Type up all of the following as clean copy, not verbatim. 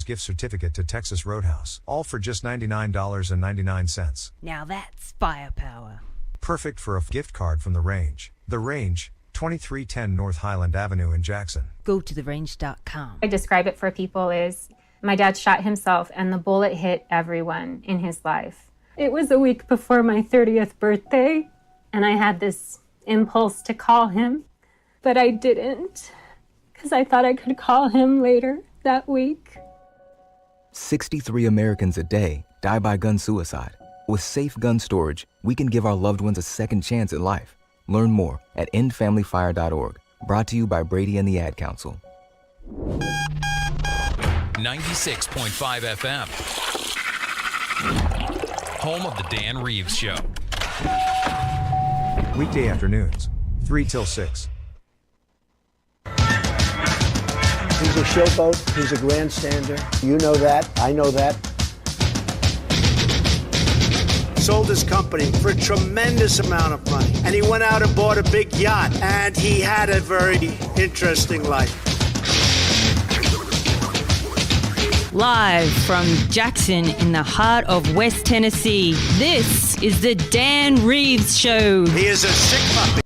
gift certificate to Texas Roadhouse, all for just $99.99. Now that's firepower. Perfect for a gift card from The Range. The Range, 2310 North Highland Avenue in Jackson. Go to therange.com. I describe it for people is my dad shot himself and the bullet hit everyone in his life. It was a week before my 30th birthday, and I had this impulse to call him, but I didn't because I thought I could call him later that week. 63 Americans a day die by gun suicide. With safe gun storage, we can give our loved ones a second chance at life. Learn more at endfamilyfire.org. Brought to you by Brady and the Ad Council. 96.5 FM. Home of the Dan Reeves Show. Weekday afternoons, 3 till 6. He's a showboat. He's a grandstander. You know that. I know that. Sold his company for a tremendous amount of money. And he went out and bought a big yacht. And he had a very interesting life. Live from Jackson in the heart of West Tennessee, this is the Dan Reeves Show. He is a sick puppy.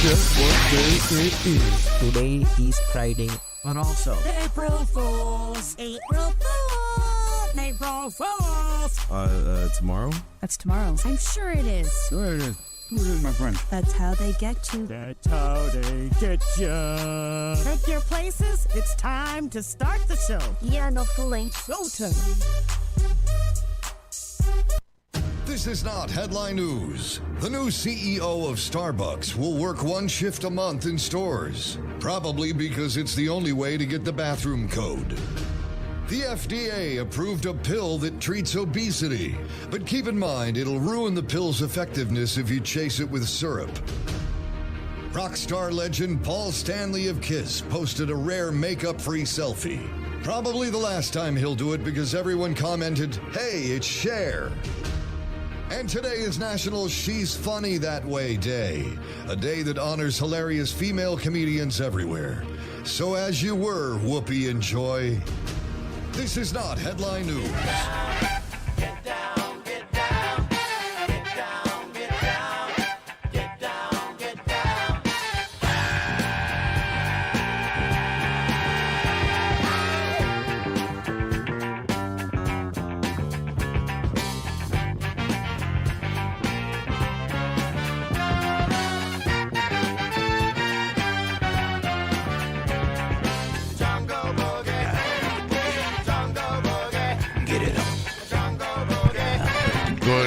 Just what day it is. Today is Friday, but also April Fools! April Fools! April Fools! Tomorrow? That's tomorrow. I'm sure it is. Sure it is. Who it is, my friend? That's how they get you. That's how they get ya. Check your places. It's time to start the show. Yeah, no fooling. Go time. This is not headline news. The new CEO of Starbucks will work one shift a month in stores, probably because it's the only way to get the bathroom code. The FDA approved a pill that treats obesity, but keep in mind it'll ruin the pill's effectiveness if you chase it with syrup. Rock star legend Paul Stanley of Kiss posted a rare makeup-free selfie. Probably the last time he'll do it because everyone commented, "Hey, it's Cher." And today is National She's Funny That Way Day, a day that honors hilarious female comedians everywhere. So as you were, Whoopi and Joy, this is not headline news.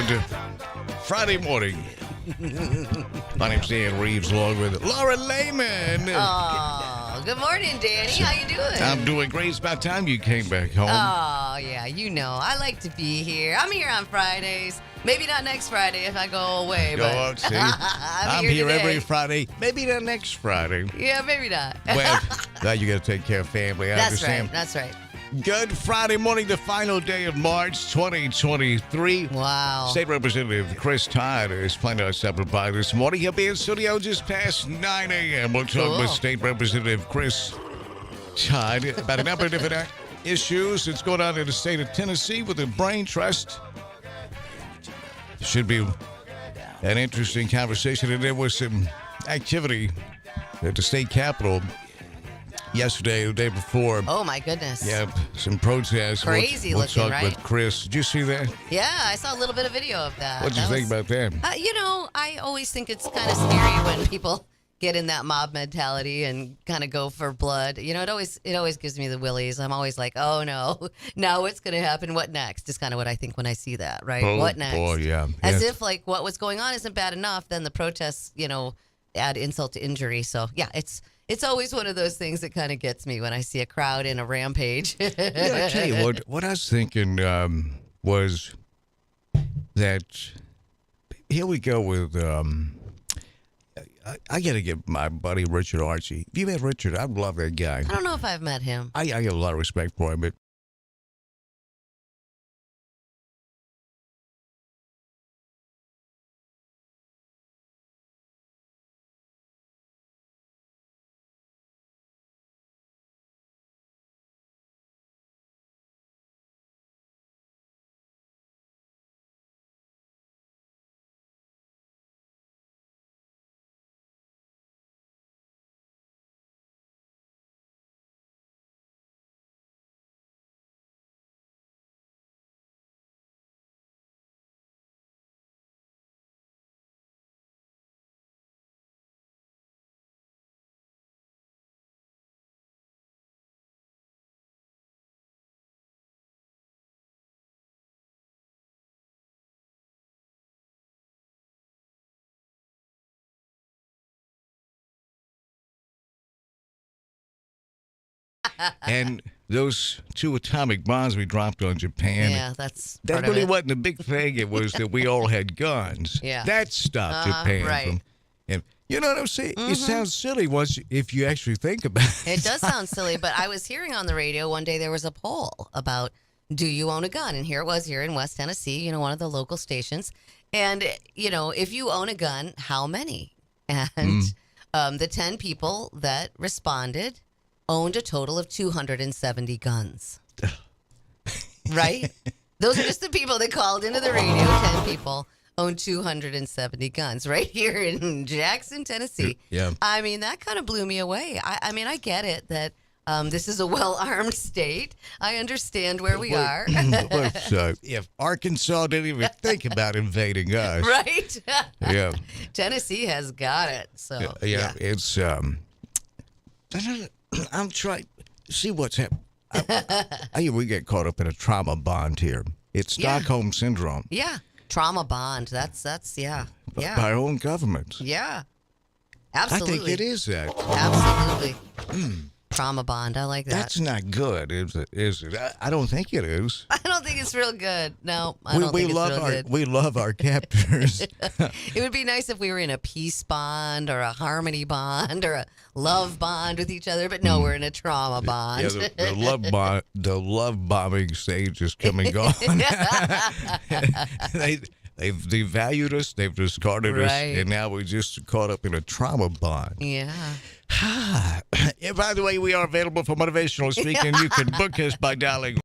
Good Friday morning. My name's Dan Reeves, along with Laura Lehman. Oh, good morning, Danny. How you doing? I'm doing great. It's about time you came back home. Oh, yeah, you know. I like to be here. I'm here on Fridays. Maybe not next Friday if I go away, but see, I'm here today. every Friday. Maybe not next Friday. Yeah, maybe not. Well, now you got to take care of family. I That's understand. right. That's right. Good Friday morning, the final day of March 2023. Wow. State Representative Chris Todd is planning on stopping by this morning. He'll be in studio just past 9 a.m. We'll talk with State Representative Chris Todd about a number of different issues that's going on in the state of Tennessee with the Brain Trust. Should be an interesting conversation. And there was some activity at the state capitol yesterday, the day before. Oh, my goodness. Yeah, some protests. Crazy we'll looking, talk right? with Chris. Did you see that? Yeah, I saw a little bit of video of that. What did you think about that? You know, I always think it's kind of scary when people get in that mob mentality and kind of go for blood. You know, it always gives me the willies. I'm always like, oh, no. Now what's going to happen? What next? Is kind of what I think when I see that, right? Oh, what next? boy, yeah. As if, like, what was going on isn't bad enough, then the protests, you know, add insult to injury. So, yeah, it's always one of those things that kind of gets me when I see a crowd in a rampage. Yeah, I tell you what I was thinking was that here we go with I got to give my buddy Richard Archie. If you met Richard, I love that guy. I don't know if I've met him. I got a lot of respect for him, but and those 2 atomic bombs we dropped on Japan. Yeah, that's That part of really it. wasn't a big thing. It was that we all had guns. Yeah. That stopped Japan right. from. And you know what I'm saying? It sounds silly if you actually think about it. It does sound silly, but I was hearing on the radio one day there was a poll about, do you own a gun? And here it was here in West Tennessee, one of the local stations. And, if you own a gun, how many? And the 10 people that responded owned a total of 270 guns. Right? Those are just the people that called into the radio. 10 people own 270 guns right here in Jackson, Tennessee. Yeah. I mean, that kind of blew me away. I mean, I get it that this is a well-armed state. I understand where we are. If Arkansas didn't even think about invading us. Right? Yeah. Tennessee has got it. So, Yeah. It's, I'm trying see what's happening. We get caught up in a trauma bond here. It's Stockholm Syndrome. Yeah. Trauma bond. That's yeah. Yeah. By our own government. Yeah. Absolutely. I think it is that. Absolutely. Trauma bond. I like that. That's not good, is it? Is it? I don't think it is. I don't think it's real good. No, I don't think it's real good. We love our captors. It would be nice if we were in a peace bond or a harmony bond or a love bond with each other, but no, we're in a trauma bond. Yeah, the love bombing stage is coming on. They've devalued us, they've discarded us, and now we're just caught up in a trauma bond. Yeah. And by the way, we are available for motivational speaking. You can book us by dialing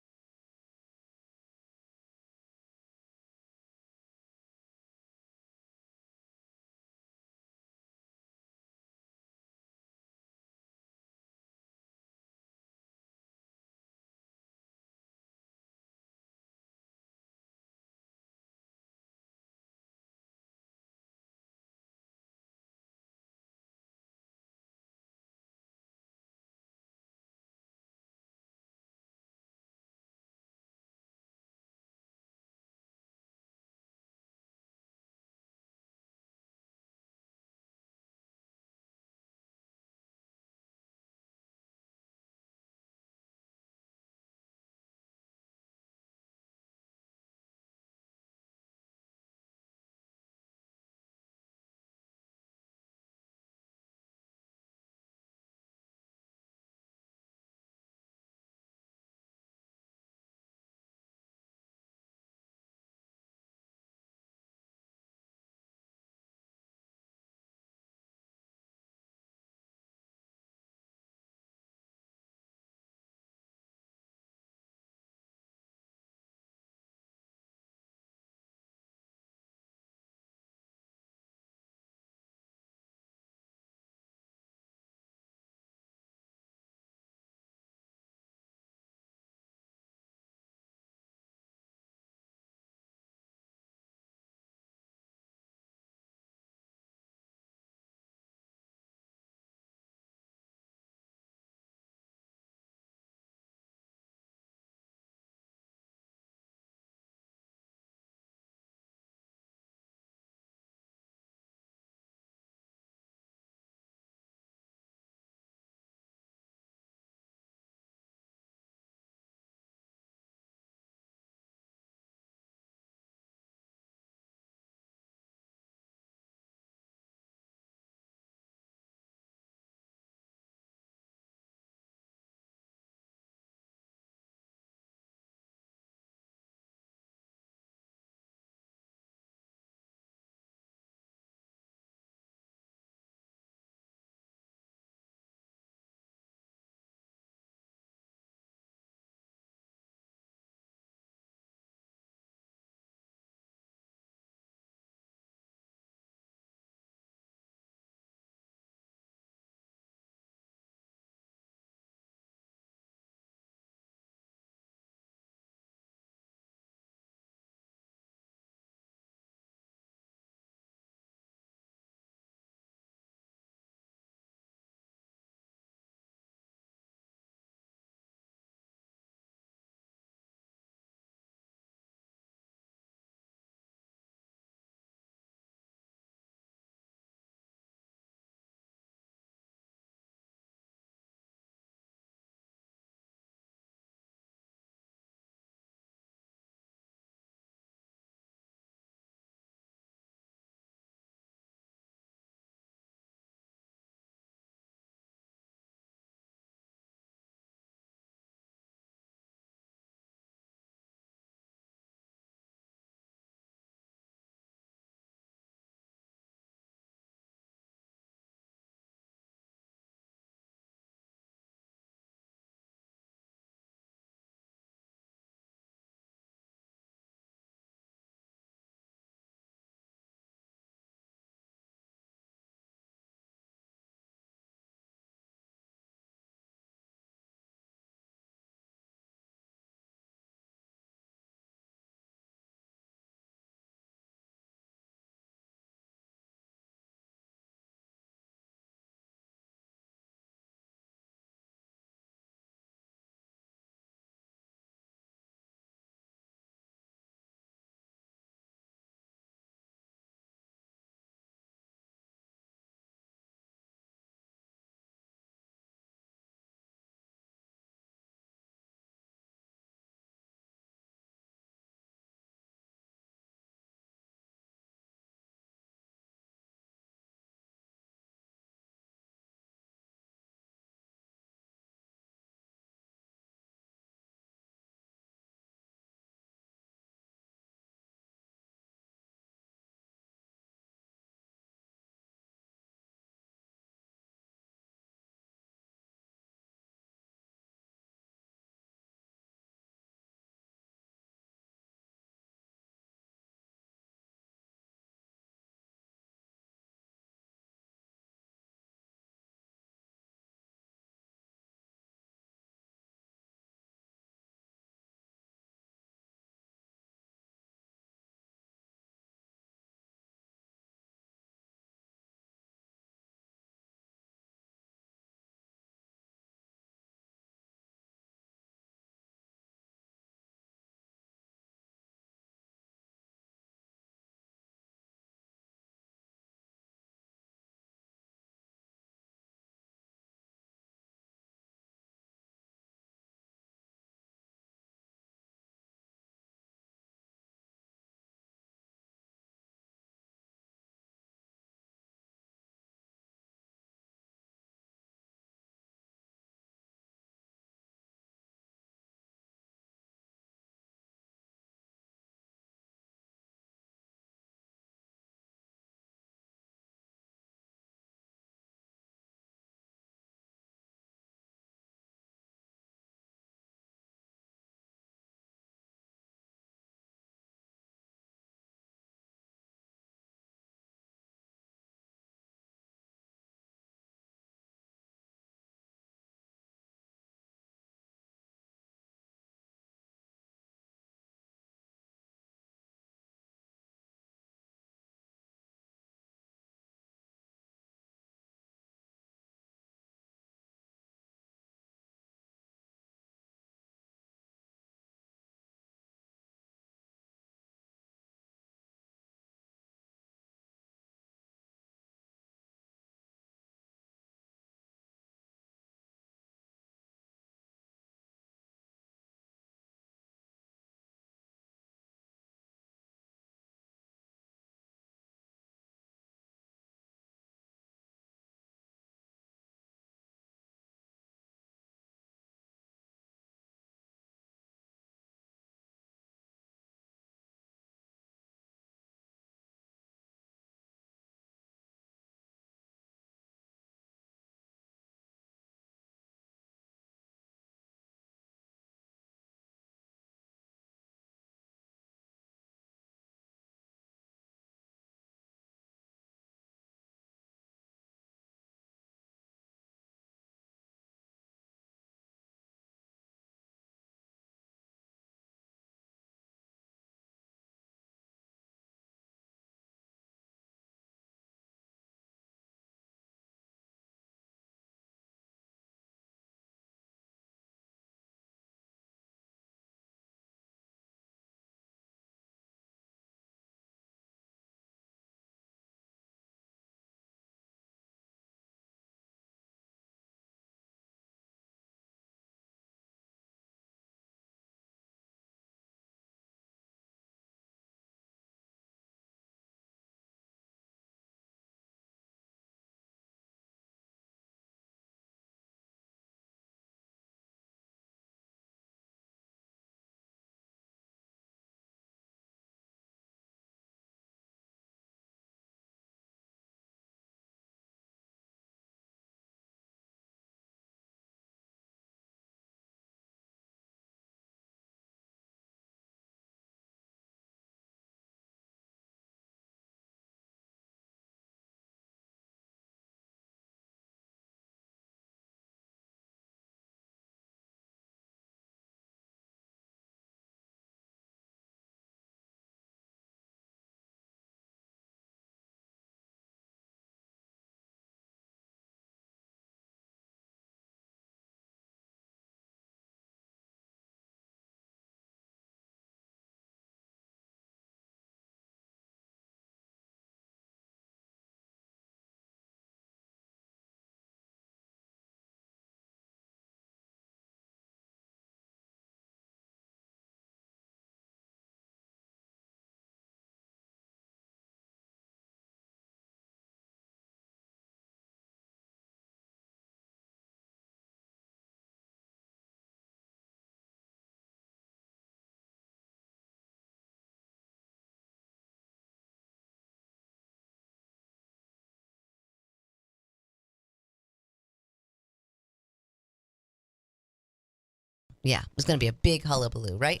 Yeah, it's going to be a big hullabaloo, right?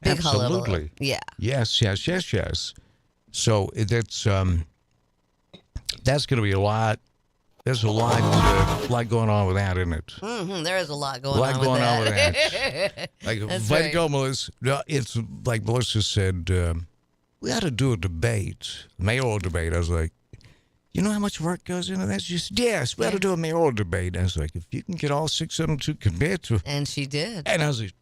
Big hullabaloo. Absolutely. Yeah. Yes. So that's going to be a lot. There's a lot going on with that, isn't it? Mm-hmm. There is a lot going on with that. Like That's let right. go, Melissa. No, it's like Melissa said. We ought to do a debate, mayoral debate. I was like, you know how much work goes into that? She said, yes, we ought to do a mayoral debate. I was like, if you can get all 6 of them to commit to, And she did. and I was like,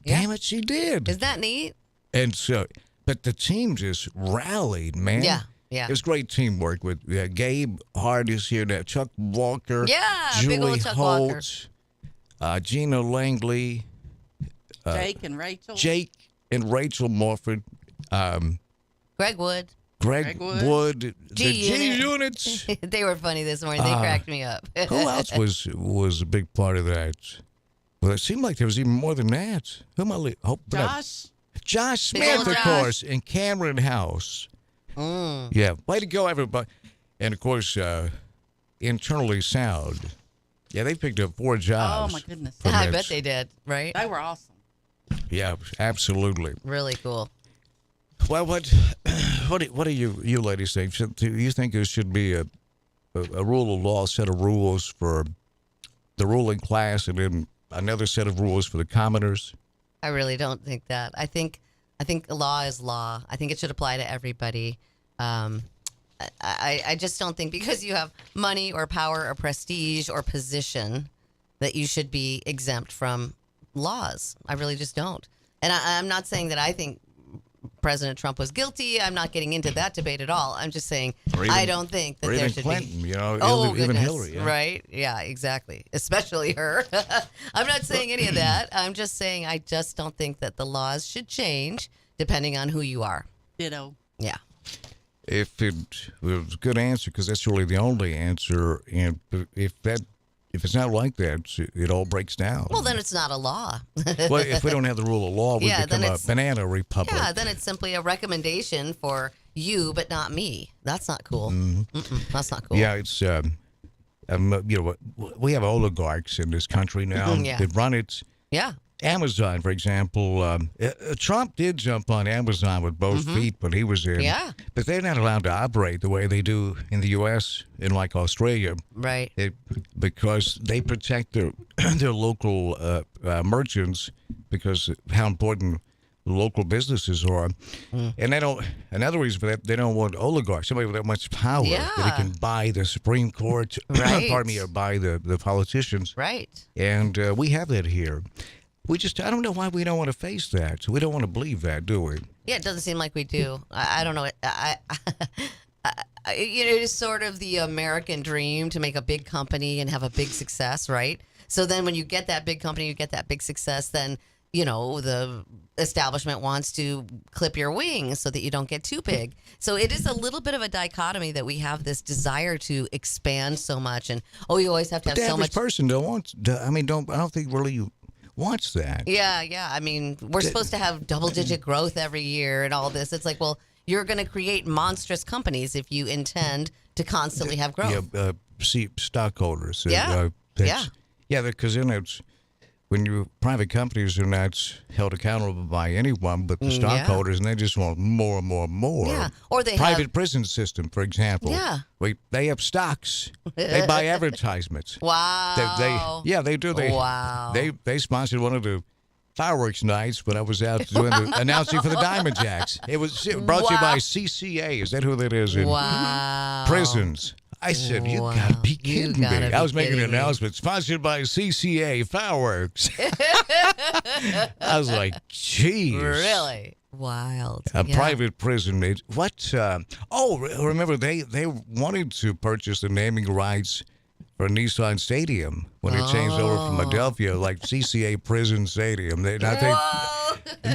damn it, she did. Isn't that neat? And so, but the team just rallied, man. Yeah. It was great teamwork with Gabe Hart is here, now Chuck Walker, Yeah, Julie big old Chuck Walker. Holt, Gina Langley, Jake and Rachel. Jake and Rachel Morford, Greg Wood. Greg Wood, the G-Unit. G-Units. They were funny this morning. They cracked me up. Who else was a big part of that? Well, it seemed like there was even more than that. Who am I? Josh Big Smith, old of Josh. course, and Cameron House. Yeah, way to go, everybody. And, of course, Internally Sound. Yeah, they picked up 4 jobs. Oh, my goodness. from I that. bet they did, right? They were awesome. Yeah, absolutely. Really cool. Well, what do you ladies think? Do you think there should be a rule of law, a set of rules for the ruling class, and then another set of rules for the commoners? I really don't think that. I think law is law. I think it should apply to everybody. I just don't think because you have money or power or prestige or position that you should be exempt from laws. I really just don't. And I'm not saying that I think President Trump was guilty. I'm not getting into that debate at all. I'm just saying I don't think that or there even should Clinton, be. you know, Oh, even goodness. Hillary. Yeah. Right? Yeah, exactly. Especially her. I'm not saying any of that. I'm just saying I just don't think that the laws should change depending on who you are. Ditto. Yeah. If it was a good answer, because that's really the only answer, and if it's not like that, it all breaks down. Well, then it's not a law. Well, if we don't have the rule of law, we Yeah, then become a it's- banana republic. Yeah, then it's simply a recommendation for you, but not me. That's not cool. That's not cool. Yeah, it's you know, we have oligarchs in this country now Yeah. that run it. Yeah. Amazon, for example, Trump did jump on Amazon with both feet when he was in. Yeah. But they're not allowed to operate the way they do in the U.S. and like Australia. Right. Because they protect their their local merchants because of how important the local businesses are. And they don't, another reason for that, they don't want oligarchs, somebody with that much power that Yeah. he can buy the Supreme Court, Right. pardon me, or buy the politicians. Right. And we have that here. I don't know why we don't want to face that. We don't want to believe that, do we? Yeah, it doesn't seem like we do. I don't know. You know, it is sort of the American dream to make a big company and have a big success, right? So then when you get that big company, you get that big success, then, you know, the establishment wants to clip your wings so that you don't get too big. So it is a little bit of a dichotomy that we have this desire to expand so much. And, you always have to But the have so average much. person I don't think really wants that. Yeah. I mean, we're supposed to have double-digit growth every year and all this. It's like, well, you're going to create monstrous companies if you intend to constantly have growth. Yeah, stockholders. Yeah. Yeah, because then it's when private companies are not held accountable by anyone but the stockholders, and they just want more and more and more. Yeah, or they private have prison system, for example. Yeah. They have stocks. They buy advertisements. Wow. They do. Wow. They sponsored one of the fireworks nights when I was out doing the announcing for the Diamond Jacks. It was brought to you by CCA. Is that who that is? In Wow. prisons. I said, you gotta be kidding me. gotta I be was making an kidding me. announcement sponsored by CCA Fireworks. I was like, geez. Really? Wild. A Yeah. private prison. Remember, they wanted to purchase the naming rights for Nissan Stadium when it changed over from Adelphia, like CCA Prison Stadium. I think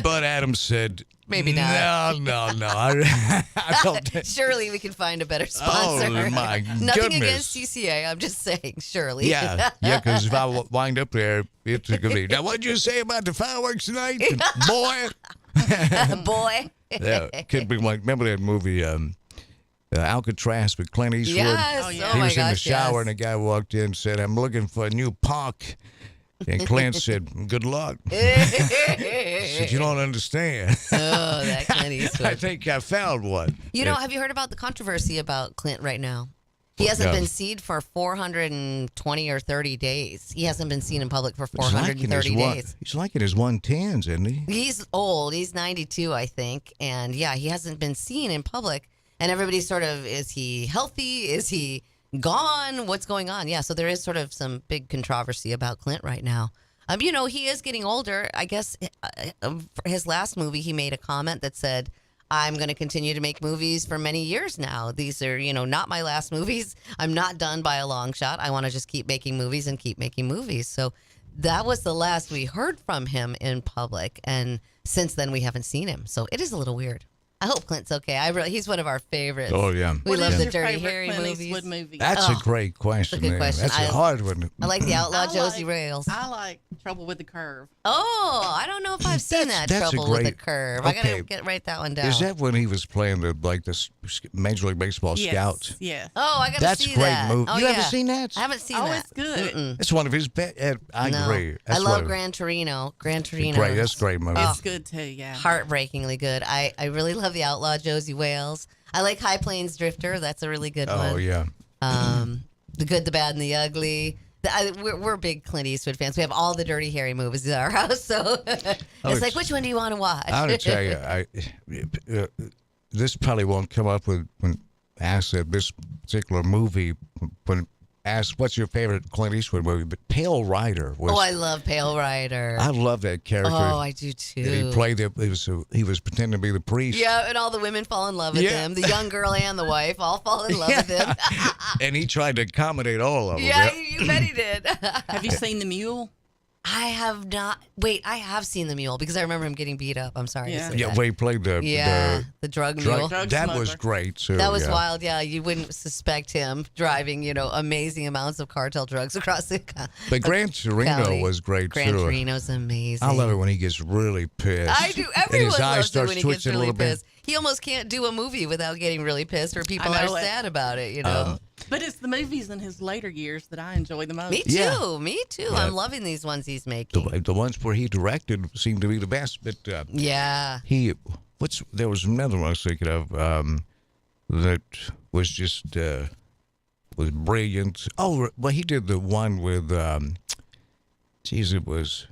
Bud Adams said, Maybe not. No. I don't. Surely we can find a better sponsor. Oh, my Nothing goodness. against CCA. I'm just saying, surely. Yeah, because if I wind up there, it's going to be. Now, what'd you say about the fireworks tonight, boy? Boy. Yeah, could be like, remember that movie, Alcatraz with Clint Eastwood? Yes. Oh, yeah. Oh, He my was in the gosh, shower yes. and a guy walked in and said, I'm looking for a new park. And Clint said, "Good luck." Said, "You don't understand." Oh, that Clint Eastwood. I think I found one. You know, have you heard about the controversy about Clint right now? He hasn't been seen for 420 or 30 days. He hasn't been seen in public for 430 days. He's like in his 110s, isn't he? He's old. He's 92, I think. And yeah, he hasn't been seen in public. And everybody's sort of, is he healthy? Is he gone? What's going on? Yeah, so there is sort of some big controversy about Clint right now. You know, he is getting older. I guess for his last movie, he made a comment that said, I'm going to continue to make movies for many years now. These are, you know, not my last movies. I'm not done by a long shot. I want to just keep making movies and keep making movies. So that was the last we heard from him in public. And since then, we haven't seen him. So it is a little weird. I hope Clint's okay. He's one of our favorites. Oh, yeah. We love the your Dirty favorite Harry Clint movies. Eastwood movie? That's a great question. That's a good question. That's a hard one. I like the Outlaw I Josie like- Rails. I like Trouble with the Curve. Oh, I don't know if I've seen that That's a Trouble with the great- Curve. I okay. gotta write that one down. Is that when he was playing the Major League Baseball Scouts? Yes. Oh, I gotta That's see a great that. movie. Oh, You haven't yeah. seen that? I haven't seen Oh, that. it's good. Mm-mm. It's one of his best. I No. agree. I That's love one of- Gran Torino. Gran Torino. Great. That's a great movie. It's good too, yeah. Heartbreakingly good. I really love the Outlaw Josie Wales. I like High Plains Drifter. That's a really good one. Oh, yeah. The Good, the Bad, and the Ugly. We're big Clint Eastwood fans. We have all the Dirty Harry movies in our house, so it's like, which one do you want to watch? I would tell you, this probably won't come up when asked at this particular movie. When asked, "What's your favorite Clint Eastwood movie?" But Pale Rider was. Oh, I love Pale Rider. I love that character. Oh, I do too. And he played it. He was pretending to be the priest. Yeah, and all the women fall in love with Yeah. him. The young girl and the wife all fall in love with him. And he tried to accommodate all of them. Yeah, you bet he did. Have you seen The Mule? I have not. Wait, I have seen The Mule because I remember him getting beat up. I'm sorry to say Yeah, that. where he played the drug mule. That was great too. That was yeah. wild. Yeah, you wouldn't suspect him driving, amazing amounts of cartel drugs across the But Gran Torino county. was great Gran too. Torino's amazing. I love it when he gets really pissed. I do. And Everyone his eyes loves it starts when he gets twitching a really little bit. pissed. He almost can't do a movie without getting really pissed, or people I are know it. sad about it. You know. But it's the movies in his later years that I enjoy the most. Me too. Yeah. Me too. Yeah. I'm loving these ones he's making. The ones where he directed seemed to be the best. But Yeah. there was another one I was thinking of that was just was brilliant. Oh, well, he did the one with it was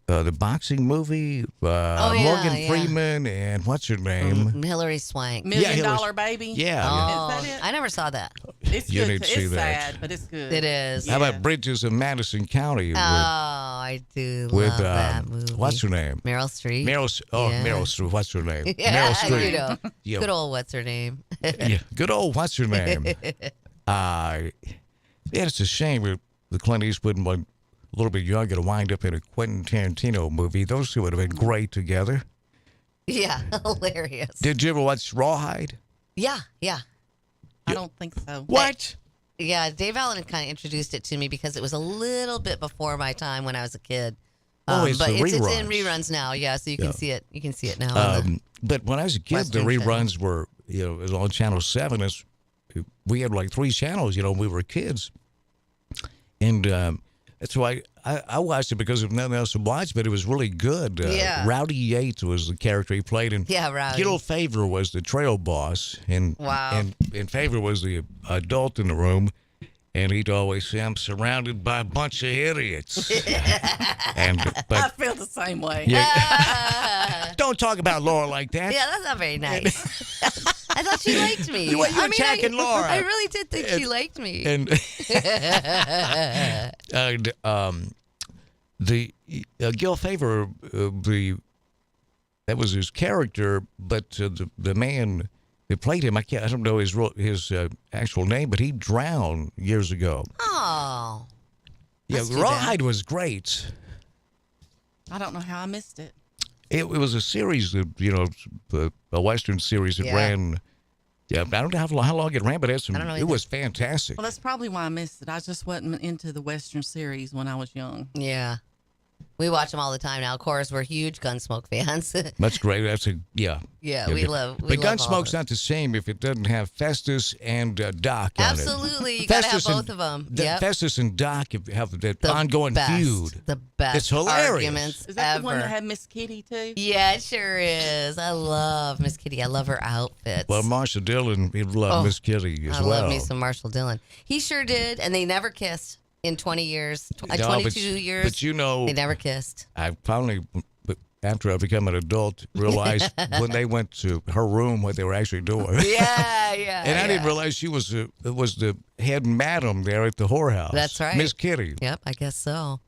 the boxing movie. Morgan yeah. Freeman and what's her name? Hillary Swank. Million Dollar Baby? Yeah. Oh, Is that it? I never saw that. It's You good. need to too. see It's that. sad, but it's good. It is. How about Bridges of Madison County? Oh, I do with love that movie. what's her name? Meryl Streep. Meryl Yeah. Streep. What's her name? Yeah, Meryl Streep. you know. Yeah. Good old what's her name? Yeah, good old what's her name? It's a shame the Clint Eastwood was a little bit younger to wind up in a Quentin Tarantino movie. Those two would have been great together. Yeah, hilarious. Did you ever watch Rawhide? Yeah. I don't think so. What? Yeah, Dave Allen kind of introduced it to me because it was a little bit before my time when I was a kid. It's but the it's in reruns. reruns now. Yeah, so you can see it. You can see it now. But when I was a kid, the Western reruns were, it was on Channel 7. We had like 3 channels, we were kids. And that's why I watched it because of nothing else to watch, but it was really good. Yeah. Rowdy Yates was the character he played. And Yeah, Rowdy. Gil Favor was the trail boss. And, Wow. and Favor was the adult in the room. And he'd always say, "I'm surrounded by a bunch of idiots." I feel the same way. Yeah. Don't talk about Laura like that. Yeah, that's not very nice. I thought she liked me. You attacking Laura. I really did think she liked me. And the Gil Favor, that was his character, but the man that played him, I don't know his actual name, but he drowned years ago. Oh. Yeah, That's too Rawhide was great. I don't know how I missed it. It was a series that a Western series that ran. Yeah, I don't know how long it ran, but it was fantastic. Well, that's probably why I missed it. I just wasn't into the Western series when I was young. Yeah. We watch them all the time now. Of course, we're huge Gunsmoke fans. That's great. That's Yeah, we love. But love all of Gunsmoke's it. not the same if it doesn't have Festus and Doc on it. Absolutely, you gotta have both of them. Yep. Festus and Doc have that The ongoing best, feud. The best. It's hilarious. Arguments Is that ever. the one that had Miss Kitty too? Yeah, it sure is. I love Miss Kitty. I love her outfits. Well, Marshall Dillon, he loved Miss Kitty as I well. love me some Marshall Dillon. He sure did, and they never kissed in 20 years. No, 22 years. But you know, they never kissed. I finally, after I became an adult, realized when they went to her room what they were actually doing. Yeah. And I didn't realize she was the head madam there at the whorehouse. That's right. Miss Kitty. Yep, I guess so.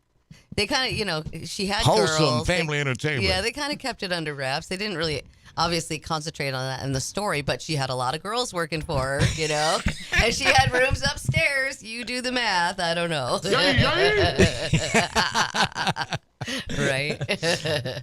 They kind of, she had Wholesome girls. family entertainment. Yeah, they kind of kept it under wraps. They didn't really, obviously, concentrate on that in the story, but she had a lot of girls working for her, and she had rooms upstairs. You do the math. I don't know. Right?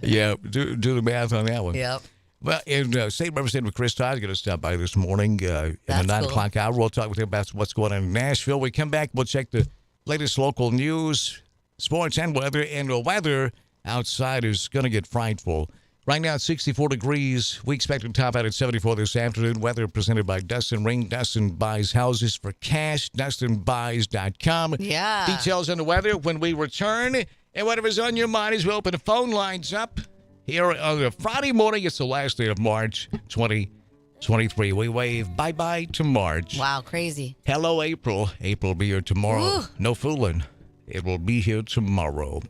Yeah, do the math on that one. Yep. Well, and State Representative Chris Todd is going to stop by this morning in the 9 o'clock hour. We'll talk with him about what's going on in Nashville. We come back, we'll check the latest local news, sports, and weather. And the weather outside is going to get frightful. Right now it's 64 degrees. We expect to top out at 74 this afternoon. Weather presented by Dustin Ring. Dustin buys houses for cash. DustinBuys.com. Yeah. Details on the weather when we return. And whatever's on your mind as we open the phone lines up here on a Friday morning. It's the last day of March 2023. We wave bye-bye to March. Wow, crazy. Hello, April. April will be here tomorrow. Ooh. No fooling. It will be here tomorrow.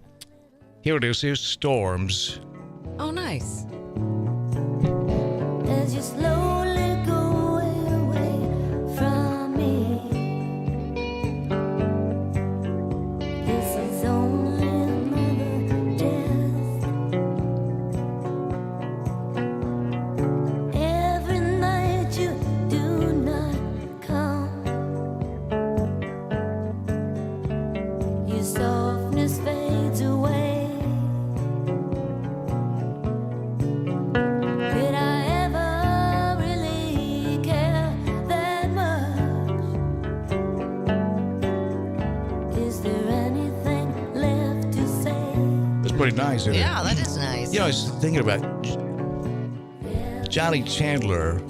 Here it is. Here's Storms. Oh, nice. As you slowly go away from me, this is only another death. Every night you do not come, your softness fades away. Did I ever really care that much? Is there anything left to say? That's pretty nice, isn't it? Yeah, that is nice. You know, I was thinking about Johnny Chandler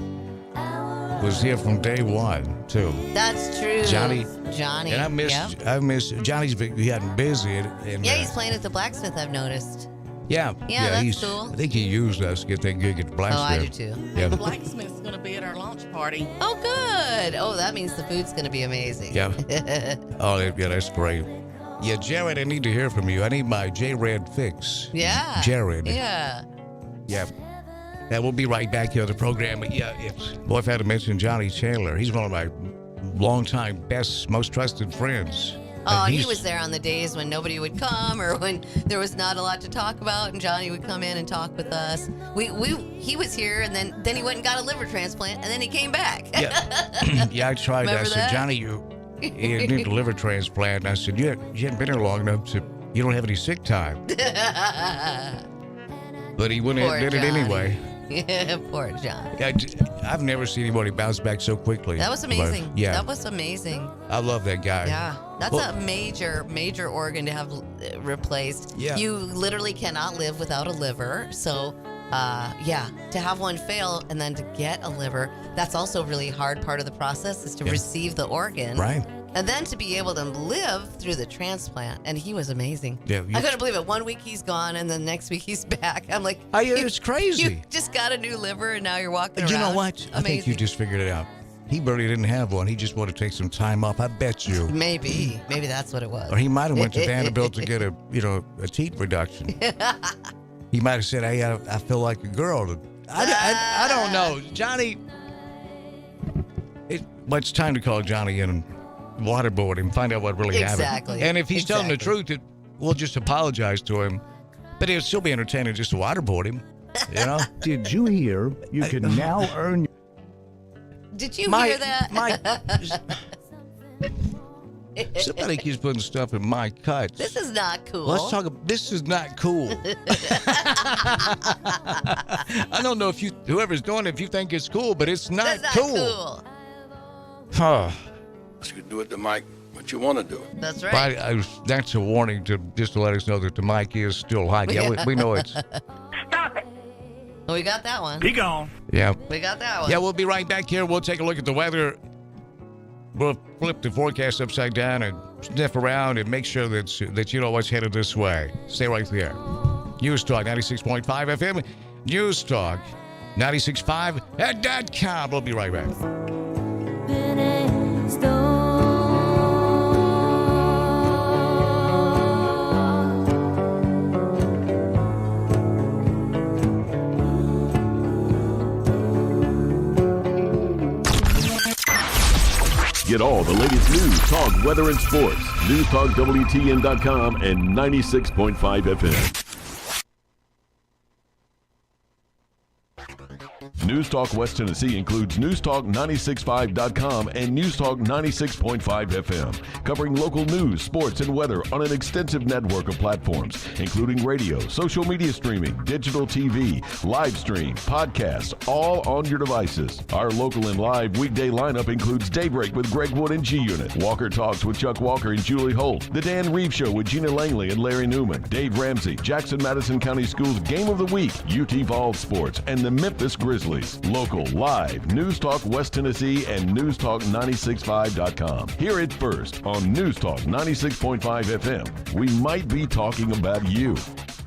was here from day one, too. That's true. Johnny. And I miss Johnny's gotten busy. And, yeah, he's playing at the blacksmith, I've noticed. Yeah, that's cool. I think he used us to get that gig at the blacksmith. Oh, I do too. Yeah. The blacksmith's going to be at our launch party. Oh, good. Oh, that means the food's going to be amazing. Yeah. Oh, yeah, that's great. Yeah, Jared, I need to hear from you. I need my J-Red fix. Yeah. Jared. Yeah. Yeah. That we'll be right back here on the program. But yeah, if I had to mention Johnny Chandler, he's one of my longtime best, most trusted friends. Oh, and he was there on the days when nobody would come or when there was not a lot to talk about, and Johnny would come in and talk with us. He was here, and then he went and got a liver transplant, and then he came back. Yeah, yeah, I tried that. I said, that? Johnny, you need a liver transplant. And I said, you hadn't been here long enough you don't have any sick time. But he went and did it anyway. Yeah, poor John. Yeah, I've never seen anybody bounce back so quickly. That was amazing. Yeah. That was amazing. I love that guy. Yeah. That's a major organ to have replaced. Yeah. You literally cannot live without a liver. So, to have one fail and then to get a liver, that's also a really hard part of the process is to receive the organ. Right. And then to be able to live through the transplant. And he was amazing. Yeah, I couldn't believe it. 1 week he's gone and then next week he's back. I'm like, it's crazy. You just got a new liver and now you're walking around. You know what? Amazing. I think you just figured it out. He barely didn't have one. He just wanted to take some time off. I bet you. Maybe that's what it was. Or he might have went to Vanderbilt to get a teeth reduction. He might have said, "Hey, I feel like a girl." I don't know, Johnny. It's time to call Johnny in and waterboard him, find out what really happened. Exactly. And if he's telling the truth, we'll just apologize to him. But it'll still be entertaining just to waterboard him. You know? Did you hear you can now earn? Did you hear that? Somebody keeps putting stuff in my cuts. This is not cool. Let's talk about this. Is not cool. I don't know if whoever's doing it, if you think it's cool, but it's not That's not cool. You do it to Mike. but you want to do it. That's right. But that's a warning just to let us know that the mic is still hot. Yeah, we know it's. Stop it. Well, we got that one. Be gone. Yeah. We got that one. Yeah, we'll be right back here. We'll take a look at the weather. We'll flip the forecast upside down and sniff around and make sure that you know what's headed this way. Stay right there. News Talk 96.5 FM. News Talk 96.5.com. We'll be right back. Get all the latest news, talk, weather, and sports. NewsTalkWTN.com and 96.5 FM. News Talk West Tennessee includes NewsTalk965.com and NewsTalk 96.5 FM, covering local news, sports, and weather on an extensive network of platforms, including radio, social media streaming, digital TV, live stream, podcasts, all on your devices. Our local and live weekday lineup includes Daybreak with Greg Wood and G-Unit, Walker Talks with Chuck Walker and Julie Holt, The Dan Reeves Show with Gina Langley and Larry Newman, Dave Ramsey, Jackson-Madison County Schools Game of the Week, UT Vols Sports, and the Memphis Grizzlies. Local, live, News Talk West Tennessee and NewsTalk965.com. Hear it first on News Talk 96.5 FM. We might be talking about you.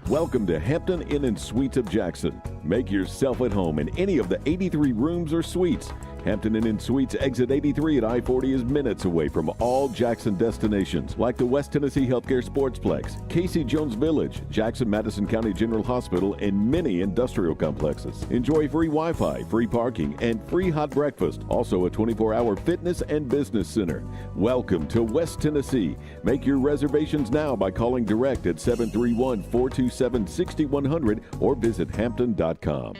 Welcome to Hampton Inn & Suites of Jackson. Make yourself at home in any of the 83 rooms or suites. Hampton Inn & Suites exit 83 at I-40 is minutes away from all Jackson destinations like the West Tennessee Healthcare Sportsplex, Casey Jones Village, Jackson-Madison County General Hospital, and many industrial complexes. Enjoy free Wi-Fi, free parking, and free hot breakfast. Also a 24-hour fitness and business center. Welcome to West Tennessee. Make your reservations now by calling direct at 731-427-6100 or visit hampton.com.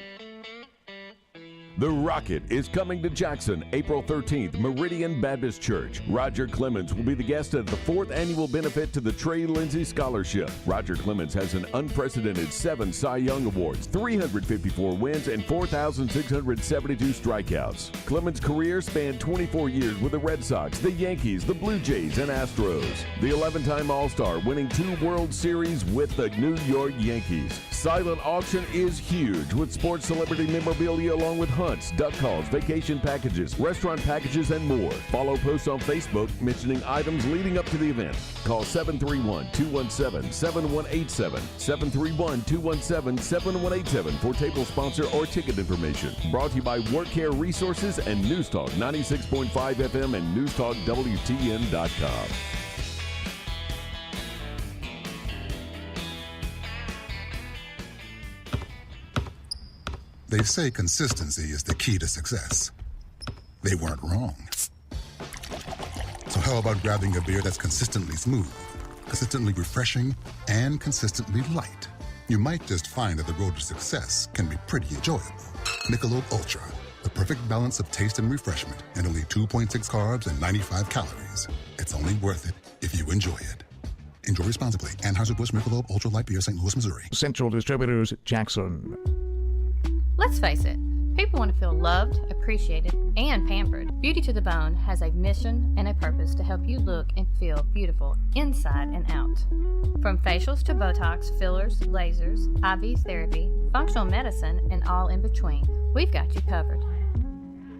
The Rocket is coming to Jackson April 13th, Meridian Baptist Church. Roger Clemens will be the guest at the 4th annual benefit to the Trey Lindsay Scholarship. Roger Clemens has an unprecedented 7 Cy Young Awards, 354 wins, and 4,672 strikeouts. Clemens' career spanned 24 years with the Red Sox, the Yankees, the Blue Jays, and Astros. The 11-time All-Star, winning 2 World Series with the New York Yankees. Silent auction is huge with sports celebrity memorabilia along with hunts, duck calls, vacation packages, restaurant packages, and more. Follow posts on Facebook mentioning items leading up to the event. Call 731-217-7187, 731-217-7187 for table sponsor or ticket information. Brought to you by Work Care Resources and News Talk 96.5 FM and NewsTalkWTN.com. They say consistency is the key to success. They weren't wrong. So how about grabbing a beer that's consistently smooth, consistently refreshing, and consistently light? You might just find that the road to success can be pretty enjoyable. Michelob Ultra, the perfect balance of taste and refreshment, and only 2.6 carbs and 95 calories. It's only worth it if you enjoy it. Enjoy responsibly. Anheuser-Busch Michelob Ultra Light Beer, St. Louis, Missouri. Central Distributors, Jackson. Let's face it, people want to feel loved, appreciated, and pampered. Beauty to the Bone has a mission and a purpose to help you look and feel beautiful inside and out. From facials to Botox, fillers, lasers, IV therapy, functional medicine, and all in between, we've got you covered.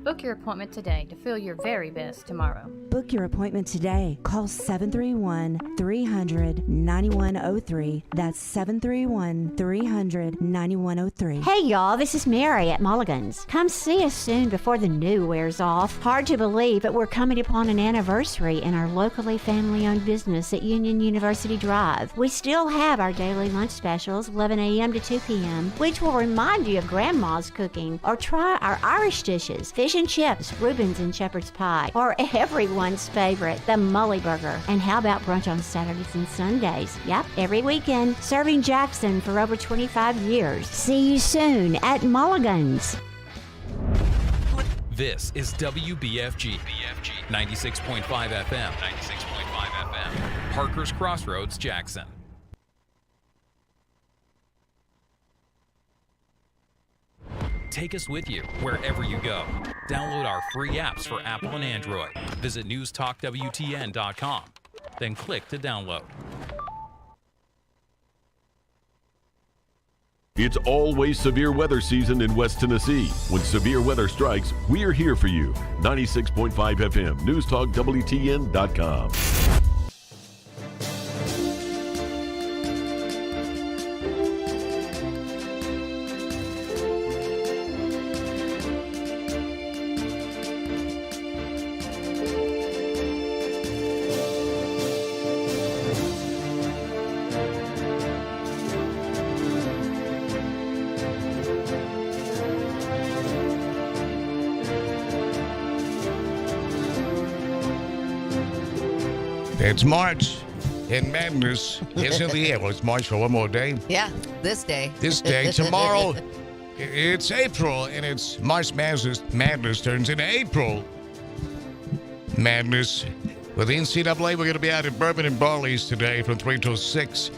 Book your appointment today to feel your very best tomorrow. Book your appointment today. Call 731-300-9103. That's 731-300-9103. Hey y'all, this is Mary at Mulligan's. Come see us soon before the new wears off. Hard to believe, but we're coming upon an anniversary in our locally family-owned business at Union University Drive. We still have our daily lunch specials, 11 a.m. to 2 p.m., which will remind you of Grandma's cooking, or try our Irish dishes, fish and chips, Reuben's and shepherd's pie, or everyone's favorite, the Mully Burger. And how about brunch on Saturdays and Sundays? Yep, every weekend, serving Jackson for over 25 years. See you soon at Mulligan's. This is WBFG 96.5 FM. Parker's Crossroads, Jackson. Take us with you wherever you go. Download our free apps for Apple and Android. Visit newstalkwtn.com. Then click to download. It's always severe weather season in West Tennessee. When severe weather strikes, we are here for you. 96.5 FM, newstalkwtn.com. It's March, and madness is in the air. Well, it's March for one more day. Yeah, this day. This day. Tomorrow, it's April, and it's March Madness turns into April Madness. With the NCAA, we're going to be out at Bourbon and Barley's today from 3 till 6.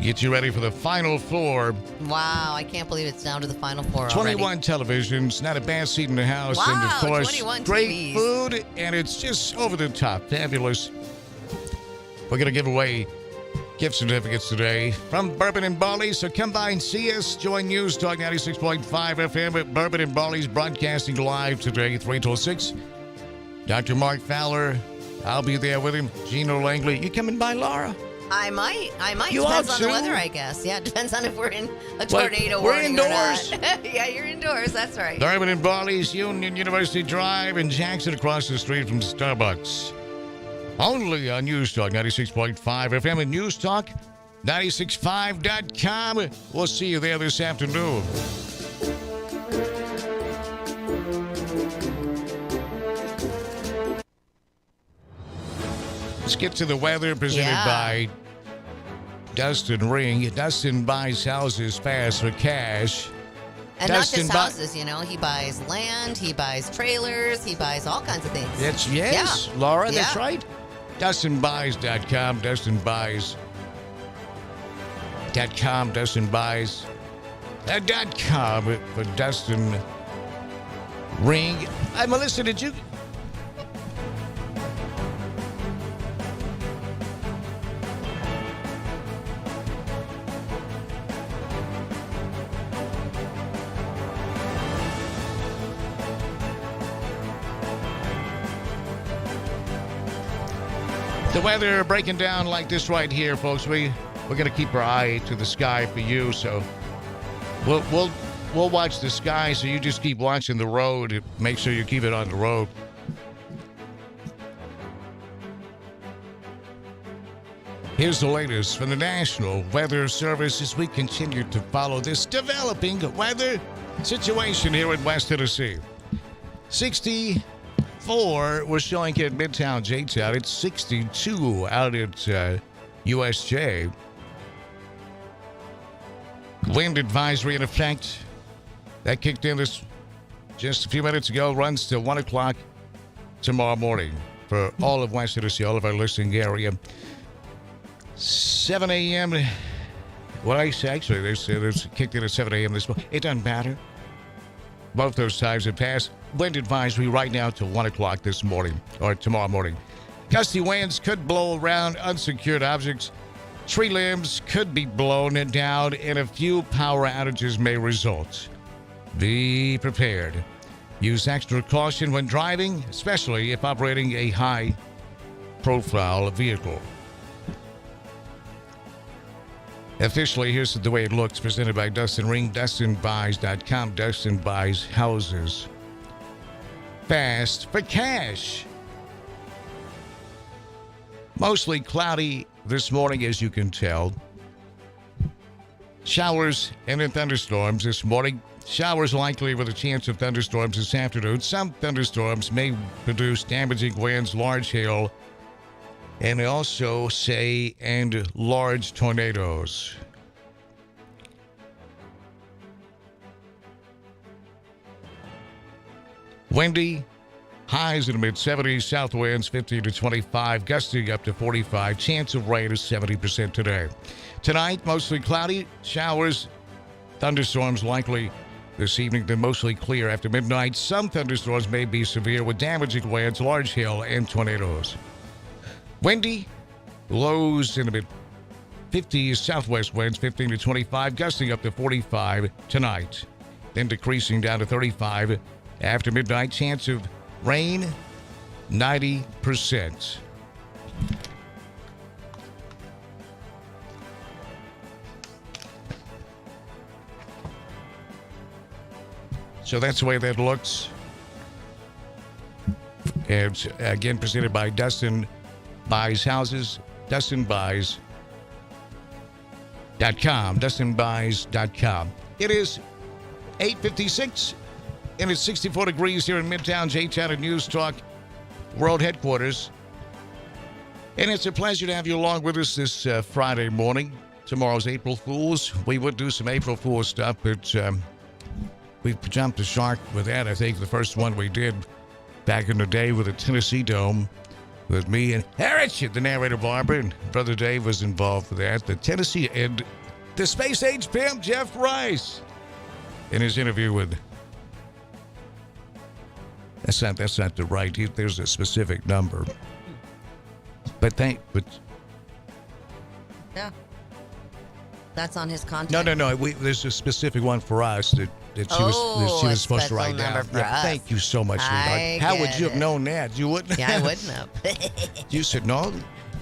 Get you ready for the Final Four. Wow, I can't believe it's down to the Final Four already. 21 televisions, not a bad seat in the house. Wow, and of course, 21 great TVs. food, and it's just over the top. Fabulous. We're going to give away gift certificates today from Bourbon and Barley, so come by and see us. Join News Talk 96.5 FM at Bourbon and Barley's, broadcasting live today, 3 till 6. Dr. Mark Fowler, I'll be there with him. Gino Langley, you coming by, Laura? I might. You Depends ought on the to. weather, I guess. Yeah, it depends on if we're in a tornado we're warning indoors. or not. Yeah, you're indoors. That's right. Bourbon and Barley's, Union University Drive in Jackson, across the street from Starbucks. Only on News Talk 96.5 FM and newstalk965.com. We'll see you there this afternoon. Let's get to the weather presented by Dustin Ring. Dustin buys houses fast for cash. And Dustin not just houses, you know. He buys land, he buys trailers, he buys all kinds of things. Yes, Yeah. Laura, Yeah. that's right. DustinBuys.com, DustinBuys.com, DustinBuys.com for Dustin Ring. Melissa, did you... The weather breaking down like this right here, folks. We're gonna keep our eye to the sky for you, so we'll watch the sky. So you just keep watching the road. Make sure you keep it on the road. Here's the latest from the National Weather Service as we continue to follow this developing weather situation here in West Tennessee. 64 we're showing here at Midtown J-Town. It's 62 out at USJ. Wind advisory in effect. That kicked in this just a few minutes ago. Runs till 1 o'clock tomorrow morning for all of West Tennessee, all of our listening area. 7 a.m. What I say, actually, there's kicked in at 7 a.m. this morning. It doesn't matter. Both those times have passed. Wind advisory right now till 1 o'clock this morning, or tomorrow morning. Gusty winds could blow around unsecured objects. Tree limbs could be blown down, and a few power outages may result. Be prepared. Use extra caution when driving, especially if operating a high-profile vehicle. Officially, here's the way it looks, presented by Dustin Ring, DustinBuys.com. Dustin buys houses fast for cash. Mostly cloudy this morning, as you can tell. Showers and then thunderstorms this morning. Showers likely with a chance of thunderstorms this afternoon. Some thunderstorms may produce damaging winds, large hail, and also and large tornadoes. Windy, highs in the mid-70s, south winds 50 to 25, gusting up to 45. Chance of rain is 70% today. Tonight, mostly cloudy, showers, thunderstorms likely this evening, then mostly clear after midnight. Some thunderstorms may be severe with damaging winds, large hail, and tornadoes. Windy, lows in the mid-50s, southwest winds 15 to 25, gusting up to 45 tonight. Then decreasing down to 35 after midnight. Chance of rain, 90%. So that's the way that looks. It's again presented by Dustin Buys Houses, DustinBuys.com, DustinBuys.com. It is 8:56, and it's 64 degrees here in Midtown, J-Town at News Talk World Headquarters. And it's a pleasure to have you along with us this Friday morning. Tomorrow's April Fools. We would do some April Fools stuff, but we jumped the shark with that. I think the first one we did back in the day with the Tennessee Dome with me and Harris, the narrator Barbara, and Brother Dave was involved with that. The Tennessee and the space age pimp Jeff Rice in his interview with. That's not the right. There's a specific number. But yeah, that's on his contract. No. There's a specific one for us that she was supposed to write down. Yeah, thank you so much, sweetheart. How would you have known that? You wouldn't. Yeah, I wouldn't have. You said no.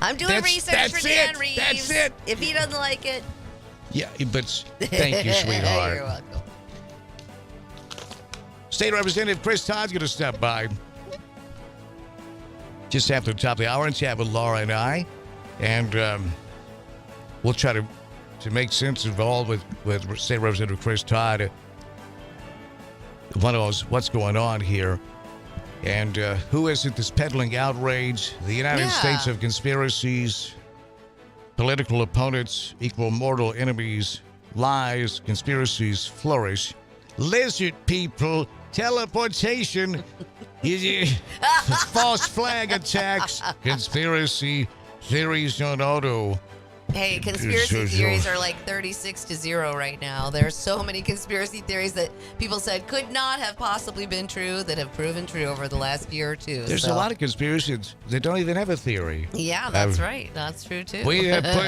I'm doing research for Dan Reeves. That's it. If he doesn't like it. Yeah, but thank you, sweetheart. You're welcome. State Representative Chris Todd's going to stop by just after the top of the hour and chat with Laura and I, and we'll try to make sense of all with State Representative Chris Todd. One of those, what's going on here, and who is it that's peddling outrage? The United States of conspiracies, political opponents equal mortal enemies, lies, conspiracies flourish, lizard people, teleportation, false flag attacks, conspiracy theories on auto. Hey, conspiracy theories are like 36-0 right now. There are so many conspiracy theories that people said could not have possibly been true that have proven true over the last year or two. There's a lot of conspiracies that don't even have a theory. Yeah, that's right. That's true too. We have put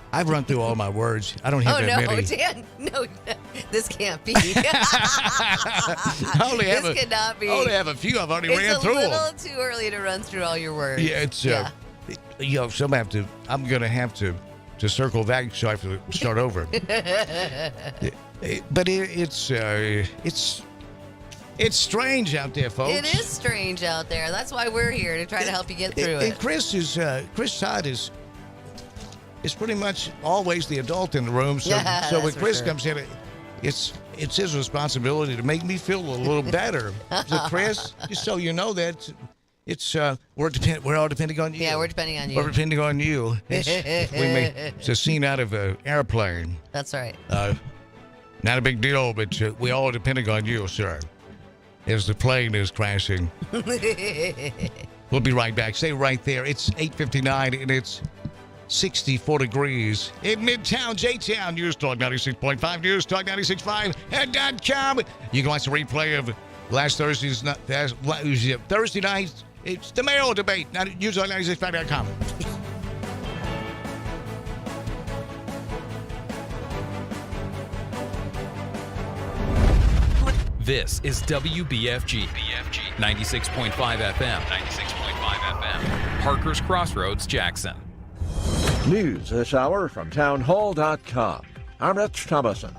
I've run through all my words. I don't have that many. Dan, no, this can't be. This cannot be. I only have a few. I've already ran through them. It's a little too early to run through all your words. Yeah, it's I'm gonna have to circle back so I have to start over. But it's strange out there, folks. It is strange out there. That's why we're here, to try to help you get through it. And Chris Todd is pretty much always the adult in the room. So when Chris comes in, it's his responsibility to make me feel a little better. So Chris, just so you know that we're all depending on you. Yeah, we're depending on you. We're depending on you. It's a scene out of an airplane. That's right. Not a big deal, but we all depending on you, sir, as the plane is crashing. We'll be right back. Stay right there. It's 8:59 and it's 64 degrees in Midtown, J-Town. News Talk 96.5, News Talk 96.5, and .com. You can watch the replay of last Thursday night. It's the mayoral debate. News Talk 96.5.com. This is WBFG 96.5 FM. Parker's Crossroads, Jackson. News this hour from townhall.com. I'm Rich Thomason.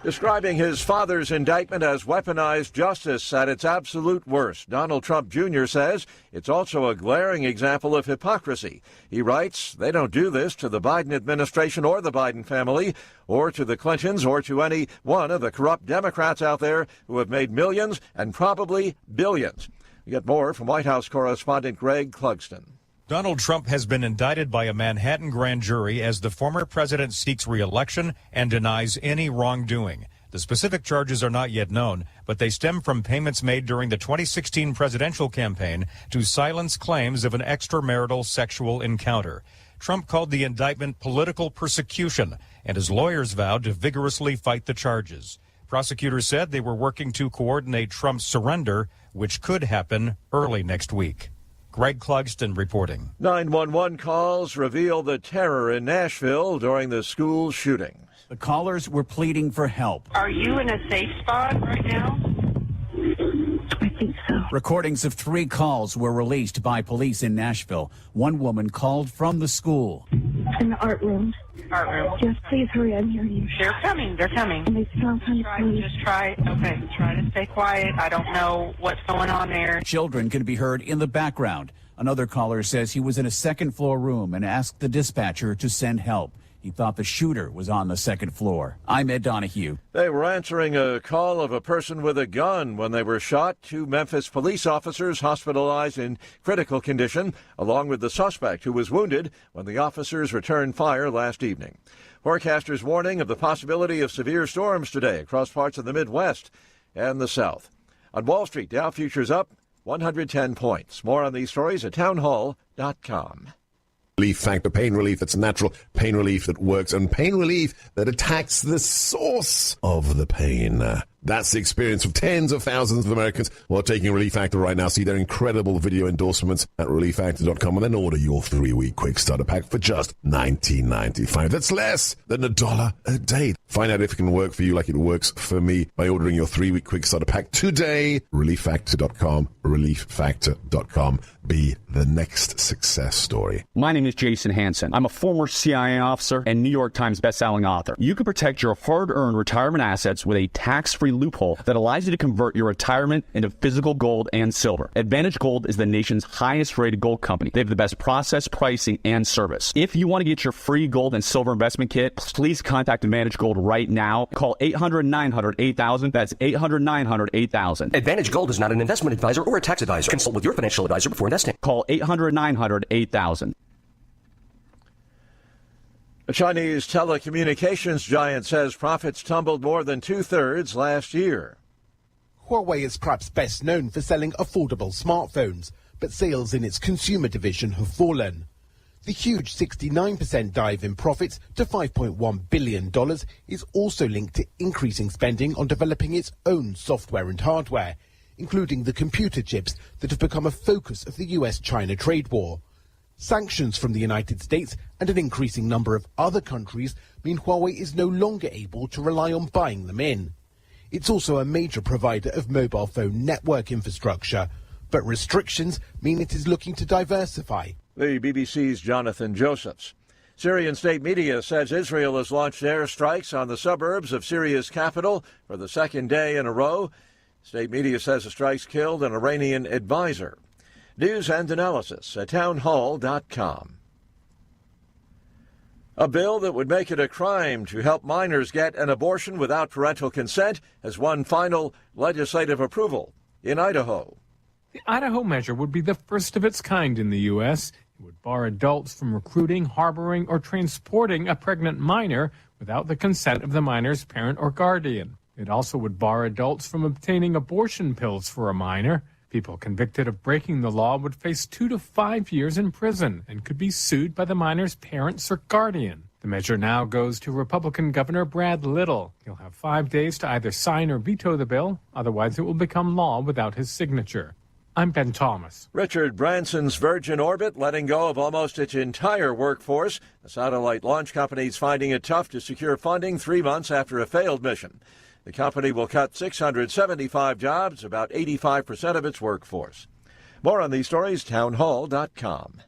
Describing his father's indictment as weaponized justice at its absolute worst, Donald Trump Jr. says it's also a glaring example of hypocrisy. He writes, they don't do this to the Biden administration or the Biden family, or to the Clintons, or to any one of the corrupt Democrats out there who have made millions and probably billions. We get more from White House correspondent Greg Clugston. Donald Trump has been indicted by a Manhattan grand jury as the former president seeks re-election and denies any wrongdoing. The The specific charges are not yet known, but they stem from payments made during the 2016 presidential campaign to silence claims of an extramarital sexual encounter. Trump called the indictment political persecution, and his lawyers vowed to vigorously fight the charges. Prosecutors said they were working to coordinate Trump's surrender, which could happen early next week. Greg Clugston reporting. 911 calls reveal the terror in Nashville during the school shooting. The callers were pleading for help. Are you in a safe spot right now? I think so. Recordings of 3 calls were released by police in Nashville. One woman called from the school. In the art room. Art room. Yes, please hurry, I'm hearing you. They're coming. They're coming. Try to stay quiet. I don't know what's going on there. Children can be heard in the background. Another caller says he was in a second-floor room and asked the dispatcher to send help. He thought the shooter was on the second floor. I'm Ed Donahue. They were answering a call of a person with a gun when they were shot. 2 Memphis police officers hospitalized in critical condition, along with the suspect who was wounded when the officers returned fire last evening. Forecasters warning of the possibility of severe storms today across parts of the Midwest and the South. On Wall Street, Dow futures up 110 points. More on these stories at townhall.com. Relief Factor, pain relief that's natural, pain relief that works, and pain relief that attacks the source of the pain. That's the experience of tens of thousands of Americans who are taking Relief Factor right now. See their incredible video endorsements at relieffactor.com and then order your 3-week quick starter pack for just $19.95. That's less than $1 a day. Find out if it can work for you like it works for me by ordering your 3-week quick starter pack today. relieffactor.com, relieffactor.com. Be the next success story. My name is Jason Hansen. I'm a former CIA officer and New York Times bestselling author. You can protect your hard-earned retirement assets with a tax-free loophole that allows you to convert your retirement into physical gold and silver. Advantage Gold is the nation's highest-rated gold company. They have the best process, pricing, and service. If you want to get your free gold and silver investment kit, please contact Advantage Gold right now. Call 800-900-8000. That's 800-900-8000. Advantage Gold is not an investment advisor or a tax advisor. Consult with your financial advisor before investing. Call 800-900-8000. A Chinese telecommunications giant says profits tumbled more than 2/3 last year. Huawei is perhaps best known for selling affordable smartphones, but sales in its consumer division have fallen. The huge 69% dive in profits to $5.1 billion is also linked to increasing spending on developing its own software and hardware, including the computer chips that have become a focus of the US-China trade war. Sanctions from the United States and an increasing number of other countries mean Huawei is no longer able to rely on buying them in. It's also a major provider of mobile phone network infrastructure, but restrictions mean it is looking to diversify. The BBC's Jonathan Josephs. Syrian state media says Israel has launched airstrikes on the suburbs of Syria's capital for the second day in a row. State media says the strikes killed an Iranian advisor. News and analysis at townhall.com. A bill that would make it a crime to help minors get an abortion without parental consent has won final legislative approval in Idaho. The Idaho measure would be the first of its kind in the U.S. It would bar adults from recruiting, harboring, or transporting a pregnant minor without the consent of the minor's parent or guardian. It also would bar adults from obtaining abortion pills for a minor. People convicted of breaking the law would face 2 to 5 years in prison and could be sued by the minor's parents or guardian. The measure now goes to Republican Governor Brad Little. He'll have 5 days to either sign or veto the bill. Otherwise, it will become law without his signature. I'm Ben Thomas. Richard Branson's Virgin Orbit letting go of almost its entire workforce. The satellite launch company is finding it tough to secure funding 3 months after a failed mission. The company will cut 675 jobs, about 85% of its workforce. More on these stories, townhall.com.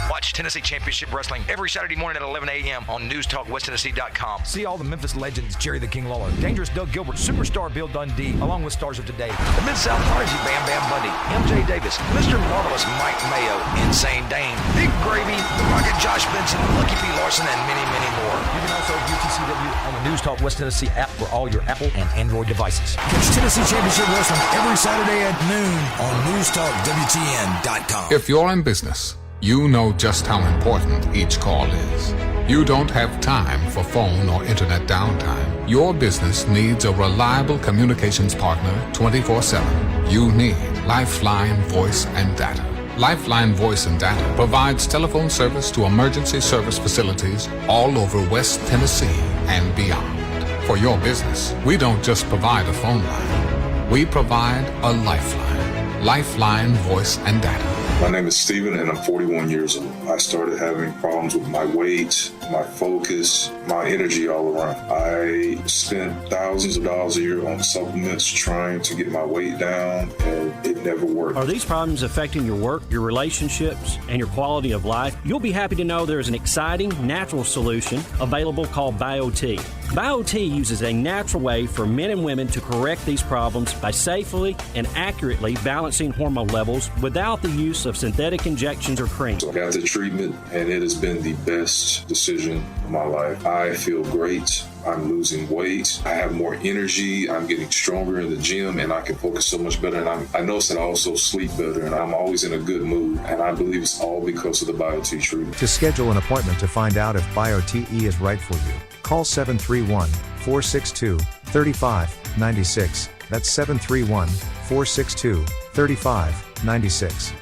Watch Tennessee Championship Wrestling every Saturday morning at 11 a.m. on NewsTalkWestTennessee.com. See all the Memphis legends, Jerry the King Lawler, Dangerous Doug Gilbert, Superstar Bill Dundee, along with stars of today, The Mid-South Prodigy Bam Bam Bundy, M.J. Davis, Mr. Marvelous Mike Mayo, Insane Dane, Big Gravy, The Rocket Josh Benson, Lucky P. Larson, and many, many more. You can also view TCW on the News Talk West Tennessee app for all your Apple and Android devices. Catch Tennessee Championship Wrestling every Saturday at noon on NewsTalkWTN.com. If you're in business, you know just how important each call is. You don't have time for phone or internet downtime. Your business needs a reliable communications partner 24/7. You need Lifeline Voice and Data. Lifeline Voice and Data provides telephone service to emergency service facilities all over West Tennessee and beyond. For your business, we don't just provide a phone line. We provide a lifeline. Lifeline Voice and Data. My name is Steven and I'm 41 years old. I started having problems with my weight, my focus, my energy all around. I spent thousands of dollars a year on supplements trying to get my weight down, and it never worked. Are these problems affecting your work, your relationships, and your quality of life? You'll be happy to know there is an exciting, natural solution available called BioT. BioT uses a natural way for men and women to correct these problems by safely and accurately balancing hormone levels without the use of synthetic injections or creams. I got the treatment, and it has been the best decision of my life. I feel great. I'm losing weight. I have more energy. I'm getting stronger in the gym, and I can focus so much better. And I notice that I also sleep better, and I'm always in a good mood. And I believe it's all because of the BioT treatment. To schedule an appointment to find out if BioTE is right for you, call 731-462-3596. That's 731-462-3596.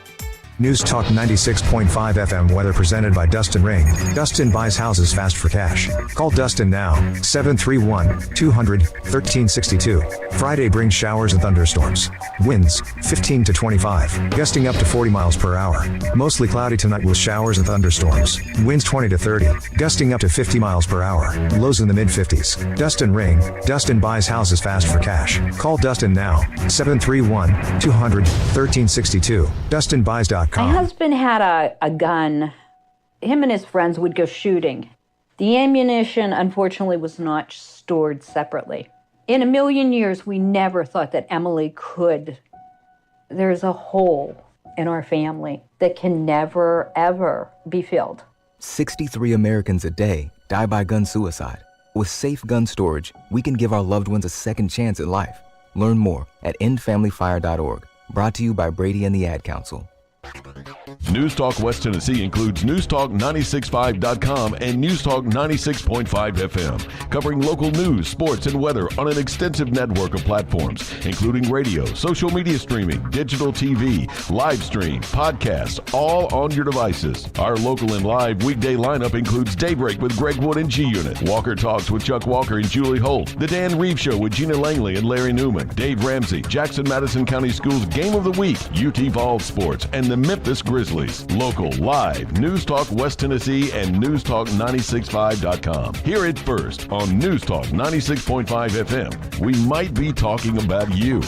News Talk 96.5 FM weather presented by Dustin Ring. Dustin buys houses fast for cash. Call Dustin now, 731-200-1362. Friday brings showers and thunderstorms. Winds 15 to 25, gusting up to 40 miles per hour. Mostly cloudy tonight with showers and thunderstorms. Winds 20 to 30, gusting up to 50 miles per hour. Lows in the mid-50s. Dustin Ring. Dustin buys houses fast for cash. Call Dustin now, 731-200-1362. DustinBuys.com. My husband had a gun. Him and his friends would go shooting. The ammunition, unfortunately, was not stored separately. In a million years, we never thought that Emily could. There's a hole in our family that can never, ever be filled. 63 Americans a day die by gun suicide. With safe gun storage, we can give our loved ones a second chance at life. Learn more at endfamilyfire.org. Brought to you by Brady and the Ad Council. News Talk West Tennessee includes NewsTalk965.com and NewsTalk 96.5 FM, covering local news, sports, and weather on an extensive network of platforms, including radio, social media streaming, digital TV, live stream, podcasts, all on your devices. Our local and live weekday lineup includes Daybreak with Greg Wood and G-Unit, Walker Talks with Chuck Walker and Julie Holt, The Dan Reeves Show with Gina Langley and Larry Newman, Dave Ramsey, Jackson-Madison County Schools Game of the Week, UT Vols Sports, and the Memphis Grizzlies. Local, live, News Talk West Tennessee and NewsTalk965.com. Hear it first on News Talk 96.5 FM. We might be talking about you.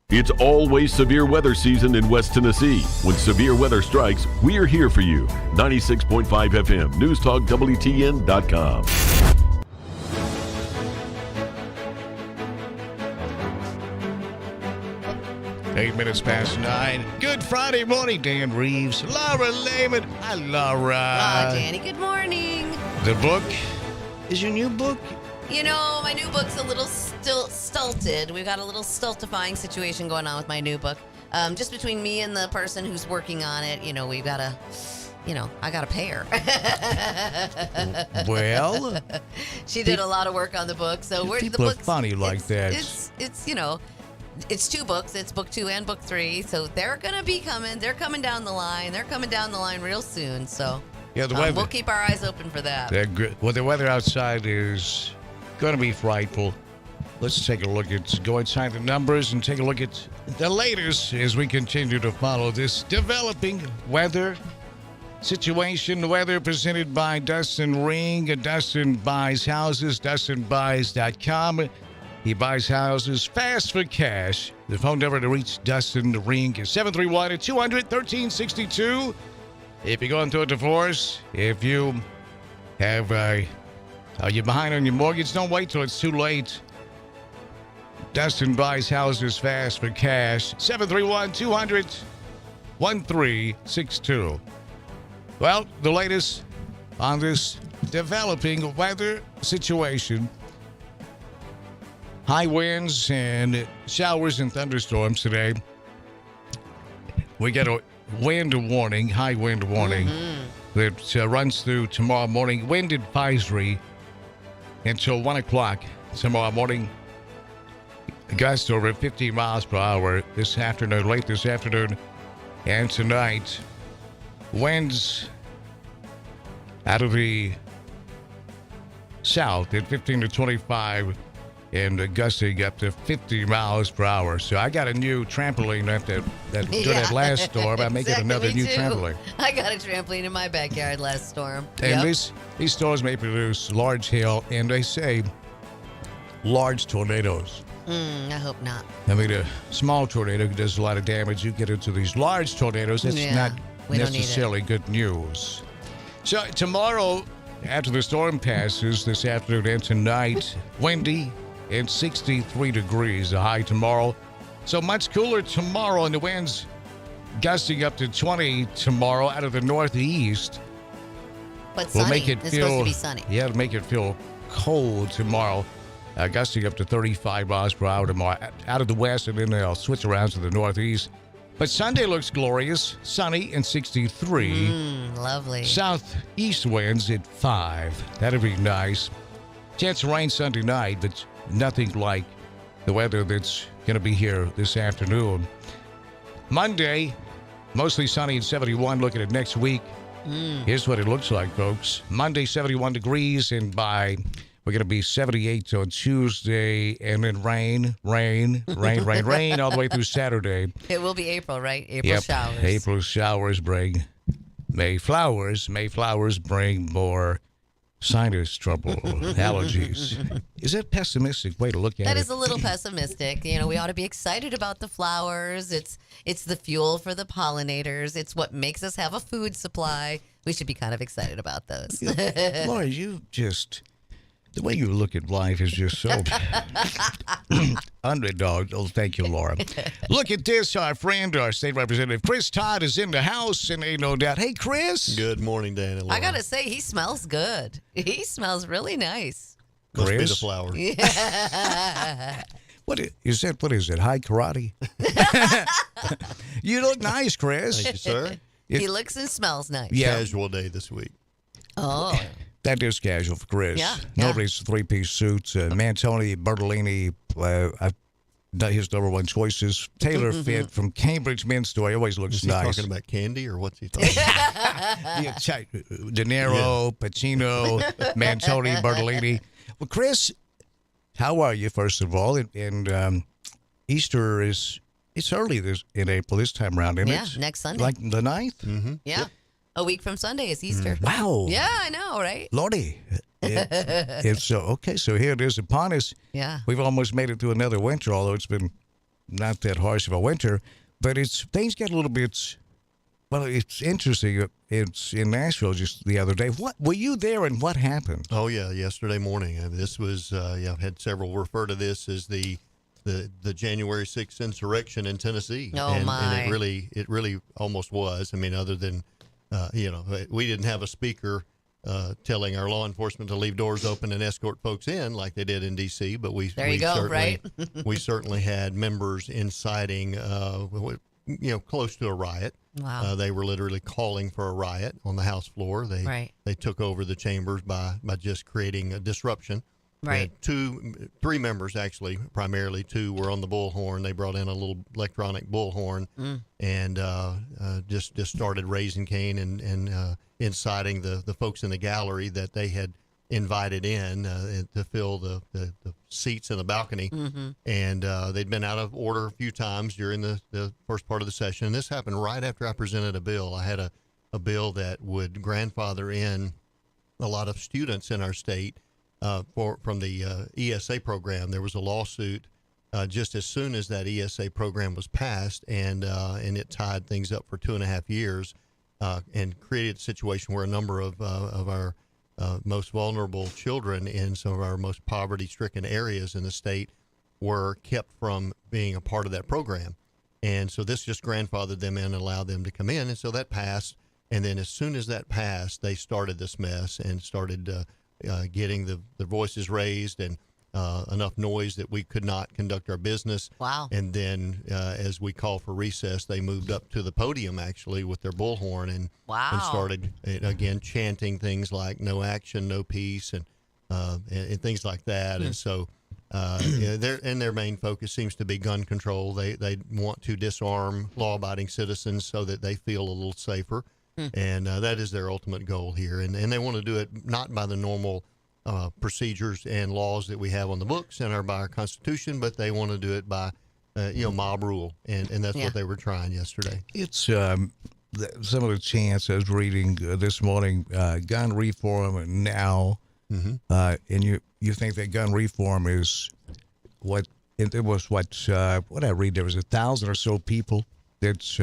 It's always severe weather season in West Tennessee. When severe weather strikes, we are here for you. 96.5 FM, NewsTalkWTN.com. 8 minutes past 9. Good Friday morning, Dan Reeves. Laura Lehman. Hi, Laura. Oh, Danny, good morning. The book is your new book? You know, my new book's a little stulted. We've got a little stultifying situation going on with my new book. Just between me and the person who's working on it, you know, we've got to... You know, I got to pay her. Well, she did a lot of work on the book. So we're people the are funny like that. It's you know, it's two books. It's book 2 and book 3. So they're gonna be coming. They're coming down the line. They're coming down the line real soon. So yeah, the weather. We'll keep our eyes open for that. Well, the weather outside is going to be frightful. Let's take a look at go inside the numbers and take a look at the latest as we continue to follow this developing weather situation. The weather presented by Dustin Ring. Dustin buys houses. DustinBuys.com. He buys houses fast for cash. The phone number to reach Dustin Ring is 731-200-1362. If you're going through a divorce, if you have are you behind on your mortgage, don't wait till it's too late. Dustin buys houses fast for cash. 731-200-1362. Well, the latest on this developing weather situation. High winds and showers and thunderstorms today. We get wind warning, high wind warning that runs through tomorrow morning. Wind advisory until 1 o'clock tomorrow morning. Gusts over 50 miles per hour this afternoon, late this afternoon, and tonight. Winds out of the south at 15 to 25 and gusting up to 50 miles per hour. So I got a new trampoline after that last storm. I may get another new trampoline. I got a trampoline in my backyard last storm. And these storms may produce large hail, and they say large tornadoes. I hope not. I mean, a small tornado does a lot of damage. You get into these large tornadoes, that's not necessarily good news. So tomorrow, after the storm passes this afternoon and tonight, windy and 63 degrees, the high tomorrow. So much cooler tomorrow, and the winds gusting up to 20 tomorrow out of the northeast. But sunny. Make it it's feel, supposed to be sunny. Yeah, it'll make it feel cold tomorrow. Gusting up to 35 miles per hour tomorrow out of the west, and then they'll switch around to the northeast. But Sunday looks glorious, sunny and 63. Lovely. Southeast winds at 5. That'll be nice. Chance of rain Sunday night, but nothing like the weather that's going to be here this afternoon. Monday, mostly sunny and 71. Looking at next week, here's what it looks like, folks. Monday, 71 degrees, and we're going to be 78 on Tuesday, and then rain all the way through Saturday. It will be April, right? April showers. April showers bring May flowers. May flowers bring more sinus trouble, allergies. Is that a pessimistic way to look at it? That is a little pessimistic. You know, we ought to be excited about the flowers. It's the fuel for the pollinators. It's what makes us have a food supply. We should be kind of excited about those. Laura, you just... The way you look at life is just so underdog. Oh, thank you, Laura. Look at this. Our friend, our state representative, Chris Todd, is in the house, and ain't no doubt. Hey, Chris. Good morning, Dan and Laura. I got to say, he smells good. He smells really nice. Must be the flower. Yeah. What is it, high karate? You look nice, Chris. Thank you, sir. He looks and smells nice. Yeah. Casual day this week. Oh. That is casual for Chris. Yeah. Nobody's three-piece suits. Mantoni, Bertolini, his number one choices. Taylor Fit from Cambridge Men's Store. He always looks Is he nice. talking about candy, or what's he talking about? De Niro, Pacino, Mantoni, Bertolini. Well, Chris, how are you, first of all? And Easter it's early in April this time around, isn't it? Yeah, next Sunday. Like the 9th? Mm-hmm. Yeah. A week from Sunday is Easter. Wow. Yeah, I know, right? Lordy. It's okay, so here it is upon us. Yeah. We've almost made it through another winter, although it's been not that harsh of a winter. But things get a little bit, well, it's interesting. It's in Nashville just the other day. What were you there, and what happened? Oh, yeah, yesterday morning. This was, I've had several refer to this as the January 6th insurrection in Tennessee. Oh, and it really almost was. I mean, other than... we didn't have a speaker telling our law enforcement to leave doors open and escort folks in like they did in D.C., but we certainly had members inciting, close to a riot. Wow. They were literally calling for a riot on the House floor. They took over the chambers by just creating a disruption. Right. Three members, actually, primarily. Two were on the bullhorn. They brought in a little electronic bullhorn and just started raising Cain and inciting the folks in the gallery that they had invited in to fill the seats in the balcony. Mm-hmm. And they'd been out of order a few times during the first part of the session. And this happened right after I presented a bill. I had a bill that would grandfather in a lot of students in our state from the ESA program. There was a lawsuit just as soon as that ESA program was passed, and it tied things up for 2.5 years and created a situation where a number of our most vulnerable children in some of our most poverty-stricken areas in the state were kept from being a part of that program. And so this just grandfathered them in and allowed them to come in, and so that passed. And then as soon as that passed, they started this mess and started getting the voices raised, and enough noise that we could not conduct our business. Wow. And then as we called for recess, they moved up to the podium actually with their bullhorn and started again chanting things like "no action, no peace," and things like that. And so their main focus seems to be gun control. They want to disarm law-abiding citizens so that they feel a little safer. And that is their ultimate goal here. And they want to do it not by the normal procedures and laws that we have on the books and by our Constitution, but they want to do it by, mob rule. And that's what they were trying yesterday. It's some of the chants I was reading this morning, gun reform now. Mm-hmm. And you think that gun reform is what I read, there was 1,000 or so people that's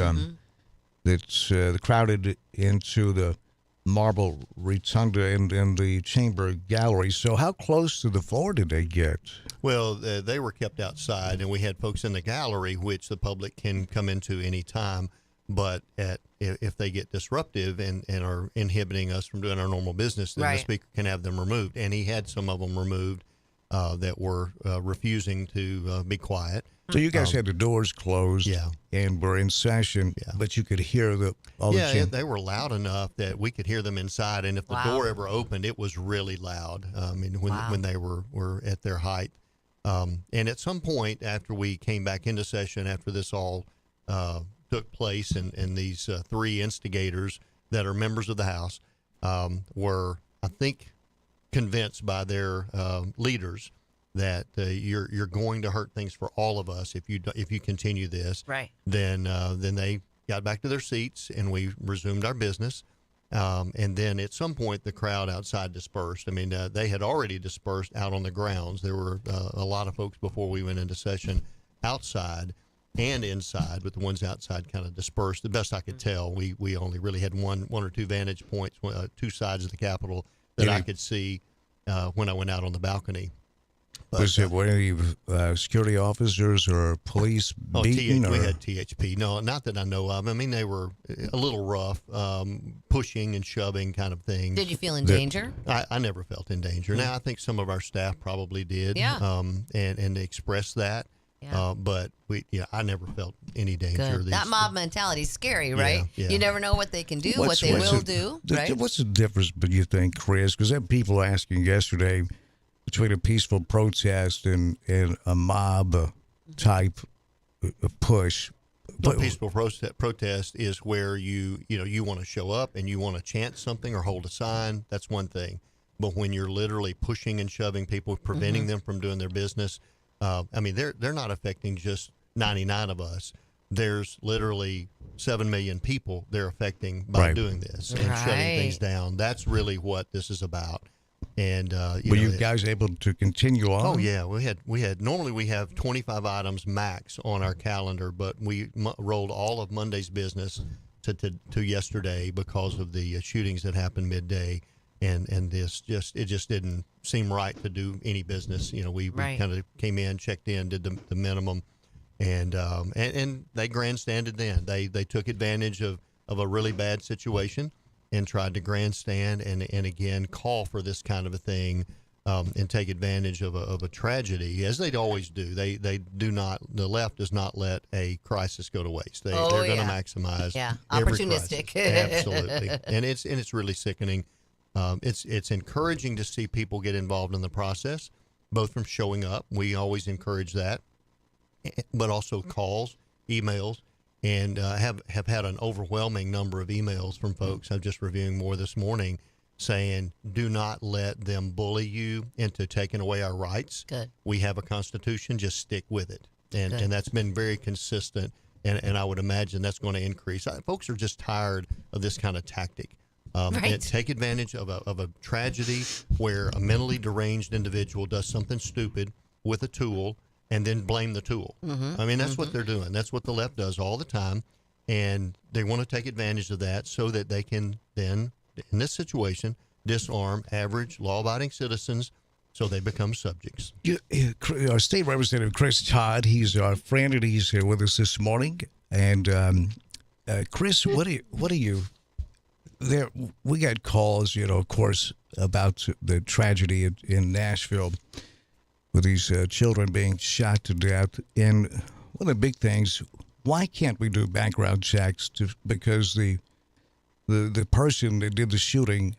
crowded into the marble rotunda in the chamber gallery. So how close to the floor did they get? Well, they were kept outside, and we had folks in the gallery, which the public can come into any time. But if they get disruptive and are inhibiting us from doing our normal business, then the speaker can have them removed. And he had some of them removed that were refusing to be quiet. So you guys had the doors closed and were in session, but you could hear all the chant. They were loud enough that we could hear them inside. And if the door ever opened, it was really loud. When they were at their height. And at some point after we came back into session, after this all took place, and these three instigators that are members of the House were, I think, convinced by their leaders that you're going to hurt things for all of us if you continue this. Right. Then they got back to their seats and we resumed our business. And then at some point the crowd outside dispersed. I mean, they had already dispersed out on the grounds. There were a lot of folks before we went into session outside and inside, but the ones outside kind of dispersed. The best I could tell, we only really had one or two vantage points, two sides of the Capitol that I could see when I went out on the balcony. But, was it any security officers or police beating? We had THP. No, not that I know of. I mean, they were a little rough, pushing and shoving kind of thing. Did you feel in danger? I never felt in danger. Now, I think some of our staff probably did, and expressed that. Yeah. But I never felt any danger. That mob mentality is scary, right? Yeah. You never know what they can do, what they will do, right? What's the difference, you think, Chris? Because there were people asking yesterday between a peaceful protest and a mob type push. But peaceful protest is where you want to show up and you want to chant something or hold a sign. That's one thing. But when you're literally pushing and shoving people, preventing them from doing their business, they're not affecting just 99 of us. There's literally 7 million people they're affecting by doing this and shutting things down. That's really what this is about. And were you guys able to continue on? Oh yeah, we had normally we have 25 items max on our calendar, but we rolled all of Monday's business to yesterday because of the shootings that happened midday, and this just didn't seem right to do any business. We kind of came in, checked in, did the minimum, and they grandstanded. Then they took advantage of a really bad situation and tried to grandstand and again call for this kind of a thing, and take advantage of a tragedy, as they'd always do. They do not. The left does not let a crisis go to waste. They're going to maximize. Opportunistic. Absolutely, and it's really sickening. It's encouraging to see people get involved in the process, both from showing up. We always encourage that, but also calls, emails. And have had an overwhelming number of emails from folks. I'm just reviewing more this morning saying, do not let them bully you into taking away our rights. Good. We have a Constitution, just stick with it. And that's been very consistent, and I would imagine that's going to increase. Folks are just tired of this kind of tactic. And take advantage of a tragedy where a mentally deranged individual does something stupid with a tool and then blame the tool. That's what they're doing. That's what the left does all the time. And they want to take advantage of that so that they can then, in this situation, disarm average law-abiding citizens so they become subjects. Our state representative, Chris Todd, he's our friend, and he's here with us this morning. And Chris, what do you there? We got calls, of course, about the tragedy in Nashville. children being shot to death. And one of the big things, why can't we do background checks? Because the person that did the shooting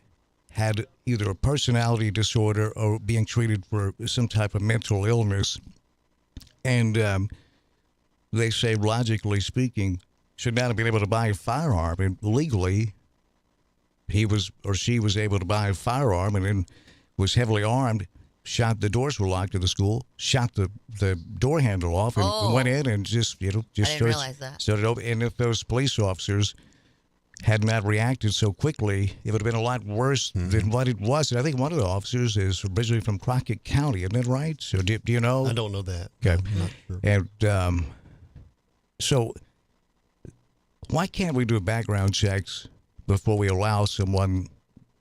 had either a personality disorder or being treated for some type of mental illness. And they say, logically speaking, should not have been able to buy a firearm. And legally, he was or she was able to buy a firearm and then was heavily armed, shot, the doors were locked to the school, shot the door handle off and went in and just started over. And if those police officers had not reacted so quickly, it would have been a lot worse than what it was. And I think one of the officers is originally from Crockett County, isn't that right? So do you know? I don't know that. Okay. I'm not sure. And so why can't we do background checks before we allow someone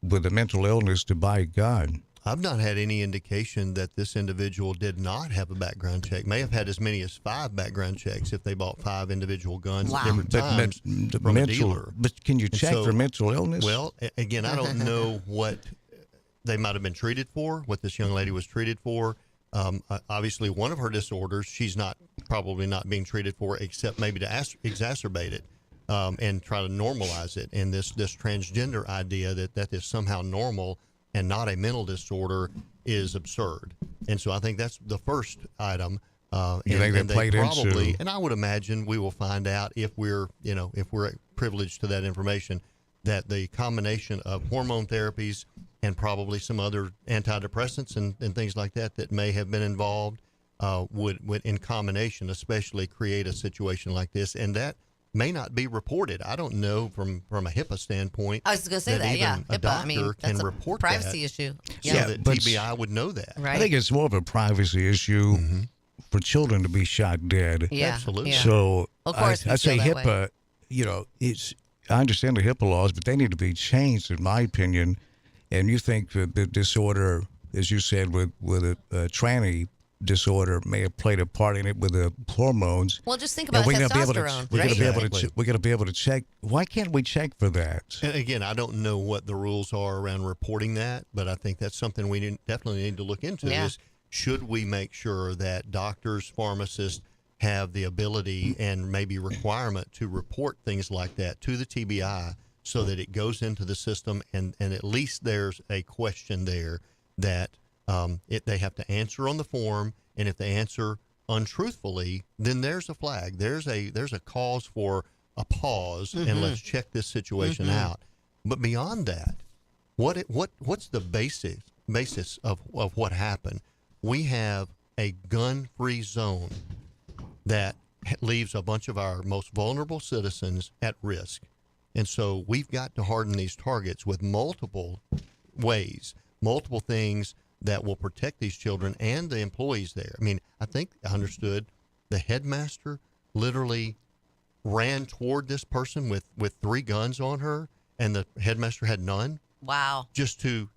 with a mental illness to buy a gun? I've not had any indication that this individual did not have a background check. May have had as many as 5 background checks if they bought 5 individual guns at different times from a dealer. But can you check for mental illness? Well, again, I don't know what they might have been treated for, what this young lady was treated for. Obviously, one of her disorders, she's probably not being treated for, except maybe to exacerbate it and try to normalize it. And this transgender idea that is somehow normal and not a mental disorder is absurd. And so I think that's the first item. You think they played into? And I would imagine we will find out if we're privileged to that information, that the combination of hormone therapies and probably some other antidepressants and things like that may have been involved would in combination especially create a situation like this. And that may not be reported. I don't know from a HIPAA standpoint. I was going to say that, yeah. A HIPAA, doctor that's can a report privacy that, issue. So that TBI would know that. Right. I think it's more of a privacy issue for children to be shot dead. Yeah, absolutely. yeah. So Of course, I say feel that HIPAA. I understand the HIPAA laws, but they need to be changed, in my opinion. And you think that the disorder, as you said, with a tranny disorder may have played a part in it with the hormones. Well, just think about testosterone. We're going to be able to check. Why can't we check for that? And again, I don't know what the rules are around reporting that, but I think that's something we definitely need to look into. Yeah. Is should we make sure that doctors, pharmacists have the ability and maybe requirement to report things like that to the TBI so that it goes into the system and at least there's a question there that they have to answer on the form, and if they answer untruthfully, then there's a flag. There's a cause for a pause, and let's check this situation out. But beyond that, what's the basis of what happened? We have a gun-free zone that leaves a bunch of our most vulnerable citizens at risk, and so we've got to harden these targets with multiple ways, multiple things that will protect these children and the employees there. I mean, I think I understood the headmaster literally ran toward this person with 3 guns on her, and the headmaster had none. Wow. Just to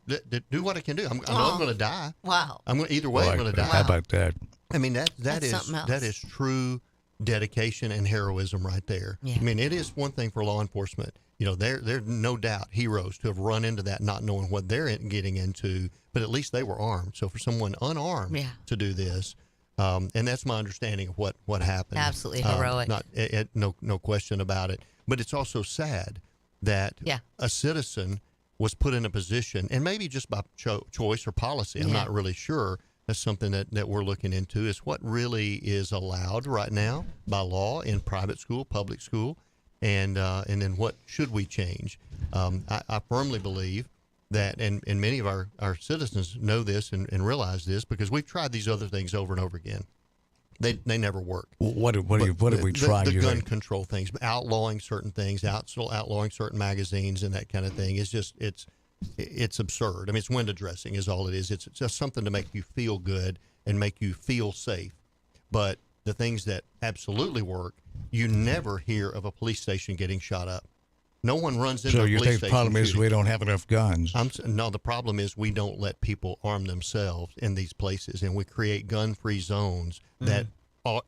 do what I can do. I'm going to die. Wow. Either way, I'm going to die. How about that? I mean, that is true dedication and heroism right there. Yeah. I mean, it is one thing for law enforcement. They're no doubt heroes to have run into that, not knowing what they're getting into, but at least they were armed. So for someone unarmed to do this, and that's my understanding of what happened. Absolutely heroic. No question about it. But it's also sad that a citizen was put in a position, and maybe just by choice or policy, I'm not really sure. That's something that we're looking into, is what really is allowed right now by law in private school, public school, and then what should we change? I firmly believe that, and many of our citizens know this and realize this because we've tried these other things over and over again. They never work. What did we try? The gun control things, outlawing certain things, outlawing certain magazines and that kind of thing is just it's absurd. I mean, it's window dressing is all it is. It's just something to make you feel good and make you feel safe. But the things that absolutely work, you never hear of a police station getting shot up. No one runs into a police station. So you think the problem is we don't have enough guns? No, the problem is we don't let people arm themselves in these places, and we create gun-free zones that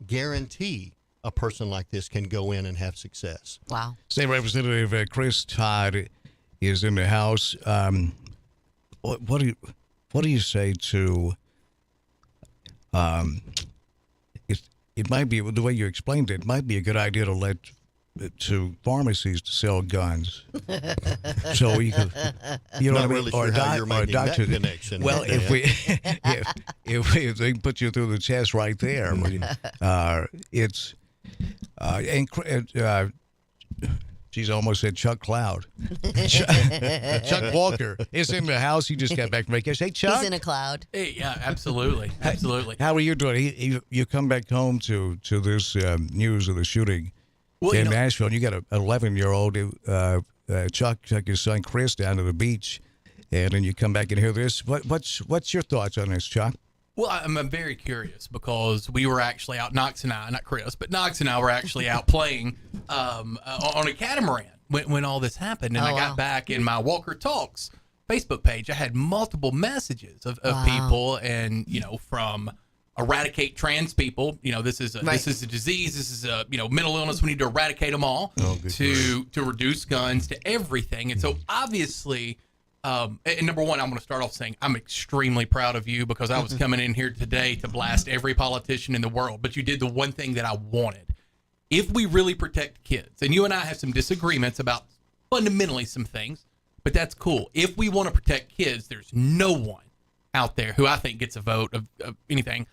guarantee a person like this can go in and have success. Wow. State Representative Chris Todd is in the House. What do you say to it might be, the way you explained it, might be a good idea to let to pharmacies to sell guns. So you could, you know Not what I mean? really sure how you're making that connection. Well, if if they put you through the chest right there, it's she's almost said Chuck Cloud. Chuck Walker is in the house. He just got back from vacation. Hey, Chuck. He's in a cloud. Hey, yeah, absolutely. Absolutely. How are you doing? You come back home to this news of the shooting in Nashville, and you got an 11-year-old Chuck took his son Chris down to the beach, and then you come back and hear this. What's your thoughts on this, Chuck? Well, I'm very curious because we were actually out, Knox and I, not Chris, but Knox and I were actually out playing on a catamaran when all this happened. And I got back in my Walker Talks Facebook page. I had multiple messages of people, and, from eradicate trans people. This is a disease. This is a mental illness. We need to eradicate them all. To reduce guns, to everything. And so obviously, and number one, I'm going to start off saying I'm extremely proud of you because I was coming in here today to blast every politician in the world, but you did the one thing that I wanted. If we really protect kids, and you and I have some disagreements about fundamentally some things, but that's cool. If we want to protect kids, there's no one out there who I think gets a vote of anything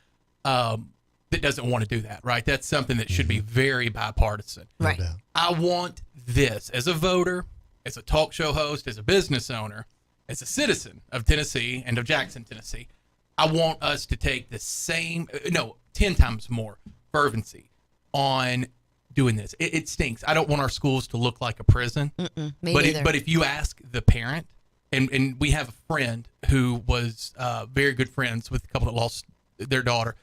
that doesn't want to do that, right? That's something that should be very bipartisan. Right. I want this as a voter, as a talk show host, as a business owner, as a citizen of Tennessee and of Jackson, Tennessee. I want us to take the 10 times more fervency on doing this. It stinks. I don't want our schools to look like a prison. But if you ask the parent, and we have a friend who was very good friends with a couple that lost their daughter.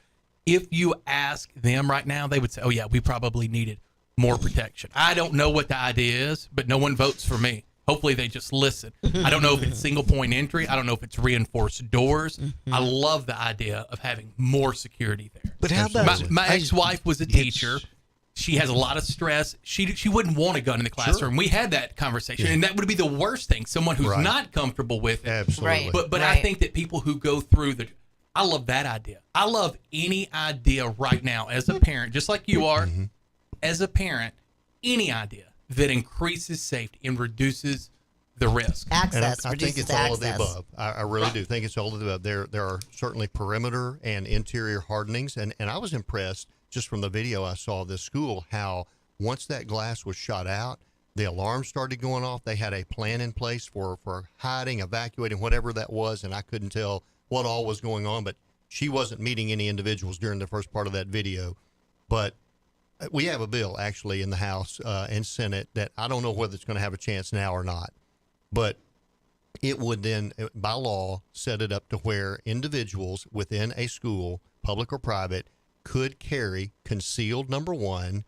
If you ask them right now, they would say, oh, yeah, we probably needed more protection. I don't know what the idea is, but no one votes for me. Hopefully they just listen. I don't know if it's single point entry. I don't know if it's reinforced doors. I love the idea of having more security there. But how about my ex-wife was a teacher. She has a lot of stress. She wouldn't want a gun in the classroom. Sure. We had that conversation, and that would be the worst thing. Someone who's not comfortable with it. Absolutely. But I think that people who go through I love that idea. I love any idea right now as a parent, just like you are, as a parent, any idea that increases safety and reduces the risk. Access. I think it's all of the above. I really do think it's all of the above. There are certainly perimeter and interior hardenings, and I was impressed just from the video I saw of this school how once that glass was shot out, the alarm started going off. They had a plan in place for hiding, evacuating, whatever that was, and I couldn't tell what all was going on, but she wasn't meeting any individuals during the first part of that video. But we have a bill actually in the House and Senate that I don't know whether it's going to have a chance now or not, but it would then, by law, set it up to where individuals within a school, public or private, could carry concealed, number one,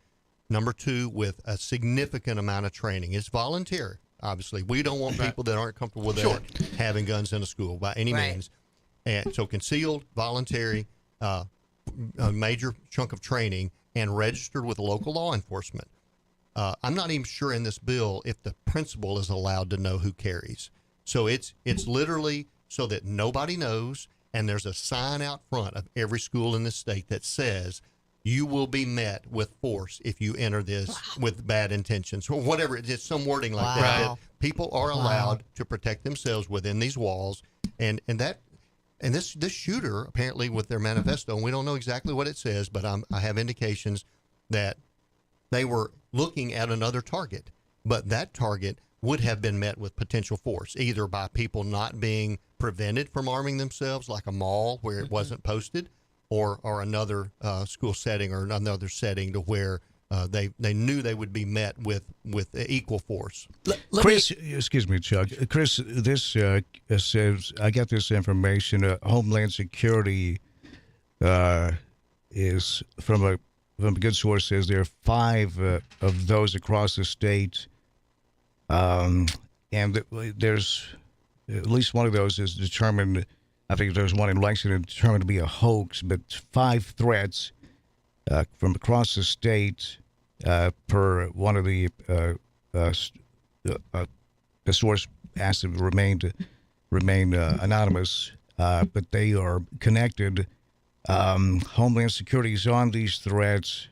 number two, with a significant amount of training. It's voluntary, obviously. We don't want people that aren't comfortable with that having guns in a school by any means. And so concealed, voluntary, a major chunk of training, and registered with local law enforcement. I'm not even sure in this bill if the principal is allowed to know who carries. So it's literally so that nobody knows, and there's a sign out front of every school in the state that says you will be met with force if you enter this with bad intentions or whatever. It's some wording like that. People are allowed to protect themselves within these walls, and this shooter apparently with their manifesto, and we don't know exactly what it says, but I have indications that they were looking at another target, but that target would have been met with potential force, either by people not being prevented from arming themselves, like a mall where it wasn't posted, or another school setting or another setting to where they knew they would be met with equal force. Chris, excuse me, Chuck. Chris, this says, I got this information. Homeland Security is from a good source, says there are 5 of those across the state, and there's at least one of those is determined. I think there's one in Lexington determined to be a hoax, but 5 threats from across the state per one of the source asked them to remain anonymous, but they are connected Homeland Security is on these threats.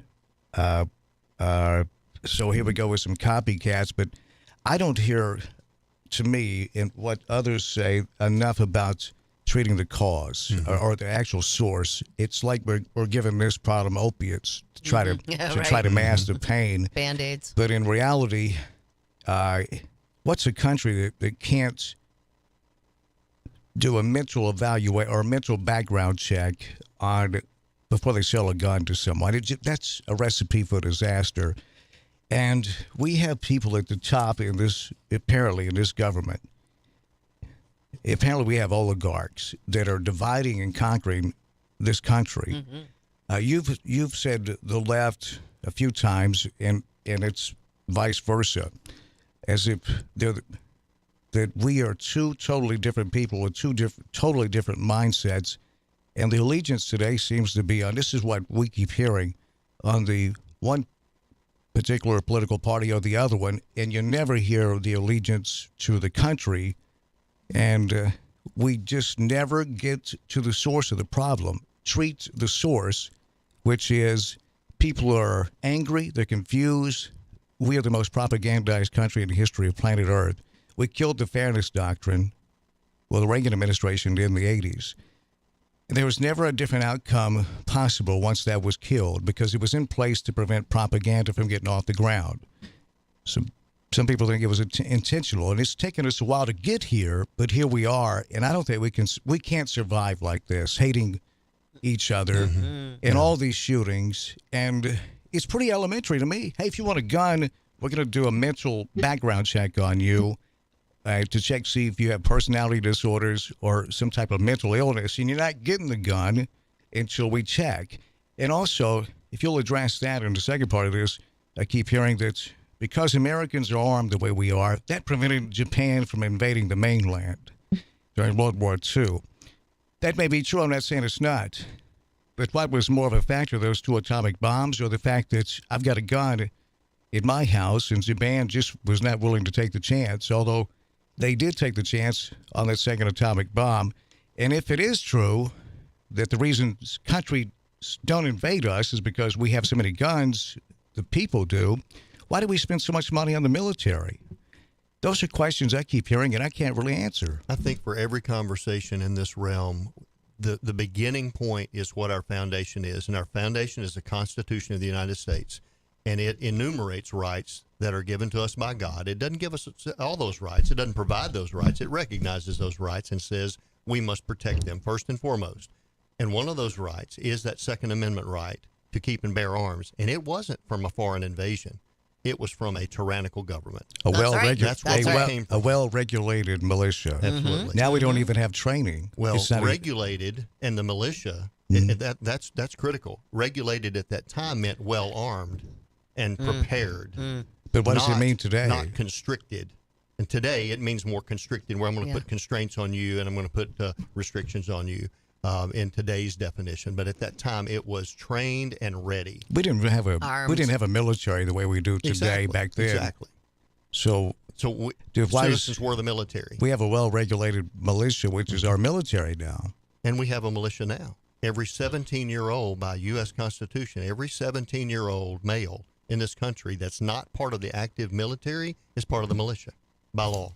So here we go with some copycats. But I don't hear, to me, in what others say, enough about treating the cause or the actual source. It's like we're giving this problem opiates to try to try to mask the pain. Band-Aids. But in reality, what's a country that can't do a mental evaluation or a mental background check on before they sell a gun to someone? That's a recipe for disaster. And we have people at the top in this, apparently in this government. Apparently we have oligarchs that are dividing and conquering this country. You've said the left a few times, and it's vice versa, as if that we are two totally different people with totally different mindsets. And the allegiance today seems to be on, this is what we keep hearing, on the one particular political party or the other one, and you never hear the allegiance to the country. And we just never get to the source of the problem. Treat the source, which is people are angry, they're confused. We are the most propagandized country in the history of planet Earth. We killed the fairness doctrine, well, the Reagan administration did in the 80s. There was never a different outcome possible once that was killed because it was in place to prevent propaganda from getting off the ground. Some people think it was intentional, and it's taken us a while to get here, but here we are, and I don't think we can't survive like this, hating each other in all these shootings. And it's pretty elementary to me. Hey, if you want a gun, we're going to do a mental background check on you to check, see if you have personality disorders or some type of mental illness, and you're not getting the gun until we check. And also, if you'll address that in the second part of this, I keep hearing that because Americans are armed the way we are, that prevented Japan from invading the mainland during World War II. That may be true. I'm not saying it's not. But what was more of a factor, those two atomic bombs, or the fact that I've got a gun in my house and Japan just was not willing to take the chance, although they did take the chance on that second atomic bomb. And if it is true that the reason countries don't invade us is because we have so many guns, the people do, why do we spend so much money on the military? Those are questions I keep hearing and I can't really answer. I think for every conversation in this realm, the beginning point is what our foundation is. And our foundation is the Constitution of the United States. And it enumerates rights that are given to us by God. It doesn't give us all those rights. It doesn't provide those rights. It recognizes those rights and says we must protect them first and foremost. And one of those rights is that Second Amendment right to keep and bear arms. And it wasn't from a foreign invasion. It was from a tyrannical government. A well-regulated militia. Absolutely. Now we don't even have training. Well, regulated and the militia, that's critical. Regulated at that time meant well-armed and prepared. But what does it mean today? Not constricted. And today it means more constricted, where I'm going to put constraints on you and I'm going to put restrictions on you in today's definition. But at that time, it was trained and ready. We didn't have a military the way we do today back then. Exactly. So citizens were the military. We have a well-regulated militia, which is our military now. And we have a militia now. Every 17-year-old, by U.S. Constitution, every 17-year-old male in this country that's not part of the active military is part of the militia by law.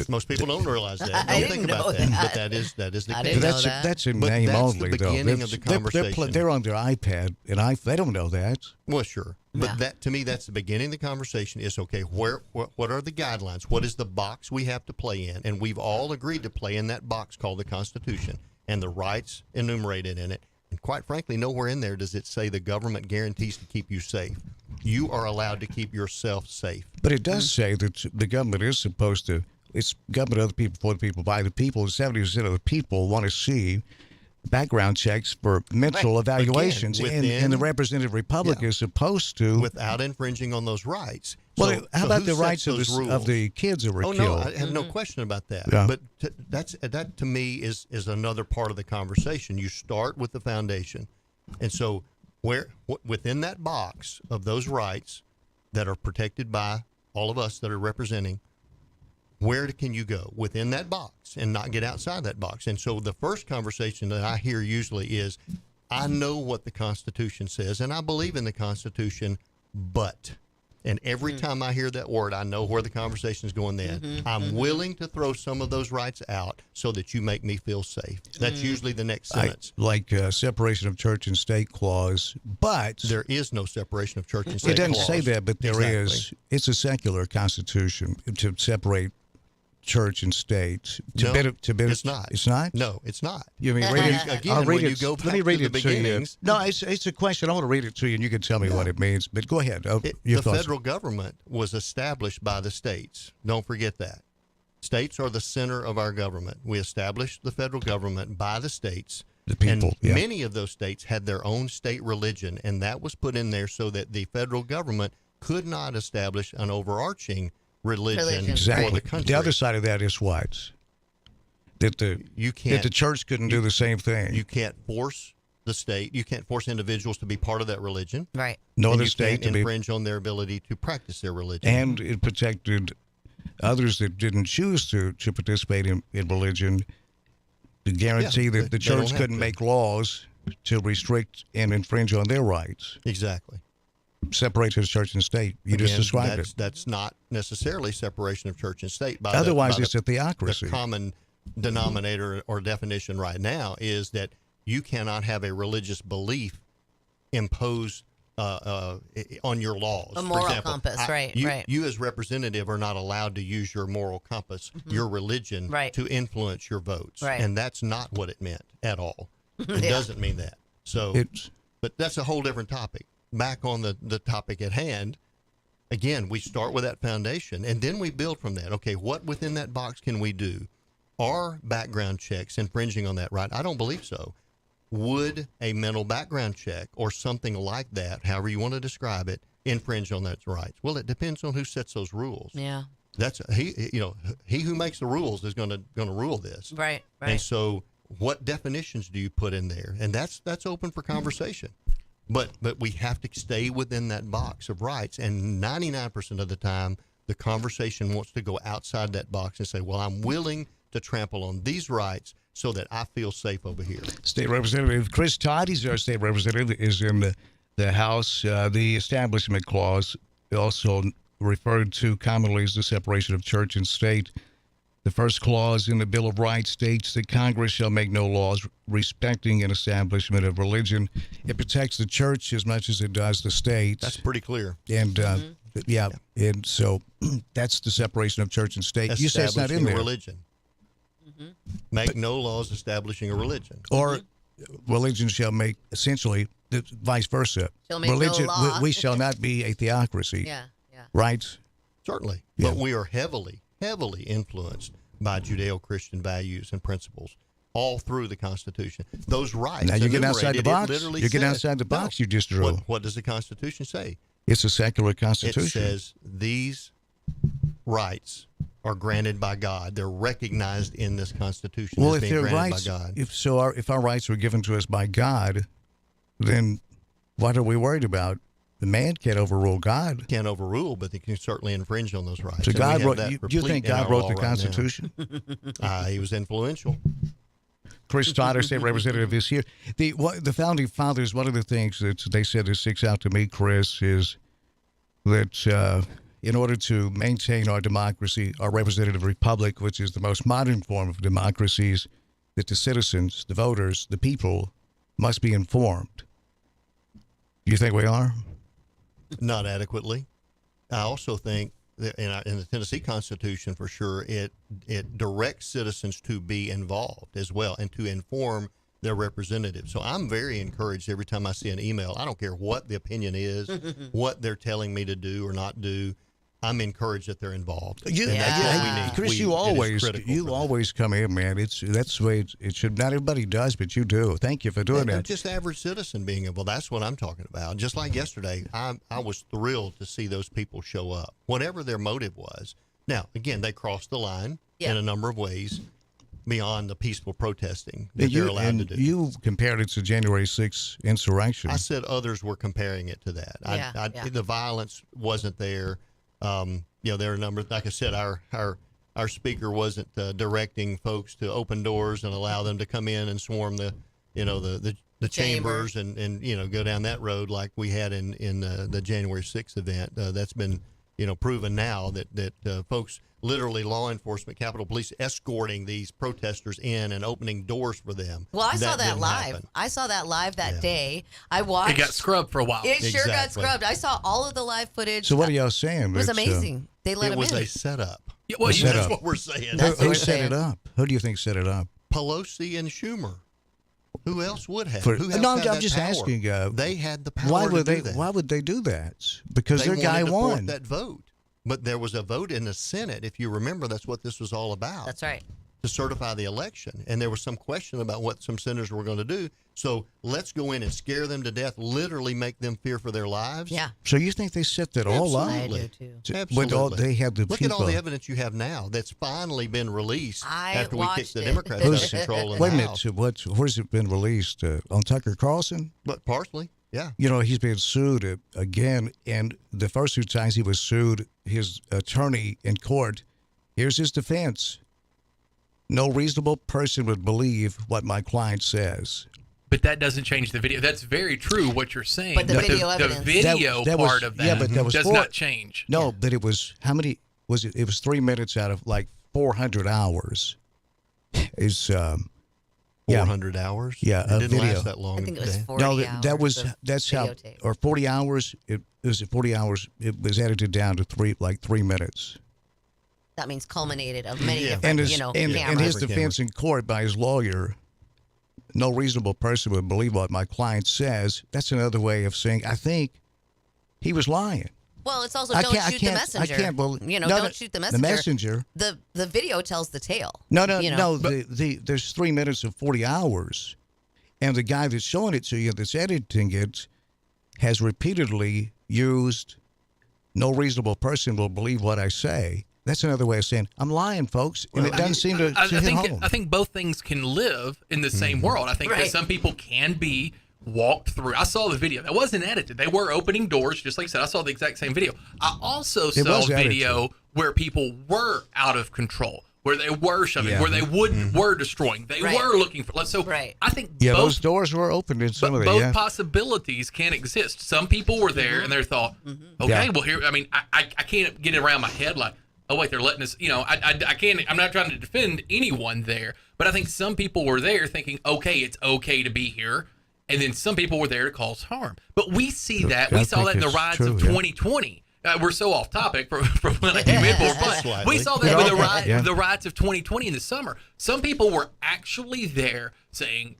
Most people don't realize that. Don't think about that. But that is the case. That's in name only, the beginning of the conversation. They're on their iPad, and they don't know that. Well, sure. But that, to me, that's the beginning of the conversation is, okay, what are the guidelines? What is the box we have to play in? And we've all agreed to play in that box called the Constitution and the rights enumerated in it. And quite frankly, nowhere in there does it say the government guarantees to keep you safe. You are allowed to keep yourself safe. But it does say that the government is supposed to, it's government of the people, for the people, by the people. 70% of the people want to see background checks for mental evaluations. Again, and the representative republic is supposed to. Without infringing on those rights. Well, how about the rights of the kids that were killed? No, I have no question about that. Yeah. But that to me is another part of the conversation. You start with the foundation. And so within that box of those rights that are protected by all of us that are representing, where can you go within that box and not get outside that box? And so the first conversation that I hear usually is, I know what the Constitution says, and I believe in the Constitution, but... And every time I hear that word, I know where the conversation is going then. I'm willing to throw some of those rights out so that you make me feel safe. That's usually the next sentence. Like separation of church and state clause, but... There is no separation of church and state It doesn't clause. say that, but there is. It's a secular constitution to separate church and state. It's not. It's not? No, it's not. You mean read it? Again, I'll read when it. you go back Let me read to it the to you. beginnings. No, it's a question. I want to read it to you, and you can tell me what it means. But go ahead. The federal government was established by the states. Don't forget that. States are the center of our government. We established the federal government by the states. The people, and many of those states had their own state religion, and that was put in there so that the federal government could not establish an overarching religion exactly. for the country. The other side of that is what? That the church couldn't do the same thing. You can't force the state. You can't force individuals to be part of that religion. Right. Nor the you state can't to infringe on their ability to practice their religion. And it protected others that didn't choose to participate in religion to guarantee that the church couldn't make laws to restrict and infringe on their rights. Exactly. Separate the church and state. You just described it. That's not necessarily separation of church and state. Otherwise, it's a theocracy. The common denominator or definition right now is that you cannot have a religious belief imposed on your laws. A moral For example, compass, right. You as representative are not allowed to use your moral compass, your religion, to influence your votes. Right. And that's not what it meant at all. It doesn't mean that. So, but that's a whole different topic. Back on the topic at hand, again, we start with that foundation, and then we build from that. Okay, what within that box can we do? Are background checks infringing on that right? I don't believe so. Would a mental background check or something like that, however you want to describe it, infringe on those rights? Well, it depends on who sets those rules. Yeah. That's he who makes the rules is going to rule this. Right. And so, what definitions do you put in there? And that's open for conversation. But we have to stay within that box of rights. And 99% of the time, the conversation wants to go outside that box and say, well, I'm willing to trample on these rights so that I feel safe over here. State Representative Chris Todd, he's our state representative, is in the House. The Establishment Clause, also referred to commonly as the separation of church and state. The first clause in the Bill of Rights states that Congress shall make no laws respecting an establishment of religion. It protects the church as much as it does the state. That's pretty clear. And and so that's the separation of church and state. You say it's not in there. Religion. Make no laws establishing a religion. Or religion shall make, essentially, vice versa. Shall make religion, no law. we shall not be a theocracy. Yeah. Right? Certainly. Yeah. But we are heavily influenced by Judeo-Christian values and principles all through the Constitution. Those rights. Now you get outside the box. You get outside the box you just drew. What does the Constitution say? It's a secular constitution. It says these rights are granted by God. They're recognized in this Constitution Well, as if being they're granted rights, by God. if our rights were given to us by God, then what are we worried about? The man can't overrule God. Can't overrule, but they can certainly infringe on those rights. So And God we have wrote. that Do you replete think in God our wrote law the right now. Constitution? He was influential. Chris Todd, our state representative, is here. The founding fathers. One of the things that they said that sticks out to me, Chris, is that in order to maintain our democracy, our representative republic, which is the most modern form of democracies, that the citizens, the voters, the people must be informed. Do you think we are? Not adequately. I also think that in the Tennessee Constitution, for sure, it directs citizens to be involved as well and to inform their representatives. So I'm very encouraged every time I see an email. I don't care what the opinion is, what they're telling me to do or not do. I'm encouraged that they're involved. And that's what we need. Chris, you always come in, man. That's the way it should. Not everybody does, but you do. Thank you for doing that. Just average citizen being involved. That's what I'm talking about. Just like yesterday, I was thrilled to see those people show up, whatever their motive was. Now, again, they crossed the line in a number of ways beyond the peaceful protesting that they're allowed to do. You compared it to January 6th insurrection. I said others were comparing it to that. The violence wasn't there. There are a number, like I said, our our speaker wasn't directing folks to open doors and allow them to come in and swarm the chambers and go down that road like we had in the January 6th event. That's been proven now that folks, literally law enforcement, Capitol Police, escorting these protesters in and opening doors for them. Well, I saw that live. Happen. I saw that live that day. I watched. It got scrubbed for a while. It sure got scrubbed. I saw all of the live footage. So what are y'all saying? It was amazing. They let it him was in. a setup. Yeah, well, that's what we're saying. Who set it up? Who do you think set it up? Pelosi and Schumer. Who else would have? I'm had just power? asking. They had the power. Why would to they? do that. Why would they do that? Because their guy wanted to won. force that vote. But there was a vote in the Senate. If you remember, that's what this was all about. That's right. To certify the election. And there was some question about what some senators were going to do. So let's go in and scare them to death, literally make them fear for their lives. Yeah. So you think they set that all up? Absolutely. I do too. Absolutely. They had the Look people. at all the evidence you have now that's finally been released after we kicked the it. Democrats out of control in Wait a the minute. House. Where's it been released? On Tucker Carlson? But partially, yeah. He's been sued again, and the first 2 times he was sued, his attorney in court, here's his defense. No reasonable person would believe what my client says. But that doesn't change the video. That's very true what you're saying. But the video evidence. The video that part was, of that, yeah, but that was does not change. No, but it was, how many, was it? It was 3 minutes out of like 400 hours. Is 400 hours? Yeah, it didn't video. last that long. I think it was 40 No, hours. that's how, videotape. or 40 hours. It was 40 hours. It was edited down to 3 minutes. That means culminated of many different, And cameras. his defense in court by his lawyer, no reasonable person would believe what my client says. That's another way of saying, I think he was lying. Well, it's also don't shoot the messenger. I can't believe. Don't shoot the messenger. The messenger. The video tells the tale. No. There's 3 minutes of 40 hours, and the guy that's showing it to you, that's editing it, has repeatedly used, "No reasonable person will believe what I say." That's another way of saying I'm lying, folks, and it doesn't seem to hit home. I think both things can live in the same world. I think that some people can be walked through. I saw the video. That wasn't edited. They were opening doors, just like you said. I saw the exact same video. I also saw video where people were out of control, where they were shoving, where they were destroying. They were looking for. So I think those doors were opened in some of the both possibilities can exist. Some people were there and they thought, okay, well here. I mean, I can't get it around my head like, oh wait, they're letting us. I can't. I'm not trying to defend anyone there, but I think some people were there thinking, okay, it's okay to be here. And then some people were there to cause harm. But we see that. We saw that in the riots of 2020. We're so off topic from when I came in for, but we saw that with the riots of 2020 in the summer. Some people were actually there saying,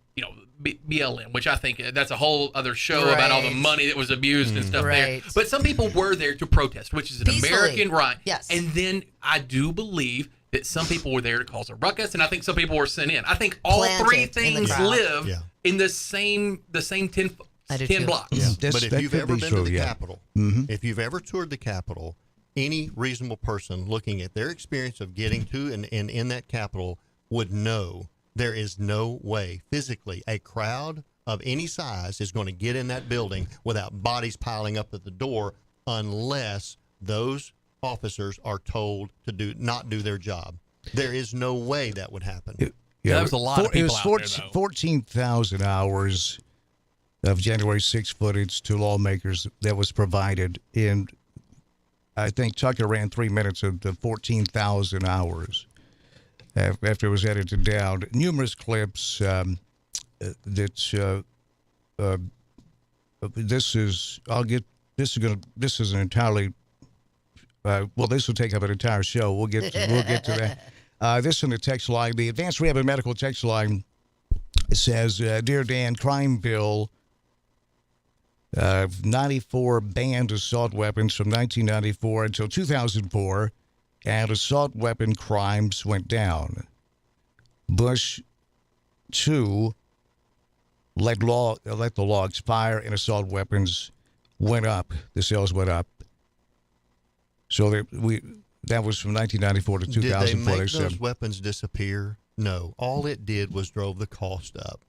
BLM, which I think that's a whole other show about all the money that was abused and stuff there. But some people were there to protest, which is an American right. Yes. And then I do believe that some people were there to cause a ruckus, and I think some people were sent in. I think all three things live in the same 10 blocks. Yeah. But if you've ever been to the Capitol, if you've ever toured the Capitol, any reasonable person looking at their experience of getting to and in that Capitol would know there is no way physically a crowd of any size is going to get in that building without bodies piling up at the door unless those officers are told to not do their job. There is no way that would happen. That was a lot of people out there, 14,000 hours of January 6 footage to lawmakers that was provided. And I think Tucker ran 3 minutes of the 14,000 hours after it was edited down. Numerous clips this is an entirely this will take up an entire show. We'll get to that. This in the text line, the Advanced Rehab and Medical text line says, "Dear Dan, crime bill 94 banned assault weapons from 1994 until 2004, and assault weapon crimes went down. Bush 2 let the law expire, and assault weapons went up. The sales went up. So that was from 1994 to 2004. Did they make those weapons disappear? No. All it did was drove the cost up.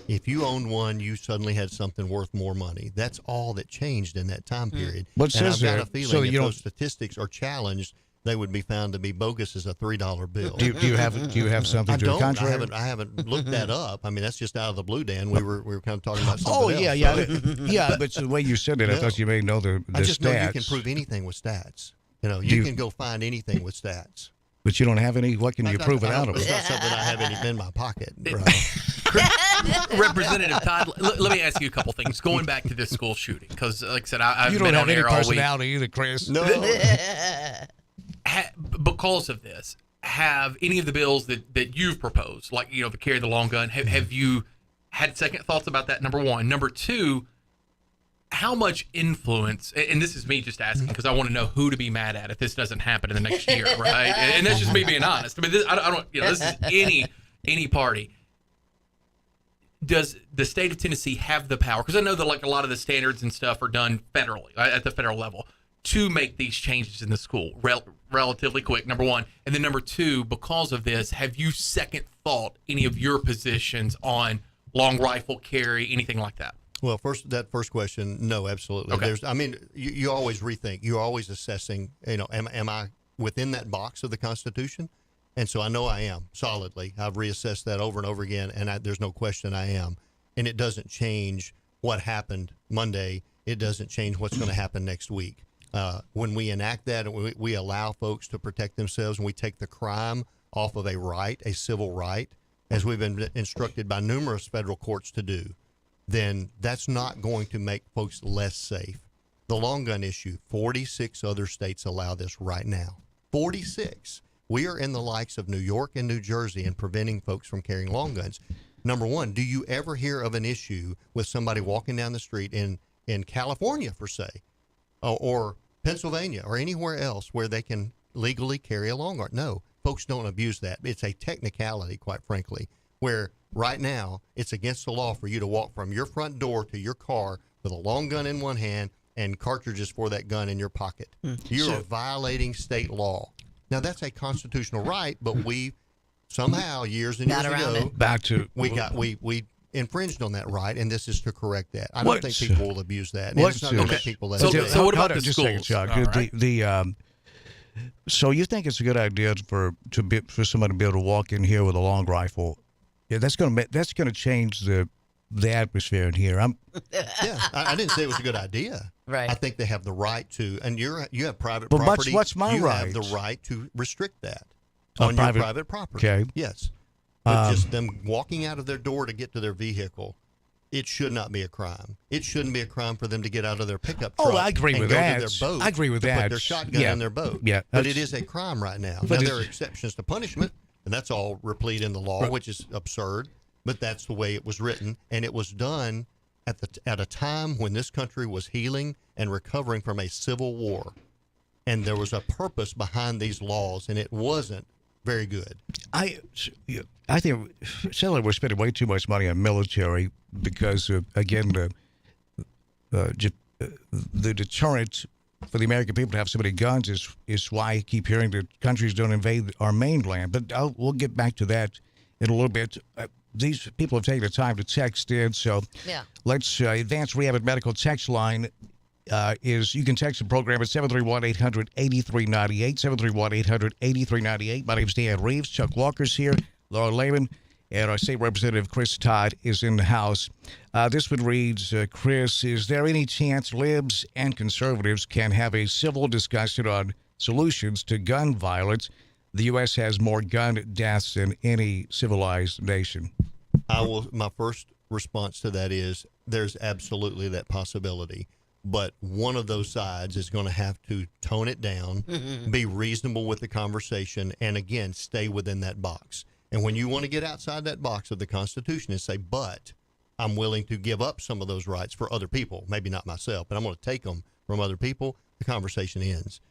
If you owned one, you suddenly had something worth more money. That's all that changed in that time period. What and says I've got a feeling if so those statistics are challenged, they would be found to be bogus as a $3 bill. Do you have something to the contrary? I haven't looked that up. I mean, that's just out of the blue, Dan. We were kind of talking about something else. Yeah. But the way you said it, I thought you may know the I just stats. know you can prove anything with stats. You can go find anything with stats. But you don't have any. What can you prove it out of? It's not something I have in my pocket. Representative Todd, let me ask you a couple things. Going back to this school shooting, because like I said, I've been on air all week. You don't have any personality either, Chris. No. Because of this, have any of the bills that you've proposed, like the carry the long gun, have you had second thoughts about that? Number one. Number two, how much influence, and this is me just asking because I want to know who to be mad at if this doesn't happen in the next year, right? And that's just me being honest. I mean, I don't this is any party. Does the state of Tennessee have the power? Because I know that like a lot of the standards and stuff are done federally, at the federal level, to make these changes in the school relatively quick, number one. And then number two, because of this, have you second thought any of your positions on long rifle carry, anything like that? Well, that first question, no, absolutely. Okay. You always rethink. You're always assessing, am I within that box of the Constitution? And so I know I am solidly. I've reassessed that over and over again, and there's no question I am. And it doesn't change what happened Monday. It doesn't change what's going to happen next week. When we enact that and we allow folks to protect themselves and we take the crime off of a civil right, as we've been instructed by numerous federal courts to do, then that's not going to make folks less safe. The long gun issue, 46 other states allow this right now. 46. We are in the likes of New York and New Jersey in preventing folks from carrying long guns. Number one, do you ever hear of an issue with somebody walking down the street in California, for say, or Pennsylvania or anywhere else where they can legally carry a long gun? No, folks don't abuse that. It's a technicality, quite frankly, where right now it's against the law for you to walk from your front door to your car with a long gun in one hand and cartridges for that gun in your pocket. You are violating state law. Now, that's a constitutional right, but we somehow, years and years ago, we infringed on that right, and this is to correct that. I don't think people will abuse that. And it's not going to make people let it So what about the just schools? Chuck. Right. So you think it's a good idea for somebody to be able to walk in here with a long rifle? Yeah, that's going to change the atmosphere in here. I didn't say it was a good idea. Right. I think they have the right to, and you have private But property. what's my you right? have the right to restrict that On your private- private property. Okay. Yes. But just them walking out of their door to get to their vehicle, it should not be a crime. It shouldn't be a crime for them to get out of their pickup truck. I agree and with go that. To their boat I agree with to that. Put their shotgun in their boat. Yeah. But it is a crime right now. Now there are exceptions to punishment, and that's all replete in the law, which is absurd. But that's the way it was written, and it was done at a time when this country was healing and recovering from a civil war, and there was a purpose behind these laws, and it wasn't very good. I think sadly we're spending way too much money on military because again the deterrent for the American people to have so many guns is why I keep hearing that countries don't invade our mainland. But we'll get back to that in a little bit. These people have taken the time to text in, so let's Advanced Rehab Medical text line is you can text the program at 731-800-8398, 731-800-8398. My name is Dan Reeves. Chuck Walker's here, Laura Lehman, and our state representative Chris Todd is in the house. This one reads, Chris, is there any chance libs and conservatives can have a civil discussion on solutions to gun violence? The U.S. has more gun deaths than any civilized nation. My first response to that is there's absolutely that possibility. But one of those sides is going to have to tone it down, be reasonable with the conversation, and again, stay within that box. And when you want to get outside that box of the Constitution and say, but I'm willing to give up some of those rights for other people, maybe not myself, but I'm going to take them from other people, the conversation ends.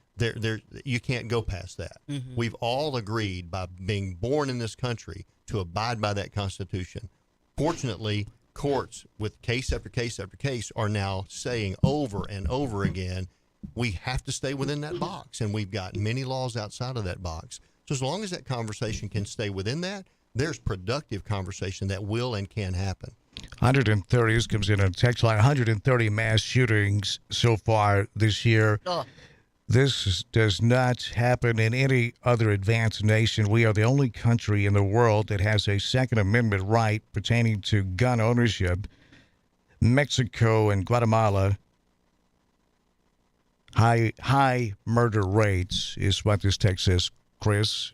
You can't go past that. We've all agreed by being born in this country to abide by that Constitution. Fortunately, courts with case after case after case are now saying over and over again, we have to stay within that box. And we've got many laws outside of that box. So as long as that conversation can stay within that, there's productive conversation that will and can happen. 130, this comes in on text line, 130 mass shootings so far this year. This does not happen in any other advanced nation. We are the only country in the world that has a Second Amendment right pertaining to gun ownership. Mexico and Guatemala, high murder rates is what this text says, Chris.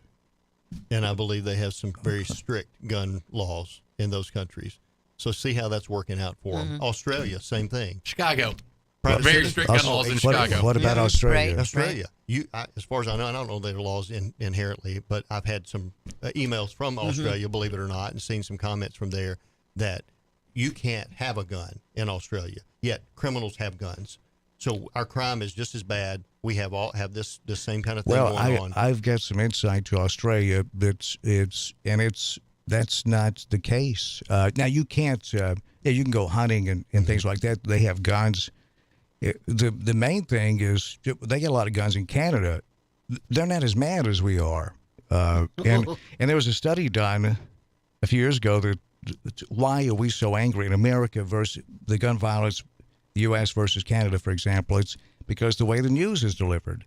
And I believe they have some very strict gun laws in those countries. So see how that's working out for them. Australia, same thing. Chicago. Very strict gun laws in Chicago. What about Australia? Right. Australia. As far as I know, I don't know their laws inherently, but I've had some emails from Australia, believe it or not, and seen some comments from there that you can't have a gun in Australia, yet criminals have guns. So our crime is just as bad. We have this same kind of thing going on. I've got some insight to Australia. That's not the case. Now you can't. You can go hunting and things like that. They have guns. The main thing is they get a lot of guns in Canada. They're not as mad as we are. And there was a study done a few years ago that why are we so angry in America versus the gun violence, U.S. versus Canada, for example. It's because the way the news is delivered.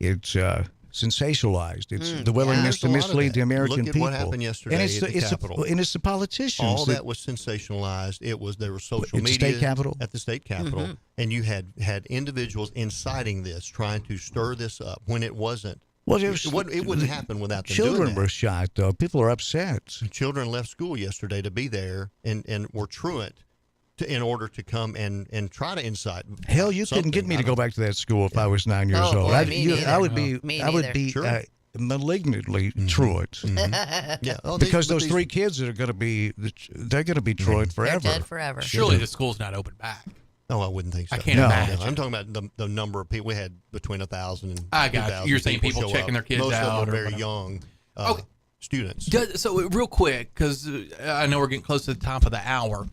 It's sensationalized. It's the willingness to mislead the American people. Look at what happened yesterday at the Capitol. And it's the politicians. All that was sensationalized. There was social media state capitol? at the state capitol, and you had individuals inciting this, trying to stir this up when it wasn't. Well, it wouldn't happen without them doing children that. were shot, though. People are upset. Children left school yesterday to be there and were truant in order to come and try to incite. Hell, you couldn't get me to go back to that school if I was 9 years old. Boy, I would be Sure. malignantly truant. Because those three kids that are going to be, they're going to be truant forever. They're dead forever. Surely the school's not open back. No, I wouldn't think so. I can't imagine. I'm talking about the number of people. We had between 1,000 and 2,000. I got you. You're saying people show checking up. their kids Most out. Most of them or are very whatever. young students. So real quick, because I know we're getting close to the top of the hour,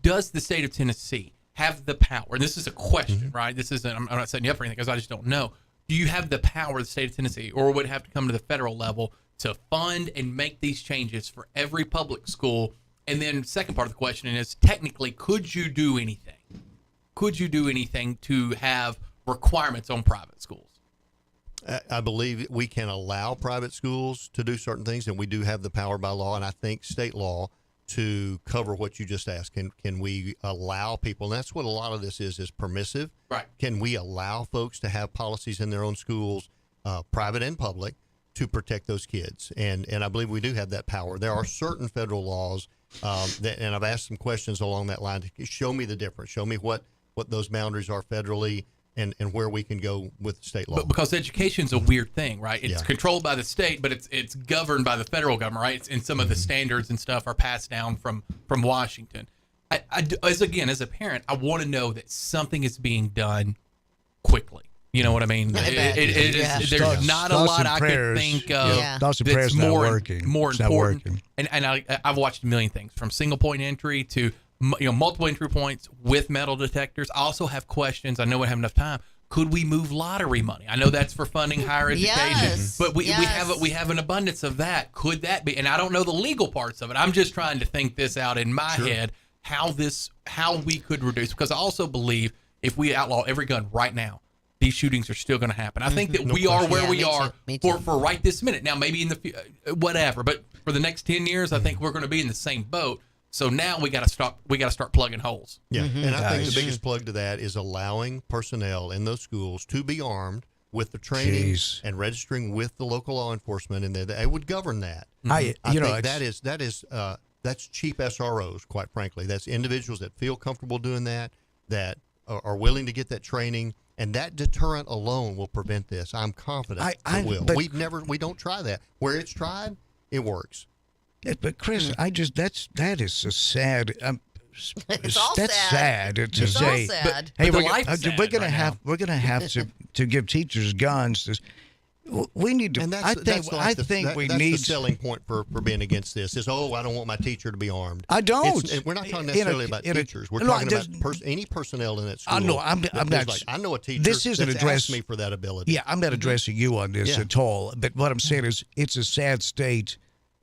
does the state of Tennessee have the power? And this is a question, right? This isn't. I'm not setting you up for anything because I just don't know. Do you have the power of the state of Tennessee, or would it have to come to the federal level to fund and make these changes for every public school? And then second part of the question is, technically, could you do anything? Could you do anything to have requirements on private schools? I believe we can allow private schools to do certain things, and we do have the power by law, and I think state law to cover what you just asked. Can we allow people, and that's what a lot of this is permissive. Right. Can we allow folks to have policies in their own schools, private and public, to protect those kids? And I believe we do have that power. There are certain federal laws, and I've asked some questions along that line to show me the difference. Show me what those boundaries are federally and where we can go with state law. But because education's a weird thing, right? It's controlled by the state, but it's governed by the federal government, right? And some of the standards and stuff are passed down from Washington. As a parent, I want to know that something is being done quickly. You know what I mean? There's not a lot I could think of that's more important. And I've watched a million things, from single point entry to multiple entry points with metal detectors. I also have questions. I know we don't have enough time. Could we move lottery money? I know that's for funding higher education, but we have an abundance of that. Could that be? And I don't know the legal parts of it. I'm just trying to think this out in my head, how we could reduce, because I also believe if we outlaw every gun right now, these shootings are still going to happen. I think that we are where we are for right this minute. Now, maybe in the whatever, but for the next 10 years, I think we're going to be in the same boat. So now we got to stop. We got to start plugging holes. Yeah, and I think the biggest plug to that is allowing personnel in those schools to be armed with the training and registering with the local law enforcement, and they would govern that. I think that's cheap SROs. Quite frankly, that's individuals that feel comfortable doing that are willing to get that training. And that deterrent alone will prevent this. I'm confident it will. We don't try that. Where it's tried, it works. But Chris, that is a sad. It's all that's sad to it's say. All sad. But, hey, but we're gonna have to give teachers guns. We need to. I think we need the selling point for being against this is, I don't want my teacher to be armed. I don't. We're not talking necessarily about teachers. We're talking about any personnel in that school. I know. I'm not. I know a teacher. This isn't asked me for that ability. Yeah, I'm not addressing you on this at all. But what I'm saying is, it's a sad state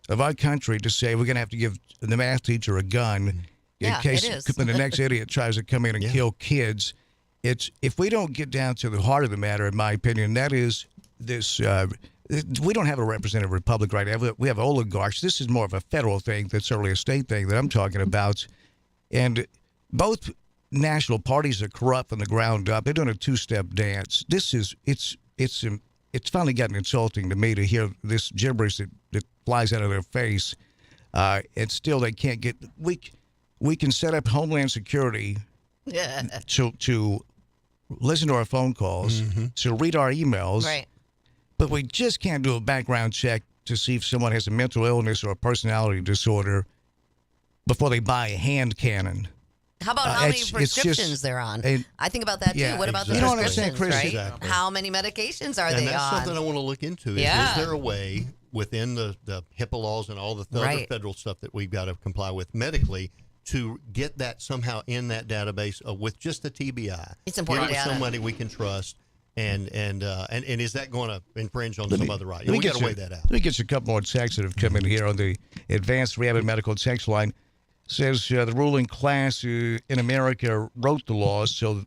of our country to say we're going to have to give the math teacher a gun in case when the next idiot tries to come in and kill kids. it's if we don't get down to the heart of the matter, in my opinion, that is this. We don't have a representative republic right now. We have oligarchs. This is more of a federal thing than certainly a state thing that I'm talking about. And both national parties are corrupt from the ground up. They're doing a two-step dance. It's finally gotten insulting to me to hear this gibberish that flies out of their face. And still they can't get. We can set up Homeland Security to listen to our phone calls, to read our emails. Right. But we just can't do a background check to see if someone has a mental illness or a personality disorder before they buy a hand cannon. How about how many prescriptions they're on? I think about that too. What about the prescriptions, right? Exactly. How many medications are and they that's on? something I want to look into. Is there a way within the HIPAA laws and all the other federal stuff that we've got to comply with medically to get that somehow in that database with just a TBI? It's important data. Data. Somebody we can trust. And is that going to infringe on some other right? We got to weigh that out. Let me get you a couple more texts that have come in here on the Advanced Rehab and Medical text line. Says the ruling class in America wrote the laws, so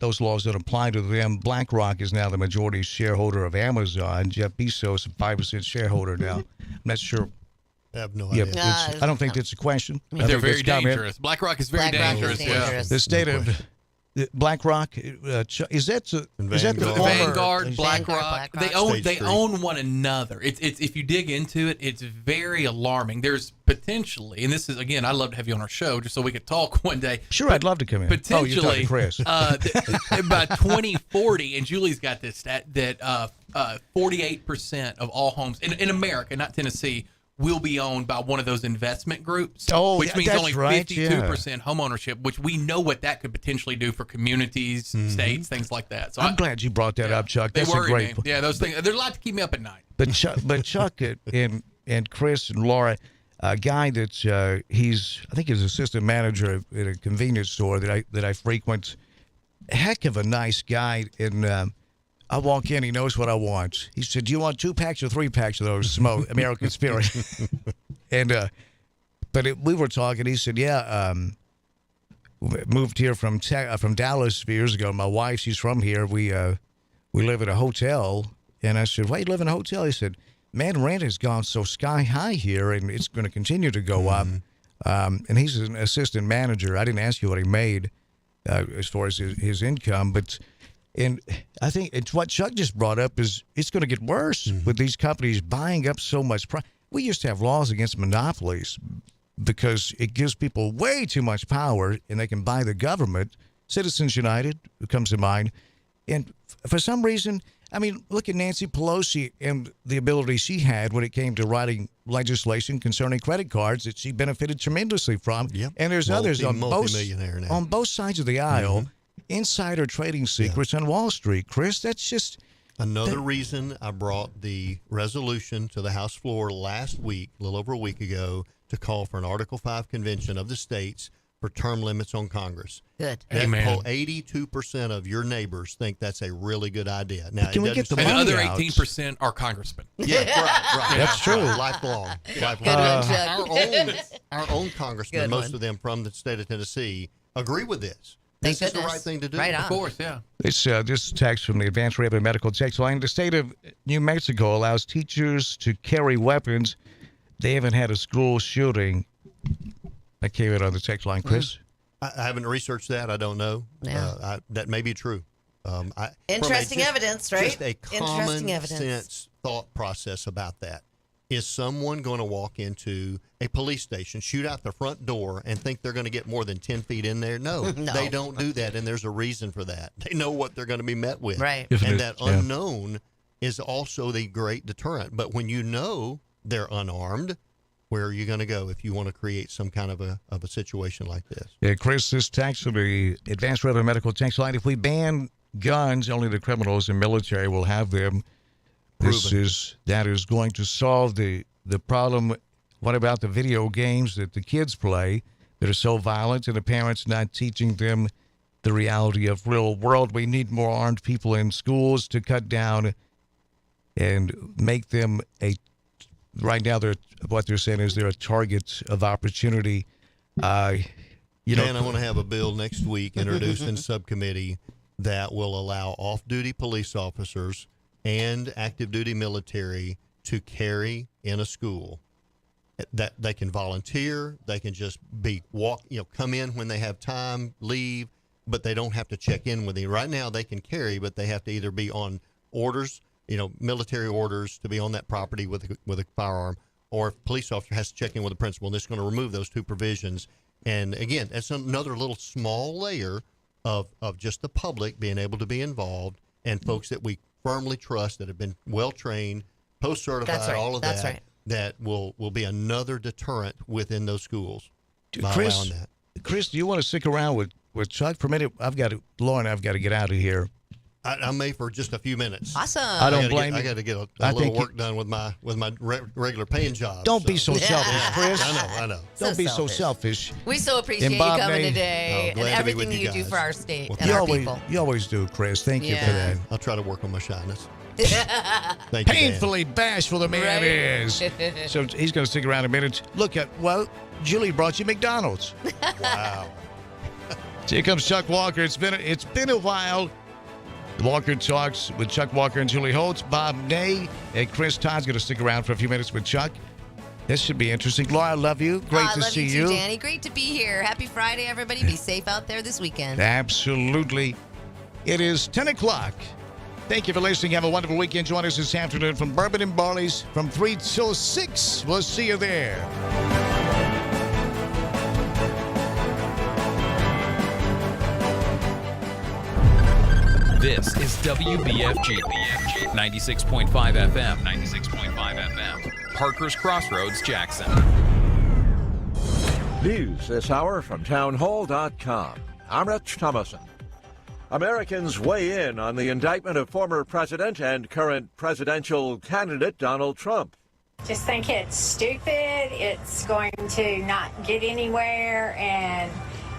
those laws don't apply to them. BlackRock is now the majority shareholder of Amazon. Jeff Bezos, a 5% shareholder now. I'm not sure. I have no idea. I don't think that's a question. They're very dangerous. BlackRock is very dangerous. Yeah. The state of BlackRock is that the Vanguard, BlackRock? BlackRock. They own one another. It's if you dig into it, it's very alarming. There's potentially, and this is again, I'd love to have you on our show just so we could talk one day. Sure, I'd love to come in. Potentially, you're talking Chris. By 2040, and Julie's got this stat that 48% of all homes in America, not Tennessee, will be owned by one of those investment groups, which means only 52% home ownership, which we know what that could potentially do for communities, states, things like that. So I'm glad you brought that up, Chuck. That's a great point. Yeah, those things. There's a lot to keep me up at night. But Chuck and Chris and Laura, a guy that's I think he's assistant manager at a convenience store that I frequent. Heck of a nice guy, and I walk in, he knows what I want. He said, "Do you want 2 packs or 3 packs of those smoke American Spirit?" And we were talking. He said, "Yeah, moved here from Dallas a few years ago. My wife, she's from here. We live at a hotel." And I said, "Why you live in a hotel?" He said, "Man, rent has gone so sky high here, and it's going to continue to go up." And he's an assistant manager. I didn't ask you what he made as far as his income, but. And I think it's what Chuck just brought up is it's going to get worse with these companies buying up so much. We used to have laws against monopolies because it gives people way too much power and they can buy the government. Citizens United comes to mind. And for some reason, I mean, look at Nancy Pelosi and the ability she had when it came to writing legislation concerning credit cards that she benefited tremendously from. Yep. And there's others on both sides of the aisle. Insider trading secrets on Wall Street, Chris. That's just another reason I brought the resolution to the House floor last week, a little over a week ago, to call for an Article 5 convention of the states for term limits on Congress. Good. Amen. 82% of your neighbors think that's a really good idea. Now, can we get the money and the other out? 18% are congressmen. Yeah, right. That's true. Lifelong. Our own congressmen, most of them from the state of Tennessee, agree with this. This is the right thing to do. Right on. Of course, yeah. This text from the Advanced Rehab and Medical text line. The state of New Mexico allows teachers to carry weapons. They haven't had a school shooting. That came in on the text line, Chris. I haven't researched that. I don't know. Yeah. That may be true. Interesting evidence, right? Just a common sense thought process about that. Is someone going to walk into a police station, shoot out the front door, and think they're going to get more than 10 feet in there? No, they don't do that, and there's a reason for that. They know what they're going to be met with. Right. And that unknown is also the great deterrent. But when you know they're unarmed, where are you going to go if you want to create some kind of a situation like this? Yeah, Chris, this text from the Advanced Rehab and Medical text line, if we ban guns, only the criminals and military will have them. That is going to solve the problem. What about the video games that the kids play that are so violent and the parents not teaching them the reality of real world? We need more armed people in schools to cut down and make them right now what they're saying is they're a target of opportunity. I want to have a bill next week introduced in subcommittee that will allow off-duty police officers and active-duty military to carry in a school. That they can volunteer, they can just come in when they have time, leave, but they don't have to check in with you. Right now they can carry, but they have to either be on orders, military orders to be on that property with a firearm, or if a police officer has to check in with the principal, and this is going to remove those two provisions. And again, that's another little small layer of just the public being able to be involved, and folks that we firmly trust that have been well trained, post certified, all of that. Right. That will be another deterrent within those schools. Chris, do you want to stick around with Chuck for a minute? Lauren, I've got to get out of here. I may for just a few minutes. Awesome. I don't blame you. I got to get a little work done with my regular paying job. Don't be so selfish, Chris. I know. Don't be so selfish. We so appreciate you coming today and everything you do for our state and our people. You always do, Chris. Thank you for that. I'll try to work on my shyness. Thank you, painfully bashful the man is. So he's going to stick around a minute. Julie brought you McDonald's. Wow. So here comes Chuck Walker. It's been a while. Walker Talks with Chuck Walker and Julie Holtz. Bob Ney and Chris Todd's going to stick around for a few minutes with Chuck. This should be interesting. Laura, I love you. Great to see you. I love you too, Danny. Great to be here. Happy Friday, everybody. Be safe out there this weekend. Absolutely. It is 10 o'clock. Thank you for listening. Have a wonderful weekend. Join us this afternoon from Bourbon and Barley's from 3 till 6. We'll see you there. This is WBFG 96.5 FM. 96.5 FM. Parker's Crossroads, Jackson. News this hour from townhall.com. I'm Rich Thomason. Americans weigh in on the indictment of former president and current presidential candidate Donald Trump. Just think it's stupid. It's going to not get anywhere, and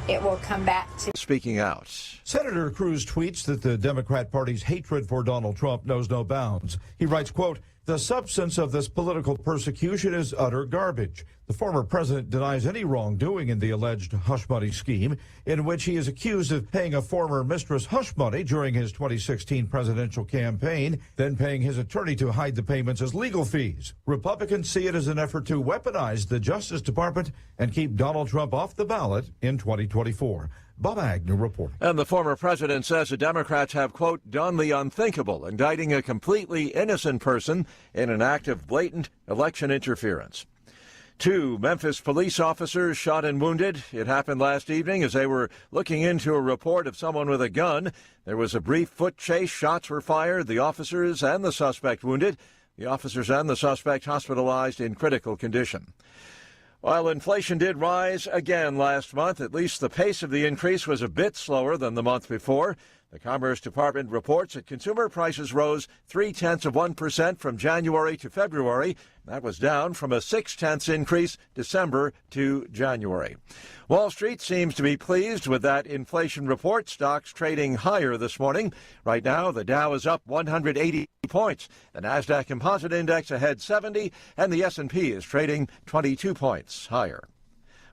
it will come back to... Speaking out. Senator Cruz tweets that the Democrat Party's hatred for Donald Trump knows no bounds. He writes, quote, "The substance of this political persecution is utter garbage. The former president denies any wrongdoing in the alleged hush money scheme, in which he is accused of paying a former mistress hush money during his 2016 presidential campaign, then paying his attorney to hide the payments as legal fees. Republicans see it as an effort to weaponize the Justice Department and keep Donald Trump off the ballot in 2024. Bob Agnew reporting. And the former president says the Democrats have, quote, done the unthinkable, indicting a completely innocent person in an act of blatant election interference. 2 Memphis police officers shot and wounded. It happened last evening as they were looking into a report of someone with a gun. There was a brief foot chase. Shots were fired. The officers and the suspect wounded. The officers and the suspect hospitalized in critical condition. While inflation did rise again last month, at least the pace of the increase was a bit slower than the month before. The Commerce Department reports that consumer prices rose 0.3% from January to February. That was down from a 0.6 increase December to January. Wall Street seems to be pleased with that inflation report. Stocks trading higher this morning. Right now, the Dow is up 180 points. The Nasdaq Composite Index ahead 70, and the S&P is trading 22 points higher.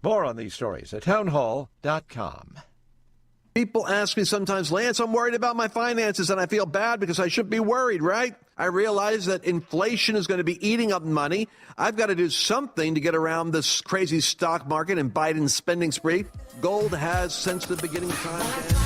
More on these stories at townhall.com. People ask me sometimes, Lance, I'm worried about my finances, and I feel bad because I should be worried, right? I realize that inflation is going to be eating up money. I've got to do something to get around this crazy stock market and Biden's spending spree. Gold has, since the beginning of time...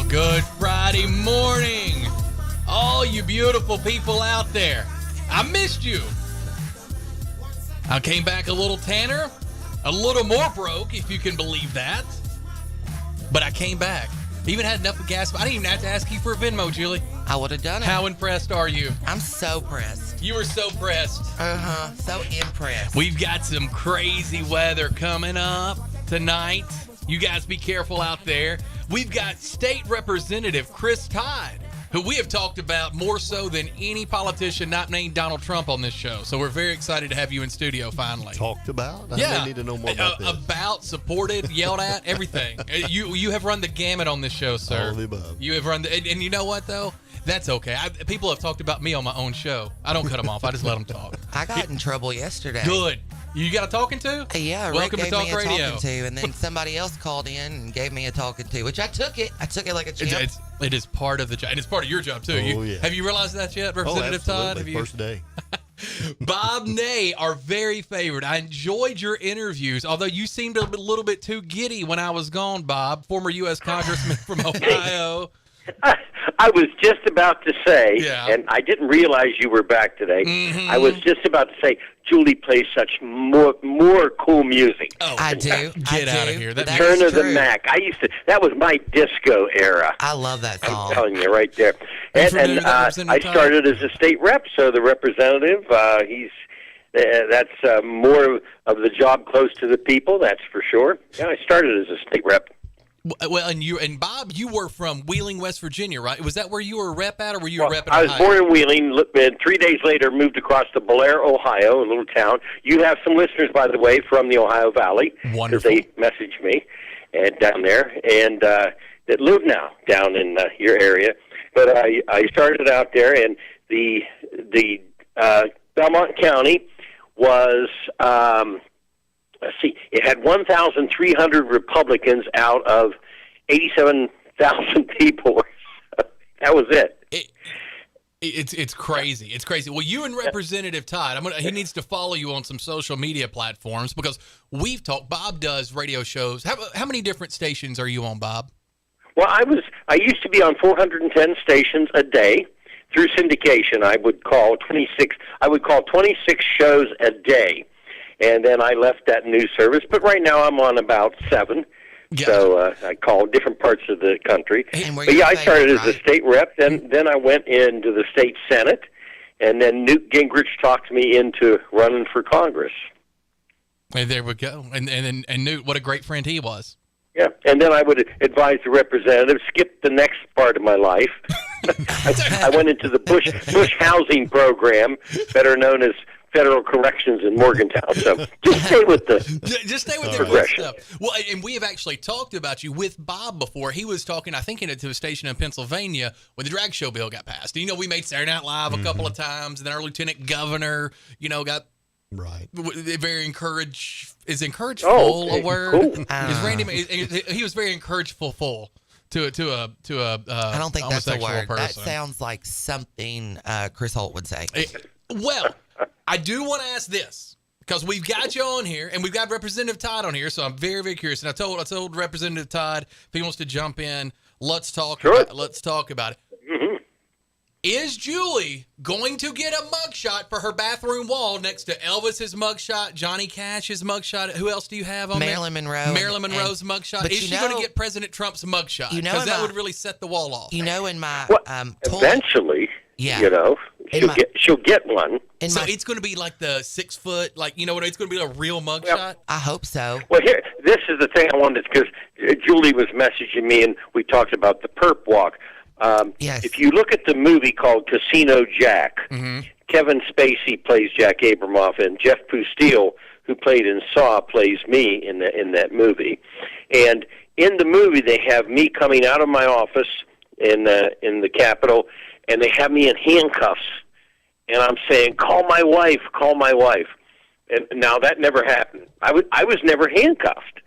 Good Friday morning, all you beautiful people out there. I missed you. I came back a little tanner, a little more broke, if you can believe that. But I came back. Even had enough gas. I didn't even have to ask you for a Venmo, Julie. I would have done it. How impressed are you? I'm so pressed. You were so pressed. So impressed. We've got some crazy weather coming up tonight. You guys be careful out there. We've got State Representative Chris Todd, who we have talked about more so than any politician not named Donald Trump on this show. So we're very excited to have you in studio finally. Talked about? I need to know more about this. About, supported, yelled at, everything. You have run the gamut on this show, sir. All the above. You have run and you know what, though? That's okay. People have talked about me on my own show. I don't cut them off. I just let them talk. I got in trouble yesterday. Good. You got a talking to? Yeah, Welcome Rick to gave Talk me a Radio. talking to, and then somebody else called in and gave me a talking to, which I took it. I took it like a champ. It is part of the job, and it's part of your job too. Yeah. Have you realized that yet, Representative Todd? Have you? First day. Bob Ney, our very favorite. I enjoyed your interviews, although you seemed a little bit too giddy when I was gone, Bob, former U.S. Congressman from Ohio. I was just about to say, and I didn't realize you were back today. I was just about to say, Julie plays such more cool music. Oh, I do. Get out of here. Turn of the Mac. That was my disco era. I love that song. I'm telling you right there. And I started as a state rep, so the representative, that's more of the job close to the people, that's for sure. Yeah, I started as a state rep. Well, and Bob, you were from Wheeling, West Virginia, right? Was that where you were a rep at, or were you a rep in Ohio? I was born in Wheeling, and 3 days later moved across to Blair, Ohio, a little town. You have some listeners, by the way, from the Ohio Valley. Wonderful. Because they messaged me and down there, and that live now down in your area. But I started out there, and the Belmont County was... let's see, it had 1,300 Republicans out of 87,000 people. That was it. It's crazy. It's crazy. Well, you and Representative Todd, he needs to follow you on some social media platforms because we've talked. Bob does radio shows. How many different stations are you on, Bob? Well, I used to be on 410 stations a day through syndication. I would call 26 shows a day. And then I left that news service, but right now I'm on about 7. Yeah. So I call different parts of the country. But yeah, I started as a state rep, then I went into the state senate, and then Newt Gingrich talked me into running for Congress. And there we go. And Newt, what a great friend he was. Yeah, and then I would advise the representative, skip the next part of my life. I went into the Bush housing program, better known as Federal Corrections in Morgantown. So just stay with the good stuff. Well, and we have actually talked about you with Bob before. He was talking, I think, to a station in Pennsylvania when the drag show bill got passed. You know, we made Saturday Night Live a couple of times, and then our lieutenant governor, got very encourageful a word? Cool. Is Randy? He was very encourageful to a I don't think that's a word. Person. That sounds like something Chris Holt would say. Well, I do want to ask this because we've got you on here and we've got Representative Todd on here, so I'm very, very curious. And I told Representative Todd if he wants to jump in, let's talk about it. Mm-hmm. Is Julie going to get a mugshot for her bathroom wall next to Elvis's mugshot, Johnny Cash's mugshot? Who else do you have on Marilyn there? Monroe. Marilyn Monroe's mugshot. Is she going to get President Trump's mugshot? Because that would really set the wall off. In my eventually, she'll get one. So it's going to be like the 6 foot, it's going to be a real mugshot? I hope so. Well, this is the thing I wanted, because Julie was messaging me and we talked about the perp walk. Yes. If you look at the movie called Casino Jack, Kevin Spacey plays Jack Abramoff, and Jeff Pustile, who played in Saw, plays me in that movie. And in the movie, they have me coming out of my office in the Capitol, and they have me in handcuffs. And I'm saying, call my wife. And now that never happened. I was never handcuffed.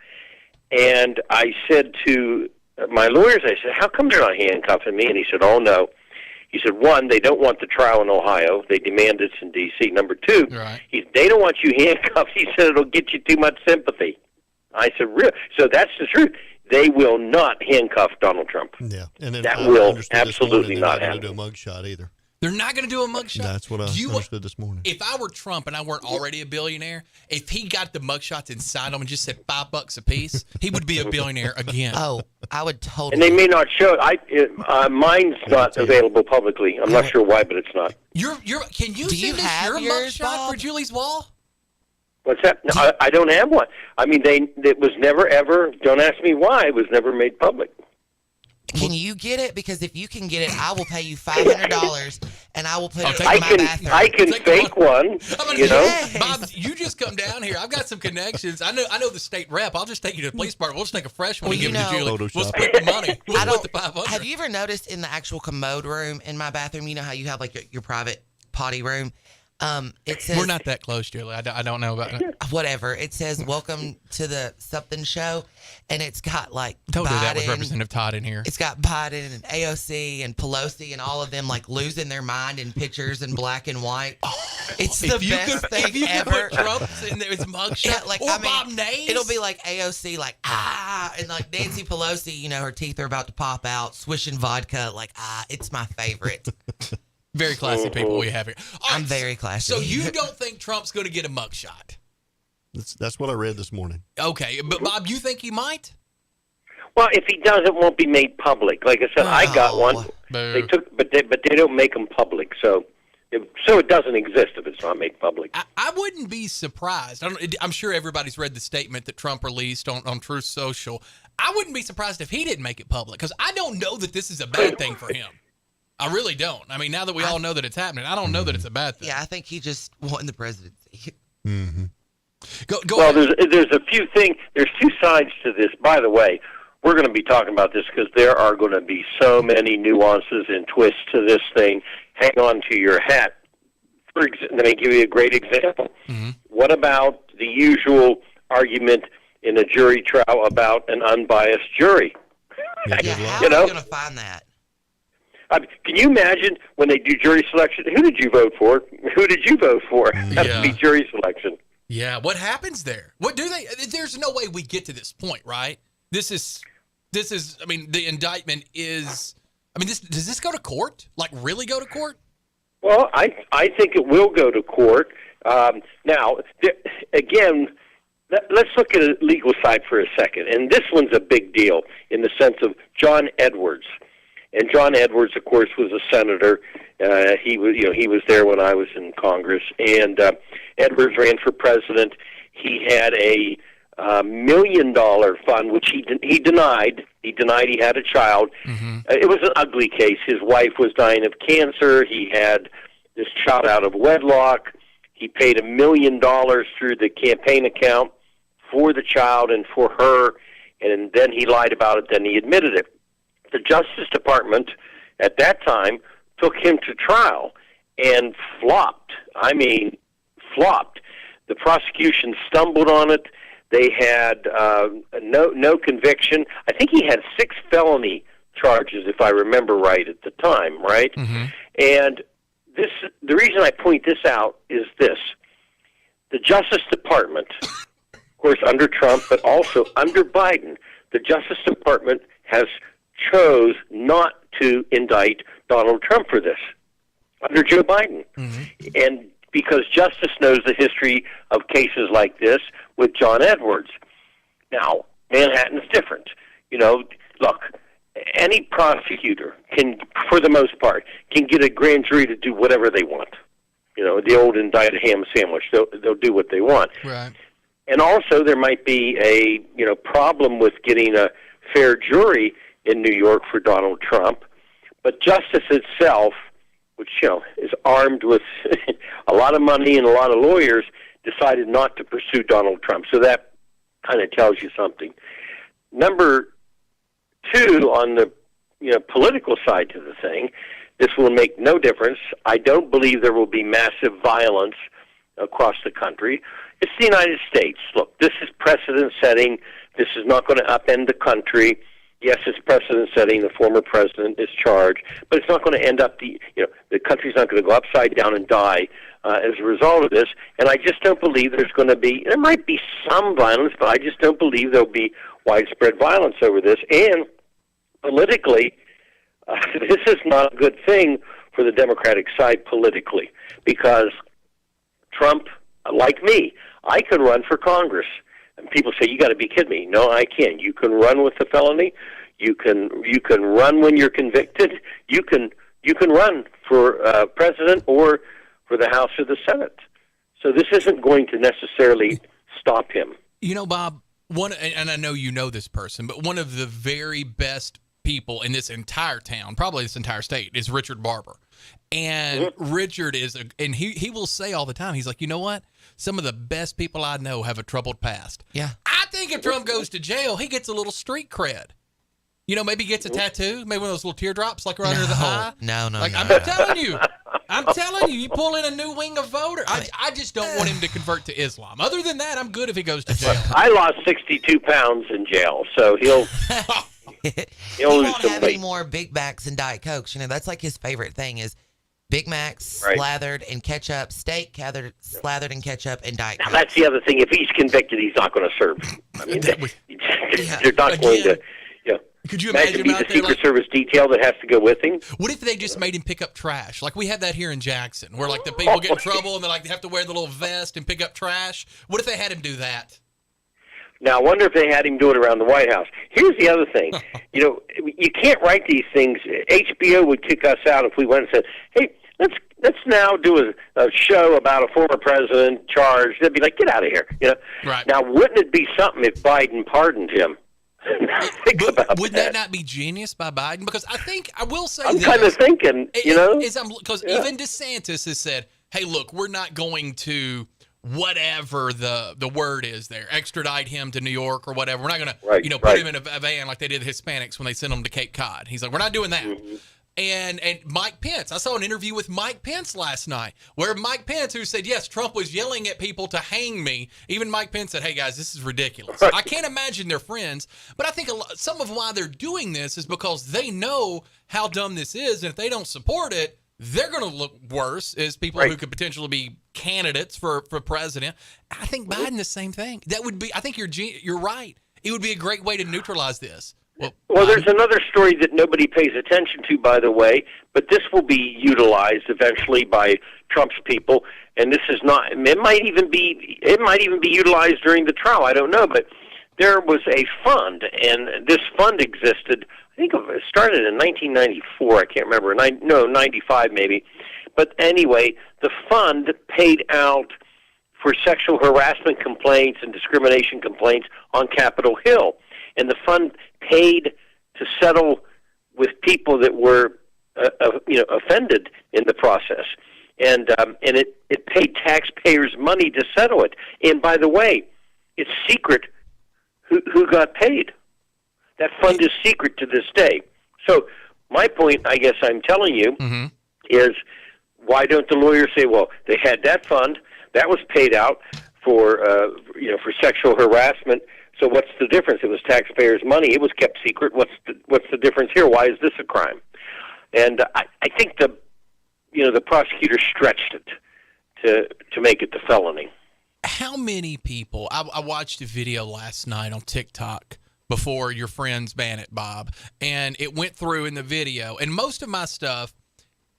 And I said to my lawyers, I said, how come they're not handcuffing me? And he said, oh, no. He said, 1, they don't want the trial in Ohio. They demand it's in D.C. Number 2, they don't want you handcuffed. He said, it'll get you too much sympathy. I said, really? So that's the truth. They will not handcuff Donald Trump. Yeah. And then that will absolutely not happen. Do a mugshot either. They're not going to do a mugshot? That's what I understood this morning. If I were Trump and I weren't already a billionaire, if he got the mugshots and signed them and just said $5 a piece, he would be a billionaire again. Oh, I would totally. And they may not show. Mine's not available publicly. I'm not sure why, but it's not. Can you send us your mugshot for Julie's wall? What's that? No, I don't have one. I mean, it was never ever. Don't ask me why. It was never made public. Can you get it? Because if you can get it, I will pay you $500, and I will put it in my bathroom. I can fake one. Bob, you just come down here. I've got some connections. I know the state rep. I'll just take you to the police department. We'll just make a fresh one and give it to Julie. We'll split the money. We'll split the $500. Have you ever noticed in the actual commode room in my bathroom? You know how you have like your private potty room. It says we're not that close, Julie. I don't know about that. Whatever. It says "Welcome to the something show," and it's got like don't Biden, do that with Representative Todd in here. It's got Biden and AOC and Pelosi and all of them like losing their mind in pictures in black and white. It's the best thing if you ever. Could put Trump's in there, it's mugshot. Or Bob Nays. It'll be like AOC, like and like Nancy Pelosi. Her teeth are about to pop out, swishing vodka. Like it's my favorite. Very classy people we have here. I'm very classy. So you don't think Trump's going to get a mugshot? That's what I read this morning. Okay, but Bob, you think he might? Well, if he does, it won't be made public. Like I said, I got one. They took, but they don't make them public. So it doesn't exist if it's not made public. I wouldn't be surprised. I'm sure everybody's read the statement that Trump released on Truth Social. I wouldn't be surprised if he didn't make it public because I don't know that this is a bad thing for him. I really don't. I mean, now that we all know that it's happening, I don't know that it's a bad thing. Yeah, I think he just won the presidency. Mm-hmm. Go well, there's a few things. There's two sides to this. By the way, we're going to be talking about this because there are going to be so many nuances and twists to this thing. Hang on to your hat. Let me give you a great example. Mm-hmm. What about the usual argument in a jury trial about an unbiased jury? Yeah, how are you going to find that? Can you imagine when they do jury selection? Who did you vote for? Who did you vote for? Has to be jury selection. Yeah, what happens there? What do they? There's no way we get to this point, right? This is. I mean, the indictment is. I mean, does this go to court? Like, really go to court? Well, I think it will go to court. Now, again, let's look at the legal side for a second, and this one's a big deal in the sense of John Edwards. And John Edwards, of course, was a senator. He was there when I was in Congress. And Edwards ran for president. He had a $1 million fund, which he denied. He denied he had a child. Mm-hmm. It was an ugly case. His wife was dying of cancer. He had this child out of wedlock. He paid $1 million through the campaign account for the child and for her. And then he lied about it. Then he admitted it. The Justice Department at that time took him to trial and flopped. I mean, flopped. The prosecution stumbled on it. They had no conviction. I think he had 6 felony charges, if I remember right at the time, right? Mm-hmm. And the reason I point this out is this. The Justice Department, of course, under Trump, but also under Biden, the Justice Department has chose not to indict Donald Trump for this under Joe Biden. Mm-hmm. And because justice knows the history of cases like this with John Edwards. Now, Manhattan's different. Look, any prosecutor can, for the most part, can get a grand jury to do whatever they want. The old indict a ham sandwich. They'll do what they want. Right. And also there might be a, problem with getting a fair jury in New York for Donald Trump, but justice itself, which is armed with a lot of money and a lot of lawyers, decided not to pursue Donald Trump. So that kind of tells you something. Number 2, on the political side to the thing, this will make no difference. I don't believe there will be massive violence across the country. It's the United States. Look, this is precedent-setting. This is not going to upend the country. Yes, it's precedent-setting. The former president is charged, but it's not going to end up the country's not going to go upside down and die as a result of this. And I just don't believe there's going to be. There might be some violence, but I just don't believe there'll be widespread violence over this. And politically, this is not a good thing for the Democratic side politically, because Trump, like me, I can run for Congress. And people say, you got to be kidding me. No, I can't. You can run with the felony. You can run when you're convicted. You can run for president or for the House or the Senate. So this isn't going to necessarily stop him. You know, Bob, and I know you know this person, but one of the very best people in this entire town, probably this entire state, is Richard Barber. And Richard and he will say all the time, he's like, you know what? Some of the best people I know have a troubled past. Yeah. I think if Trump goes to jail, he gets a little street cred. You know, maybe gets a tattoo, maybe one of those little teardrops like right under the eye. No. I'm telling you, you pull in a new wing of voter. I just don't want him to convert to Islam. Other than that, I'm good if he goes to jail. I lost 62 pounds in jail, so he'll he won't have any more Big Macs and Diet Cokes. You know, that's like his favorite thing is Big Macs slathered in ketchup, steak slathered in ketchup, and Diet Coke. Now, that's the other thing. If he's convicted, he's not going to serve. I mean, they're not going to. Could you imagine imagine the Secret Service detail that has to go with him? What if they just made him pick up trash? Like we had that here in Jackson, where like the people get in trouble and they have to wear the little vest and pick up trash. What if they had him do that? Now, I wonder if they had him do it around the White House. Here's the other thing. You know, you can't write these things. HBO would kick us out if we went and said, hey, let's now do a show about a former president charged. They'd be like, get out of here. You know? Right. Now, wouldn't it be something if Biden pardoned him? Wouldn't that not be genius by Biden? Because I will say I'm kind of thinking, because even DeSantis has said, hey, look, we're not going to whatever the word is there, extradite him to New York or whatever. We're not going to, put him in a van like they did the Hispanics when they sent them to Cape Cod. He's like, we're not doing that. Mm-hmm. And Mike Pence, I saw an interview with Mike Pence last night where Mike Pence, who said, yes, Trump was yelling at people to hang me. Even Mike Pence said, hey, guys, this is ridiculous. I can't imagine they're friends. But I think some of why they're doing this is because they know how dumb this is. And if they don't support it, they're going to look worse as people who could potentially be candidates for president. I think Biden, the same thing. That would be, I think you're right. It would be a great way to neutralize this. Well, there's another story that nobody pays attention to, by the way, but this will be utilized eventually by Trump's people, and this is not. It might even be utilized during the trial. I don't know, but there was a fund, and this fund existed. I think it started in 1994. I can't remember. 95 maybe. But anyway, the fund paid out for sexual harassment complaints and discrimination complaints on Capitol Hill. And the fund paid to settle with people that were, offended in the process, and it paid taxpayers money to settle it. And by the way, it's secret who got paid. That fund is secret to this day. So my point, I guess I'm telling you, is why don't the lawyers say, well, they had that fund that was paid out for sexual harassment. So what's the difference? It was taxpayers' money. It was kept secret. What's the difference here? Why is this a crime? And I think the prosecutor stretched it to make it the felony. How many people? I watched a video last night on TikTok before your friends ban it, Bob, and it went through in the video. And most of my stuff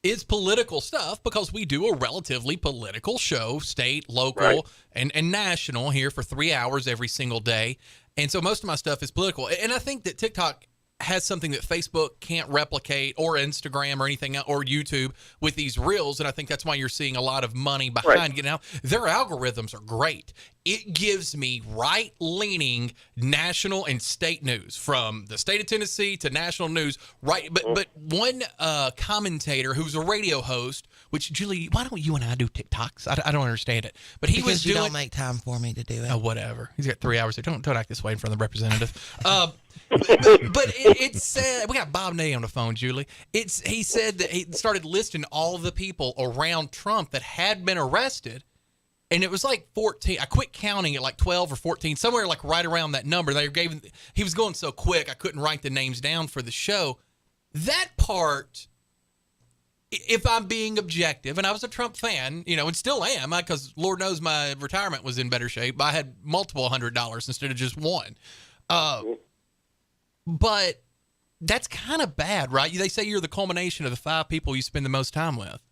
is political stuff because we do a relatively political show, state, local, and national here for 3 hours every single day. And so most of my stuff is political. And I think that TikTok has something that Facebook can't replicate, or Instagram or anything, or YouTube with these reels. And I think that's why you're seeing a lot of money behind getting out. Their algorithms are great. It gives me right-leaning national and state news, from the state of Tennessee to national news. Right, but one commentator who's a radio host, which, Julie, why don't you and I do TikToks? I don't understand it. But he was doing. You don't make time for me to do it. Oh, whatever. He's got 3 hours. Don't act this way in front of the representative. But it said, we got Bob Ney on the phone, Julie. He said that he started listing all the people around Trump that had been arrested, and it was like 14. I quit counting at like 12 or 14, somewhere like right around that number. He was going so quick I couldn't write the names down for the show. That part, if I'm being objective, and I was a Trump fan, and still am, because Lord knows my retirement was in better shape. I had multiple $100 instead of just one. But That's kind of bad, right? They say you're the culmination of the 5 people you spend the most time with.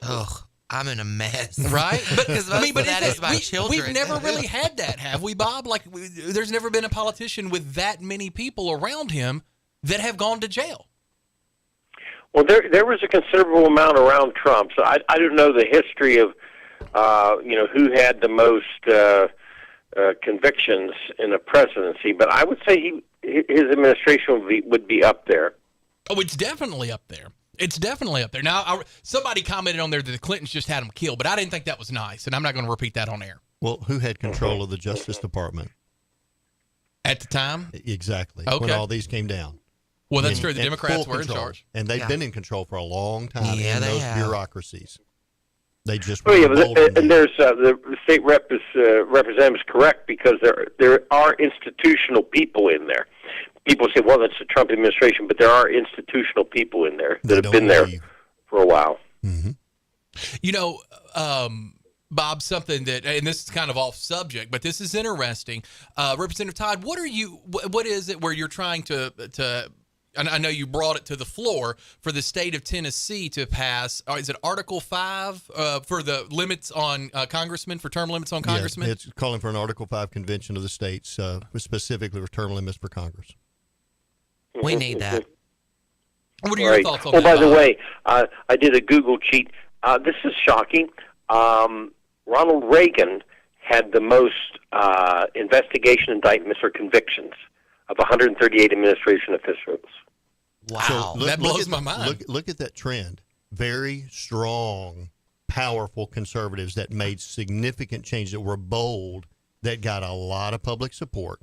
Ugh, I'm in a mess. Right? But that is my children. We've never really had that, have we, Bob? Like, there's never been a politician with that many people around him that have gone to jail. Well, there was a considerable amount around Trump. So I don't know the history of, who had the most convictions in the presidency, but I would say his administration would be up there. Oh, it's definitely up there. It's definitely up there. Now, somebody commented on there that the Clintons just had him killed, but I didn't think that was nice, and I'm not going to repeat that on air. Well, who had control of the Justice Department? At the time? Exactly. Okay. When all these came down. Well, that's true. The Democrats were in charge. And they've been in control for a long time Yeah, in they those have. bureaucracies. They just Oh, yeah, and there's the state representative is correct, because there are institutional people in there. People say, well, that's the Trump administration, but there are institutional people in there that have been there for a while. Mm-hmm. You know, Bob, something that, and this is kind of off subject, but this is interesting. Representative Todd, what is it where you're trying to and I know you brought it to the floor for the state of Tennessee to pass, is it Article 5 for the limits on congressmen, for term limits on congressmen? Yeah, it's calling for an Article 5 convention of the states, specifically for term limits for Congress. We need that. What are your thoughts on that? Oh, by the Bob? way, I did a Google cheat. This is shocking. Ronald Reagan had the most investigation indictments or convictions of 138 administration officials. Wow. That blows my mind. Look at that trend. Very strong, powerful conservatives that made significant changes, that were bold, that got a lot of public support.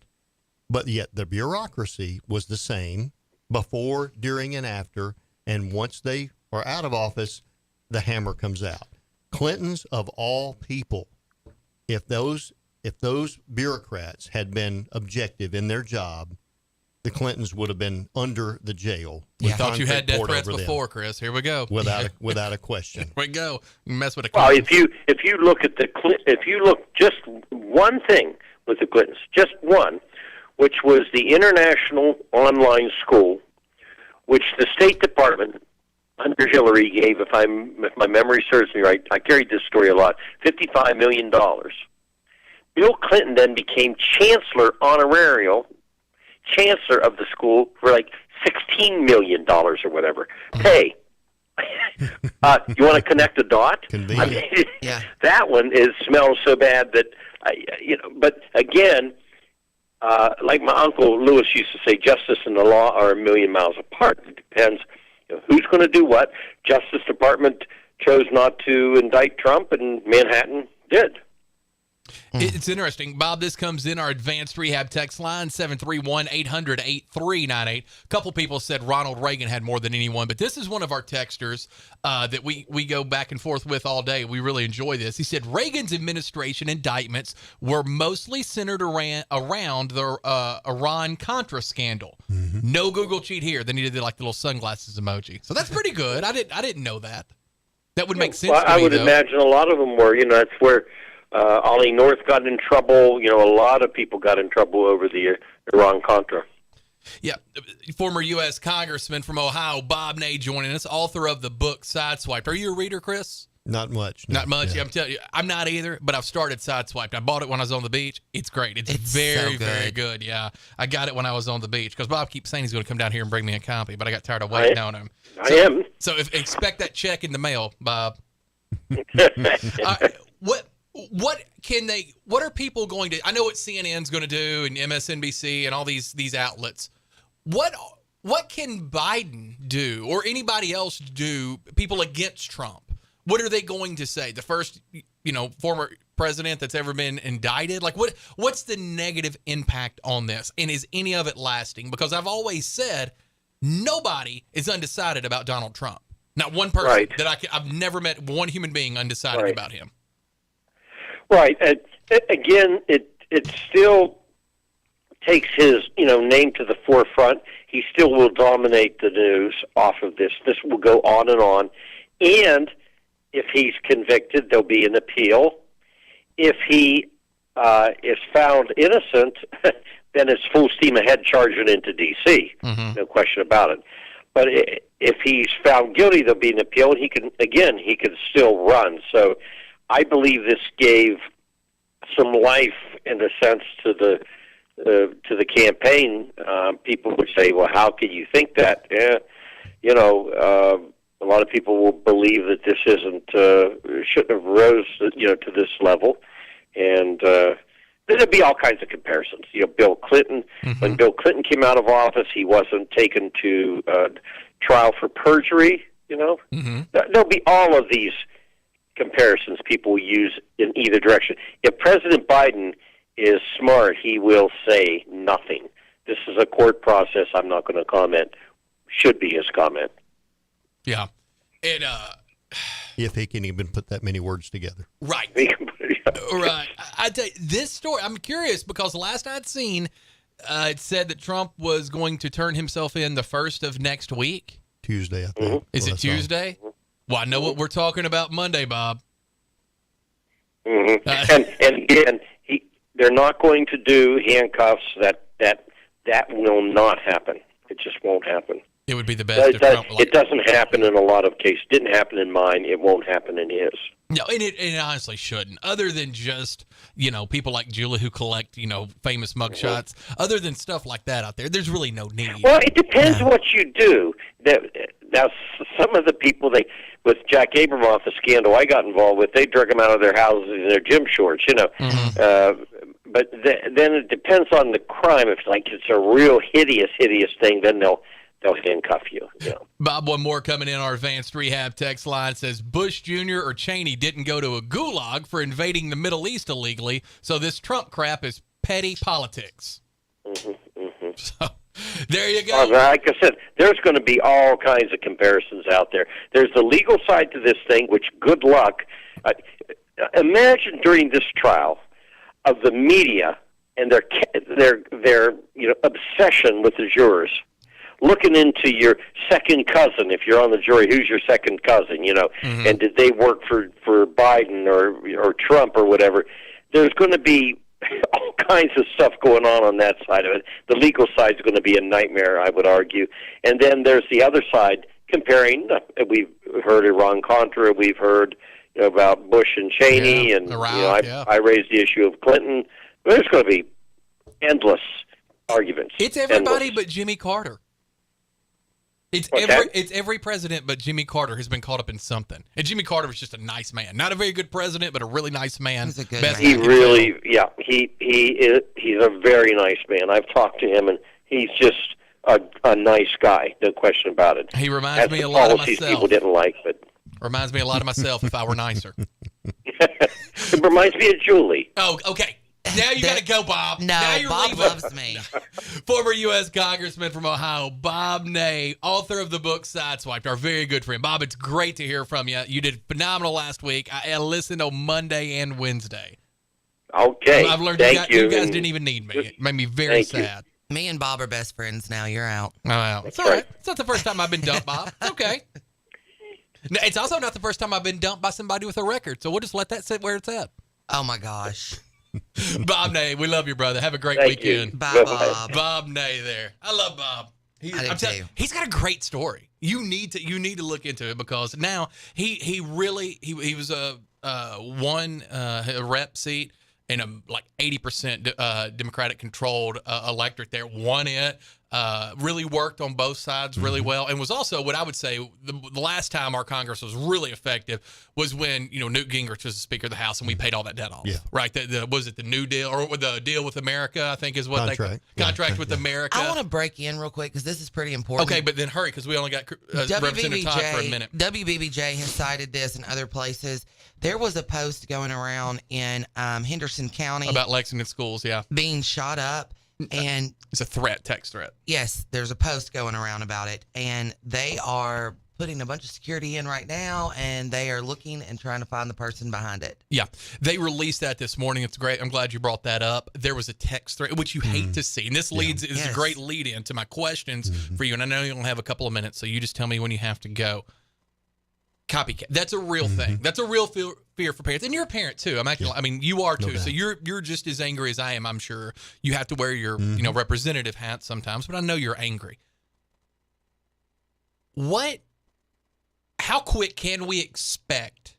But yet the bureaucracy was the same before, during, and after. And once they are out of office, the hammer comes out. Clintons, of all people, if those bureaucrats had been objective in their job, the Clintons would have been under the jail. We thought you had death threats before, Chris. Here we go. Without a question. Here we go. You mess with a Well, Clinton. if you look at if you look just one thing with the Clintons, just one, which was the international online school, which the State Department under Hillary gave, if my memory serves me right, I carried this story a lot, $55 million. Bill Clinton then became chancellor honorarial, chancellor of the school for like $16 million or whatever. Hey, you want to connect a dot? Convenient. Yeah. That one smells so bad that, but again, like my Uncle Lewis used to say, justice and the law are a million miles apart. It depends who's going to do what. Justice Department chose not to indict Trump, and Manhattan did. It's interesting. Bob, this comes in our advanced rehab text line, 731-800-8398. A couple people said Ronald Reagan had more than anyone, but this is one of our texters that we go back and forth with all day. We really enjoy this. He said Reagan's administration indictments were mostly centered around the Iran-Contra scandal. Mm-hmm. No Google cheat here. Then he did the little sunglasses emoji. So that's pretty good. I didn't know that. That would make sense to me, I would imagine a lot of them were. That's where Ollie North got in trouble. A lot of people got in trouble over the Iran-Contra. Yeah, former U.S. Congressman from Ohio, Bob Ney, joining us, author of the book Sideswiped. Are you a reader, Chris? Not much. No. Not much. Yeah. I'm telling you, I'm not either, but I've started Sideswiped. I bought it when I was on the beach. It's great. It's very, so very good. Yeah, I got it when I was on the beach because Bob keeps saying he's going to come down here and bring me a copy, but I got tired of waiting on him. I am. So expect that check in the mail, Bob. What are people going to, I know what CNN's going to do and MSNBC and all these outlets. What can Biden do or anybody else do, people against Trump? What are they going to say? The first, former president that's ever been indicted? What's the negative impact on this? And is any of it lasting? Because I've always said nobody is undecided about Donald Trump. Not one person that I've never met one human being undecided about him. Right. Again, it still takes his name to the forefront. He still will dominate the news off of this. This will go on. And if he's convicted, there'll be an appeal. If he is found innocent, then it's full steam ahead charging into D.C. No question about it. But if he's found guilty, there'll be an appeal, and he could still run. So I believe this gave some life, in a sense, to the campaign. People would say, "Well, how can you think that?" A lot of people will believe that this shouldn't have rose, to this level, and there'd be all kinds of comparisons. Bill Clinton. When Bill Clinton came out of office, he wasn't taken to trial for perjury. There'll be all of these comparisons people will use in either direction. If President Biden is smart, he will say nothing. This is a court process. I'm not going to comment. Should be his comment. Yeah. If he can even put that many words together. Right. Right. I tell you, this story, I'm curious because the last I'd seen, it said that Trump was going to turn himself in the 1st of next week. Tuesday, I think. Is it Tuesday? Well, I know what we're talking about Monday, Bob. And again, they're not going to do handcuffs. That will not happen. It just won't happen. It would be the best. It doesn't happen in a lot of cases. It didn't happen in mine. It won't happen in his. No, and it honestly shouldn't. Other than just, people like Julia who collect, famous mugshots. Other than stuff like that out there, there's really no need. Well, it depends what you do. Now, some of the people, with Jack Abramoff, the scandal I got involved with, they drug them out of their houses in their gym shorts, But then it depends on the crime. If it's a real hideous thing, then they'll handcuff you. Bob, one more coming in our advanced rehab text line says Bush Jr. or Cheney didn't go to a gulag for invading the Middle East illegally, so this Trump crap is petty politics. So there you go. Like I said, there's going to be all kinds of comparisons out there. There's the legal side to this thing, which good luck. Imagine during this trial of the media and their obsession with the jurors. Looking into your second cousin, if you're on the jury, who's your second cousin, and did they work for Biden or Trump or whatever? There's going to be all kinds of stuff going on that side of it. The legal side is going to be a nightmare, I would argue. And then there's the other side comparing. We've heard Iran-Contra. We've heard about Bush and Cheney, and I raised the issue of Clinton. There's going to be endless arguments. It's everybody but Jimmy Carter. It's every president but Jimmy Carter has been caught up in something. And Jimmy Carter was just a nice man. Not a very good president, but a really nice man. He's a good man. He's a very nice man. I've talked to him, and he's just a nice guy. No question about it. He reminds me a lot of myself. People didn't like, but reminds me a lot of myself if I were nicer. It reminds me of Julie. Oh, okay. Now you got to go, Bob. No, now you're Bob leaving. loves me. Former U.S. Congressman from Ohio, Bob Ney, author of the book Sideswiped, our very good friend. Bob, it's great to hear from you. You did phenomenal last week. I listened on Monday and Wednesday. Okay. I've learned Thank you guys didn't even need me. It made me very sad. Me and Bob are best friends now. You're out. Oh, it's all right. It's not the first time I've been dumped, Bob. It's okay. It's also not the first time I've been dumped by somebody with a record, so we'll just let that sit where it's at. Oh, my gosh. Bob Ney, we love you, brother. Have a great Thank weekend. you. Bye, Bob. Bob Ney there. I love Bob. He's got a great story. You need to look into it because now he was won a rep seat in a 80% Democratic controlled electorate there, won it. Really worked on both sides really well, and was also what I would say the last time our Congress was really effective was when Newt Gingrich was the Speaker of the House and we paid all that debt off. Yeah. Right. Was it the New Deal or the deal with America? I think is what contract with America. I want to break in real quick because this is pretty important. Okay, but then hurry because we only got Representative Todd for a minute. WBBJ has cited this in other places. There was a post going around in Henderson County about Lexington schools, being shot up. And it's a threat, text threat. Yes, there's a post going around about it, and they are putting a bunch of security in right now, and they are looking and trying to find the person behind it. Yeah, they released that this morning. It's great. I'm glad you brought that up. There was a text threat, which you hate to see, and this is a great lead in to my questions for you. And I know you only have a couple of minutes, so you just tell me when you have to go. Copycat. That's a real thing. That's a real fear for parents, and you're a parent too. I mean, you are too. So you're just as angry as I am. I'm sure you have to wear your representative hat sometimes, but I know you're angry. How quick can we expect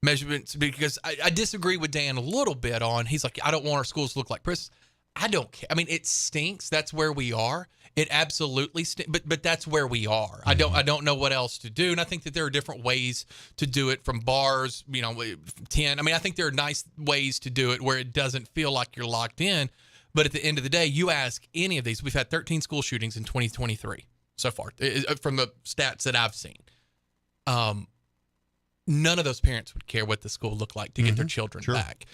measurements? Because I disagree with Dan a little bit on. He's like, I don't want our schools to look like prisons. I don't care. I mean, it stinks. That's where we are. It absolutely stinks, but that's where we are. I don't know what else to do, and I think that there are different ways to do it, from bars, 10. I mean, I think there are nice ways to do it where it doesn't feel like you're locked in. But at the end of the day, you ask any of these. We've had 13 school shootings in 2023 so far, from the stats that I've seen. None of those parents would care what the school looked like to get their children back.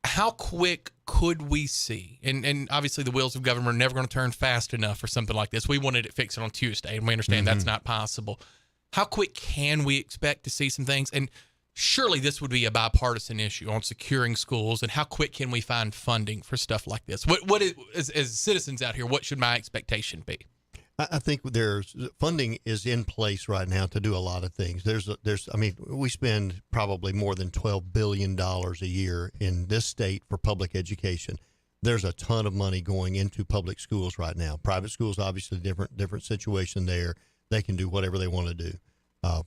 How quick could we see? And obviously the wheels of government are never going to turn fast enough for something like this. We wanted it fixed on Tuesday, and we understand that's not possible. How quick can we expect to see some things? And surely this would be a bipartisan issue on securing schools, and how quick can we find funding for stuff like this? What is, as citizens out here, what should my expectation be? I think there's funding is in place right now to do a lot of things. We spend probably more than $12 billion a year in this state for public education. There's a ton of money going into public schools right now. Private schools, obviously, different situation there. They can do whatever they want to do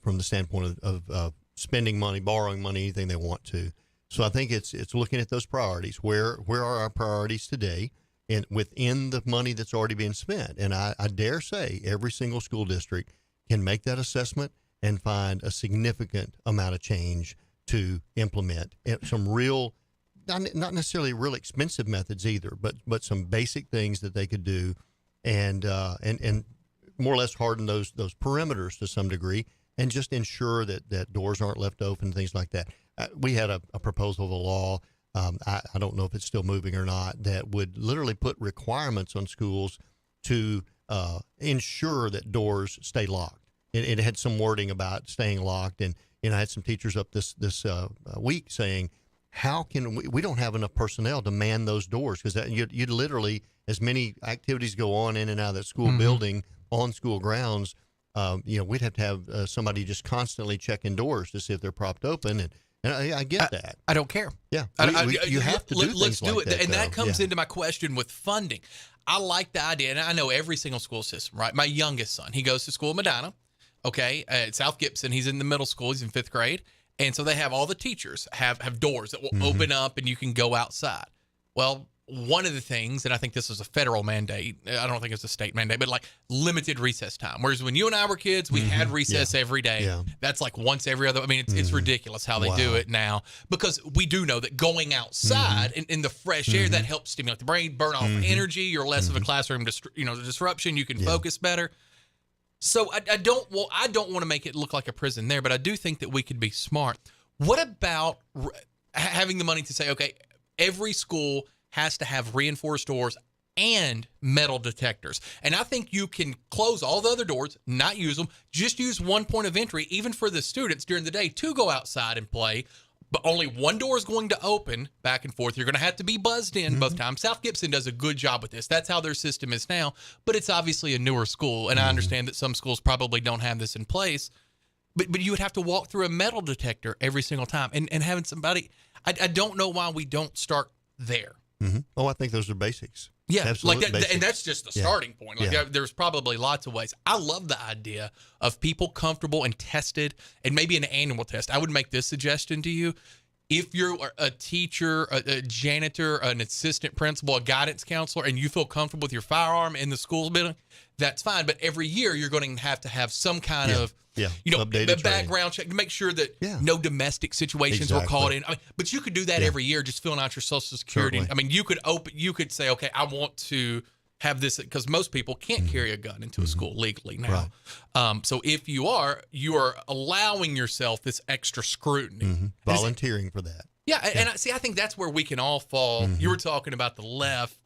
from the standpoint of spending money, borrowing money, anything they want to. So I think it's looking at those priorities. Where are our priorities today? And within the money that's already being spent. And I dare say every single school district can make that assessment and find a significant amount of change to implement some real, not necessarily real expensive methods either, but some basic things that they could do and more or less harden those perimeters to some degree, and just ensure that doors aren't left open, things like that. We had a proposal of a law. I don't know if it's still moving or not, that would literally put requirements on schools to ensure that doors stay locked. It had some wording about staying locked, and I had some teachers up this week saying, how can we don't have enough personnel to man those doors, because you'd literally, as many activities go on in and out of that school building on school grounds, we'd have to have somebody just constantly checking doors to see if they're propped open. And I get that. I don't care. Yeah. You have to do things let's do like it. that, and that though. comes into my question with funding. I like the idea, and I know every single school system, right? My youngest son, he goes to school in Medina, at South Gibson. He's in the middle school. He's in 5th grade. And so they have all the teachers have doors that will open up and you can go outside. Well, one of the things, and I think this is a federal mandate, I don't think it's a state mandate, but like limited recess time. Whereas when you and I were kids, we had recess every day. Yeah. That's like once every other. I mean, it's ridiculous how they do it now, because we do know that going outside in the fresh air, that helps stimulate the brain, burn off energy. You're less of a classroom disruption. You can focus better. So I don't want to make it look like a prison there, but I do think that we could be smart. What about having the money to say, okay, every school has to have reinforced doors and metal detectors. And I think you can close all the other doors, not use them, just use one point of entry, even for the students during the day, to go outside and play. But only one door is going to open back and forth. You're going to have to be buzzed in both times. South Gibson does a good job with this. That's how their system is now. But it's obviously a newer school, and I understand that some schools probably don't have this in place. But you would have to walk through a metal detector every single time. And having somebody, I don't know why we don't start there. Oh, I think those are basics. Yeah, absolute like that, basics. and that's just the starting point. Like there's probably lots of ways. I love the idea of people comfortable and tested, and maybe an annual test. I would make this suggestion to you. If you're a teacher, a janitor, an assistant principal, a guidance counselor, and you feel comfortable with your firearm in the school building, that's fine. But every year you're going to have some kind of the background check to make sure that no domestic situations were called in. I mean, but you could do that every year, just filling out your Social Security. Certainly. I mean, you could say, okay, I want to have this, because most people can't carry a gun into a school legally now. Right. So if you are allowing yourself this extra scrutiny, volunteering for that. Yeah, and I think that's where we can all fall. You were talking about the left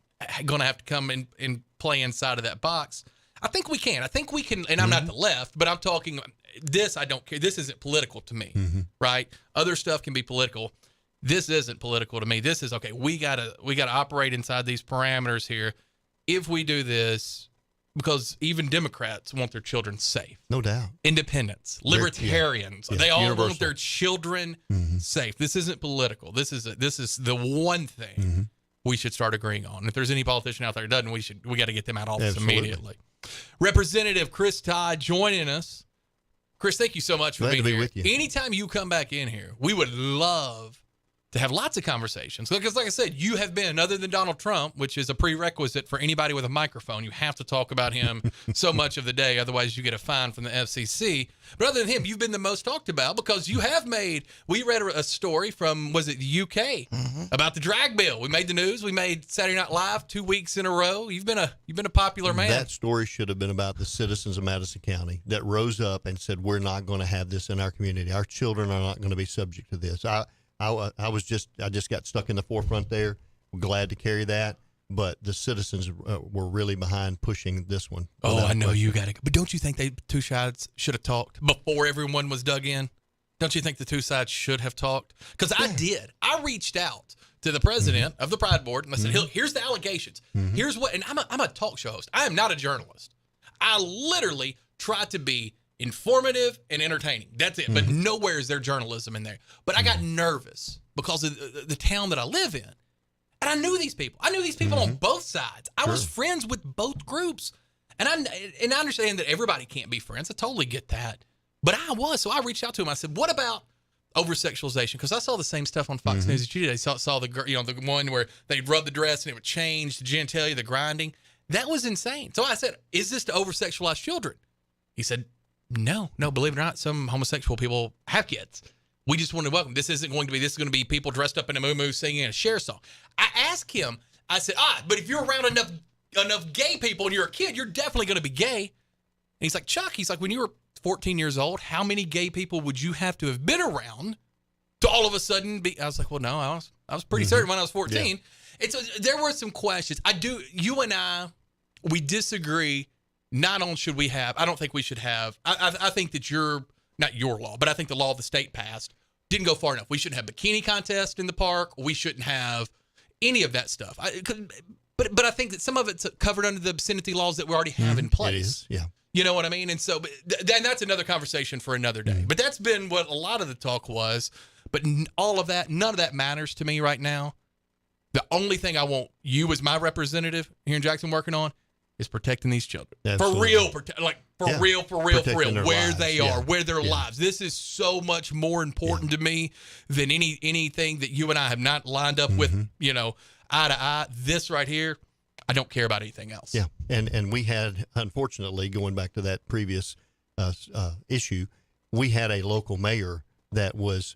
going to have to come and play inside of that box. I think we can. And I'm not the left, but I'm talking this. I don't care. This isn't political to me, right? Other stuff can be political. This isn't political to me. This is, okay, we gotta operate inside these parameters here. If we do this, because even Democrats want their children safe. No doubt. Independents, libertarians, they all universal. want their children safe. This isn't political. This is the one thing we should start agreeing on. If there's any politician out there that doesn't, we got to get them out of office immediately. Representative Chris Todd joining us. Chris, thank you so much for being here. With you. Anytime you come back in here, we would love to have lots of conversations. Because like I said, you have been, other than Donald Trump, which is a prerequisite for anybody with a microphone, you have to talk about him so much of the day, otherwise you get a fine from the FCC. But other than him, you've been the most talked about because you have we read a story from, was it the UK, about the drag bill. We made the news. We made Saturday Night Live 2 weeks in a row. You've been a popular man. That story should have been about the citizens of Madison County that rose up and said, we're not going to have this in our community. Our children are not going to be subject to this. I just got stuck in the forefront there. We're glad to carry that, but the citizens were really behind pushing this one. Oh, I know you got it. But don't you think the two sides should have talked before everyone was dug in? Don't you think the two sides should have talked? Because I did. I reached out to the president of the Pride Board and I said, here's the allegations. Here's what, and I'm a talk show host. I am not a journalist. I literally try to be informative and entertaining. That's it. But nowhere is there journalism in there. But I got nervous because of the town that I live in. And I knew these people. I knew these people on both sides. I was friends with both groups. And I understand that everybody can't be friends. I totally get that. But I was. So I reached out to him. I said, what about over-sexualization? Because I saw the same stuff on Fox News that you did. I saw the one where they'd rub the dress and it would change the genitalia, the grinding. That was insane. So I said, is this to over-sexualize children? He said, no, believe it or not, some homosexual people have kids. We just want to welcome. This is going to be people dressed up in a muumuu singing a Cher song. I asked him, I said, but if you're around enough gay people and you're a kid, you're definitely going to be gay. And he's like, Chuck, when you were 14 years old, how many gay people would you have to have been around to all of a sudden be? I was like, well, no, I was pretty certain when I was 14. Yeah. And so there were some questions. You and I, we disagree. Not on should we have, I don't think we should have, I think that not your law, but I think the law the state passed didn't go far enough. We shouldn't have bikini contest in the park. We shouldn't have any of that stuff. But I think that some of it's covered under the obscenity laws that we already have in place. It is, yeah. You know what I mean? And so then that's another conversation for another day. But that's been what a lot of the talk was. But all of that, none of that matters to me right now. The only thing I want you as my representative here in Jackson working on is protecting these children. Absolutely. For real, where lives. they are, where their lives. This is so much more important to me than anything that you and I have not lined up with, eye to eye. This right here, I don't care about anything else. Yeah, and we had, unfortunately, going back to that previous issue, we had a local mayor that was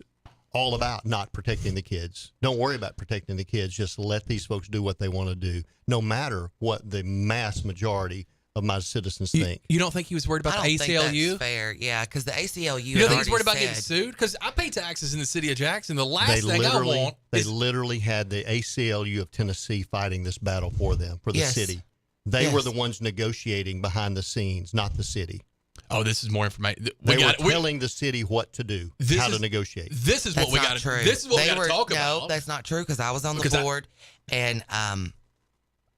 all about not protecting the kids. Don't worry about protecting the kids. Just let these folks do what they want to do, no matter what the mass majority of my citizens think. You don't think he was worried about the ACLU? I don't think that's fair. Yeah, because the ACLU. You don't think he's worried about getting sued? Because I pay taxes in the city of Jackson. The last thing I want They literally had the ACLU of Tennessee fighting this battle for them, for the city. They were the ones negotiating behind the scenes, not the city. Oh, this is more information. They were telling the city what to do, how to negotiate. This is what we got to. This is what we got to talk about. No, that's not true because I was on the board, and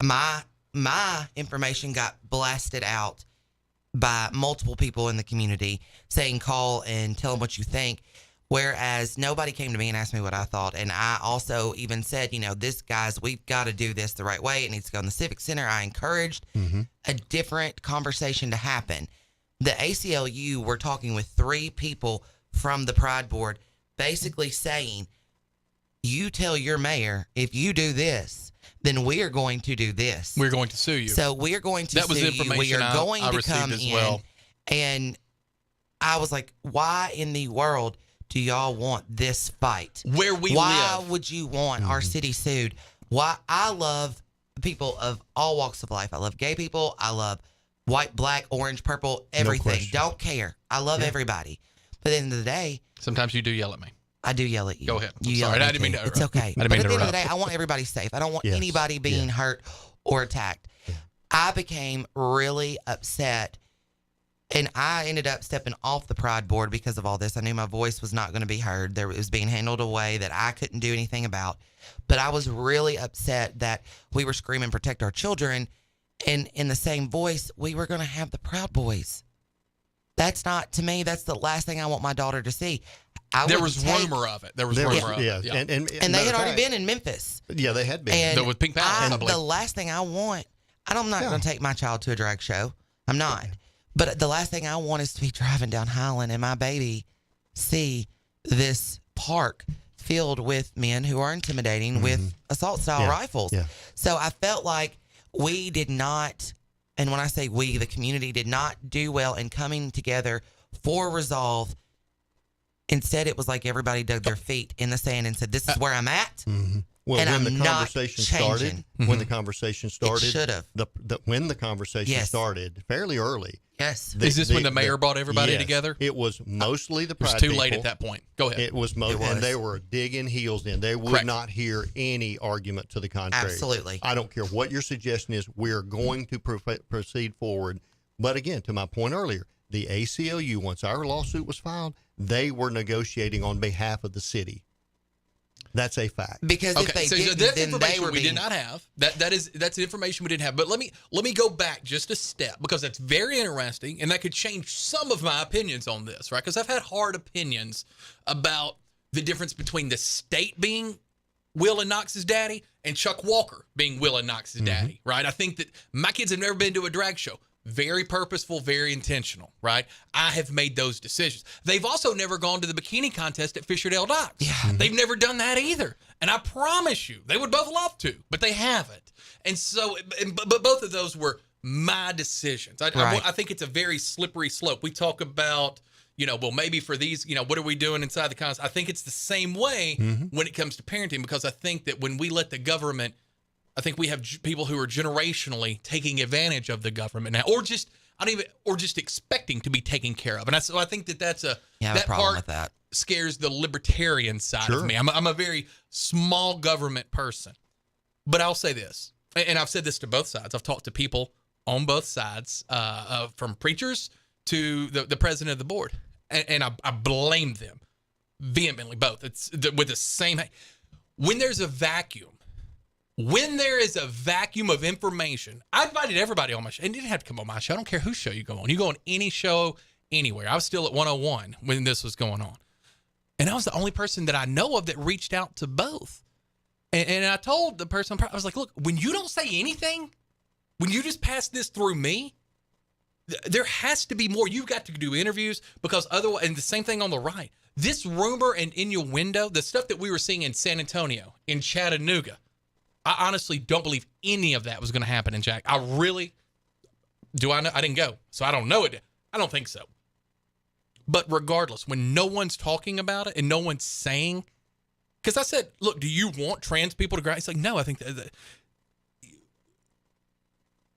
my information got blasted out by multiple people in the community saying, "Call and tell them what you think." Whereas nobody came to me and asked me what I thought, and I also even said, we've got to do this the right way. It needs to go in the Civic Center. I encouraged a different conversation to happen. The ACLU were talking with 3 people from the Pride Board basically saying, you tell your mayor, if you do this, then we are going to do this. We're going to sue you. So we are going to sue you. We are going to come in. And I was like, why in the world do y'all want this fight? Where we live. Why would you want our city sued? Why? I love people of all walks of life. I love gay people. I love white, black, orange, purple, everything. Don't care. I love everybody. But at the end of the day, sometimes you do yell at me. I do yell at you. Go ahead. Sorry, I didn't mean to interrupt. It's okay. But at the end of the day, I want everybody safe. I don't want anybody being hurt or attacked. Yeah. I became really upset, and I ended up stepping off the Pride Board because of all this. I knew my voice was not going to be heard. It was being handled a way that I couldn't do anything about. But I was really upset that we were screaming, protect our children, And in the same voice, we were going to have the Proud Boys. That's not, to me, that's the last thing I want my daughter to see. There was rumor of it. There was rumor of it. Yeah. And they had already been in Memphis. Yeah, they had been. And with Pink Panther, I believe. the last thing I want, I'm not going to take my child to a drag show. I'm not. But the last thing I want is to be driving down Highland and my baby see this park filled with men who are intimidating with assault-style rifles. Yeah. So I felt like we did not, and when I say we, the community did not do well in coming together for resolve. Instead, it was like everybody dug their feet in the sand and said, "This is where I'm at." Well, and when I'm the conversation started, when the conversation started, it should have. When the conversation started, fairly early. Yes. Is this when the mayor brought everybody together? It was mostly the It was Pride too people. late at that point. Go ahead. It was and they were digging heels in. They would Correct. not hear any argument to the contrary. Absolutely. I don't care what your suggestion is. We're going to proceed forward. But again, to my point earlier, the ACLU, once our lawsuit was filed, they were negotiating on behalf of the city. That's a fact. Because if they didn't, that's then information they were we being... did not have. That's information we didn't have. But let me go back just a step, because that's very interesting, and that could change some of my opinions on this, right? Because I've had hard opinions about the difference between the state being Will and Knox's daddy and Chuck Walker being Will and Knox's daddy, right? I think that my kids have never been to a drag show. Very purposeful, very intentional, right? I have made those decisions. They've also never gone to the bikini contest at Fisherdale Docks. Yeah. They've never done that either. And I promise you, they would both love to, but they haven't. And so, but both of those were my decisions. I think it's a very slippery slope. We talk about, well, maybe for these, what are we doing inside the contest? I think it's the same way when it comes to parenting, because I think that when we let the government, I think we have people who are generationally taking advantage of the government now, or just expecting to be taken care of. And so I think that's that problem with that. Scares the libertarian side of me. I'm a very small government person, but I'll say this, and I've said this to both sides. I've talked to people on both sides, from preachers to the president of the board, and I blame them vehemently. Both. It's with the same. When there's a vacuum. When there is a vacuum of information, I invited everybody on my show. And you didn't have to come on my show. I don't care whose show you go on. You go on any show, anywhere. I was still at 101 when this was going on. And I was the only person that I know of that reached out to both. And I told the person, I was like, look, when you don't say anything, when you just pass this through me, there has to be more. You've got to do interviews, because otherwise, and the same thing on the right. This rumor and innuendo, the stuff that we were seeing in San Antonio, in Chattanooga, I honestly don't believe any of that was going to happen in Jack. I really do. I know I didn't go, so I don't know it. I don't think so. But regardless, when no one's talking about it and no one's saying, because I said, look, do you want trans people to graduate? It's like, no, I think that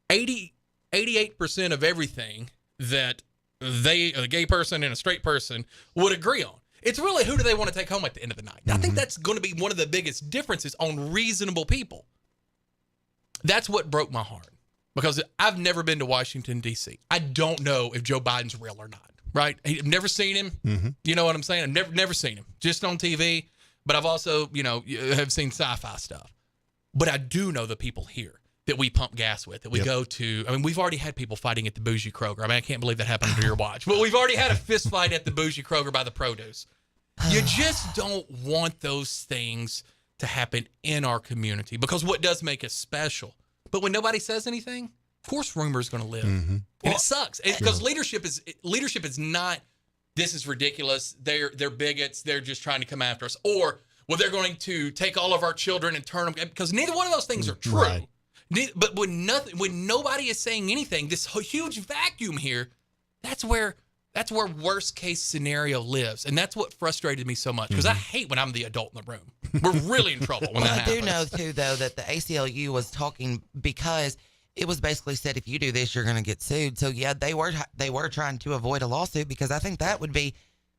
88% of everything that a gay person and a straight person would agree on. It's really, who do they want to take home at the end of the night? I think that's going to be one of the biggest differences on reasonable people. That's what broke my heart, because I've never been to Washington, D.C. I don't know if Joe Biden's real or not, right? I've never seen him. You know what I'm saying? I've never seen him, just on TV. But I've also, have seen sci-fi stuff. But I do know the people here that we pump gas with, that we go to. I mean, we've already had people fighting at the Bougie Kroger. I mean, I can't believe that happened under your watch. But we've already had a fist fight at the Bougie Kroger by the produce. You just don't want those things to happen in our community, because what does make us special? But when nobody says anything, of course rumor is going to live. And it sucks. Because leadership is not, this is ridiculous, they're bigots, they're just trying to come after us. Or, well, they're going to take all of our children and turn them, because neither one of those things are true. Right. But when nobody is saying anything, this huge vacuum here, that's where worst case scenario lives. And that's what frustrated me so much, because I hate when I'm the adult in the room. We're really in trouble when that happens. I do know, too, though, that the ACLU was talking, because it was basically said, if you do this, you're going to get sued. So, yeah, they were trying to avoid a lawsuit, because I think that would be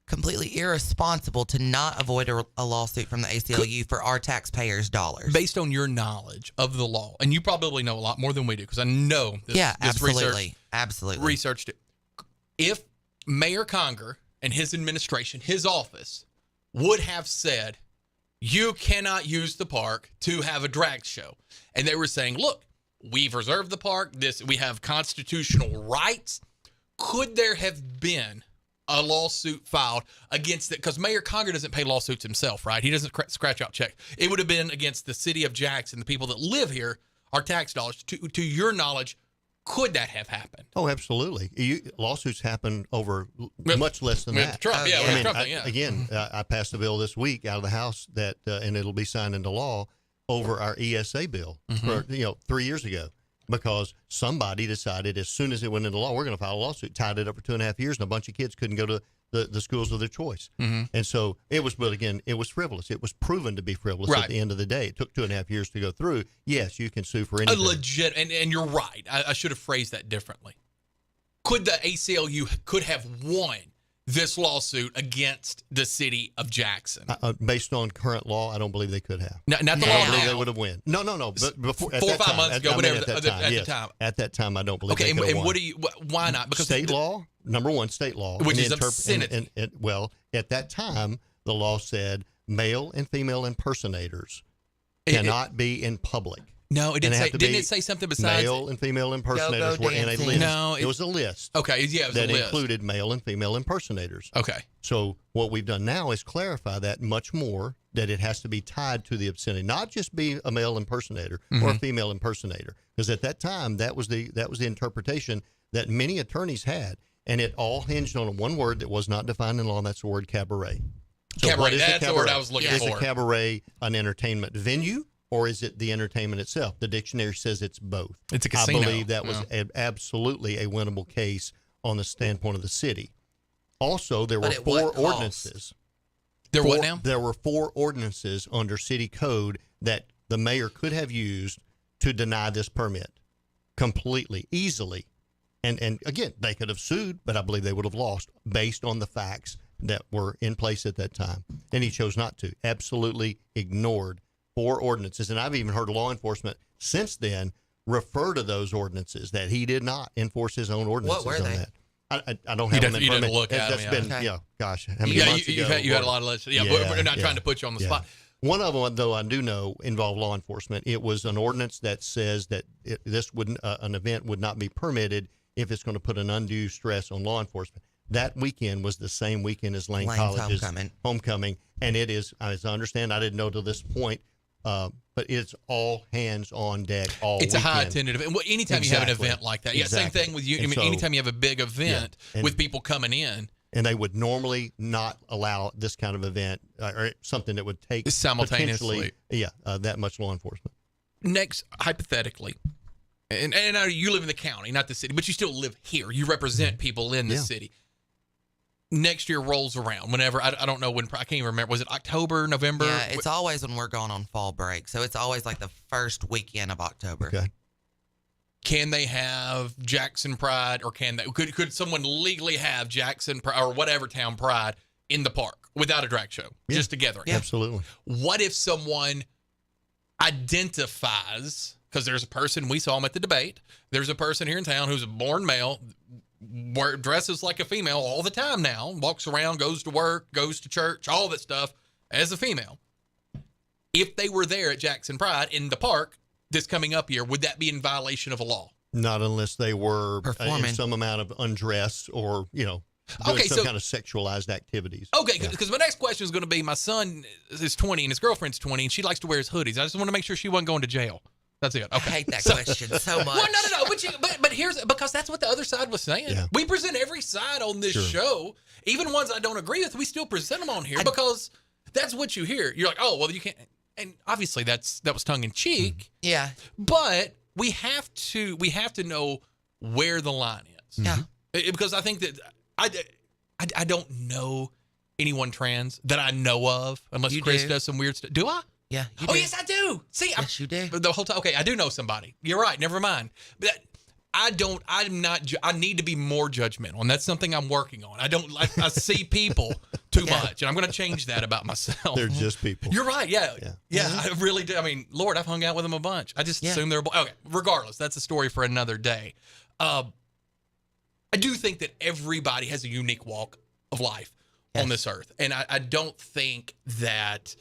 completely irresponsible to not avoid a lawsuit from the ACLU for our taxpayers' dollars. Based on your knowledge of the law, and you probably know a lot more than we do, because I know this, absolutely. Researched it. If Mayor Conger and his administration, his office, would have said, you cannot use the park to have a drag show, and they were saying, look, we've reserved the park. We have constitutional rights. Could there have been a lawsuit filed against it? Because Mayor Conger doesn't pay lawsuits himself, right? He doesn't scratch out checks. It would have been against the city of Jackson, the people that live here, our tax dollars. To your knowledge, could that have happened? Oh, absolutely. Lawsuits happen over much less than that. Trump, Again, I passed a bill this week out of the House that, and it'll be signed into law over our ESA bill for 3 years ago, because somebody decided as soon as it went into law, we're going to file a lawsuit, tied it up for 2.5 years, and a bunch of kids couldn't go to the schools of their choice. And so it was, but again, it was frivolous. It was proven to be frivolous at the end of the day. It took 2.5 years to go through. Yes, you can sue for anything. A legit, and you're right. I should have phrased that differently. Could the ACLU could have won this lawsuit against the city of Jackson? Based on current law, I don't believe they could have. Not the I law don't believe now. they would have won. No. But before, 4 or 5 months ago, whatever. At the time. At that time, I don't believe. Okay, they could have and won. what do you? Why not? Because state law, number one, state law, which is obscenity. Well, at that time, the law said male and female impersonators cannot be in public. No, it didn't say. Didn't it say something besides male and female impersonators were in a list? No, it was a list. Okay, yeah, it was that a list. included male and female impersonators. Okay. So what we've done now is clarify that much more, that it has to be tied to the obscenity, not just be a male impersonator or a female impersonator, because at that time that was the interpretation that many attorneys had, and it all hinged on one word that was not defined in law, and that's the word cabaret. So cabaret. That's the word I was looking for. Is a cabaret an entertainment venue, or is it the entertainment itself? The dictionary says it's both. It's a casino. I believe that was absolutely a winnable case on the standpoint of the city. Also, there were 4 ordinances. What now? There were 4 ordinances under city code that the mayor could have used to deny this permit completely, easily. And again, they could have sued, but I believe they would have lost based on the facts that were in place at that time. And he chose not to. Absolutely ignored 4 ordinances. And I've even heard law enforcement since then refer to those ordinances, that he did not enforce his own ordinances. What were on they? that. I don't have them in front of me. Look at That's them, been, gosh, how many months ago? You had a lot of legislation. But we're not trying to put you on the spot. One of them, though, I do know involved law enforcement. It was an ordinance that says that an event would not be permitted if it's going to put an undue stress on law enforcement. That weekend was the same weekend as Lane College's homecoming, and it is, as I understand, I didn't know to this point, but it's all hands on deck all It's weekend. a high attended event. Well, anytime you have an event like that. Yeah, same thing with you. I mean, anytime you have a big event with people coming in. And they would normally not allow this kind of event or something that would take simultaneously that much law enforcement. Next, hypothetically, and you live in the county, not the city, but you still live here. You represent people in the city. Next year rolls around. Whenever I don't know when, I can't even remember. Was it October, November? Yeah, it's always when we're going on fall break. So it's always like the first weekend of October. Okay. Can they have Jackson Pride, or could someone legally have Jackson Pride or whatever town Pride in the park without a drag show, just together? Yeah. Absolutely. What if someone identifies, because there's a person, we saw him at the debate, there's a person here in town who's a born male, dresses like a female all the time now, walks around, goes to work, goes to church, all that stuff as a female. If they were there at Jackson Pride in the park this coming up year, would that be in violation of a law? Not unless they were performing in some amount of undress or, doing some kind of sexualized activities. Okay, because my next question is going to be, my son is 20 and his girlfriend's 20 and she likes to wear his hoodies. I just want to make sure she wasn't going to jail. That's it. Okay. I hate that question so much. Well, no. But here's, because that's what the other side was saying. Yeah. We present every side on this show. Even ones I don't agree with, we still present them on here because that's what you hear. You're like, oh, well, you can't. And obviously that was tongue in cheek. Yeah. But we have to know where the line is. Yeah. Because I think that I don't know anyone trans that I know of, unless Chris does some weird stuff. Do I? Yeah. Yes, I do. See, yes, you do. The whole time. Okay, I do know somebody. You're right. Never mind. But I need to be more judgmental, and that's something I'm working on. I see people too much, and I'm going to change that about myself. They're just people. You're right. Yeah. I really do. I mean, Lord, I've hung out with them a bunch. I just assume they're okay. Regardless, that's a story for another day. I do think that everybody has a unique walk of life on this earth, and I don't think that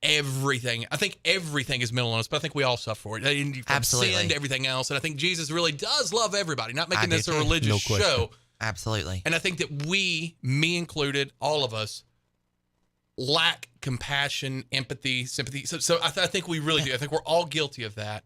everything. I think everything is mental illness, but I think we all suffer for it. From Absolutely. sin to everything else. And I think Jesus really does love everybody, not making I this do a too. religious No question. show. Absolutely. And I think that we, me included, all of us, lack compassion, empathy, sympathy. So I think we really do. I think we're all guilty of that.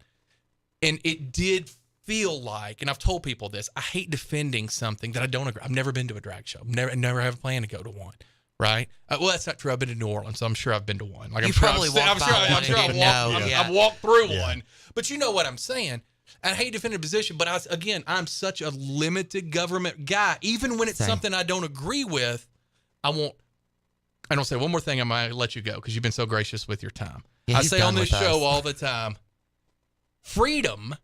And it did feel like, and I've told people this, I hate defending something that I don't agree. I've never been to a drag show. Never have a plan to go to one. Right? Well, that's not true. I've been to New Orleans, so I'm sure I've been to one. Like, You I'm sure probably walked by one and didn't know. I've walked through one. But you know what I'm saying. I hate defending a position, but I'm such a limited government guy. Even when it's something I don't agree with, I don't say one more thing. I'm going to let you go because you've been so gracious with your time. Yeah, I he's say done on this with us. show all the time, freedom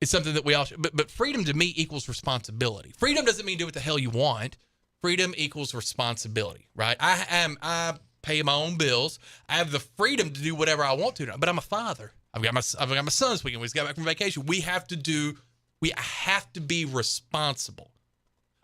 is something that we all should, but freedom to me equals responsibility. Freedom doesn't mean do what the hell you want. Freedom equals responsibility, right? I pay my own bills. I have the freedom to do whatever I want to, but I'm a father. I've got my son this weekend. We just got back from vacation. We have to be responsible,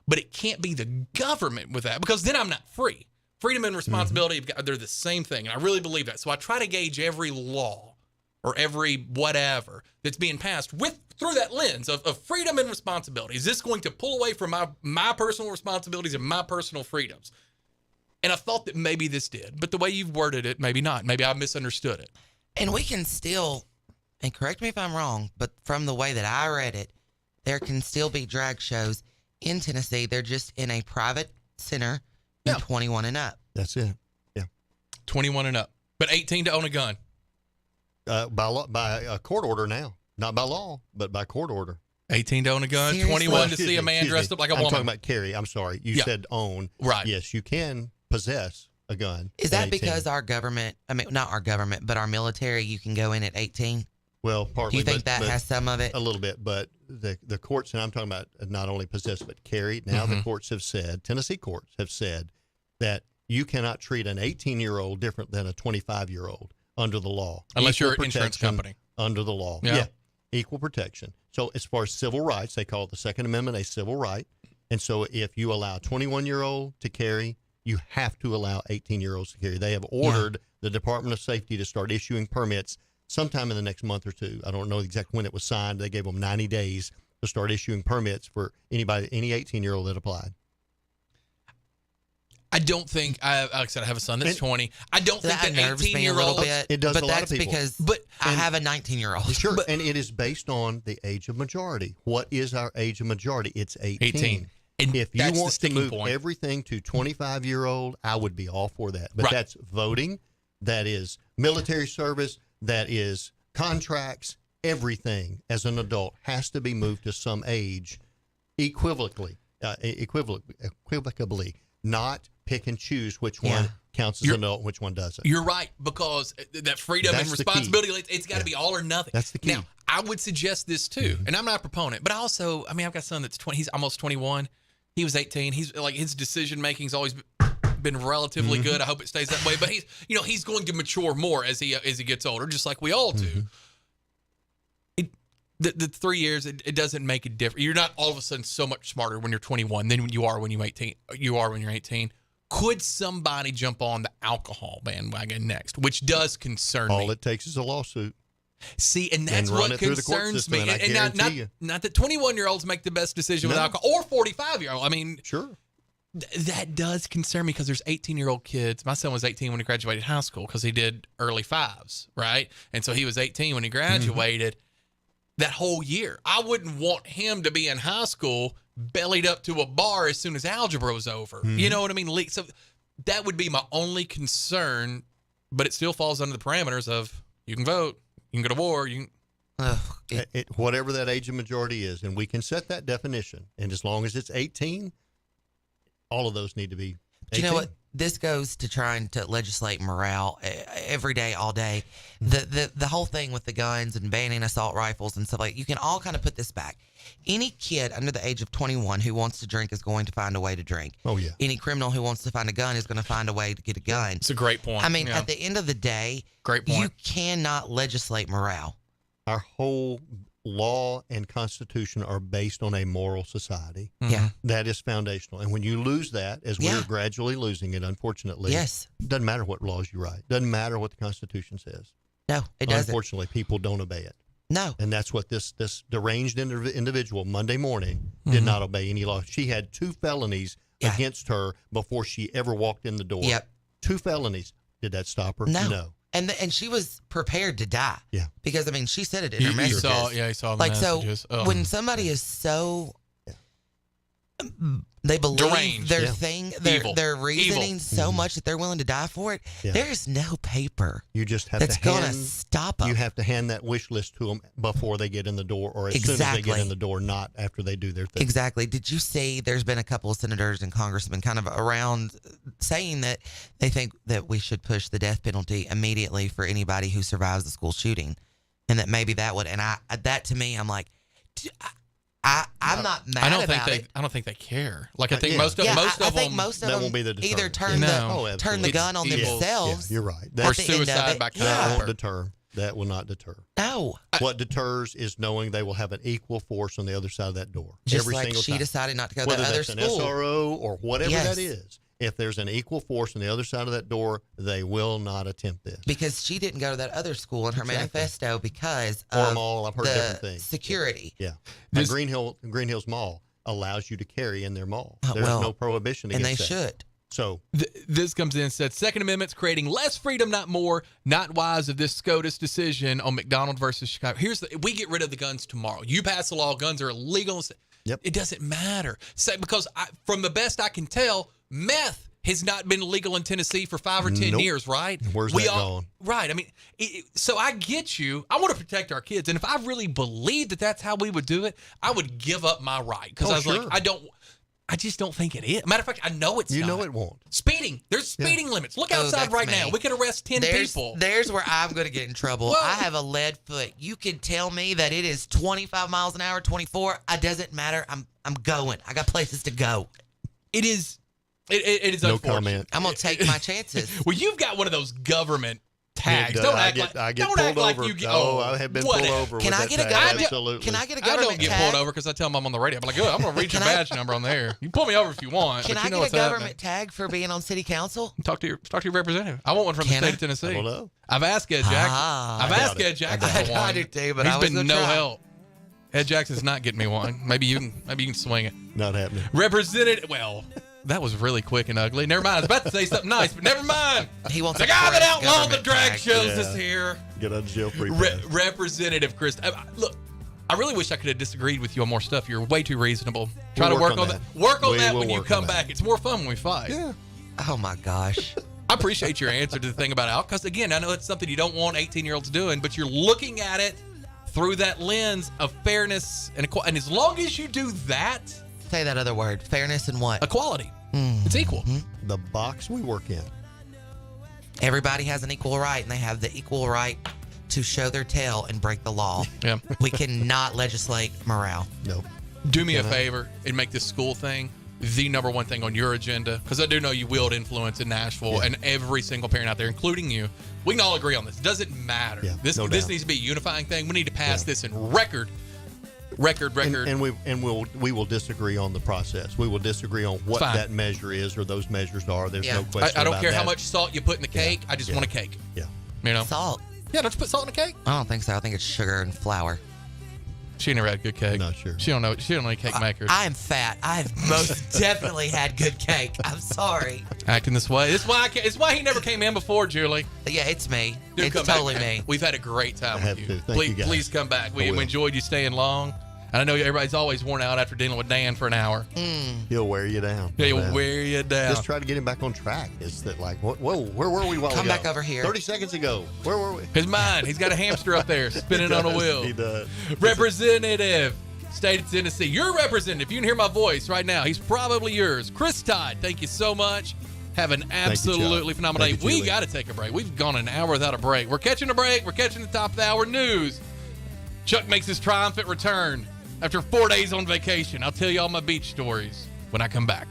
but it can't be the government with that because then I'm not free. Freedom and responsibility, they're the same thing. And I really believe that. So I try to gauge every law or every whatever that's being passed through that lens of freedom and responsibility. Is this going to pull away from my personal responsibilities and my personal freedoms? And I thought that maybe this did, but the way you've worded it, maybe not. Maybe I misunderstood it. And we can still, and correct me if I'm wrong, but from the way that I read it, there can still be drag shows in Tennessee. They're just in a private center and 21 and up. That's it. Yeah. 21 and up. But 18 to own a gun. By a court order now. Not by law, but by court order. 18 to own a gun, Seriously? 21 to see a man dressed up like a woman. I'm talking about carry. I'm sorry. You said own. Right. Yes, you can possess a gun. Is at that 18. because our government, not our government, but our military, you can go in at 18? Well, partly. Do you think that but has some of it? A little bit, but the courts, and I'm talking about not only possess but carry. Now the courts have said, Tennessee courts have said that you cannot treat an 18-year-old different than a 25-year-old under the law. Unless Equal you're an insurance protection company. Under the law. Yeah. Equal protection. So as far as civil rights, they call the Second Amendment a civil right. And so if you allow a 21-year-old to carry, you have to allow 18-year-olds to carry. They have ordered the Department of Safety to start issuing permits sometime in the next month or two. I don't know exactly when it was signed. They gave them 90 days to start issuing permits for any 18-year-old that applied. I don't think, like I said, I have a son that's 20. I don't think That that nerves me a 18-year-olds. little bit. It does but a lot that's of people. because But I have a 19-year-old. Sure, and it is based on the age of majority. What is our age of majority? It's 18. 18. And If you that's the want to sticking move point. everything to 25-year-old, I would be all for that. But Right. that's voting, that is military service, that is contracts, everything as an adult has to be moved to some age equivocally, not pick and choose which one counts as an adult and which one doesn't. You're right, because that freedom That's and the key. responsibility, it's got to be all or nothing. That's the key. Now, I would suggest this too, and I'm not a proponent, but also, I've got a son that's 20, he's almost 21. He was 18. He's like, his decision making's always been relatively good. I hope it stays that way. But he's going to mature more as he gets older, just like we all do. The 3 years, it doesn't make a difference. You're not all of a sudden so much smarter when you're 21 than you are when you're 18. You are when you're 18. Could somebody jump on the alcohol bandwagon next? Which does concern me. All it takes is a lawsuit. See, and that's run what it through the court concerns system, me. and I guarantee you. Not that 21-year-olds make the best decision with No. alcohol, or 45-year-old. I mean, Sure. That does concern me because there's 18-year-old kids. My son was 18 when he graduated high school because he did early fives, right? And so he was 18 when he graduated. That whole year, I wouldn't want him to be in high school bellied up to a bar as soon as algebra was over. You know what I mean? So that would be my only concern, but it still falls under the parameters of you can vote, you can go to war, you can. Whatever that age of majority is, and we can set that definition. And as long as it's 18, all of those need to be 18. Do you know what? This goes to trying to legislate morale every day, all day. The whole thing with the guns and banning assault rifles and stuff like that, you can all kind of put this back. Any kid under the age of 21 who wants to drink is going to find a way to drink. Oh, yeah. Any criminal who wants to find a gun is going to find a way to get a gun. It's a great point. I mean, at the end of the day, great point. You cannot legislate morale. Our whole law and Constitution are based on a moral society. Yeah. That is foundational. And when you lose that, as we're gradually losing it, unfortunately, doesn't matter what laws you write. Doesn't matter what the Constitution says. No, it doesn't. Unfortunately, people don't obey it. No. And that's what this deranged individual Monday morning did not obey any law. She had 2 felonies against her before she ever walked in the door. Yep. 2 felonies. Did that stop her? No. And she was prepared to die. Yeah. Because, I mean, she said it in her messages. He saw the messages. So when somebody is so, they believe deranged. their thing, their reasoning so much that they're willing to die for it, there's no paper you just have that's to going to stop them. You have to hand that wish list to them before they get in the door or as soon as they get in the door, not after they do their thing. Exactly. Did you see there's been a couple of senators and congressmen kind of around saying that they think that we should push the death penalty immediately for anybody who survives the school shooting, and that maybe that would, and that to me, I'm like, I'm not mad about it. I don't think they care. Like I think most of them that won't be the either turn the gun on themselves. Yeah, you're right. Or suicide by caliber. That won't deter. That will not deter. No. What deters is knowing they will have an equal force on the other side of that door. Just every like single she time. decided not to go to Whether the other that's school. an SRO or whatever Yes. that is. If there's an equal force on the other side of that door, they will not attempt this. Because she didn't go to that other school in her manifesto because Or of mall, I've heard the different things. security. Yeah. Green Hills Mall allows you to carry in their mall. There's no prohibition and against they that. should. So this comes in and said, Second Amendment's creating less freedom, not more. Not wise of this SCOTUS decision on McDonald versus Chicago. We get rid of the guns tomorrow. You pass a law, guns are illegal. Yep. It doesn't matter. Because from the best I can tell, meth has not been legal in Tennessee for 5 or 10 years, right? Where's that going? Right. I mean, so I get you. I want to protect our kids. And if I really believed that that's how we would do it, I would give up my right. Because I was like, I just don't think it is. Matter of fact, I know it's not. You know it won't. Speeding. There's speeding limits. Look outside right now. We could arrest 10 people. There's where I'm going to get in trouble. Well, I have a lead foot. You can tell me that it is 25 miles an hour, 24. It doesn't matter. I'm going. I got places to go. It is. It is no unfortunate. comment. I'm going to take my chances. Well, you've got one of those government tags. I get pulled over. I have been pulled over. Can I get a government? Absolutely. Can I get a government? I don't get pulled over because I tell them I'm on the radio. I'm like, I'm going to read your badge number on there. You can pull me over if you want. Can but I you know get a what's government tag for being on city council? Talk to your representative. I want one from the state of Tennessee. I don't know. I've asked Ed Jackson. I've asked Ed Jackson for one. I do too, but he's I was been no help. Ed Jackson's not getting me one. Maybe you can swing it. Not happening. Representative. Well. That was really quick and ugly. Never mind. I was about to say something nice, but never mind. He wants the guy that outlawed the drag shows is here. Get out of jail free. Representative Chris. Look, I really wish I could have disagreed with you on more stuff. You're way too reasonable. Try to work on that. Work on that when you come back. It's more fun when we fight. Yeah. Oh my gosh. I appreciate your answer to the thing about alcohol. Because again, I know it's something you don't want 18-year-olds doing, but you're looking at it through that lens of fairness and equality. And as long as you do that, say that other word, fairness and what? Equality. It's equal. The box we work in. Everybody has an equal right, and they have the equal right to show their tail and break the law. Yeah. We cannot legislate morale. No. Do me a favor and make this school thing the number one thing on your agenda, because I do know you wield influence in Nashville, and every single parent out there, including you. We can all agree on this. It doesn't matter. This needs to be a unifying thing. We need to pass this in record. And we will disagree on the process. We will disagree on what that measure is or those measures are. There's no question. I don't care about how that. much salt you put in the cake. I just want a cake. Yeah. You know? Salt. Yeah, don't you put salt in a cake? I don't think so. I think it's sugar and flour. She never had good cake. Not sure. She don't know any cake makers. I am fat. I have most definitely had good cake. I'm sorry. Acting this way. It's why he never came in before, Julie. Yeah, it's me. Dude, it's totally me. We've had a great time with you. Thank you guys. Please come back. We enjoyed you staying long. And I know everybody's always worn out after dealing with Dan for an hour. He'll wear you down. He'll wear you down. Just try to get him back on track. Is that like, whoa, where were we a while ago? Come back over here. 30 seconds ago. Where were we? His mind. He's got a hamster up there spinning on a wheel. He does. Representative, State of Tennessee. Your representative. You can hear my voice right now. He's probably yours. Chris Todd, thank you so much. Have an absolutely phenomenal day. We got to take a break. We've gone an hour without a break. We're catching a break. We're catching the top of the hour news. Chuck makes his triumphant return after 4 days on vacation. I'll tell you all my beach stories when I come back.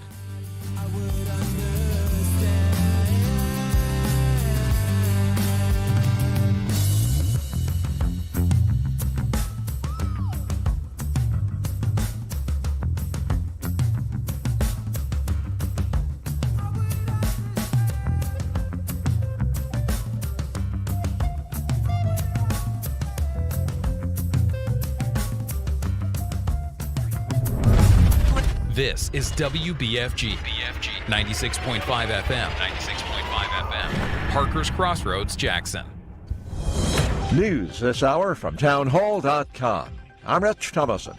This is WBFG 96.5 FM, 96.5 FM, Parker's Crossroads, Jackson. News this hour from townhall.com. I'm Rich Thomason.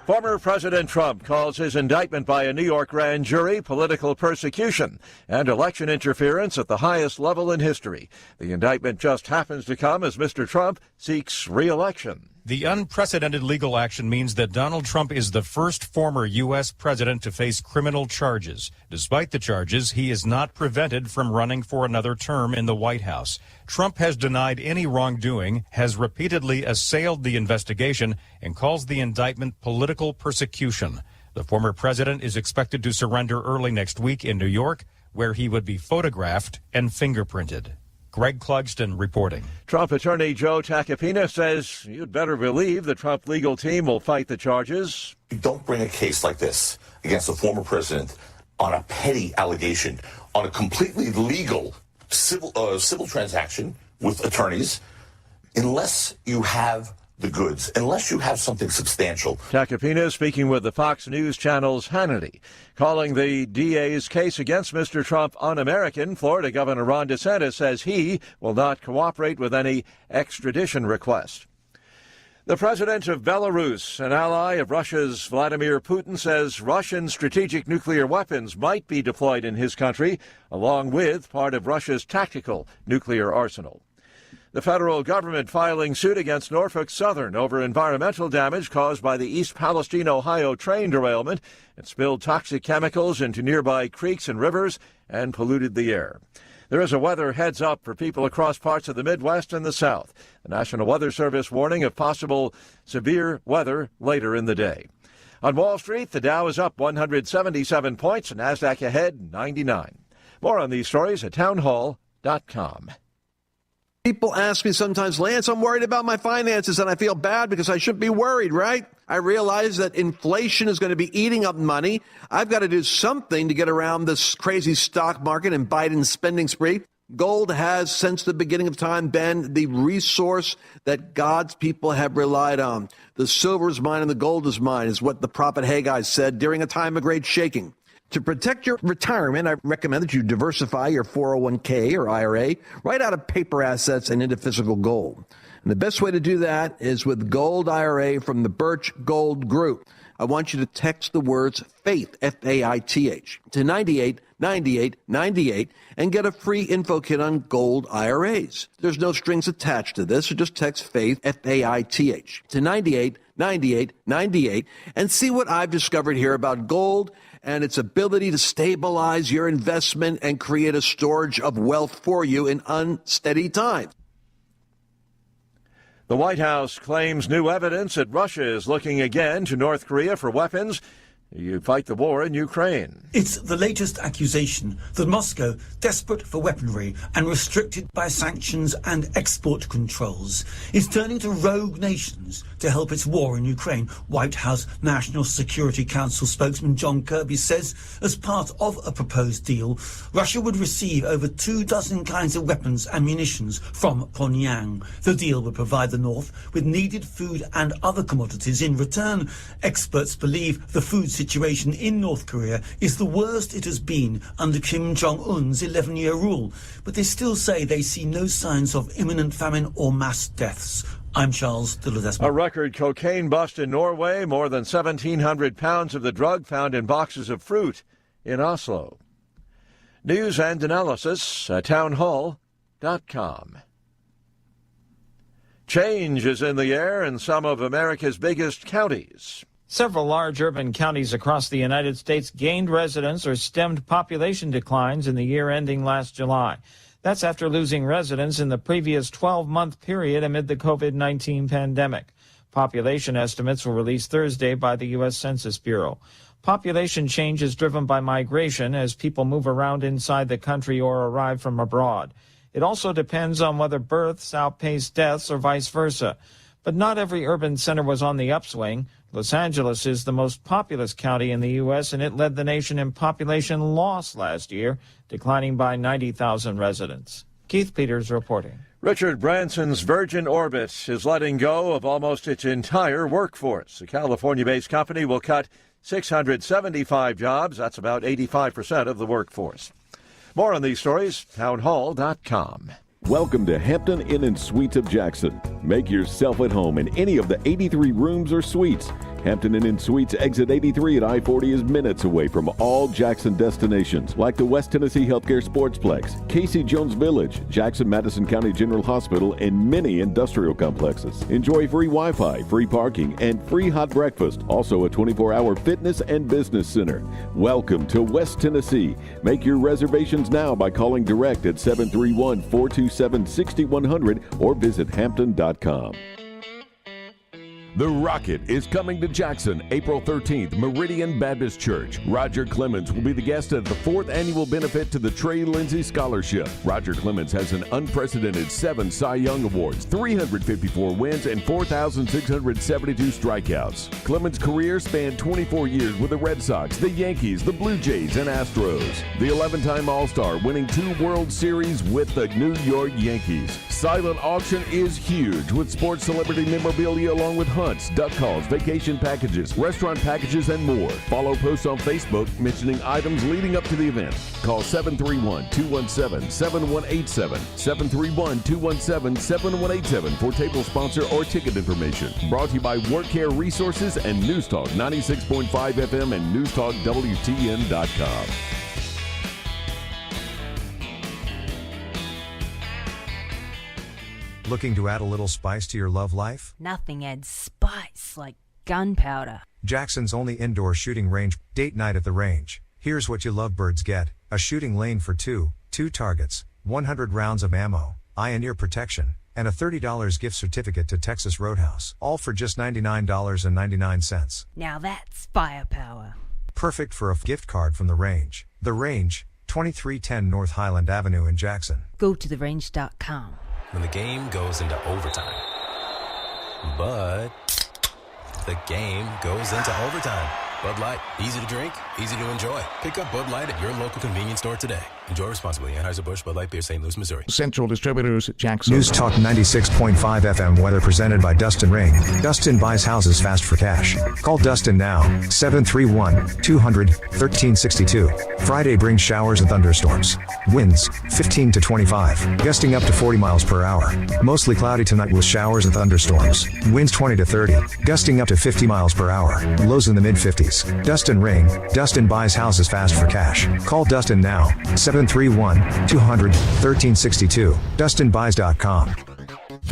Former President Trump calls his indictment by a New York grand jury political persecution and election interference at the highest level in history. The indictment just happens to come as Mr. Trump seeks re-election. The unprecedented legal action means that Donald Trump is the first former U.S. president to face criminal charges. Despite the charges, he is not prevented from running for another term in the White House. Trump has denied any wrongdoing, has repeatedly assailed the investigation, and calls the indictment political persecution. The former president is expected to surrender early next week in New York, where he would be photographed and fingerprinted. Greg Clugston reporting. Trump attorney Joe Tacopina says you'd better believe the Trump legal team will fight the charges. You don't bring a case like this against a former president on a petty allegation, on a completely legal civil transaction with attorneys, unless you have the goods, unless you have something substantial. Tacopina speaking with the Fox News Channel's Hannity, calling the DA's case against Mr. Trump un-American. Florida Governor Ron DeSantis says he will not cooperate with any extradition request. The president of Belarus, an ally of Russia's Vladimir Putin, says Russian strategic nuclear weapons might be deployed in his country, along with part of Russia's tactical nuclear arsenal. The federal government filing suit against Norfolk Southern over environmental damage caused by the East Palestine, Ohio train derailment. It spilled toxic chemicals into nearby creeks and rivers and polluted the air. There is a weather heads-up for people across parts of the Midwest and the South. The National Weather Service warning of possible severe weather later in the day. On Wall Street, the Dow is up 177 points, and NASDAQ ahead 99. More on these stories at townhall.com. People ask me sometimes, Lance, I'm worried about my finances and I feel bad because I shouldn't be worried, right? I realize that inflation is going to be eating up money. I've got to do something to get around this crazy stock market and Biden's spending spree. Gold has, since the beginning of time, been the resource that God's people have relied on. The silver is mine and the gold is mine, is what the prophet Haggai said during a time of great shaking. To protect your retirement, I recommend that you diversify your 401k or IRA right out of paper assets and into physical gold. And the best way to do that is with Gold IRA from the Birch Gold Group. I want you to text the words FAITH, F-A-I-T-H, to 989898 and get a free info kit on gold IRAs. There's no strings attached to this, so just text FAITH, F-A-I-T-H, to 989898 and see what I've discovered here about gold and its ability to stabilize your investment and create a storage of wealth for you in unsteady times. The White House claims new evidence that Russia is looking again to North Korea for weapons. You fight the war in Ukraine. It's the latest accusation that Moscow, desperate for weaponry and restricted by sanctions and export controls, is turning to rogue nations to help its war in Ukraine. White House National Security Council spokesman John Kirby says as part of a proposed deal, Russia would receive over 24 kinds of weapons and munitions from Pyongyang. The deal would provide the North with needed food and other commodities in return. Experts believe the food situation in North Korea is the worst it has been under Kim Jong-un's 11-year rule, but they still say they see no signs of imminent famine or mass deaths. I'm Charles de Ledesma. A record cocaine bust in Norway, more than 1,700 pounds of the drug found in boxes of fruit in Oslo. News and analysis at townhall.com. Change is in the air in some of America's biggest counties. Several large urban counties across the United States gained residents or stemmed population declines in the year ending last July. That's after losing residents in the previous 12-month period amid the COVID-19 pandemic. Population estimates were released Thursday by the U.S. Census Bureau. Population change is driven by migration as people move around inside the country or arrive from abroad. It also depends on whether births outpace deaths or vice versa. But not every urban center was on the upswing. Los Angeles is the most populous county in the U.S., and it led the nation in population loss last year, declining by 90,000 residents. Keith Peters reporting. Richard Branson's Virgin Orbit is letting go of almost its entire workforce. The California-based company will cut 675 jobs. That's about 85% of the workforce. More on these stories, townhall.com. Welcome to Hampton Inn & Suites of Jackson. Make yourself at home in any of the 83 rooms or suites. Hampton Inn & Suites exit 83 at I-40 is minutes away from all Jackson destinations like the West Tennessee Healthcare Sportsplex, Casey Jones Village, Jackson Madison County General Hospital, and many industrial complexes. Enjoy free Wi-Fi, free parking, and free hot breakfast. Also a 24-hour fitness and business center. Welcome to West Tennessee. Make your reservations now by calling direct at 731-427-6100 or visit hampton.com. The Rocket is coming to Jackson April 13th, Meridian Baptist Church. Roger Clemens will be the guest at the 4th annual benefit to the Trey Lindsay Scholarship. Roger Clemens has an unprecedented 7 Cy Young Awards, 354 wins, and 4,672 strikeouts. Clemens' career spanned 24 years with the Red Sox, the Yankees, the Blue Jays, and Astros. The 11-time All-Star, winning 2 World Series with the New York Yankees. Silent auction is huge with sports celebrity memorabilia along with hunts, duck calls, vacation packages, restaurant packages, and more. Follow posts on Facebook mentioning items leading up to the event. Call 731-217-7187, 731-217-7187 for table sponsor or ticket information. Brought to you by Work Care Resources and News Talk 96.5 FM and NewsTalkWTN.com. Looking to add a little spice to your love life? Nothing adds spice like gunpowder. Jackson's only indoor shooting range, date night at the range. Here's what you lovebirds get: a shooting lane for two targets, 100 rounds of ammo, eye and ear protection, and a $30 gift certificate to Texas Roadhouse. All for just $99.99. Now that's firepower. Perfect for a gift card from the range. The Range, 2310 North Highland Avenue in Jackson. Go to therange.com. When the game goes into overtime. But the game goes into overtime. Bud Light, easy to drink, easy to enjoy. Pick up Bud Light at your local convenience store today. Enjoy responsibly. Anheuser-Busch Bud Light Beer, St. Louis, Missouri. Central Distributors, Jackson. News Talk 96.5 FM weather presented by Dustin Ring. Dustin buys houses fast for cash. Call Dustin now, 731-200-1362. Friday brings showers and thunderstorms. Winds, 15 to 25. Gusting up to 40 miles per hour. Mostly cloudy tonight with showers and thunderstorms. Winds 20 to 30. Gusting up to 50 miles per hour. Lows in the mid-50s. Dustin Ring. Dustin buys houses fast for cash. Call Dustin now, 731-200-1362. DustinBuys.com.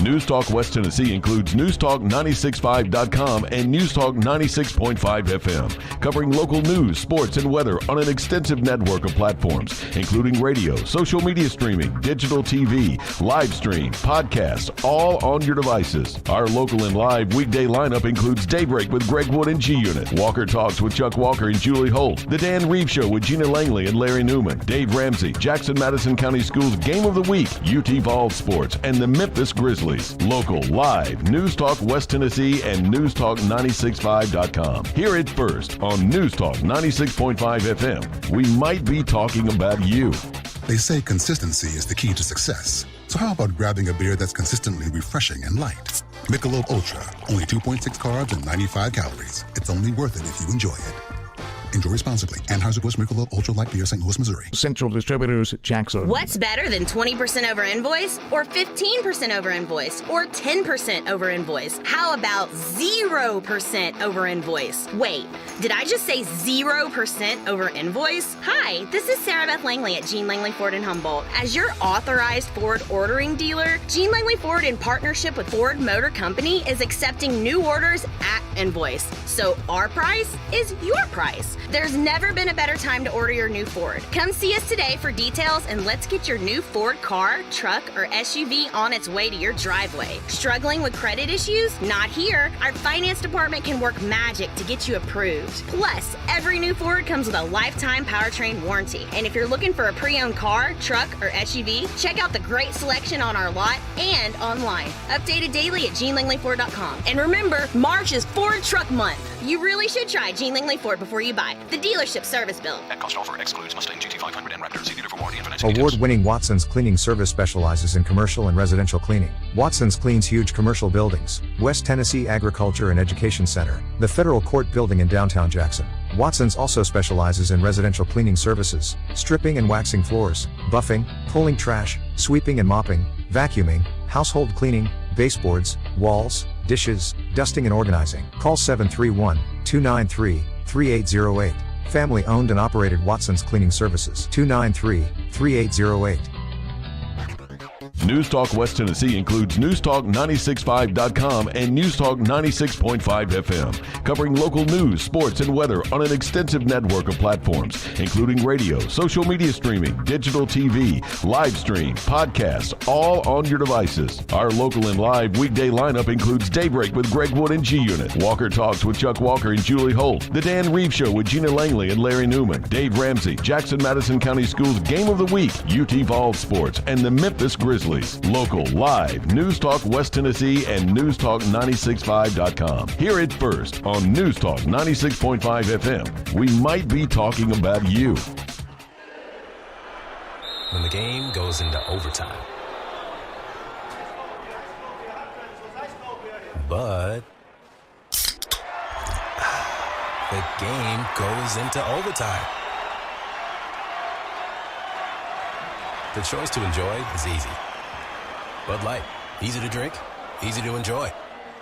News Talk West Tennessee includes NewsTalk965.com and NewsTalk 96.5 FM, covering local news, sports, and weather on an extensive network of platforms, including radio, social media streaming, digital TV, live stream, podcasts, all on your devices. Our local and live weekday lineup includes Daybreak with Greg Wood and G-Unit, Walker Talks with Chuck Walker and Julie Holt, The Dan Reeves Show with Gina Langley and Larry Newman, Dave Ramsey, Jackson Madison County Schools Game of the Week, UT Vols Sports, and the Memphis Grizzlies. Local, live, News Talk West Tennessee and NewsTalk965.com. Hear it first on News Talk 96.5 FM. We might be talking about you. They say consistency is the key to success. So how about grabbing a beer that's consistently refreshing and light? Michelob Ultra, only 2.6 carbs and 95 calories. It's only worth it if you enjoy it. Enjoy responsibly. Anheuser-Busch Michelob Ultra Light Beer, St. Louis, Missouri. Central Distributors, Jackson. What's better than 20% over invoice, or 15% over invoice, or 10% over invoice? How about 0% over invoice? Wait, did I just say 0% over invoice? Hi, this is Sarah Beth Langley at Gene Langley Ford in Humboldt. As your authorized Ford ordering dealer, Gene Langley Ford, in partnership with Ford Motor Company, is accepting new orders at invoice. So our price is your price. There's never been a better time to order your new Ford. Come see us today for details, and let's get your new Ford car, truck, or SUV on its way to your driveway. Struggling with credit issues? Not here. Our finance department can work magic to get you approved. Plus, every new Ford comes with a lifetime powertrain warranty. And if you're looking for a pre-owned car, truck, or SUV, check out the great selection on our lot and online. Updated daily at GeneLangleyFord.com. And remember, March is Ford Truck Month. You really should try Gene Langley Ford before you buy. The dealership service bill. At cost offer excludes Mustang GT500 and Raptor. See dealer for warranty and financing details. Award-winning Watson's Cleaning Service specializes in commercial and residential cleaning. Watson's cleans huge commercial buildings. West Tennessee Agriculture and Education Center, the Federal Court Building in downtown Jackson, Watson's also specializes in residential cleaning services, stripping and waxing floors, buffing, pulling trash, sweeping and mopping, vacuuming, household cleaning, baseboards, walls, dishes, dusting and organizing. Call 731-293-3808. Family owned and operated Watson's Cleaning Services. 293-3808. News Talk West Tennessee includes newstalk965.com and Newstalk 96.5 FM, covering local news, sports, and weather on an extensive network of platforms, including radio, social media streaming, digital TV, live stream, podcasts, all on your devices. Our local and live weekday lineup includes Daybreak with Greg Wood and G-Unit, Walker Talks with Chuck Walker and Julie Holt, The Dan Reeves Show with Gina Langley and Larry Newman, Dave Ramsey, Jackson-Madison County Schools Game of the Week, UT Vols Sports, and the Memphis Grizzlies. Local, live, News Talk West Tennessee and newstalk965.com. Hear it first on News Talk 96.5 FM. We might be talking about you. When the game goes into overtime. But the game goes into overtime. The choice to enjoy is easy. Bud Light, easy to drink, easy to enjoy.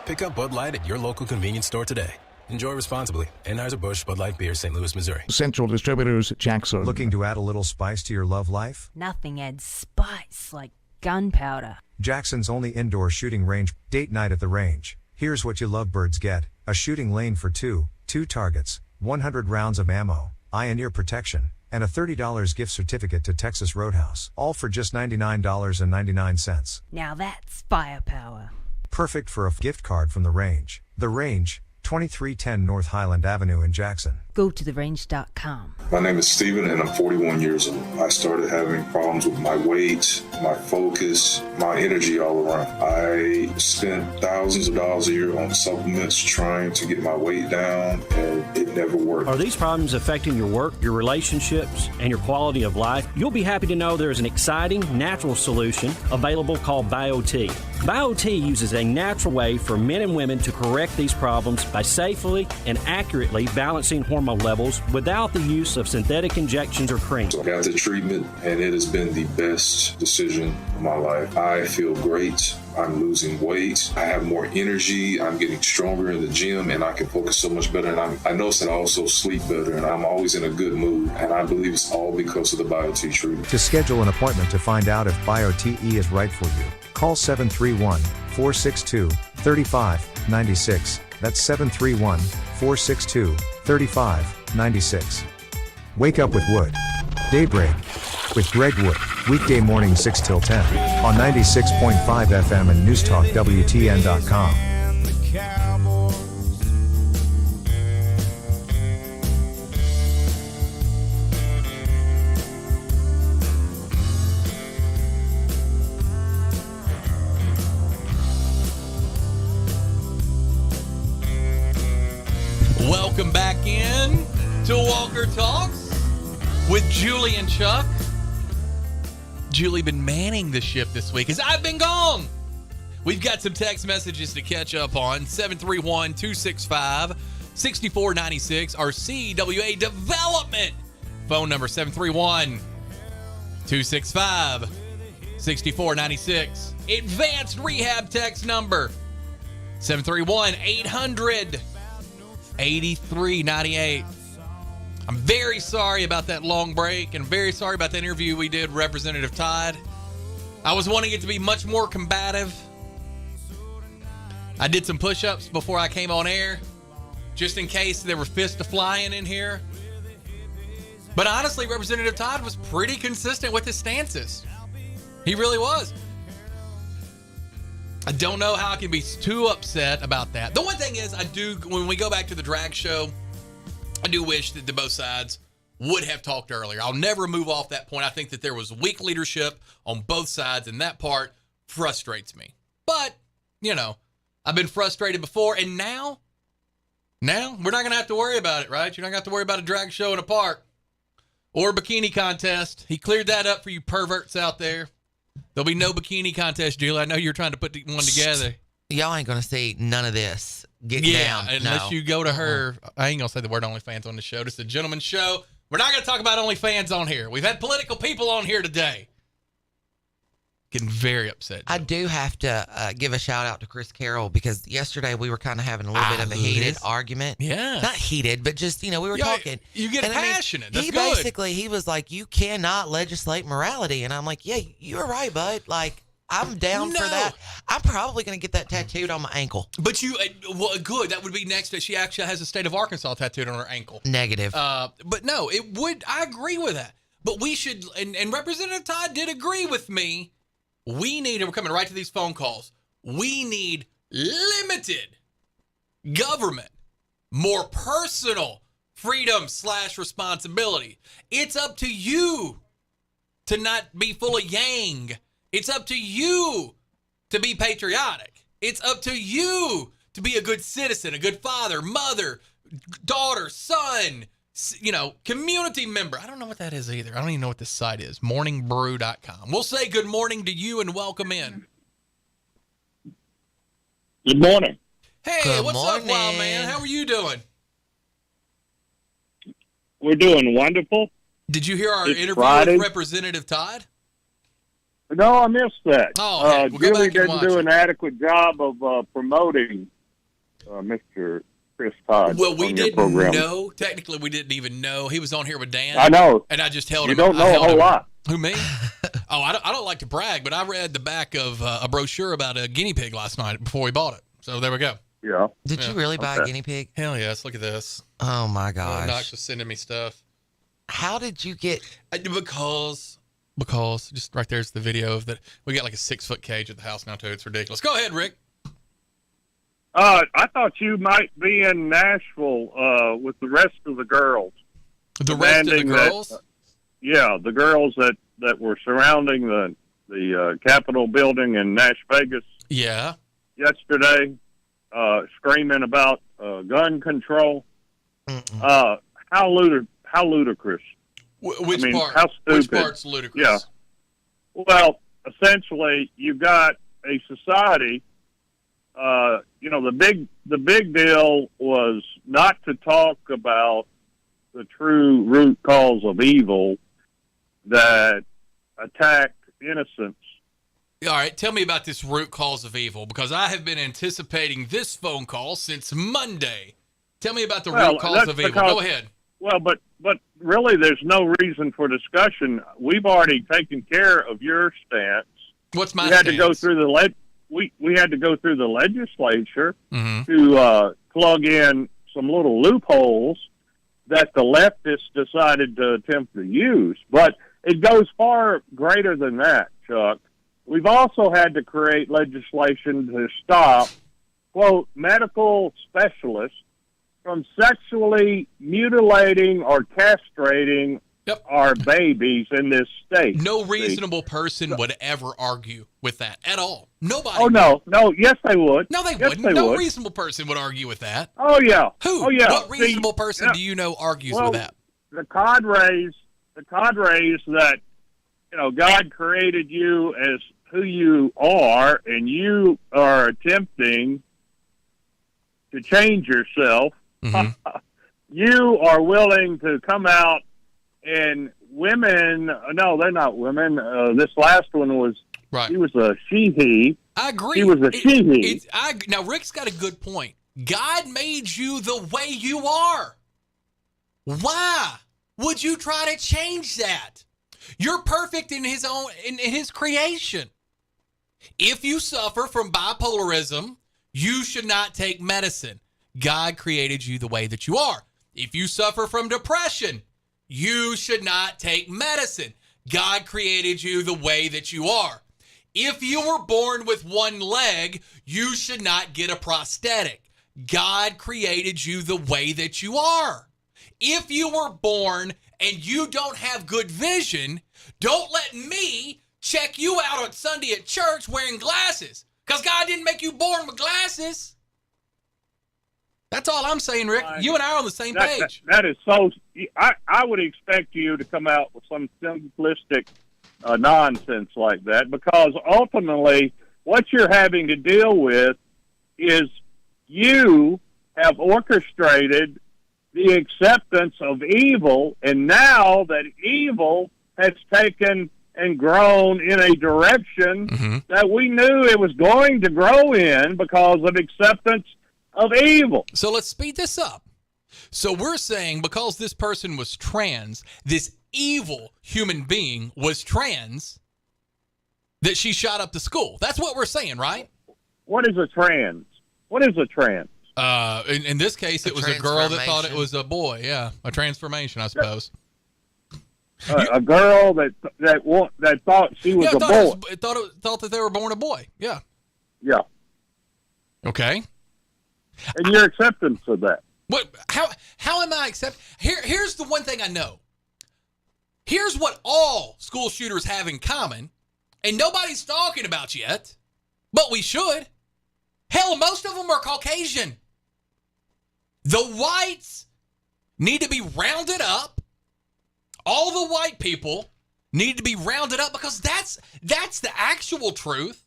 Pick up Bud Light at your local convenience store today. Enjoy responsibly. Anheuser-Busch Bud Light Beer, St. Louis, Missouri. Central Distributors, Jackson. Looking to add a little spice to your love life? Nothing adds spice like gunpowder. Jackson's only indoor shooting range. Date night at the range. Here's what you lovebirds get. A shooting lane for two targets, 100 rounds of ammo, eye and ear protection, and a $30 gift certificate to Texas Roadhouse. All for just $99.99. Now that's firepower. Perfect for a gift card from the range. The Range, 2310 North Highland Avenue in Jackson. Go to therange.com. My name is Steven and I'm 41 years old. I started having problems with my weight, my focus, my energy all around. I spent thousands of dollars a year on supplements trying to get my weight down, and it never worked. Are these problems affecting your work, your relationships, and your quality of life? You'll be happy to know there's an exciting, natural solution available called BioT. BioT uses a natural way for men and women to correct these problems by safely and accurately balancing hormone levels without the use of synthetic injections or creams. I got the treatment, and it has been the best decision of my life. I feel great. I'm losing weight. I have more energy. I'm getting stronger in the gym, and I can focus so much better. And I notice that I also sleep better, and I'm always in a good mood. And I believe it's all because of the BioT treatment. To schedule an appointment to find out if BioTE is right for you, call 731-462-3596. That's 731-462-3596. Wake up with Wood. Daybreak with Greg Wood. Weekday morning 6 till 10 on 96.5 FM and NewsTalkWTN.com. Welcome back in to Walker Talks with Julie and Chuck. Julie been manning the ship this week as I've been gone. We've got some text messages to catch up on. 731-265-6496. Our CWA Development phone number 731-265-6496. Advanced Rehab text number 731-800-8398. I'm very sorry about that long break and very sorry about the interview we did with Representative Todd. I was wanting it to be much more combative. I did some push-ups before I came on air, just in case there were fists flying in here. But honestly, Representative Todd was pretty consistent with his stances. He really was. I don't know how I can be too upset about that. The one thing is, when we go back to the drag show, I do wish that the both sides would have talked earlier. I'll never move off that point. I think that there was weak leadership on both sides, and that part frustrates me. But, I've been frustrated before, and now we're not going to have to worry about it, right? You're not going to have to worry about a drag show in a park or a bikini contest. He cleared that up for you perverts out there. There'll be no bikini contest, Julie. I know you're trying to put one together. Y'all ain't going to see none of this getting down. Unless you go to her. I ain't going to say the word OnlyFans on the show. This is a gentleman's show. We're not going to talk about OnlyFans on here. We've had political people on here today. Getting very upset. I do have to give a shout out to Chris Carroll because yesterday we were kind of having a little bit of a heated argument. Yeah. Not heated, but just, we were talking. You get passionate. That's good. Basically, he was like, you cannot legislate morality. And I'm like, yeah, you're right, bud. Like, I'm down for that. I'm probably going to get that tattooed on my ankle. But good. That would be next. She actually has a state of Arkansas tattooed on her ankle. Negative. But no, it would. I agree with that. But we should, and Representative Todd did agree with me. We need, and we're coming right to these phone calls, we need limited government, more personal freedom/responsibility. It's up to you to not be full of yang. It's up to you to be patriotic. It's up to you to be a good citizen, a good father, mother, daughter, son, community member. I don't know what that is either. I don't even know what this site is. Morningbrew.com. We'll say good morning to you and welcome in. Good morning. Hey, Good what's morning. up, wild man? How are you doing? We're doing wonderful. Did you hear our It's interview Friday. with Representative Todd? No, I missed that. Oh, hey, we'll go Julie back and didn't watch do it. an adequate job of promoting Mr. Chris Todd. Well, we on your didn't program. know. Technically, we didn't even know. He was on here with Dan. I know. And I just held You him. don't I know a held whole him. lot. Who, me? I don't like to brag, but I read the back of a brochure about a guinea pig last night before we bought it. So there we go. Yeah. Did you really buy a guinea pig? Hell yes. Look at this. Oh, my gosh. Knox was sending me stuff. How did you get... Because just right there's the video of that. We got like a 6-foot cage at the house now, too. It's ridiculous. Go ahead, Rick. I thought you might be in Nashville with the rest of the girls. The rest of the demanding that- girls? Yeah, the girls that were surrounding the Capitol building in Nash Vegas Yeah. yesterday, screaming about gun control. How ludicrous. Which I mean, part? How stupid. Which part's ludicrous? Yeah. Well, essentially, you've got a society. The big deal was not to talk about the true root cause of evil that attacked innocents. All right, tell me about this root cause of evil, because I have been anticipating this phone call since Monday. Tell me about the root cause that's of evil. because- Go ahead. Well, but really, there's no reason for discussion. We've already taken care of your stance. What's my we had to go stance? through the we had to go through the legislature Mhm. to plug in some little loopholes that the leftists decided to attempt to use. But it goes far greater than that, Chuck. We've also had to create legislation to stop, quote, medical specialists from sexually mutilating or castrating our babies in this state. No reasonable person would ever argue with that at all. Nobody. Oh, no, yes, they would. No, they Yes, wouldn't. they No would. reasonable person would argue with that. Oh, yeah. Who? Oh, yeah. What reasonable See, person yeah. do you know argues Well, with that? The cadres that, God created you as who you are, and you are attempting to change yourself. You are willing to come out, and women, no, they're not women. This last one was, right. He was a she-he. I agree. He was a she-he. Now, Rick's got a good point. God made you the way you are. Why would you try to change that? You're perfect in his own, in his creation. If you suffer from bipolarism, you should not take medicine. God created you the way that you are. If you suffer from depression, you should not take medicine. God created you the way that you are. If you were born with one leg, you should not get a prosthetic. God created you the way that you are. If you were born and you don't have good vision, don't let me check you out on Sunday at church wearing glasses, because God didn't make you born with glasses. That's all I'm saying, Rick. You and I are on the same page. That is so. I would expect you to come out with some simplistic nonsense like that, because ultimately what you're having to deal with is you have orchestrated the acceptance of evil, and now that evil has taken and grown in a direction that we knew it was going to grow in because of acceptance of evil. So let's speed this up. So we're saying because this person was trans, this evil human being was trans, that she shot up the school. That's what we're saying, right? What is a trans? What is a trans? In this case, it was a girl that thought it was a boy. Yeah, a transformation, I suppose. A girl that thought she was a boy. Thought that they were born a boy. Yeah. Yeah. Okay. And your acceptance of that. What? How am I accept? Here's the one thing I know. Here's what all school shooters have in common, and nobody's talking about yet, but we should. Hell, most of them are Caucasian. The whites need to be rounded up. All the white people need to be rounded up because that's the actual truth.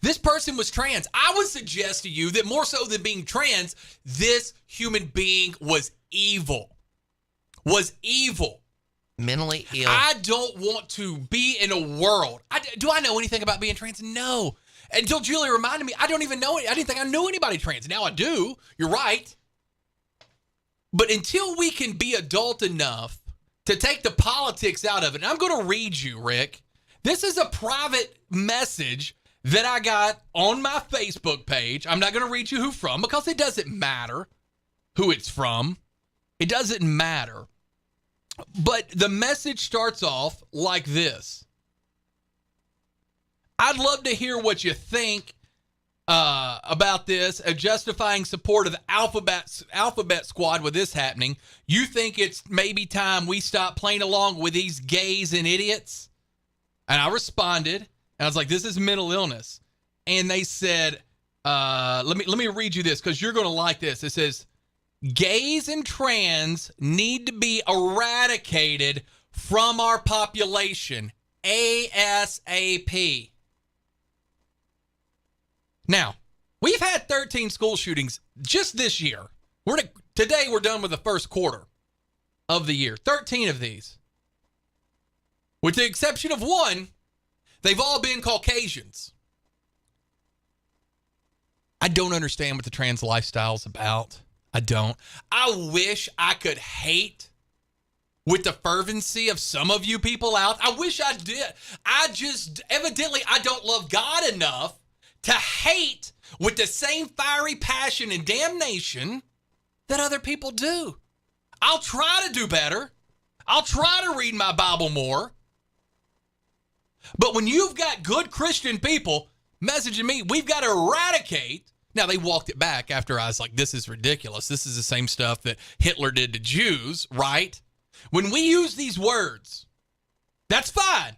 This person was trans. I would suggest to you that more so than being trans, this human being was evil. Was evil. Mentally ill. I don't want to be in a world. Do I know anything about being trans? No. Until Julie reminded me, I don't even know it. I didn't think I knew anybody trans. Now I do. You're right. But until we can be adult enough to take the politics out of it, and I'm going to read you, Rick. This is a private message that I got on my Facebook page. I'm not going to read you who from because it doesn't matter who it's from. It doesn't matter. But the message starts off like this. I'd love to hear what you think about this, justifying support of the Alphabet Squad with this happening. You think it's maybe time we stop playing along with these gays and idiots? And I responded, and I was like, this is mental illness. And they said, let me read you this because you're going to like this. It says, gays and trans need to be eradicated from our population ASAP. Now, we've had 13 school shootings just this year. Today we're done with the first quarter of the year. 13 of these. With the exception of one, they've all been Caucasians. I don't understand what the trans lifestyle's about. I don't. I wish I could hate with the fervency of some of you people out. I wish I did. Evidently, I don't love God enough to hate with the same fiery passion and damnation that other people do. I'll try to do better. I'll try to read my Bible more. But when you've got good Christian people messaging me, we've got to eradicate. Now, they walked it back after I was like, this is ridiculous. This is the same stuff that Hitler did to Jews, right? When we use these words, that's fine.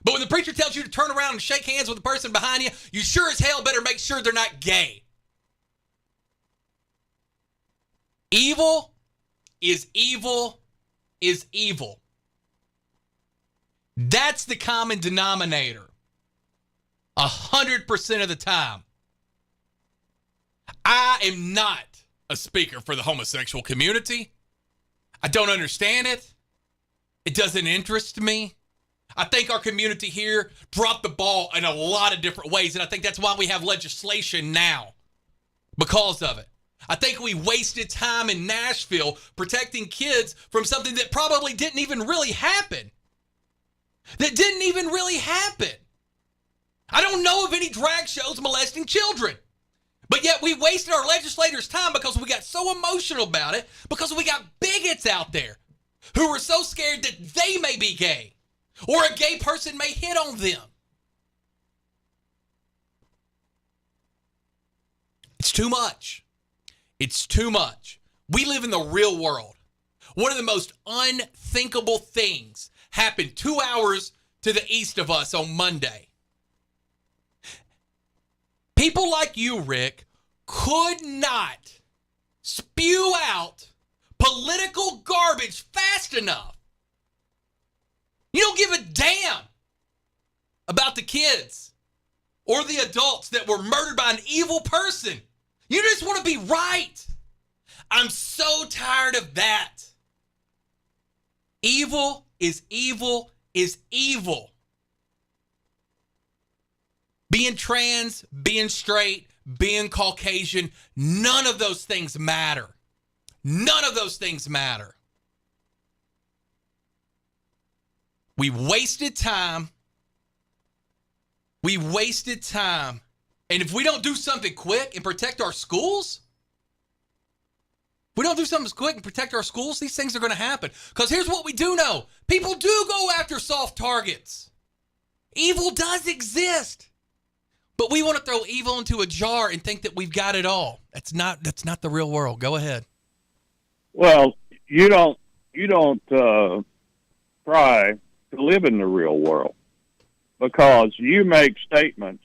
But when the preacher tells you to turn around and shake hands with the person behind you, you sure as hell better make sure they're not gay. Evil is evil is evil. That's the common denominator. 100% of the time. I am not a speaker for the homosexual community. I don't understand it. It doesn't interest me. I think our community here dropped the ball in a lot of different ways, and I think that's why we have legislation now, because of it. I think we wasted time in Nashville protecting kids from something that probably didn't even really happen. That didn't even really happen. I don't know of any drag shows molesting children. But yet we wasted our legislators' time because we got so emotional about it, because we got bigots out there who were so scared that they may be gay or a gay person may hit on them. It's too much. It's too much. We live in the real world. One of the most unthinkable things happened 2 hours to the east of us on Monday. People like you, Rick, could not spew out political garbage fast enough. You don't give a damn about the kids or the adults that were murdered by an evil person. You just want to be right. I'm so tired of that. Evil is evil is evil. Being trans, being straight, being Caucasian, none of those things matter. None of those things matter. We wasted time. We wasted time. And if we don't do something quick and protect our schools, these things are going to happen. Because here's what we do know. People do go after soft targets. Evil does exist. But we want to throw evil into a jar and think that we've got it all. That's not the real world. Go ahead. Well, you don't try to live in the real world because you make statements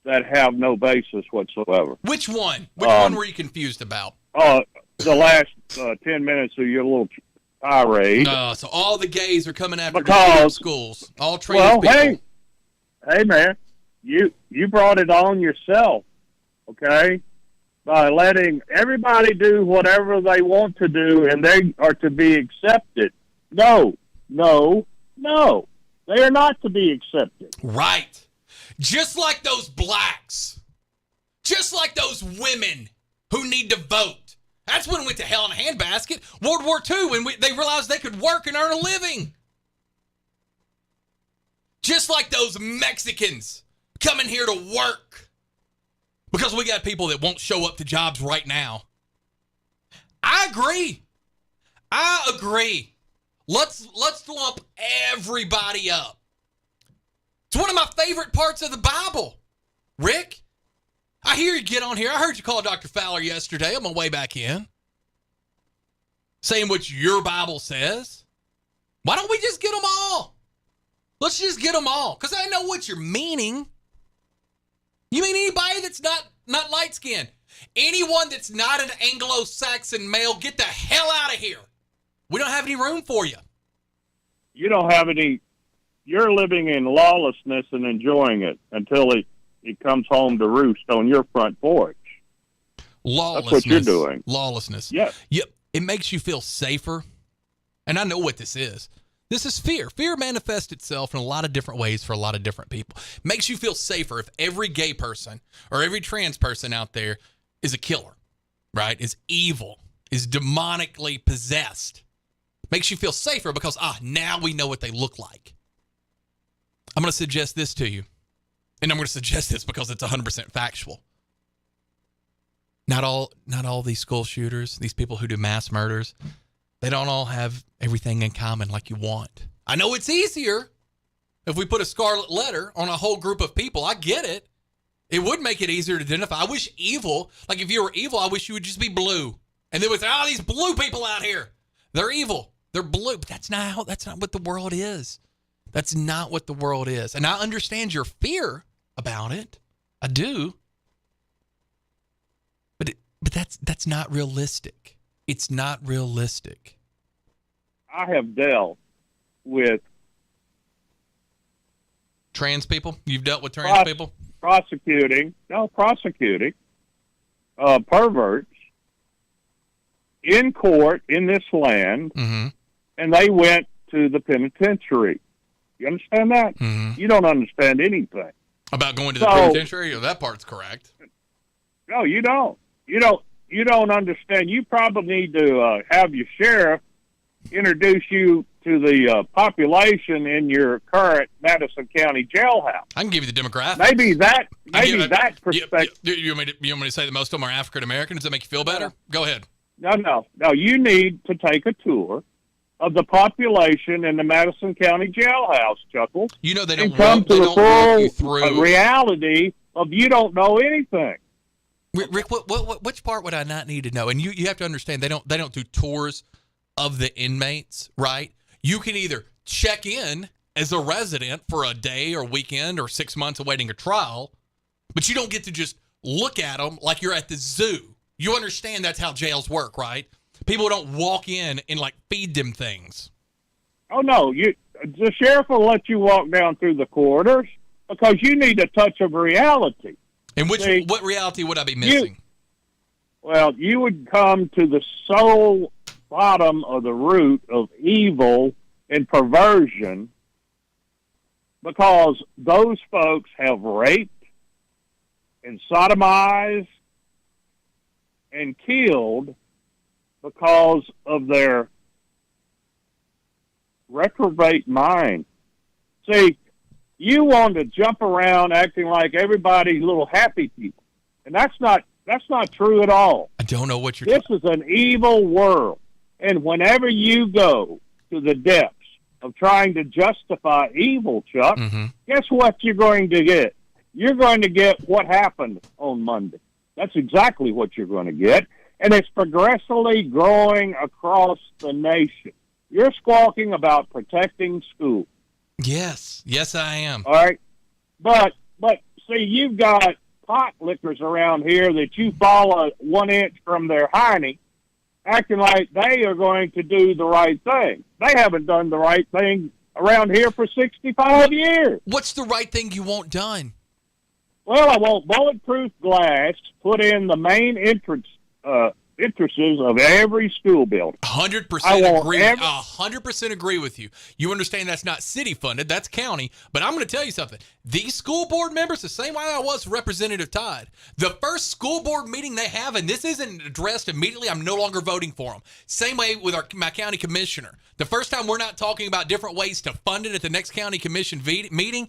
that have no basis whatsoever. Which one? Which one were you confused about? The last 10 minutes of your little tirade. So all the gays are coming after schools. All trans people. Hey, man, you brought it on yourself, okay? By letting everybody do whatever they want to do and they are to be accepted. No. They are not to be accepted. Right. Just like those blacks. Just like those women who need to vote. That's when it went to hell in a handbasket. World War II, when they realized they could work and earn a living. Just like those Mexicans coming here to work. Because we got people that won't show up to jobs right now. I agree. Let's lump everybody up. It's one of my favorite parts of the Bible. Rick, I hear you get on here. I heard you call Dr. Fowler yesterday on my way back in, saying what your Bible says. Why don't we just get them all? Let's just get them all, because I know what you're meaning. You mean anybody that's not light-skinned? Anyone that's not an Anglo-Saxon male, get the hell out of here. We don't have any room for you. You don't have any. You're living in lawlessness and enjoying it until it comes home to roost on your front porch. Lawlessness. That's what you're doing. Lawlessness. Yes. Yep. It makes you feel safer. And I know what this is. This is fear. Fear manifests itself in a lot of different ways for a lot of different people. Makes you feel safer if every gay person or every trans person out there is a killer, right? Is evil, is demonically possessed. Makes you feel safer because, now we know what they look like. I'm going to suggest this to you. And I'm going to suggest this because it's 100% factual. Not all these school shooters, these people who do mass murders, they don't all have everything in common like you want. I know it's easier if we put a scarlet letter on a whole group of people. I get it. It would make it easier to identify. I wish evil, like if you were evil, I wish you would just be blue. And then with all these blue people out here, they're evil. They're blue. But that's not what the world is. That's not what the world is. And I understand your fear about it. I do. But that's not realistic. It's not realistic. I have dealt with trans people. You've dealt with trans people? Prosecuting perverts in court in this land, and they went to the penitentiary. You understand that? You don't understand anything. About going to the penitentiary? That part's correct. No, you don't. You don't understand. You probably need to have your sheriff introduce you to the population in your current Madison County jailhouse. I can give you the demographics. Maybe that perspective. You want me to say that most of them are African American? Does that make you feel better? Go ahead. No. You need to take a tour of the population in the Madison County jailhouse, Chuckles. You know they don't come to the full full reality of you don't know anything. Rick, which part would I not need to know? And you have to understand they don't do tours of the inmates, right? You can either check in as a resident for a day or weekend or 6 months awaiting a trial, but you don't get to just look at them like you're at the zoo. You understand that's how jails work, right? People don't walk in and feed them things. Oh no, the sheriff will let you walk down through the corridors because you need a touch of reality. And what reality would I be missing? Well, you would come to the sole bottom of the root of evil and perversion because those folks have raped and sodomized and killed because of their reprobate mind. See, you want to jump around acting like everybody's little happy people, and that's not true at all. I don't know what you're. This is an evil world, and whenever you go to the depths of trying to justify evil, Chuck, guess what you're going to get? You're going to get what happened on Monday. That's exactly what you're going to get, and it's progressively growing across the nation. You're squawking about protecting schools. Yes, I am. All right, but see, you've got pot lickers around here that you follow 1 inch from their hiney, acting like they are going to do the right thing. They haven't done the right thing around here for 65 years. What's the right thing you want done? Well, I want bulletproof glass put in the main entrances of every school building. 100% agree. 100% agree with you. You understand that's not city funded, that's county. But I'm going to tell you something. These school board members, the same way I was Representative Todd, the first school board meeting they have, and this isn't addressed immediately, I'm no longer voting for them. Same way with my county commissioner. The first time we're not talking about different ways to fund it at the next county commission meeting,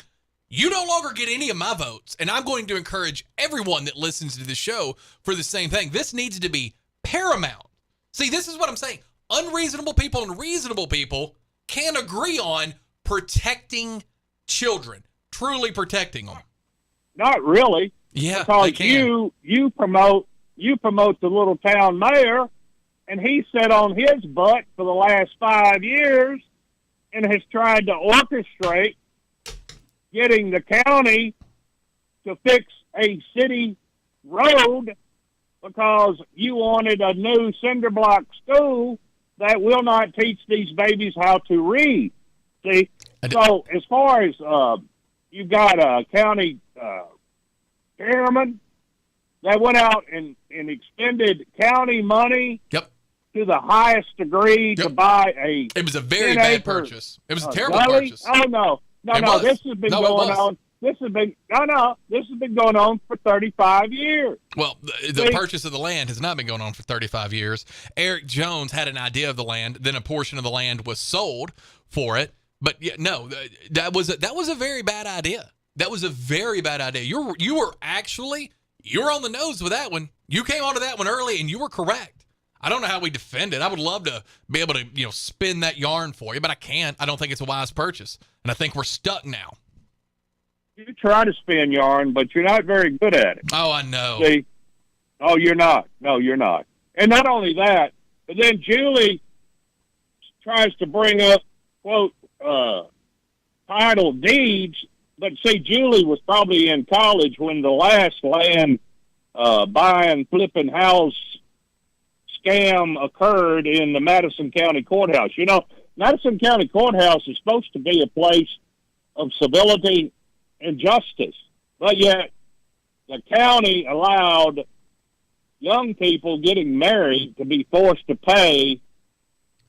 you no longer get any of my votes. And I'm going to encourage everyone that listens to the show for the same thing. This needs to be paramount. See, this is what I'm saying. Unreasonable people and reasonable people can agree on protecting children, truly protecting them. Not really. Yeah, because they can. you promote the little town mayor, and he sat on his butt for the last 5 years and has tried to orchestrate getting the county to fix a city road because you wanted a new cinder block school that will not teach these babies how to read. See? So as far as you've got a county chairman that went out and expended county money to the highest degree to buy a... It was a very bad purchase. It was a terrible purchase. Oh, no. This has been going on. This has been going on for 35 years. Well, the purchase of the land has not been going on for 35 years. Eric Jones had an idea of the land, then a portion of the land was sold for it. But yeah, no, that was a very bad idea. That was a very bad idea. You were on the nose with that one. You came onto that one early, and you were correct. I don't know how we defend it. I would love to be able to, spin that yarn for you, but I can't. I don't think it's a wise purchase, and I think we're stuck now. You try to spin yarn, but you're not very good at it. Oh, I know. See? Oh, you're not. No, you're not. And not only that, but then Julie tries to bring up, quote, title deeds. But see, Julie was probably in college when the last land buying, flipping house scam occurred in the Madison County Courthouse. Madison County Courthouse is supposed to be a place of civility and justice, but yet the county allowed young people getting married to be forced to pay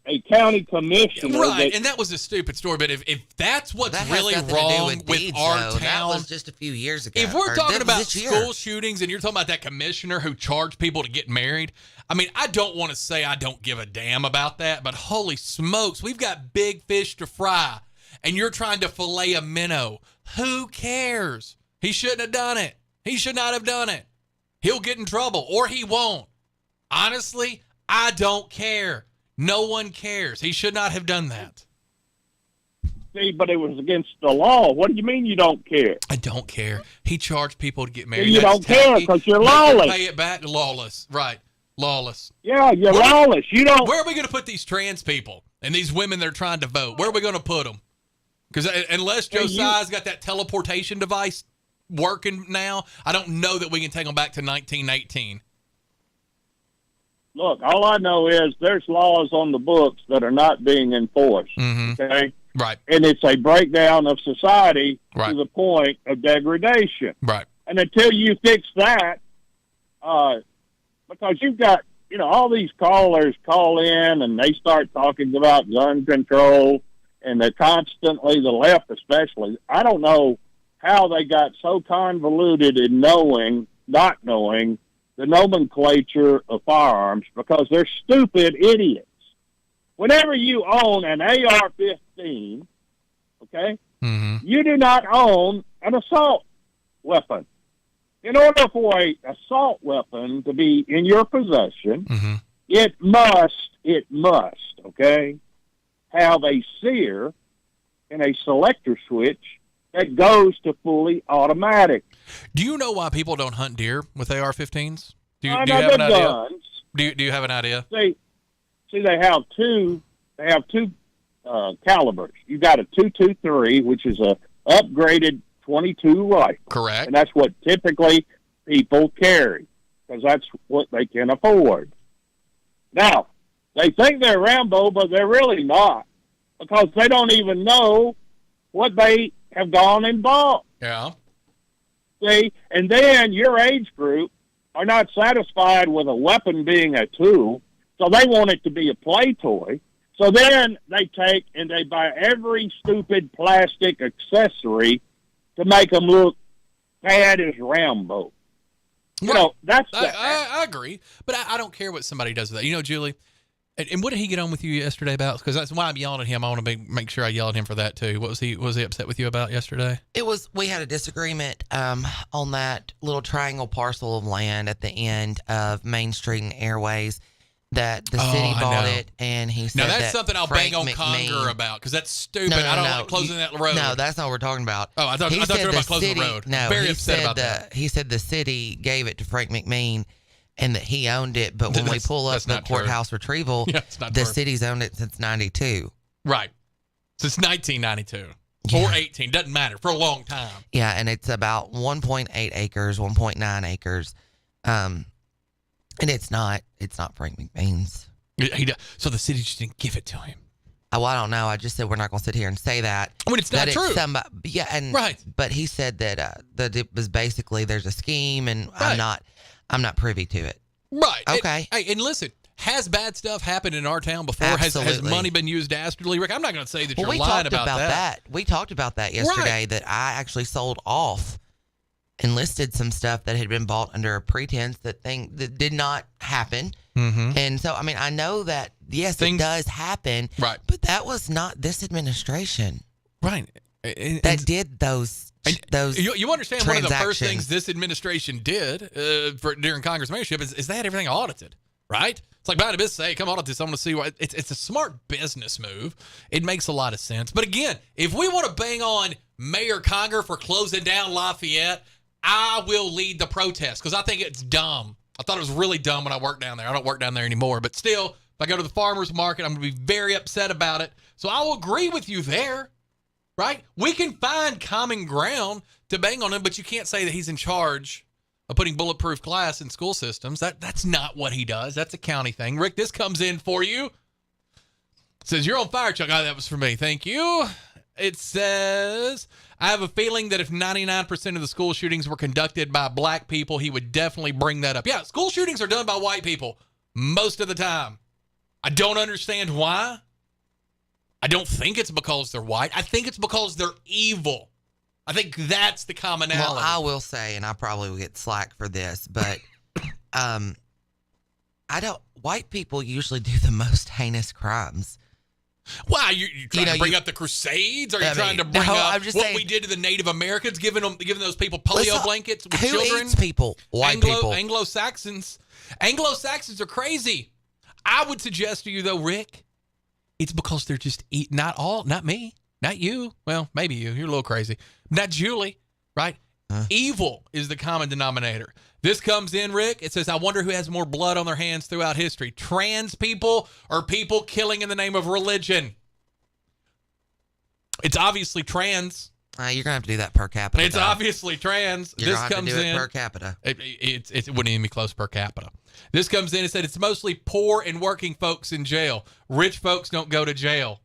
a county commissioner. Right, and that was a stupid story, but if that's what's really wrong with our town... That was just a few years ago. If we're talking about school shootings and you're talking about that commissioner who charged people to get married, I mean, I don't want to say I don't give a damn about that, but holy smokes, we've got big fish to fry, and you're trying to fillet a minnow. Who cares? He shouldn't have done it. He should not have done it. He'll get in trouble, or he won't. Honestly, I don't care. No one cares. He should not have done that. See, but it was against the law. What do you mean you don't care? I don't care. He charged people to get married. You don't care because you're lawless. Pay it back. Lawless. Right. Lawless. Yeah, you're lawless. You don't. Where are we going to put these trans people and these women that are trying to vote? Where are we going to put them? Because unless Josiah's got that teleportation device working now, I don't know that we can take them back to 1918. Look, all I know is there's laws on the books that are not being enforced. Okay? Right. And it's a breakdown of society to the point of degradation. Right. And until you fix that, because you've got, all these callers call in and they start talking about gun control, and they're constantly, the left especially, I don't know how they got so convoluted in not knowing the nomenclature of firearms, because they're stupid idiots. Whenever you own an AR-15, okay, you do not own an assault weapon. In order for an assault weapon to be in your possession, it must, okay, have a sear and a selector switch that goes to fully automatic. Do you know why people don't hunt deer with AR-15s? Do you know have an idea? Guns. Do you have an idea? See, they have two calibers. You got a .223, which is a upgraded .22 rifle. Correct. And that's what typically people carry, because that's what they can afford. Now, they think they're Rambo, but they're really not, because they don't even know what they have gone and bought. Yeah. See, and then your age group are not satisfied with a weapon being a tool, so they want it to be a play toy. So then they take and they buy every stupid plastic accessory to make them look bad as Rambo. That's I agree, but I don't care what somebody does with that. Julie, and what did he get on with you yesterday about? Because that's why I'm yelling at him. I want to make sure I yell at him for that too. What was he upset with you about yesterday? We had a disagreement on that little triangle parcel of land at the end of Main Street and Airways. That the city bought it, and he said that's something I'll bang on Conger about, because that's stupid. I don't like closing that road. No, that's not what we're talking about. Oh, I thought you were about closing the road. No, very upset about that. He said the city gave it to Frank McMean and that he owned it, but when we pull up the courthouse retrieval, the city's owned it since 92. Right. Since 1992. Or 18, doesn't matter, for a long time. Yeah, and it's about 1.8 acres, 1.9 acres. And it's not Frank McBain's. So the city just didn't give it to him. Oh, I don't know. I just said we're not going to sit here and say that. I mean, it's not true. Right. But he said that it was basically there's a scheme, and I'm not privy to it. Right. Okay. And listen, has bad stuff happened in our town before? Has money been used dastardly? Rick, I'm not going to say that you're lying about that. We talked about that yesterday. That I actually sold off and listed some stuff that had been bought under a pretense that did not happen. And so, I mean, I know that, yes, it does happen. Right. But that was not this administration. Right. That did those You understand one of the first things this administration did during Congress mayorship is they had everything audited, right? It's like buying a business, say, come audit this, I'm going to see what it's a smart business move. It makes a lot of sense. But again, if we want to bang on Mayor Conger for closing down Lafayette, I will lead the protest because I think it's dumb. I thought it was really dumb when I worked down there. I don't work down there anymore, but still, if I go to the farmer's market, I'm going to be very upset about it. So I will agree with you there, right? We can find common ground to bang on him, but you can't say that he's in charge of putting bulletproof glass in school systems. That's not what he does. That's a county thing. Rick, this comes in for you. It says, you're on fire, Chuck. Oh, that was for me. Thank you. It says, I have a feeling that if 99% of the school shootings were conducted by black people, he would definitely bring that up. Yeah, school shootings are done by white people most of the time. I don't understand why. I don't think it's because they're white. I think it's because they're evil. I think that's the commonality. Well, I will say, and I probably will get slack for this, but white people usually do the most heinous crimes. Why? You trying to bring up the Crusades? Are you trying to bring up what we did to the Native Americans, giving those people polio blankets with children? Who eats people? White people. Anglo-Saxons. Anglo-Saxons are crazy. I would suggest to you, though, Rick, it's because they're just not me, not you. Well, maybe you. You're a little crazy. Not Julie, right? Evil is the common denominator. This comes in, Rick. It says, I wonder who has more blood on their hands throughout history. Trans people or people killing in the name of religion? It's obviously trans. You're going to have to do that per capita. It's obviously trans. You're going to have to do it per capita. It wouldn't even be close per capita. This comes in and said it's mostly poor and working folks in jail. Rich folks don't go to jail.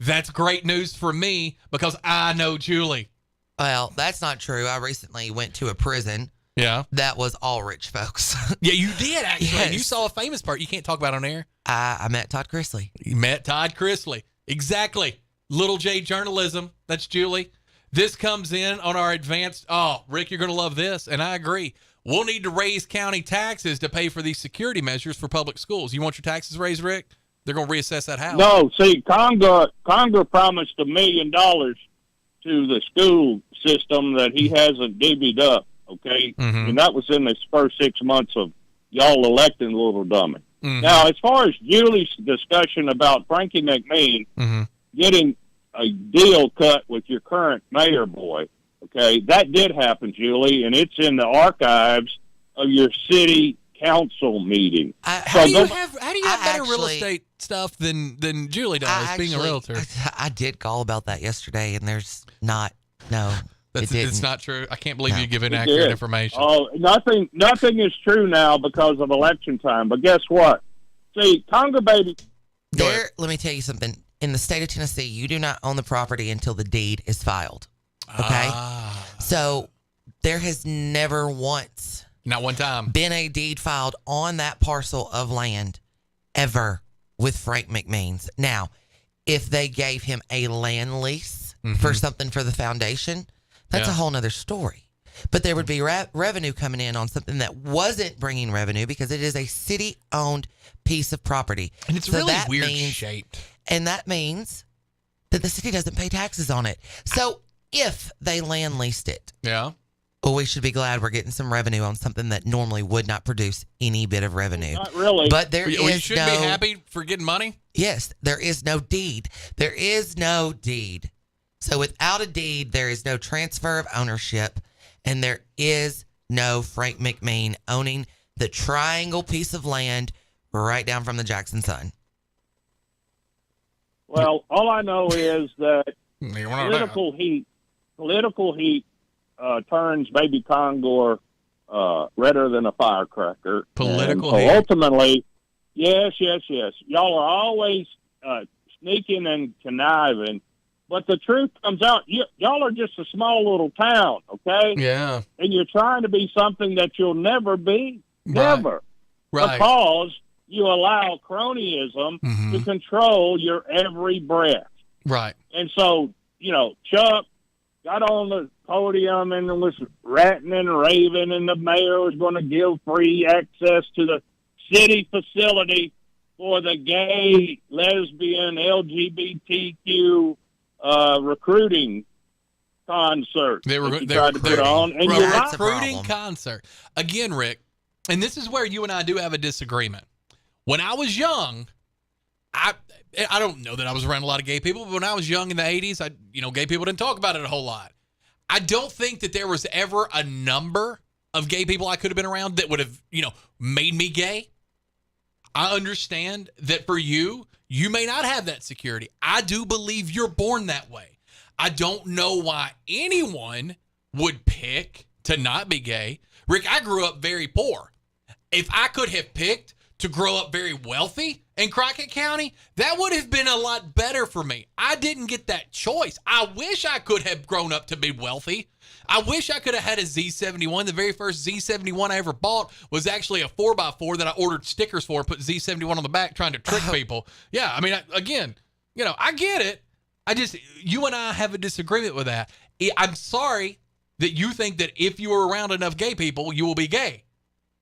That's great news for me because I know Julie. Well, that's not true. I recently went to a prison Yeah. That was all rich folks. Yeah, you did actually. Yes. And you saw a famous part you can't talk about on air. I met Todd Chrisley. You met Todd Chrisley. Exactly. Little J journalism. That's Julie. This comes in on our advanced. Oh, Rick, you're going to love this. And I agree. We'll need to raise county taxes to pay for these security measures for public schools. You want your taxes raised, Rick? They're going to reassess that house. No, see, Conger promised $1 million to the school system that he hasn't divvied up, okay? Mm-hmm. And that was in the first 6 months of y'all electing Little Dummy. Mm-hmm. Now, as far as Julie's discussion about Frankie McMean Mm-hmm. getting a deal cut with your current mayor boy, okay, that did happen, Julie, and it's in the archives of your city council meeting. How do you have better real estate stuff than Julie does, being a realtor? I did call about that yesterday, and there's not. No, it's not true. I can't believe you give It inaccurate did. information. Oh, nothing is true now because of election time. But guess what? See, Conger baby. Let me tell you something. In the state of Tennessee, you do not own the property until the deed is filed. Okay? So there has never once, not one time, been a deed filed on that parcel of land ever with Frank McMeans. Now, if they gave him a land lease for something for the foundation, that's a whole nother story. But there would be revenue coming in on something that wasn't bringing revenue because it is a city-owned piece of property. And it's really weird shaped. And that means that the city doesn't pay taxes on it. So if they land leased it, well, we should be glad we're getting some revenue on something that normally would not produce any bit of revenue. Not really. But there you is should no. be happy for getting money. Yes, there is no deed. There is no deed. So without a deed, there is no transfer of ownership, and there is no Frank McMean owning the triangle piece of land right down from the Jackson Sun. Well, all I know is that You political heat turns baby Conger redder than a firecracker. Political and heat. Ultimately, yes. Y'all are always sneaking and conniving, but the truth comes out. Y'all are just a small little town, okay? Yeah. And you're trying to be something that you'll never be. Never. Right. Because you allow cronyism to control your every breath. Right. And so, Chuck got on the podium and was ranting and raving, and the mayor was going to give free access to the city facility for the gay, lesbian, LGBTQ recruiting concert. They tried to put on, and you're right. recruiting concert. Again, Rick, and this is where you and I do have a disagreement. When I was young, I don't know that I was around a lot of gay people, but when I was young in the 80s, gay people didn't talk about it a whole lot. I don't think that there was ever a number of gay people I could have been around that would have, made me gay. I understand that for you may not have that security. I do believe you're born that way. I don't know why anyone would pick to not be gay. Rick, I grew up very poor. If I could have picked to grow up very wealthy in Crockett County, that would have been a lot better for me. I didn't get that choice. I wish I could have grown up to be wealthy. I wish I could have had a Z71. The very first Z71 I ever bought was actually a 4x4 that I ordered stickers for and put Z71 on the back trying to trick people. Yeah, I mean, I get it. You and I have a disagreement with that. I'm sorry that you think that if you are around enough gay people, you will be gay.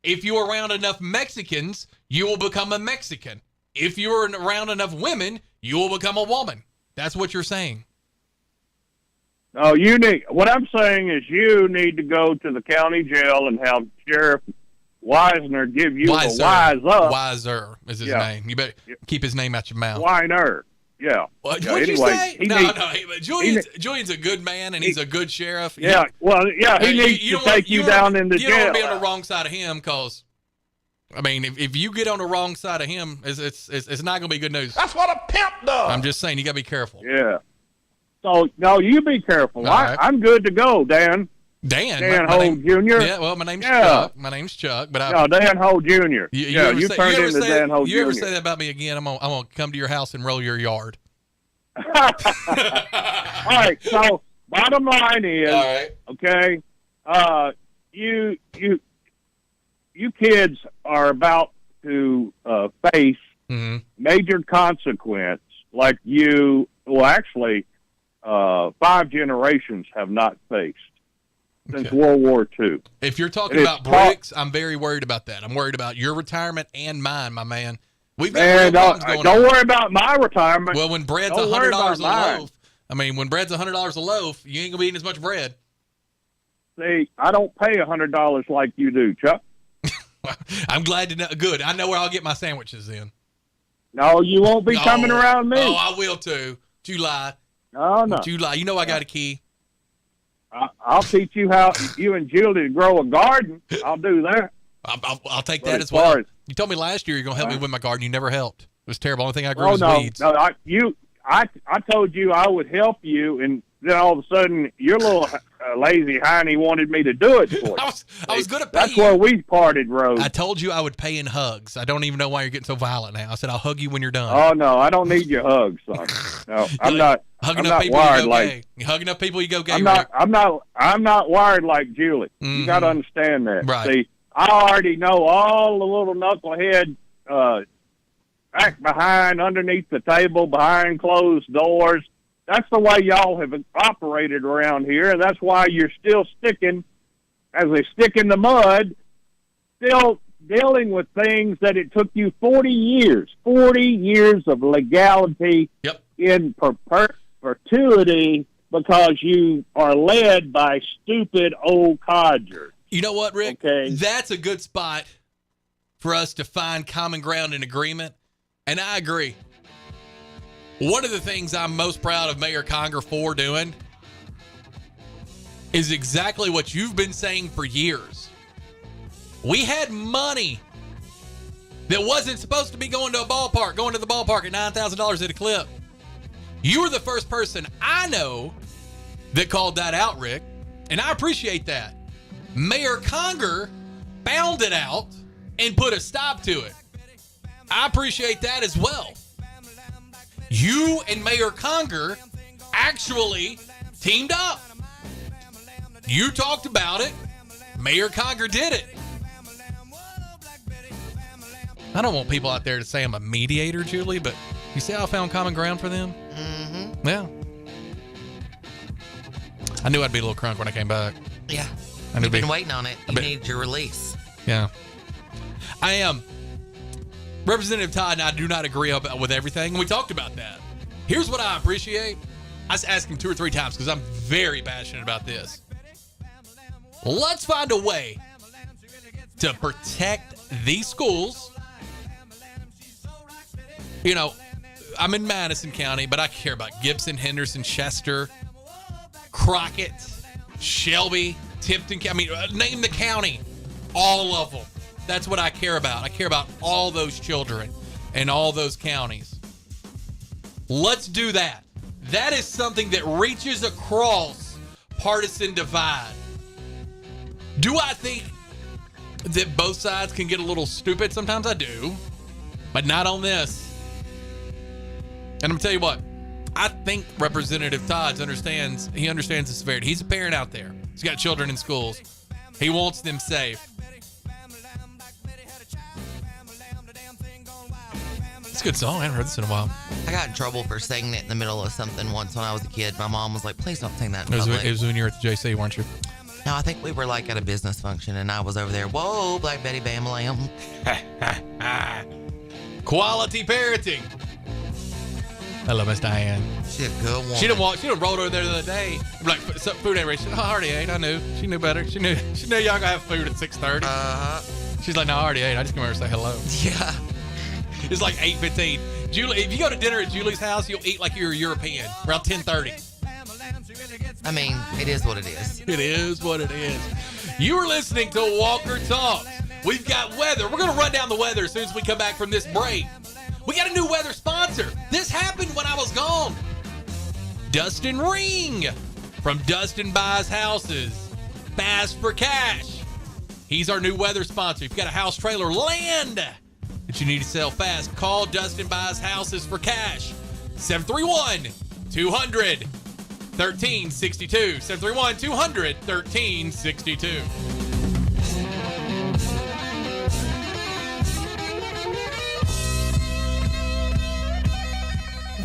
If you're around enough Mexicans, you will become a Mexican. If you're around enough women, you will become a woman. That's what you're saying. No, what I'm saying is you need to go to the county jail and have Sheriff Wisner give you a wise up. Wiser is his name. You better keep his name out your mouth. Weiner. Yeah. What'd anyway, you say? Julian's a good man, and he's a good sheriff. Yeah, he needs to take you down into jail. You don't want to be on the wrong side of him, because, I mean, if you get on the wrong side of him, it's not going to be good news. That's what a pimp does. I'm just saying, you got to be careful. Yeah. So, no, you be careful. Right. I'm good to go, Dan. Dan Holt Jr.? Yeah, well, my name's Chuck. My name's Chuck. But no, Dan Holt Jr. You turned into Dan Holt Jr. You ever say that about me again, I'm gonna come to your house and roll your yard. All right, so bottom line is, okay, you kids are about to face major consequence like you, well, actually, 5 generations have not faced since World War II. If you're talking about bricks, I'm very worried about that. I'm worried about your retirement and mine, my man. We've got real problems going on. Don't worry about my retirement. Well, when bread's $100 a loaf, when bread's $100 a loaf, you ain't gonna be eating as much bread. See, I don't pay $100 like you do, Chuck. I'm glad to know. Good. I know where I'll get my sandwiches then. No, you won't be coming around me. Oh, I will too. Don't you lie. No. Don't you lie. You know I got a key. I'll teach you how you and Julie grow a garden. I'll do that. I'll take that as well. You told me last year you're going to help me with my garden. You never helped. It was terrible. Only thing I grew was weeds. No, I told you I would help you, and then all of a sudden your little lazy hiney wanted me to do it for you. I was going to pay That's where we parted ways. I told you I would pay in hugs. I don't even know why you're getting so violent now. I said I'll hug you when you're done. Oh no, I don't need your hugs, son. No, I'm not. Hugging I'm up not people, wired you go like. gay. You hugging up people, you go gay. I'm not wired like Julie. You got to understand that. Right. See, I already know all the little knucklehead back behind, underneath the table, behind closed doors. That's the way y'all have operated around here, and that's why you're still sticking, as they stick in the mud, still dealing with things that it took you 40 years of legality in perpetuity because you are led by stupid old codgers. You know what, Rick? Okay. That's a good spot for us to find common ground and agreement, and I agree. One of the things I'm most proud of Mayor Conger for doing is exactly what you've been saying for years. We had money that wasn't supposed to be going to the ballpark at $9,000 at a clip. You were the first person I know that called that out, Rick, and I appreciate that. Mayor Conger found it out and put a stop to it. I appreciate that as well. You and Mayor Conger actually teamed up. You talked about it. Mayor Conger did it. I don't want people out there to say I'm a mediator, Julie, but you see how I found common ground for them? Mm-hmm. Yeah. I knew I'd be a little crunk when I came back. Yeah. You've been waiting on it. You need your release. Yeah. I am. Representative Todd and I do not agree with everything. We talked about that. Here's what I appreciate. I was asking 2 or 3 times because I'm very passionate about this. Let's find a way to protect these schools. You know, I'm in Madison County, but I care about Gibson, Henderson, Chester, Crockett, Shelby, Tipton. Name the county. All of them. That's what I care about. I care about all those children and all those counties. Let's do that. That is something that reaches across partisan divide. Do I think that both sides can get a little stupid? Sometimes I do, but not on this. And I'm going to tell you what, I think Representative Todd understands the severity. He's a parent out there. He's got children in schools. He wants them safe. It's a good song. I haven't heard this in a while. I got in trouble for singing it in the middle of something once when I was a kid. My mom was like, please don't sing that in public. It was when you were at the JC, weren't you? No, I think we were like at a business function, and I was over there. Whoa, Black Betty Bam Lamb. Quality parenting. I love Miss Diane. She's a good woman. She done rolled over there the other day. Like, food ain't ready. She said, I already ate. I knew. She knew better. She knew y'all gonna have food at 6:30. She's like, no, I already ate. I just come over and say hello. Yeah. It's like 8:15. Julie, if you go to dinner at Julie's house, you'll eat like you're a European around 10:30. I mean, it is what it is. It is what it is. You are listening to Walker Talks. We've got weather. We're going to run down the weather as soon as we come back from this break. We got a new weather sponsor. This happened when I was gone. Dustin Ring from Dustin Buys Houses. Fast for cash. He's our new weather sponsor. If you've got a house, trailer, land that you need to sell fast, call Dustin Buys Houses for cash. 731-200-1362. 731-200-1362.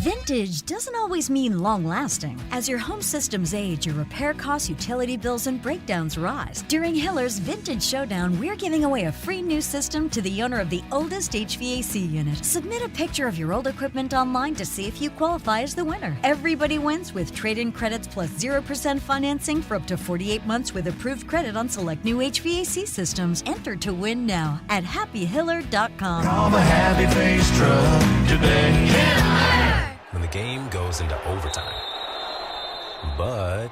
Vintage doesn't always mean long-lasting. As your home systems age, your repair costs, utility bills, and breakdowns rise. During Hiller's Vintage Showdown, we're giving away a free new system to the owner of the oldest HVAC unit. Submit a picture of your old equipment online to see if you qualify as the winner. Everybody wins with trade-in credits plus 0% financing for up to 48 months with approved credit on select new HVAC systems. Enter to win now at happyhiller.com. Call the Happy Face Truck today. When the game goes into overtime. But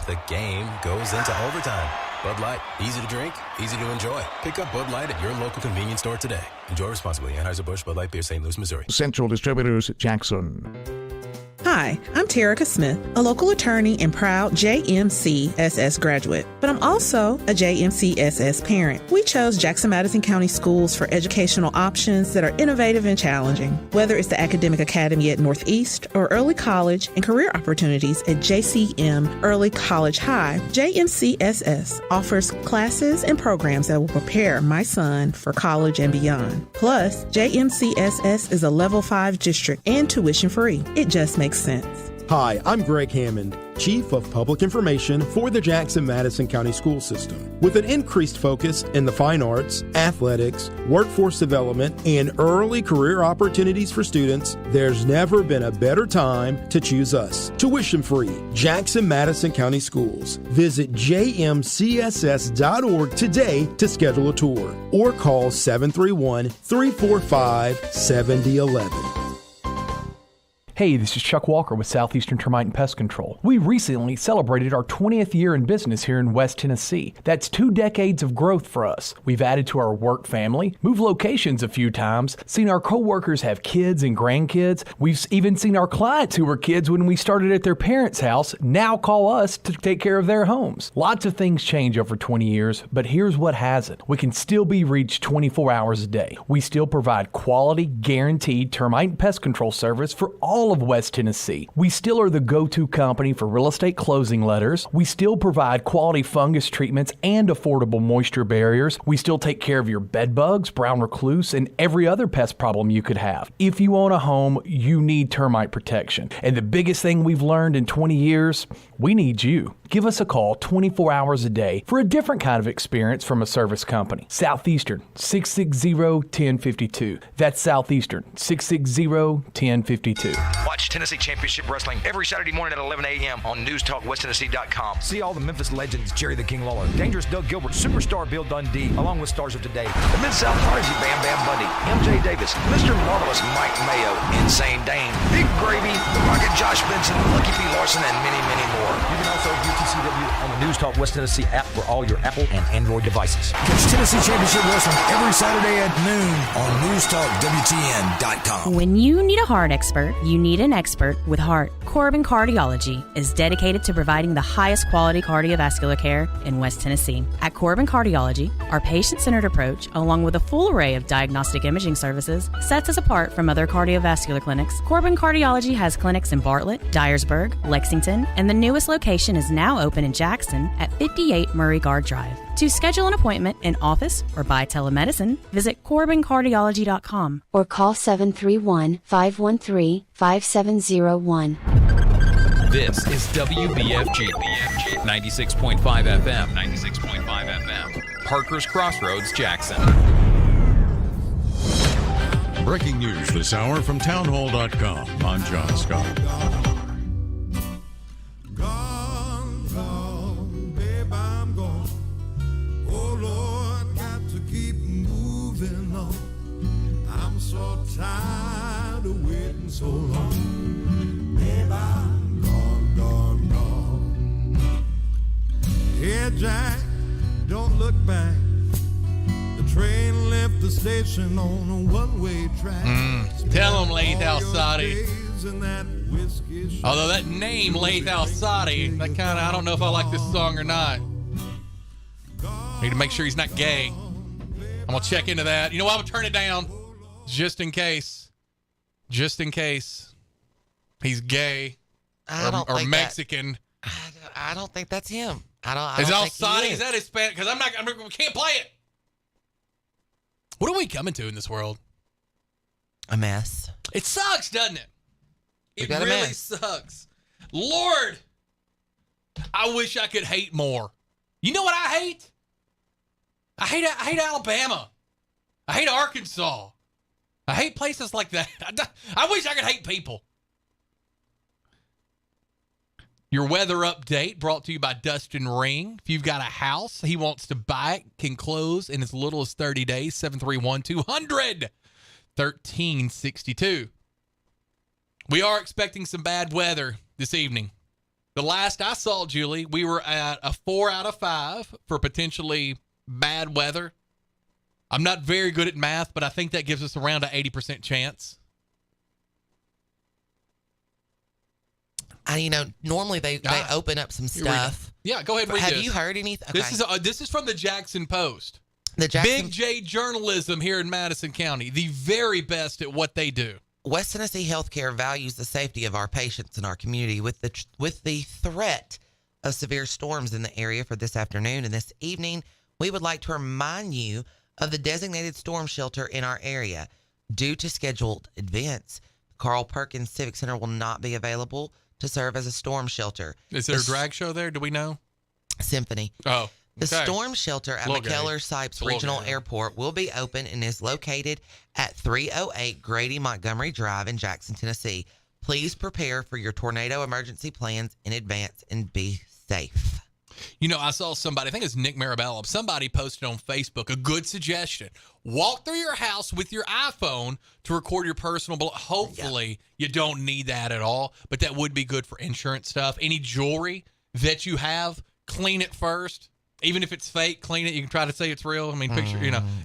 the game goes into overtime. Bud Light, easy to drink, easy to enjoy. Pick up Bud Light at your local convenience store today. Enjoy responsibly. Anheuser-Busch Bud Light Beer, St. Louis, Missouri. Central Distributors, Jackson. Hi, I'm Terica Smith, a local attorney and proud JMCSS graduate, but I'm also a JMCSS parent. We chose Jackson-Madison County Schools for educational options that are innovative and challenging. Whether it's the Academic Academy at Northeast or early college and career opportunities at JCM Early College High, JMCSS offers classes and programs that will prepare my son for college and beyond. Plus, JMCSS is a Level 5 district and tuition free. It just makes sense. Hi, I'm Greg Hammond, Chief of Public Information for the Jackson-Madison County School System. With an increased focus in the fine arts, athletics, workforce development, and early career opportunities for students, there's never been a better time to choose us. Tuition-free, Jackson-Madison County Schools. Visit jmcss.org today to schedule a tour or call 731-345-7011. Hey, this is Chuck Walker with Southeastern Termite and Pest Control. We recently celebrated our 20th year in business here in West Tennessee. That's 2 decades of growth for us. We've added to our work family, moved locations a few times, seen our coworkers have kids and grandkids. We've even seen our clients who were kids when we started at their parents' house now call us to take care of their homes. Lots of things change over 20 years, but here's what hasn't. We can still be reached 24 hours a day. We still provide quality, guaranteed termite and pest control service for all of West Tennessee. We still are the go-to company for real estate closing letters. We still provide quality fungus treatments and affordable moisture barriers. We still take care of your bed bugs, brown recluse, and every other pest problem you could have. If you own a home, you need termite protection. And the biggest thing we've learned in 20 years, we need you. Give us a call 24 hours a day for a different kind of experience from a service company. Southeastern, 660-1052. That's Southeastern, 660-1052. Watch Tennessee Championship Wrestling every Saturday morning at 11 a.m. on NewsTalkWestTennessee.com. See all the Memphis legends, Jerry the King Lawler, Dangerous Doug Gilbert, Superstar Bill Dundee, along with stars of today, the Mid-South Prodigy Bam Bam Bundy, MJ Davis, Mr. Marvelous Mike Mayo, Insane Dane, Big Gravy, The Rocket Josh Benson, Lucky P. Larson, and many, many more. You can also view TCW on the News Talk West Tennessee app for all your Apple and Android devices. Catch Tennessee Championship Wrestling every Saturday at noon on NewsTalkWTN.com. When you need a heart expert, you need an expert with heart. Corbin Cardiology is dedicated to providing the highest quality cardiovascular care in West Tennessee. At Corbin Cardiology, our patient-centered approach, along with a full array of diagnostic imaging services, sets us apart from other cardiovascular clinics. Corbin Cardiology has clinics in Bartlett, Dyersburg, Lexington, and the newest location is now open in Jackson at 58 Murray Guard Drive. To schedule an appointment in office or by telemedicine, visit CorbinCardiology.com or call 731-513-5701. This is WBFG 96.5 FM, 96.5 FM, Parker's Crossroads, Jackson. Breaking news this hour from townhall.com. I'm John Scott. Tired of waiting so long. Babe, I'm gone, gone. Hey, Jack, don't look back. The train left the station on a one-way track. Tell him, Laith Al-Sadi. Although that name, Laith Al-Sadi, that kind of, I don't know if I like this song or not. Need to make sure he's not gay. I'm going to check into that. You know what? I'm going to turn it down. Just in case he's gay or Mexican. I don't think that's him. Is Al-Sadi? Is that his Spanish? Because we can't play it. What are we coming to in this world? A mess. It sucks, doesn't it? It really sucks. Lord, I wish I could hate more. You know what I hate? I hate Alabama. I hate Arkansas. I hate places like that. I wish I could hate people. Your weather update brought to you by Dustin Ring. If you've got a house he wants to buy it, can close in as little as 30 days. 731-200-1362. We are expecting some bad weather this evening. The last I saw, Julie, we were at a 4 out of 5 for potentially bad weather. I'm not very good at math, but I think that gives us around an 80% chance. Normally they open up some stuff. Yeah, go ahead and read Have this. you heard anything? Okay. This is from the Jackson Post. The Jackson Big J Journalism here in Madison County, the very best at what they do. West Tennessee Healthcare values the safety of our patients in our community with the threat of severe storms in the area for this afternoon and this evening. We would like to remind you of the designated storm shelter in our area. Due to scheduled events, Carl Perkins Civic Center will not be available to serve as a storm shelter. Is there a drag show there? Do we know? Symphony. Oh. The storm shelter at McKellar-Sipes Regional Airport will be open and is located at 308 Grady Montgomery Drive in Jackson, Tennessee. Please prepare for your tornado emergency plans in advance and be safe. You know, I saw somebody, I think it's Nick Marabella, somebody posted on Facebook a good suggestion. Walk through your house with your iPhone to record your personal. Hopefully, you don't need that at all, but that would be good for insurance stuff. Any jewelry that you have, clean it first. Even if it's fake, clean it. You can try to say it's real. I mean,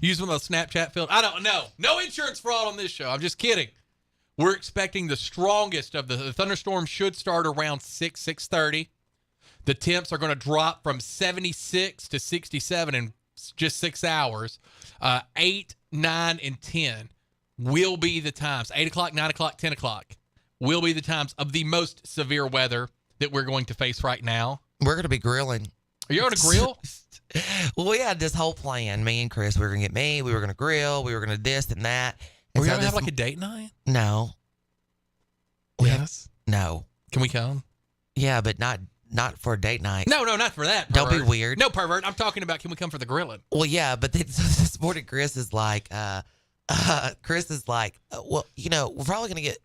use one of those Snapchat filters. I don't know. No insurance fraud on this show. I'm just kidding. We're expecting the strongest of the thunderstorm should start around 6:30. The temps are going to drop from 76 to 67 in just 6 hours. 8, 9, and 10 will be the times. 8 o'clock, 9 o'clock, 10 o'clock will be the times of the most severe weather that we're going to face right now. We're going to be grilling. Are you on a grill? Well, we had this whole plan. Me and Chris, we were going to get meat. We were going to grill. We were going to this and that. Are we going to have like a date night? No. Yes. No. Can we come? Yeah, but not for a date night. No, not for that. Don't pervert. be weird. No, pervert. I'm talking about, can we come for the grilling? Well, yeah, but then, this morning Chris is like, well, we're probably going to get,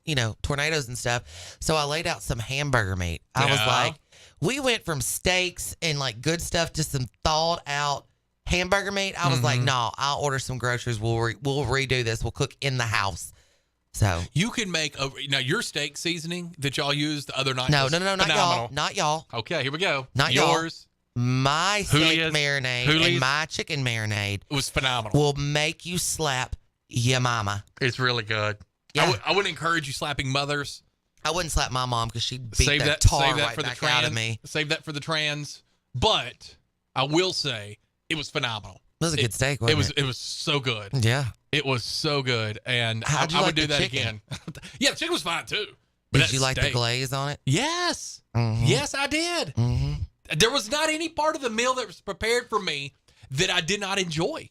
tornadoes and stuff. So I laid out some hamburger meat. I was like, we went from steaks and like good stuff to some thawed out hamburger meat. I was like, no, I'll order some groceries. We'll redo this. We'll cook in the house. So you can make your steak seasoning that y'all used the other night. No, not y'all. Okay, here we go. Not yours. My steak marinade and my chicken marinade was phenomenal. Will make you slap your mama. It's really good. Yeah. I wouldn't encourage you slapping mothers. I wouldn't slap my mom because she'd beat that tar right back out of me. Save that for the trans. But I will say it was phenomenal. It was a good steak, wasn't it? It was so good. Yeah. It was so good. And I would do that again. Yeah, the chicken was fine too. But did you like the glaze on it? Yes. Mm-hmm. Yes, I did. Mm-hmm. There was not any part of the meal that was prepared for me that I did not enjoy.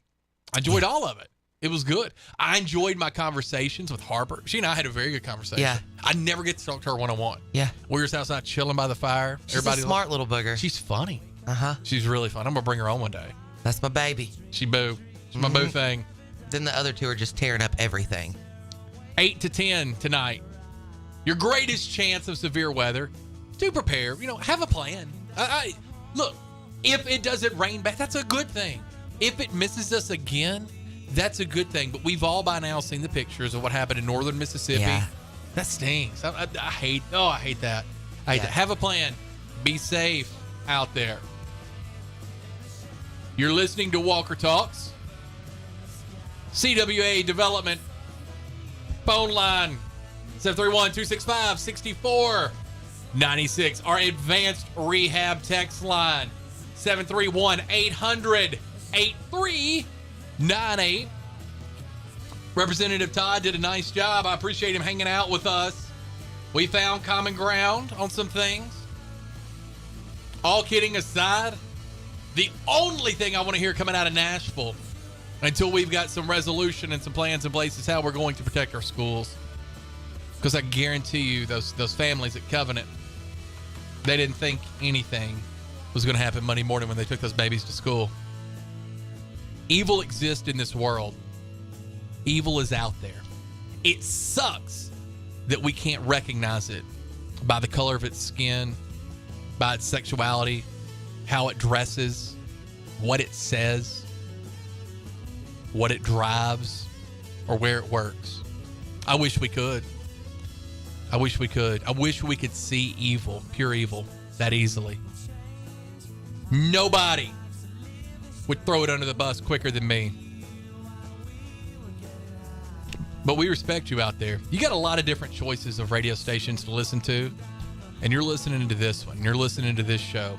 I enjoyed all of it. It was good. I enjoyed my conversations with Harper. She and I had a very good conversation. Yeah. I never get to talk to her one-on-one. Yeah. We were just outside chilling by the fire. She's a smart little booger. She's funny. Uh-huh. She's really fun. I'm going to bring her on one day. That's my baby. She's my boo thing. Then the other two are just tearing up everything. 8 to 10 tonight. Your greatest chance of severe weather. Do prepare. Have a plan. Look, if it doesn't rain back, that's a good thing. If it misses us again, that's a good thing. But we've all by now seen the pictures of what happened in northern Mississippi. Yeah. That stinks. I hate that. I hate that. Have a plan. Be safe out there. You're listening to Walker Talks. CWA Development. Phone line 731-265-6496. Our advanced rehab text line 731-800-8398. Representative Todd did a nice job. I appreciate him hanging out with us. We found common ground on some things. All kidding aside, the only thing I want to hear coming out of Nashville until we've got some resolution and some plans in place is how we're going to protect our schools. Because I guarantee you, those families at Covenant, they didn't think anything was going to happen Monday morning when they took those babies to school. Evil exists in this world. Evil is out there. It sucks that we can't recognize it by the color of its skin, by its sexuality, how it dresses, what it says, what it drives, or where it works. I wish we could. I wish we could. I wish we could see evil, pure evil, that easily. Nobody would throw it under the bus quicker than me. But we respect you out there. You got a lot of different choices of radio stations to listen to, and you're listening to this one. You're listening to this show.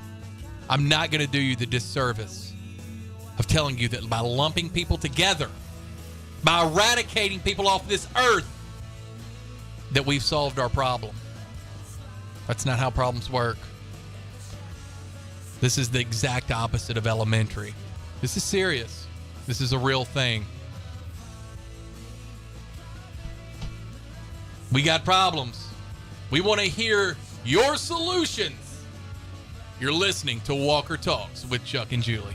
I'm not going to do you the disservice of telling you that by lumping people together, by eradicating people off this earth, that we've solved our problem. That's not how problems work. This is the exact opposite of elementary. This is serious. This is a real thing. We got problems. We want to hear your solutions. You're listening to Walker Talks with Chuck and Julie.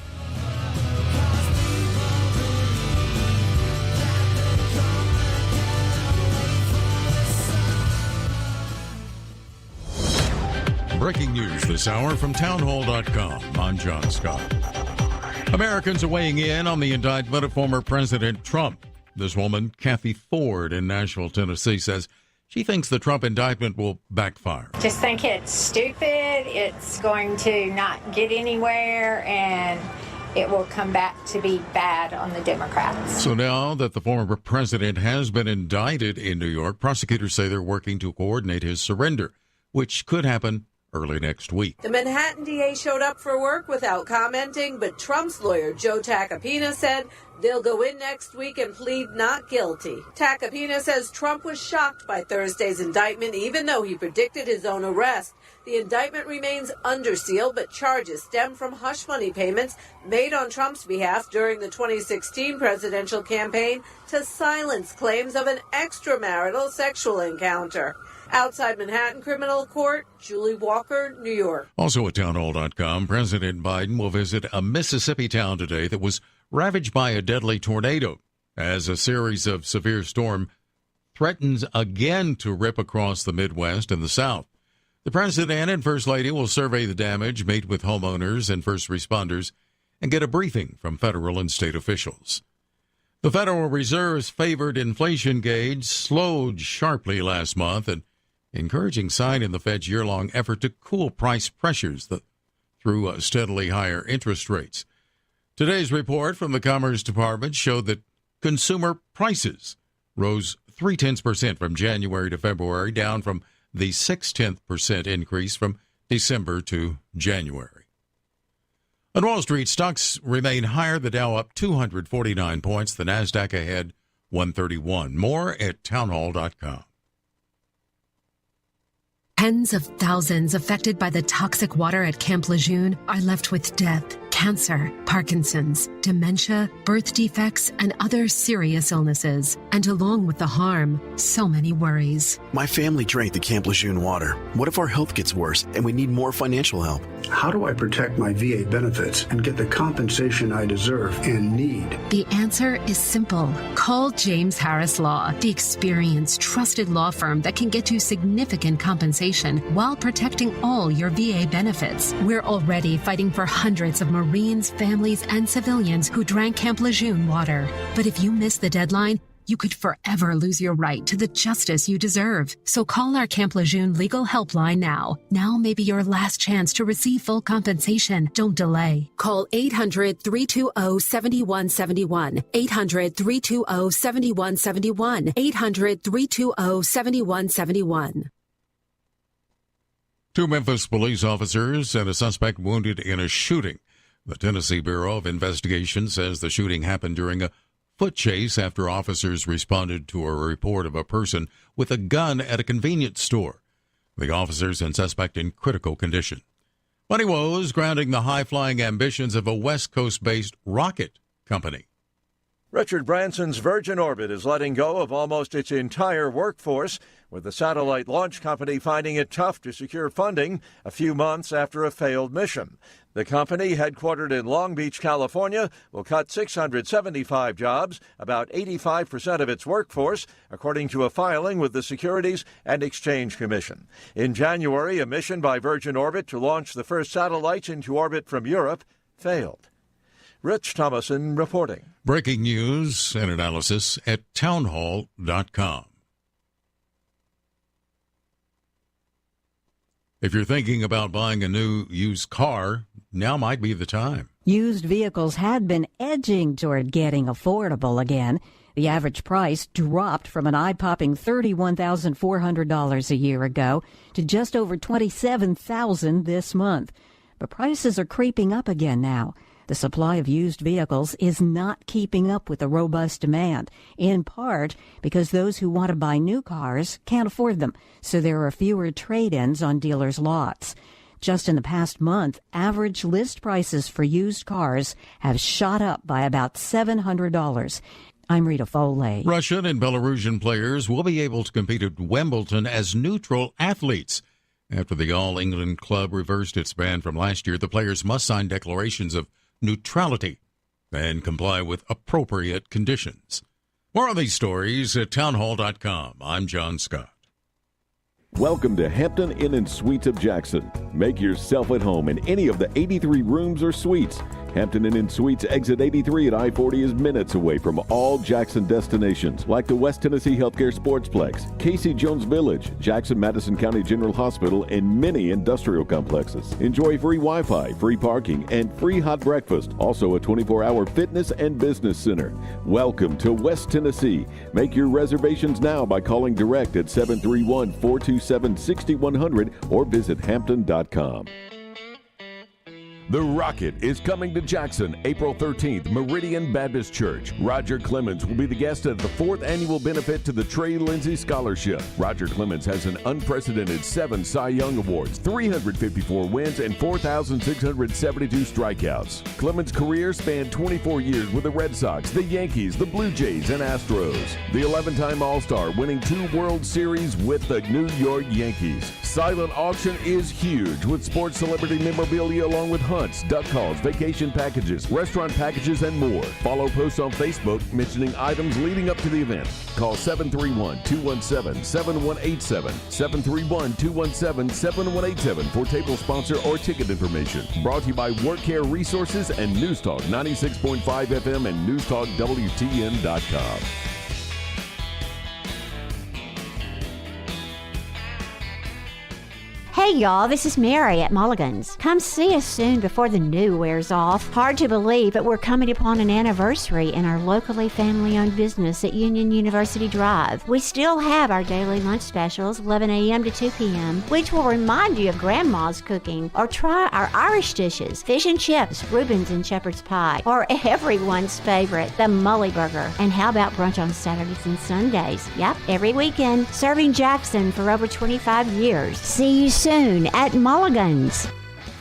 Breaking news this hour from townhall.com. I'm John Scott. Americans are weighing in on the indictment of former President Trump. This woman, Kathy Ford in Nashville, Tennessee, says she thinks the Trump indictment will backfire. Just think it's stupid. It's going to not get anywhere, and it will come back to be bad on the Democrats. So now that the former president has been indicted in New York, prosecutors say they're working to coordinate his surrender, which could happen early next week. The Manhattan DA showed up for work without commenting, but Trump's lawyer, Joe Tacopina, said they'll go in next week and plead not guilty. Tacopina says Trump was shocked by Thursday's indictment, even though he predicted his own arrest. The indictment remains under seal, but charges stem from hush money payments made on Trump's behalf during the 2016 presidential campaign to silence claims of an extramarital sexual encounter. Outside Manhattan Criminal Court, Julie Walker, New York. Also at townhall.com, President Biden will visit a Mississippi town today that was ravaged by a deadly tornado as a series of severe storm threatens again to rip across the Midwest and the South. The President and First Lady will survey the damage, meet with homeowners and first responders, and get a briefing from federal and state officials. The Federal Reserve's favored inflation gauge slowed sharply last month, an encouraging sign in the Fed's year-long effort to cool price pressures through steadily higher interest rates. Today's report from the Commerce Department showed that consumer prices rose 0.3% from January to February, down from the 0.6% increase from December to January. On Wall Street, stocks remain higher. The Dow up 249 points. The Nasdaq ahead 131. More at townhall.com. Tens of thousands affected by the toxic water at Camp Lejeune are left with death, cancer, Parkinson's, dementia, birth defects, and other serious illnesses. And along with the harm, so many worries. My family drank the Camp Lejeune water. What if our health gets worse and we need more financial help? How do I protect my VA benefits and get the compensation I deserve and need? The answer is simple. Call James Harris Law, the experienced, trusted law firm that can get you significant compensation while protecting all your VA benefits. We're already fighting for hundreds of Marines, families, and civilians who drank Camp Lejeune water. But if you miss the deadline, you could forever lose your right to the justice you deserve. So call our Camp Lejeune legal helpline now. Now may be your last chance to receive full compensation. Don't delay. Call 800-320-7171. 800-320-7171. 800-320-7171. Two Memphis police officers and a suspect wounded in a shooting. The Tennessee Bureau of Investigation says the shooting happened during a foot chase after officers responded to a report of a person with a gun at a convenience store. The officers and suspect in critical condition. Money woes grounding the high-flying ambitions of a West Coast-based rocket company. Richard Branson's Virgin Orbit is letting go of almost its entire workforce, with the satellite launch company finding it tough to secure funding a few months after a failed mission. The company, headquartered in Long Beach, California, will cut 675 jobs, about 85% of its workforce, according to a filing with the Securities and Exchange Commission. In January, a mission by Virgin Orbit to launch the first satellites into orbit from Europe failed. Rich Thomason reporting. Breaking news and analysis at townhall.com. If you're thinking about buying a new used car, now might be the time. Used vehicles had been edging toward getting affordable again. The average price dropped from an eye-popping $31,400 a year ago to just over $27,000 this month. But prices are creeping up again now. The supply of used vehicles is not keeping up with the robust demand, in part because those who want to buy new cars can't afford them, so there are fewer trade-ins on dealers' lots. Just in the past month, average list prices for used cars have shot up by about $700. I'm Rita Foley. Russian and Belarusian players will be able to compete at Wimbledon as neutral athletes. After the All England club reversed its ban from last year, the players must sign declarations of neutrality and comply with appropriate conditions. More on these stories at townhall.com. I'm John Scott. Welcome to Hampton Inn & Suites of Jackson. Make yourself at home in any of the 83 rooms or suites. Hampton Inn & Suites exit 83 at I-40 is minutes away from all Jackson destinations like the West Tennessee Healthcare Sportsplex, Casey Jones Village, Jackson Madison County General Hospital, and many industrial complexes. Enjoy free Wi-Fi, free parking, and free hot breakfast. Also a 24-hour fitness and business center. Welcome to West Tennessee. Make your reservations now by calling direct at 731-427-6100 or visit hampton.com. The Rocket is coming to Jackson April 13th, Meridian Baptist Church. Roger Clemens will be the guest at the 4th annual benefit to the Trey Lindsay Scholarship. Roger Clemens has an unprecedented 7 Cy Young Awards, 354 wins, and 4,672 strikeouts. Clemens' career spanned 24 years with the Red Sox, the Yankees, the Blue Jays, and Astros. The 11-time All-Star, winning 2 World Series with the New York Yankees. Silent auction is huge with sports celebrity memorabilia along with hunts, duck calls, vacation packages, restaurant packages, and more. Follow posts on Facebook mentioning items leading up to the event. Call 731-217-7187, 731-217-7187 for table sponsor or ticket information. Brought to you by Work Care Resources and News Talk 96.5 FM and NewsTalkWTN.com. Hey y'all, this is Mary at Mulligan's. Come see us soon before the new wears off. Hard to believe, but we're coming upon an anniversary in our locally family-owned business at Union University Drive. We still have our daily lunch specials, 11 a.m. to 2 p.m., which will remind you of Grandma's cooking, or try our Irish dishes, fish and chips, Reuben's and shepherd's pie, or everyone's favorite, the Mully Burger. And how about brunch on Saturdays and Sundays? Yep, every weekend, serving Jackson for over 25 years. See you soon at Mulligan's.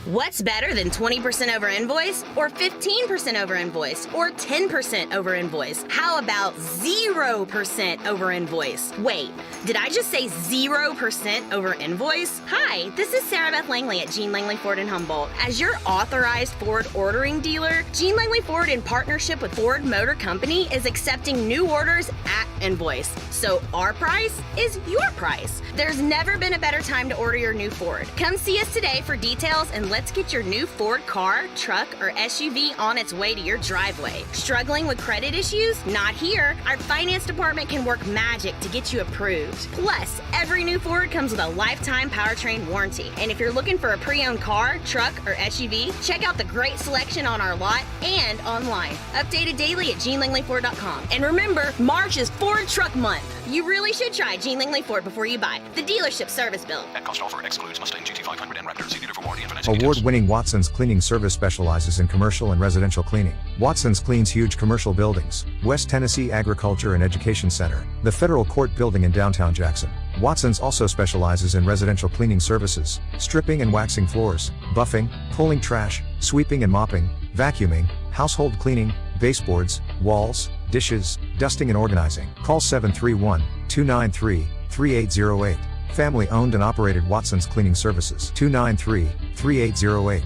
What's better than 20% over invoice, or 15% over invoice, or 10% over invoice? How about 0% over invoice? Wait, did I just say 0% over invoice? Hi, this is Sarah Beth Langley at Gene Langley Ford in Humboldt. As your authorized Ford ordering dealer, Gene Langley Ford, in partnership with Ford Motor Company, is accepting new orders at invoice. So our price is your price. There's never been a better time to order your new Ford. Come see us today for details, and let's get your new Ford car, truck, or SUV on its way to your driveway. Struggling with credit issues? Not here. Our finance department can work magic to get you approved. Plus, every new Ford comes with a lifetime powertrain warranty. And if you're looking for a pre-owned car, truck, or SUV, check out the great selection on our lot and online. Updated daily at GeneLangleyFord.com. And remember, March is Ford Truck Month. You really should try Gene Langley Ford before you buy. The dealership service bill. At cost offer excludes Mustang GT500 and Raptor. See dealer for warranty and financing. Award-winning Watson's Cleaning Service specializes in commercial and residential cleaning. Watson's cleans huge commercial buildings. West Tennessee Agriculture and Education Center, the Federal Court Building in downtown Jackson. Watson's also specializes in residential cleaning services, stripping and waxing floors, buffing, pulling trash, sweeping and mopping, vacuuming, household cleaning, baseboards, walls, dishes, dusting and organizing. Call 731-293-3808. Family owned and operated Watson's Cleaning Services. 293-3808.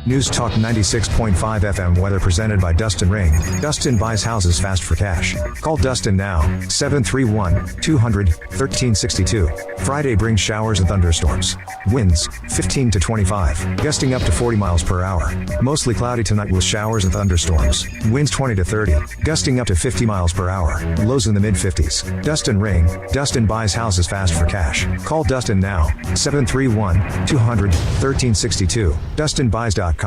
News Talk 96.5 FM weather presented by Dustin Ring. Dustin buys houses fast for cash. Call Dustin now, 731-200-1362. Friday brings showers and thunderstorms. Winds, 15 to 25. Gusting up to 40 miles per hour. Mostly cloudy tonight with showers and thunderstorms. Winds 20 to 30. Gusting up to 50 miles per hour. Lows in the mid-50s. Dustin Ring. Dustin buys houses fast for cash. Call Dustin now, 731-200-1362. DustinBuys.com.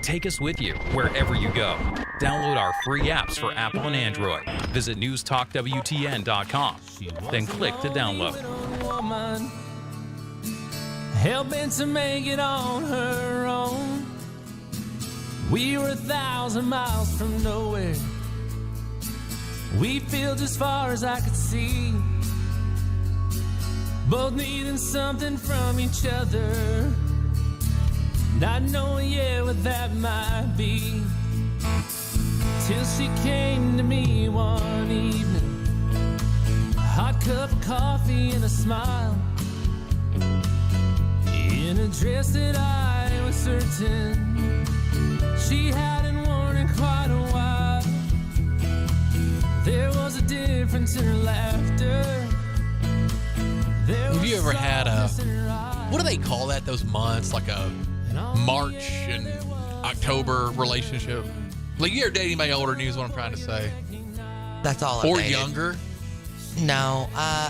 Take us with you wherever you go. Download our free apps for Apple and Android. Visit newstalkwtn.com. Then click to download. Helping to make it on her own. We were 1,000 miles from nowhere. We feel as far as I could see. Both needing something from each other. Not knowing yet what that might be. Till she came to me one evening. A hot cup of coffee and a smile. In a dress that I was certain she hadn't worn in quite a while. There was a difference in her laughter. Have you ever had a, what do they call that, those months, like a March and October relationship? Like, you ever date anybody older than you is what I'm trying to say. That's all I've Or dated. younger? No.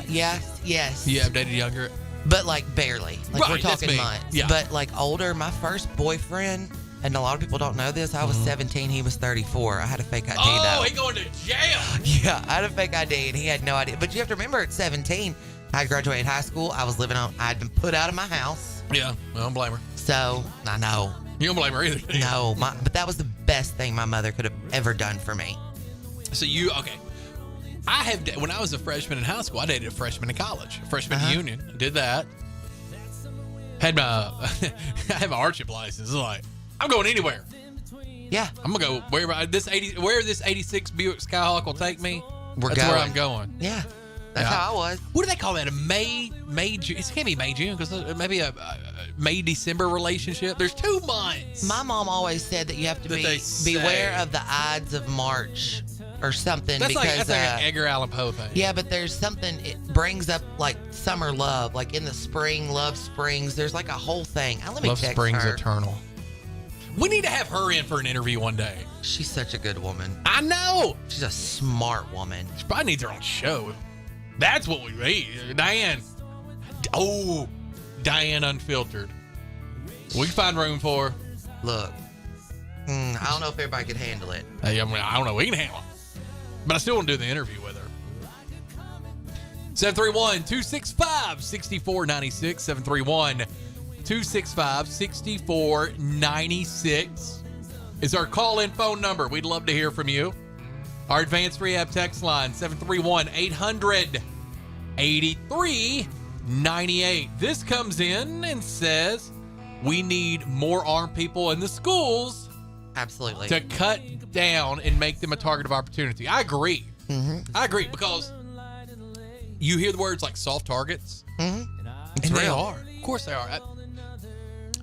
Yes. You have dated younger? But like barely. Like Right, we're that's talking me. months. Yeah. But like older, my first boyfriend, and a lot of people don't know this, I was 17, he was 34. I had a fake ID Oh, though. he going to jail. Yeah, I had a fake ID and he had no idea. But you have to remember at 17, I graduated high school. I'd been put out of my house. Yeah, I don't blame her. So, I know. You don't blame her either, do you? No, but that was the best thing my mother could have ever done for me. So okay. When I was a freshman in high school, I dated a freshman in college, a freshman in Union. I did that. Had I have my hardship license. It's like, I'm going anywhere. Yeah. I'm going to go wherever this 86 Buick Skyhawk will take me. That's where I'm going. Yeah. That's how I was. What do they call that? A May, June? It can't be May, June, because maybe a May, December relationship. There's 2 months. My mom always said that you have to beware of the Ides of March or something. That's because, like an Edgar Allan Poe thing. Yeah, but there's something, it brings up like summer love. Like in the spring, love springs. There's like a whole thing. Let me Love text springs her. eternal. We need to have her in for an interview one day. She's such a good woman. I know. She's a smart woman. She probably needs her own show. That's what we need. Diane. Oh, Diane Unfiltered. We can find room for her. Look, I don't know if everybody could handle it. Hey, I don't know. We can handle it. But I still want to do the interview with her. 731-265-6496. 731-265-6496 is our call-in phone number. We'd love to hear from you. Our advanced rehab text line, 731-800-8398. This comes in and says, we need more armed people in the schools. Absolutely. To cut down and make them a target of opportunity. I agree. Mm-hmm. I agree, because you hear the words like soft targets. Mm-hmm. And they are. Of course they are.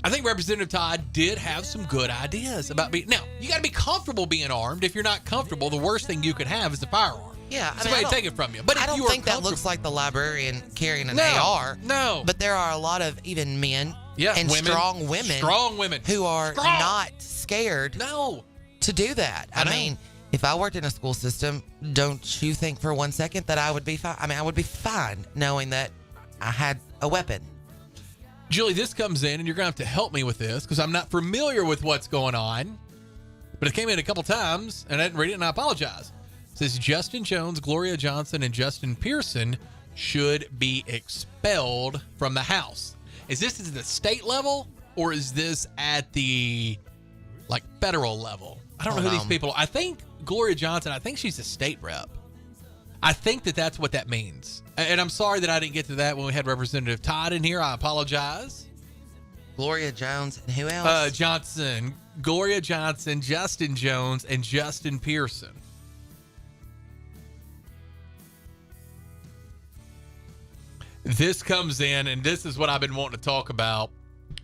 I think Representative Todd did have some good ideas about being. Now, you got to be comfortable being armed. If you're not comfortable, the worst thing you could have is a firearm. Yeah, somebody take it from you. But I don't think that looks like the librarian carrying an AR. No, but there are a lot of even men and women, strong women who are not scared. To do that. I mean, if I worked in a school system, don't you think for 1 second that I would be fine? I mean, I would be fine knowing that I had a weapon. Julie, this comes in, and you're going to have to help me with this because I'm not familiar with what's going on. But it came in a couple times, and I didn't read it, and I apologize. It says Justin Jones, Gloria Johnson, and Justin Pearson should be expelled from the House. Is this at the state level, or is this at the federal level? I don't know who these people are. I think Gloria Johnson, I think she's a state rep. I think that's what that means. And I'm sorry that I didn't get to that when we had Representative Todd in here. I apologize. Gloria Jones and who else? Johnson, Gloria Johnson, Justin Jones, and Justin Pearson. This comes in, and this is what I've been wanting to talk about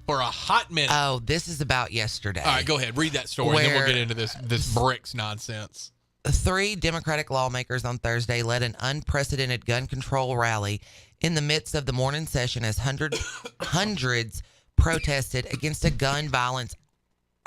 for a hot minute. Oh, this is about yesterday. All right, go ahead. Read that story, and then we'll get into this BRICS nonsense. 3 Democratic lawmakers on Thursday led an unprecedented gun control rally in the midst of the morning session as hundreds protested against a gun violence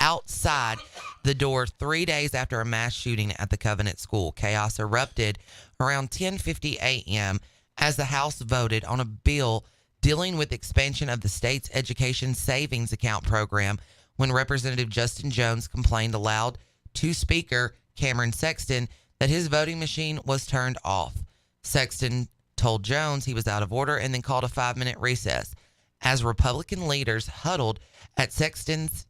outside the door 3 days after a mass shooting at the Covenant School. Chaos erupted around 10:50 a.m. as the House voted on a bill dealing with expansion of the state's education savings account program when Representative Justin Jones complained aloud to Speaker Cameron Sexton that his voting machine was turned off. Sexton told Jones he was out of order and then called a 5-minute recess. As Republican leaders huddled at Sexton's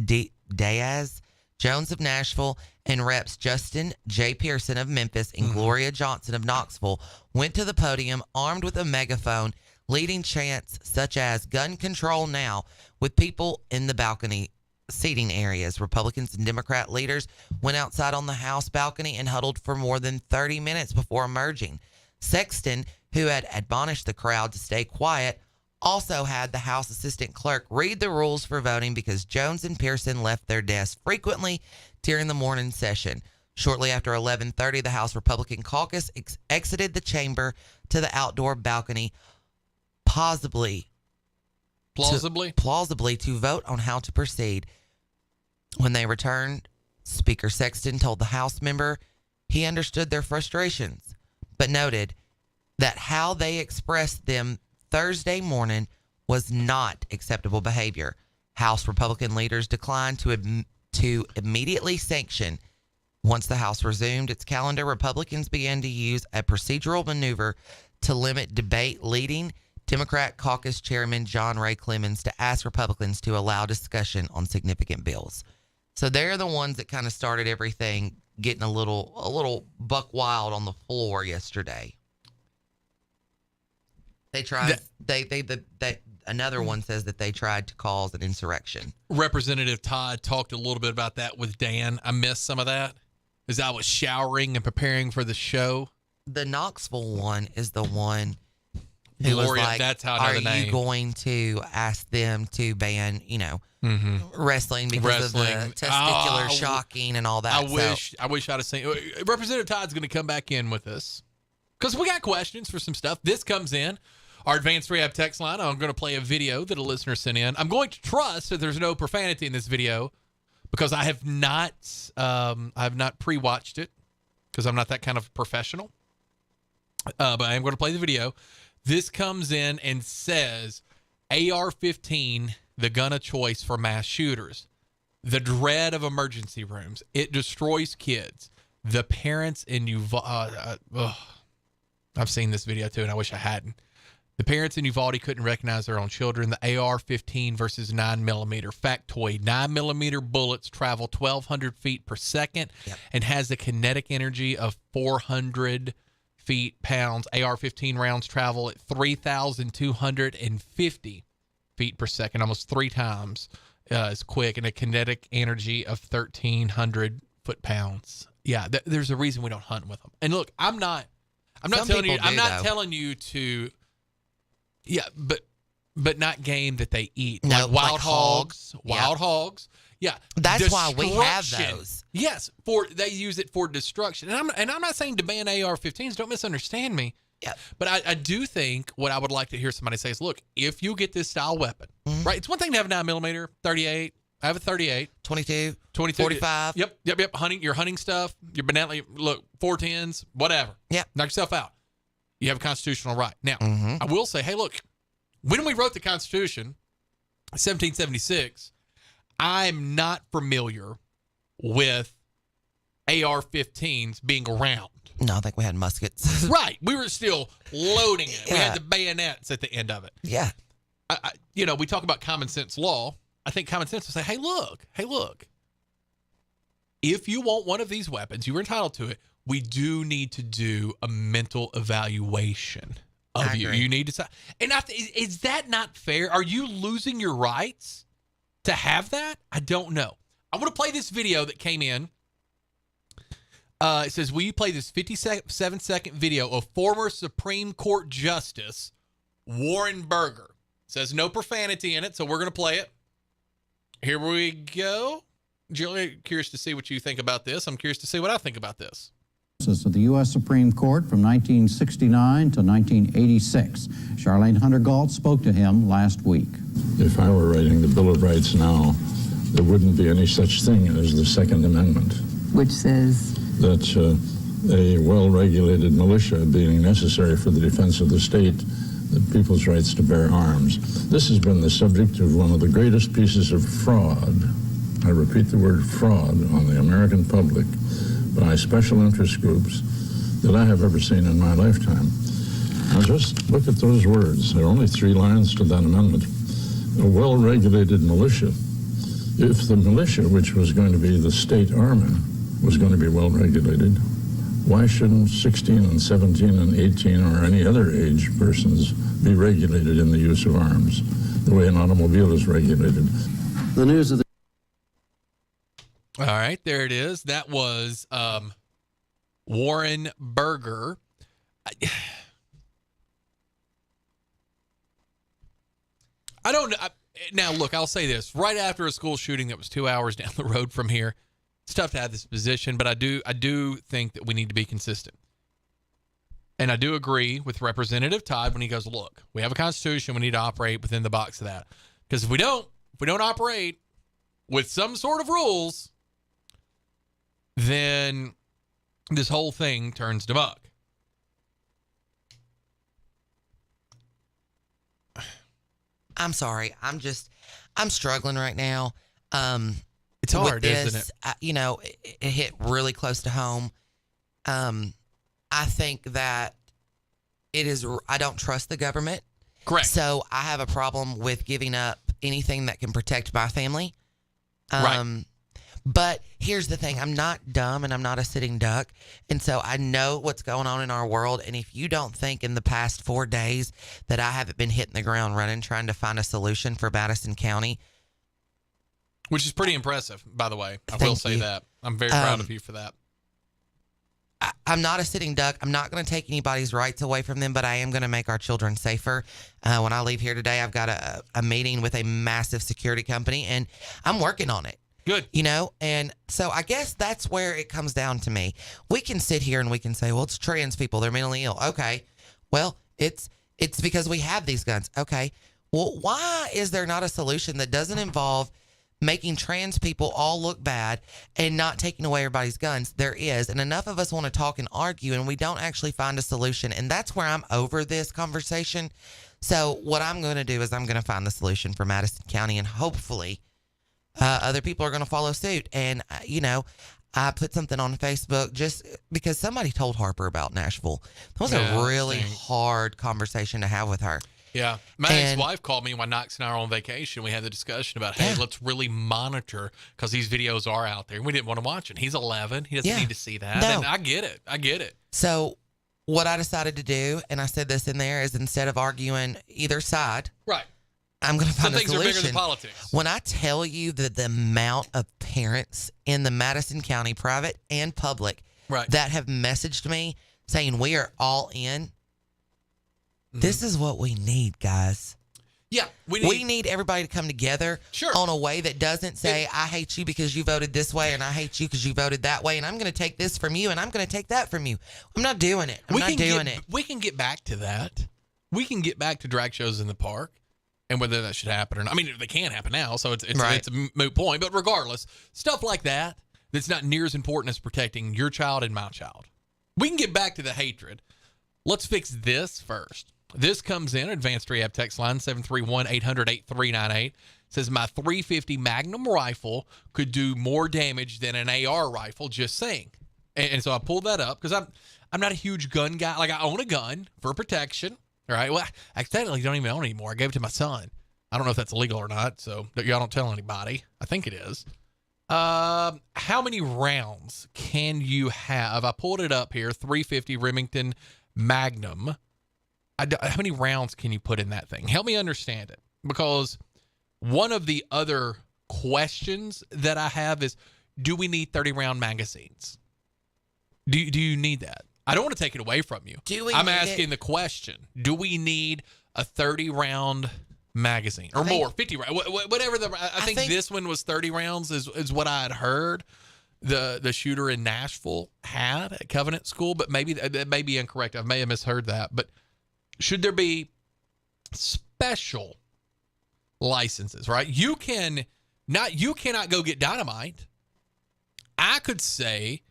dais, Jones of Nashville and Reps Justin J. Pearson of Memphis and Gloria Johnson of Knoxville went to the podium armed with a megaphone, leading chants such as "Gun Control Now," with people in the balcony seating areas. Republicans and Democrat leaders went outside on the House balcony and huddled for more than 30 minutes before emerging. Sexton, who had admonished the crowd to stay quiet, also had the House Assistant Clerk read the rules for voting because Jones and Pearson left their desks frequently during the morning session. Shortly after 11:30, the House Republican caucus exited the chamber to the outdoor balcony, plausibly to vote on how to proceed. When they returned, Speaker Sexton told the House member he understood their frustrations, but noted that how they expressed them Thursday morning was not acceptable behavior. House Republican leaders declined to immediately sanction. Once the House resumed its calendar, Republicans began to use a procedural maneuver to limit debate, leading Democrat caucus chairman John Ray Clemens to ask Republicans to allow discussion on significant bills. So they're the ones that kind of started everything getting a little buck wild on the floor yesterday. They tried. Another one says that they tried to cause an insurrection. Representative Todd talked a little bit about that with Dan. I missed some of that as I was showering and preparing for the show. The Knoxville one is the one who was like, that's how I know the name. Are you going to ask them to ban, wrestling because of the testicular shocking and all that? I wish I'd have seen. Representative Todd's going to come back in with us because we got questions for some stuff. This comes in our advanced rehab text line. I'm going to play a video that a listener sent in. I'm going to trust that there's no profanity in this video because I have not pre-watched it because I'm not that kind of professional. But I am going to play the video. This comes in and says AR-15, the gun of choice for mass shooters. The dread of emergency rooms. It destroys kids. The parents in Uvalde. I've seen this video too, and I wish I hadn't. The parents in Uvalde couldn't recognize their own children. The AR-15 versus 9mm factoid. 9mm bullets travel 1,200 feet per second and has a kinetic energy of 400 pounds. AR-15 rounds travel at 3,250 feet per second, almost 3 times as quick, and a kinetic energy of 1,300 foot-pounds. Yeah, there's a reason we don't hunt with them. And look, I'm not telling you to. Yeah, but not game that they eat. No, like wild hogs. Yeah, that's why we have those. Yes, they use it for destruction. And I'm not saying to ban AR-15s. Don't misunderstand me. Yeah, but I do think what I would like to hear somebody say is, look, if you get this style weapon, right? It's one thing to have a 9mm, 38. I have a 38, 22, 45. Yep. Hunting, your hunting stuff, your banana. Look, 410s, whatever. Yeah, knock yourself out. You have a constitutional right. Now, I will say, hey, look, when we wrote the Constitution, 1776, I'm not familiar with AR-15s being around. No, I think we had muskets. Right. We were still loading it. Yeah. We had the bayonets at the end of it. Yeah. We talk about common sense law. I think common sense will say, hey, look. If you want one of these weapons, you are entitled to it. We do need to do a mental evaluation of you. You need to. And is that not fair? Are you losing your rights to have that? I don't know. I want to play this video that came in. It says, will you play this 57-second video of former Supreme Court Justice Warren Burger. Says no profanity in it, so we're going to play it. Here we go. Julia, curious to see what you think about this. I'm curious to see what I think about this. Of the U.S. Supreme Court from 1969 to 1986. Charlene Hunter Galt spoke to him last week. If I were writing the Bill of Rights now, there wouldn't be any such thing as the Second Amendment. Which says? That a well-regulated militia being necessary for the defense of the state, the people's rights to bear arms. This has been the subject of one of the greatest pieces of fraud, I repeat the word fraud, on the American public by special interest groups that I have ever seen in my lifetime. Now just look at those words. There are only 3 lines to that amendment. A well-regulated militia. If the militia, which was going to be the state army, was going to be well-regulated, why shouldn't 16 and 17 and 18 or any other age persons be regulated in the use of arms the way an automobile is regulated? The news of the All right, there it is. That was Warren Burger. I don't know. Now, look, I'll say this. Right after a school shooting that was 2 hours down the road from here, it's tough to have this position, but I do think that we need to be consistent. And I do agree with Representative Todd when he goes, look, we have a Constitution. We need to operate within the box of that. Because if we don't operate with some sort of rules, then this whole thing turns to muck. I'm sorry. I'm struggling right now. It's hard, isn't it? It hit really close to home. I think that I don't trust the government. Correct. So I have a problem with giving up anything that can protect my family. Right. But here's the thing. I'm not dumb and I'm not a sitting duck. And so I know what's going on in our world. And if you don't think in the past 4 days that I haven't been hitting the ground running trying to find a solution for Madison County. Which is pretty impressive, by the way. I will say that. I'm very proud of you for that. I'm not a sitting duck. I'm not going to take anybody's rights away from them, but I am going to make our children safer. When I leave here today, I've got a meeting with a massive security company, and I'm working on it. Good. And so I guess that's where it comes down to me. We can sit here and we can say, well, it's trans people. They're mentally ill. Okay. Well, it's because we have these guns. Okay. Well, why is there not a solution that doesn't involve making trans people all look bad and not taking away everybody's guns? There is. And enough of us want to talk and argue, and we don't actually find a solution. And that's where I'm over this conversation. So what I'm going to do is I'm going to find the solution for Madison County, and hopefully other people are going to follow suit. And, I put something on Facebook just because somebody told Harper about Nashville. That was a really hard conversation to have with her. Yeah. My ex-wife called me when Knox and I were on vacation. We had the discussion about, hey, let's really monitor because these videos are out there. And we didn't want to watch it. He's 11. He doesn't need to see that. No. And I get it. So what I decided to do, and I said this in there, is instead of arguing either side, right, I'm going to find a things solution. are bigger than politics. When I tell you that the amount of parents in the Madison County, private and public, that have messaged me saying we are all in, this is what we need, guys. Yeah. We need everybody to come together on a way that doesn't say, I hate you because you voted this way, and I hate you because you voted that way, and I'm going to take this from you, and I'm going to take that from you. I'm not doing it. I'm not doing it. We can get back to that. We can get back to drag shows in the park and whether that should happen or not. I mean, they can't happen now, so it's a moot point. But regardless, stuff like that's not near as important as protecting your child and my child. We can get back to the hatred. Let's fix this first. This comes in Advanced Rehab text line 731-800-8398. Says my .350 Magnum rifle could do more damage than an AR rifle. Just saying. And so I pulled that up because I'm not a huge gun guy. Like, I own a gun for protection. All right. Well, I technically don't even own it anymore. I gave it to my son. I don't know if that's illegal or not. So y'all don't tell anybody. I think it is. How many rounds can you have? I pulled it up here. .350 Remington Magnum. How many rounds can you put in that thing? Help me understand it. Because one of the other questions that I have is, do we need 30-round magazines? Do you need that? I don't want to take it away from you. I'm asking the question. Do we need a 30-round magazine or more, 50 rounds, whatever. I think this one was 30 rounds is what I had heard. The shooter in Nashville had at Covenant School, but maybe that may be incorrect. I may have misheard that. But should there be special licenses, right? You cannot go get dynamite. I could say,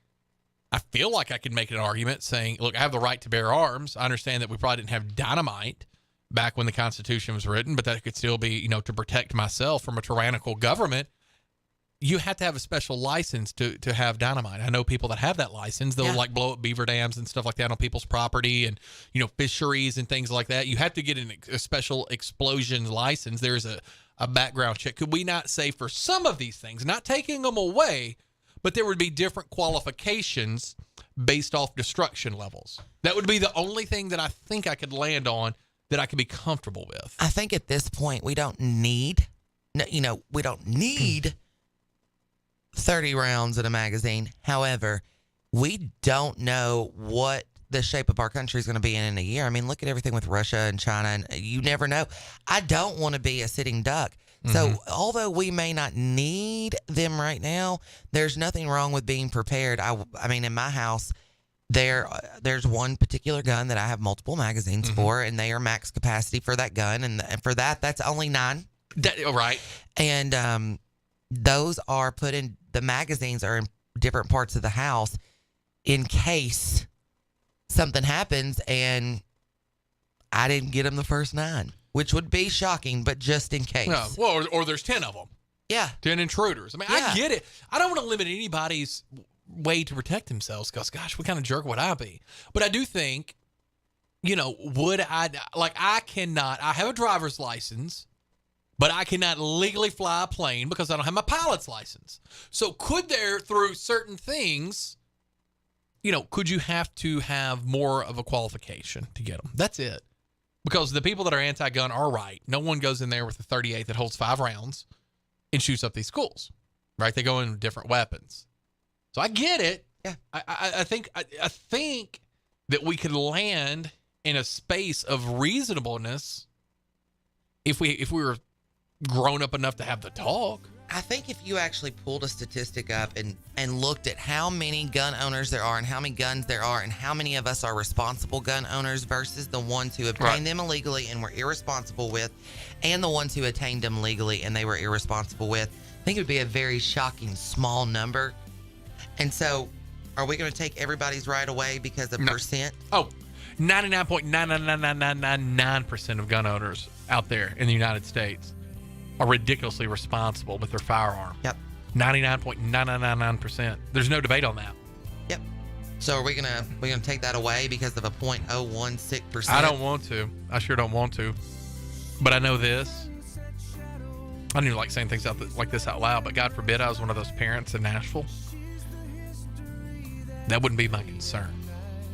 I feel like I could make an argument saying, look, I have the right to bear arms. I understand that we probably didn't have dynamite back when the Constitution was written, but that could still be, to protect myself from a tyrannical government. You have to have a special license to have dynamite. I know people that have that license. They'll like blow up beaver dams and stuff like that on people's property and, fisheries and things like that. You have to get a special explosion license. There's a background check. Could we not say for some of these things, not taking them away, but there would be different qualifications based off destruction levels? That would be the only thing that I think I could land on that I could be comfortable with. I think at this point we don't need 30 rounds in a magazine. However, we don't know what the shape of our country is going to be in a year. I mean, look at everything with Russia and China, and you never know. I don't want to be a sitting duck. So although we may not need them right now, there's nothing wrong with being prepared. I mean, in my house, there's one particular gun that I have multiple magazines for, and they are max capacity for that gun, and for that's only 9. Right. And those are put in, the magazines are in different parts of the house in case something happens and I didn't get them the first 9, which would be shocking, but just in case. No, well, or there's 10 of them. Yeah. 10 intruders. I mean, I get it. I don't want to limit anybody's way to protect themselves because, gosh, what kind of jerk would I be? But I do think, would I have a driver's license, but I cannot legally fly a plane because I don't have my pilot's license. So could there, through certain things, could you have to have more of a qualification to get them? That's it. Because the people that are anti-gun are right. No one goes in there with a 38 that holds 5 rounds and shoots up these schools, right? They go in with different weapons. So I get it. Yeah. I think that we could land in a space of reasonableness if we were grown up enough to have the talk. I think if you actually pulled a statistic up and looked at how many gun owners there are and how many guns there are and how many of us are responsible gun owners versus the ones who obtained them illegally and were irresponsible with, and the ones who attained them legally and they were irresponsible with, I think it would be a very shocking small number. And so are we going to take everybody's right away because of percent? Oh, 99.99999% of gun owners out there in the United States are ridiculously responsible with their firearm. Yep. 99.9999%. There's no debate on that. Yep. So are we gonna take that away because of a 0.016%? I don't want to. I sure don't want to. But I know this. I don't even like saying things like this out loud, but God forbid I was one of those parents in Nashville. That wouldn't be my concern.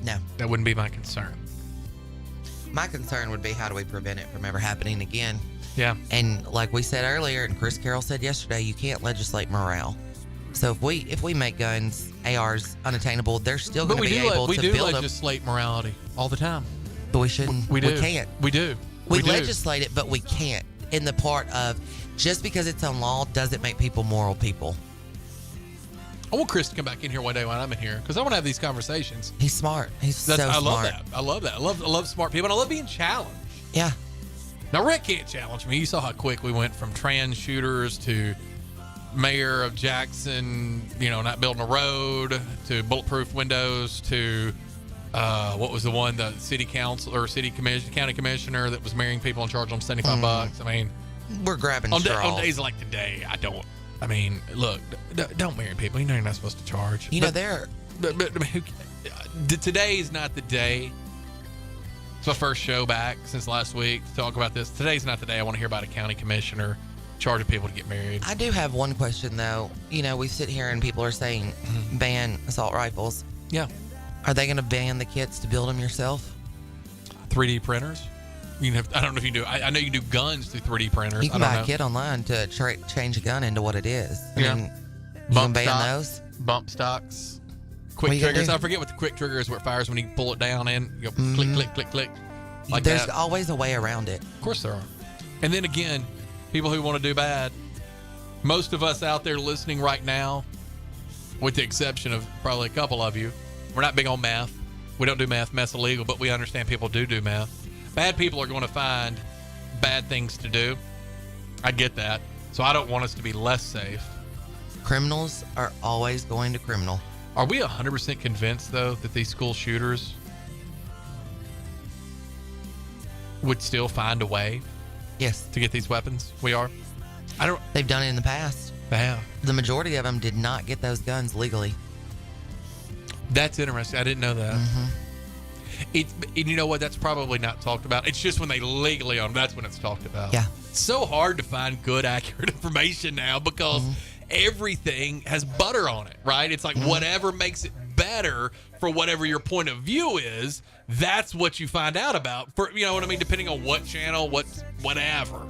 No. That wouldn't be my concern. My concern would be, how do we prevent it from ever happening again? Yeah. And like we said earlier, and Chris Carroll said yesterday, you can't legislate morale. So if we make guns, ARs, unattainable, they're still going to be able to build them. We do legislate morality all the time. But we shouldn't. We do. We can't. We do. We legislate it, but we can't. In the part of, just because it's on law doesn't make people moral people. I want Chris to come back in here one day when I'm in here because I want to have these conversations. He's smart. He's so smart. I love that. I love that. I love smart people, and I love being challenged. Yeah. Now, Rick can't challenge me. You saw how quick we went from trans shooters to mayor of Jackson, not building a road, to bulletproof windows, to what was the one, the city council or county commissioner that was marrying people and charging them $75. I mean, we're grabbing straws. On days like today, look, don't marry people. You're not supposed to charge. Today is not the day. It's my first show back since last week to talk about this. Today's not the day I want to hear about a county commissioner charging people to get married. I do have one question, though. We sit here and people are saying ban assault rifles. Yeah. Are they going to ban the kits to build them yourself? 3D printers? I don't know if you do. I know you do guns through 3D printers. You can buy a kit online to change a gun into what it is. Yeah. You can ban those? Bump stocks. Quick triggers. I forget what the quick trigger is where it fires when you pull it down and you go click, click, click, click. like There's that. always a way around it. Of course there are. And then again, people who want to do bad. Most of us out there listening right now, with the exception of probably a couple of you, we're not big on math. We don't do math. Math's illegal, but we understand people do math. Bad people are going to find bad things to do. I get that. So I don't want us to be less safe. Criminals are always going to criminal. Are we 100% convinced, though, that these school shooters would still find a way? Yes. To get these weapons? We are? They've done it in the past. They have. The majority of them did not get those guns legally. That's interesting. I didn't know that. And you know what? That's probably not talked about. It's just when they legally own them, that's when it's talked about. Yeah. It's so hard to find good, accurate information now because everything has butter on it, right? It's like whatever makes it better for whatever your point of view is, that's what you find out about. For you know what I mean? Depending on what channel, whatever.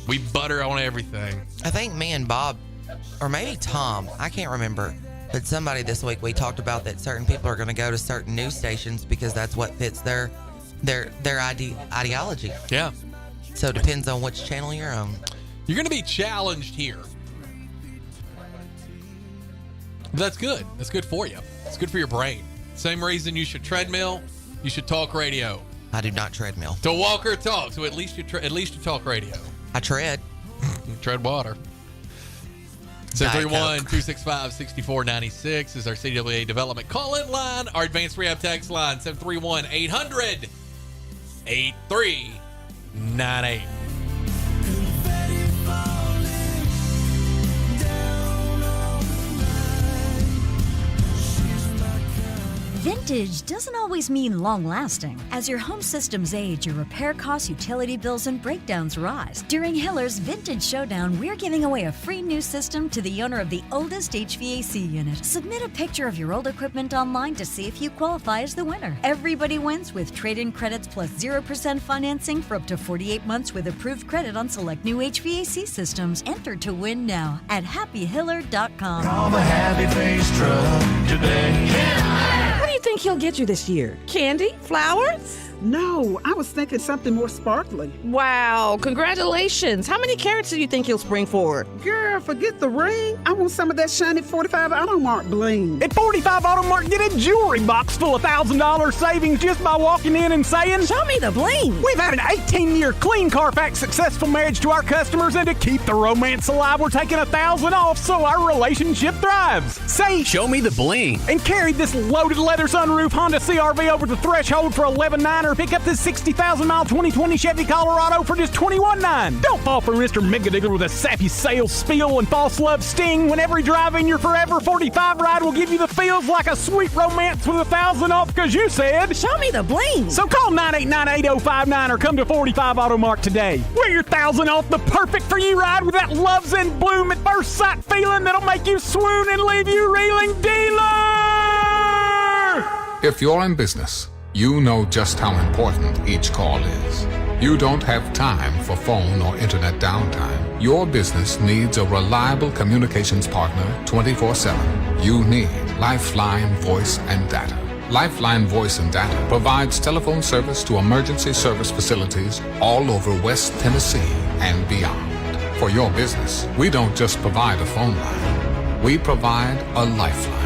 We butter on everything. I think me and Bob, or maybe Tom, I can't remember, but somebody this week we talked about that certain people are going to go to certain news stations because that's what fits their ideology. Yeah. So it depends on which channel you're on. You're going to be challenged here. But that's good. That's good for you. It's good for your brain. Same reason you should treadmill, you should talk radio. I do not treadmill. To walk or talk. So at least you talk radio. I tread. You tread water. 731-265-6496 is our CWA development call-in line. Our advanced rehab text line, 731-800-8398. Vintage doesn't always mean long-lasting. As your home systems age, your repair costs, utility bills, and breakdowns rise. During Hiller's Vintage Showdown, we're giving away a free new system to the owner of the oldest HVAC unit. Submit a picture of your old equipment online to see if you qualify as the winner. Everybody wins with trade-in credits plus 0% financing for up to 48 months with approved credit on select new HVAC systems. Enter to win now at happyhiller.com. Call the Happy Face Truck today. What do you think he'll get you this year? Candy? Flowers? No, I was thinking something more sparkly. Wow, congratulations. How many carats do you think he'll spring forward? Girl, forget the ring. I want some of that shiny 45 Automark bling. At 45 Automark, get a jewelry box full of $1,000 savings just by walking in and saying, "Show me the bling." We've had an 18-year clean Carfax successful marriage to our customers, and to keep the romance alive, we're taking $1,000 off so our relationship thrives. Say, "Show me the bling," and carry this loaded leather sunroof Honda CR-V over the threshold for $11,900. Pick up this 60,000-mile 2020 Chevy Colorado for just $21,900. Don't fall for Mr. Megadigger with a sappy sales spiel and false love sting. When every drive in your Forever 45 ride will give you the feels like a sweet romance with $1,000 off because you said, "Show me the bling." So call 989-8059 or come to 45 Automark today. Wear your $1,000 off the perfect for you ride with that love's in bloom at first sight feeling that'll make you swoon and leave you reeling. Dealer! If you're in business, you know just how important each call is. You don't have time for phone or internet downtime. Your business needs a reliable communications partner 24/7. You need Lifeline Voice and Data. Lifeline Voice and Data provides telephone service to emergency service facilities all over West Tennessee and beyond. For your business, we don't just provide a phone line. We provide a lifeline.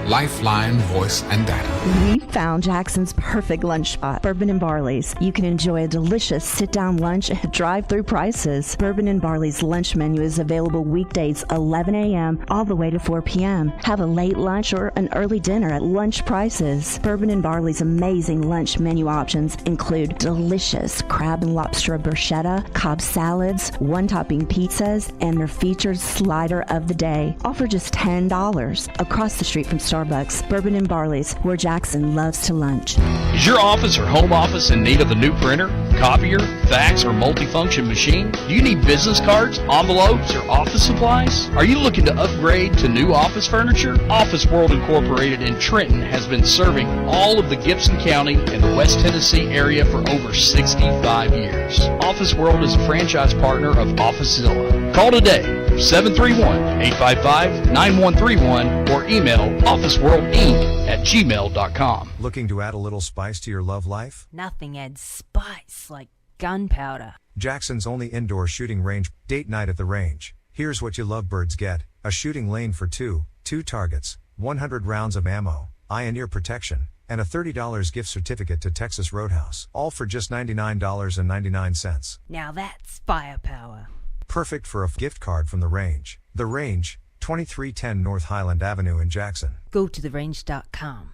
Lifeline Voice and Data. We found Jackson's perfect lunch spot, Bourbon and Barley's. You can enjoy a delicious sit-down lunch at drive-through prices. Bourbon and Barley's lunch menu is available weekdays 11 a.m. all the way to 4 p.m. Have a late lunch or an early dinner at lunch prices. Bourbon and Barley's amazing lunch menu options include delicious crab and lobster bruschetta, Cobb salads, one-topping pizzas, and their featured slider of the day. All for just $10. Across the street from Starbucks, Bourbon and Barley's, where Jackson loves to lunch. Is your office or home office in need of a new printer, copier, fax, or multifunction machine? Do you need business cards, envelopes, or office supplies? Are you looking to upgrade to new office furniture? Office World Incorporated in Trenton has been serving all of the Gibson County and the West Tennessee area for over 65 years. Office World is a franchise partner of OfficeZilla. Call today 731-855-9131 or email officeworldinc@gmail.com. Looking to add a little spice to your love life? Nothing adds spice like gunpowder. Jackson's only indoor shooting range, date night at the range. Here's what you lovebirds get: a shooting lane for two targets, 100 rounds of ammo, eye and ear protection, and a $30 gift certificate to Texas Roadhouse. All for just $99.99. Now that's firepower. Perfect for a gift card from the range. The Range, 2310 North Highland Avenue in Jackson. Go to therange.com.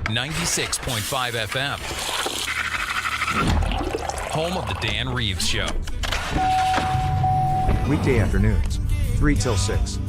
96.5 FM. Home of the Dan Reeves Show. Weekday afternoons, 3 till 6.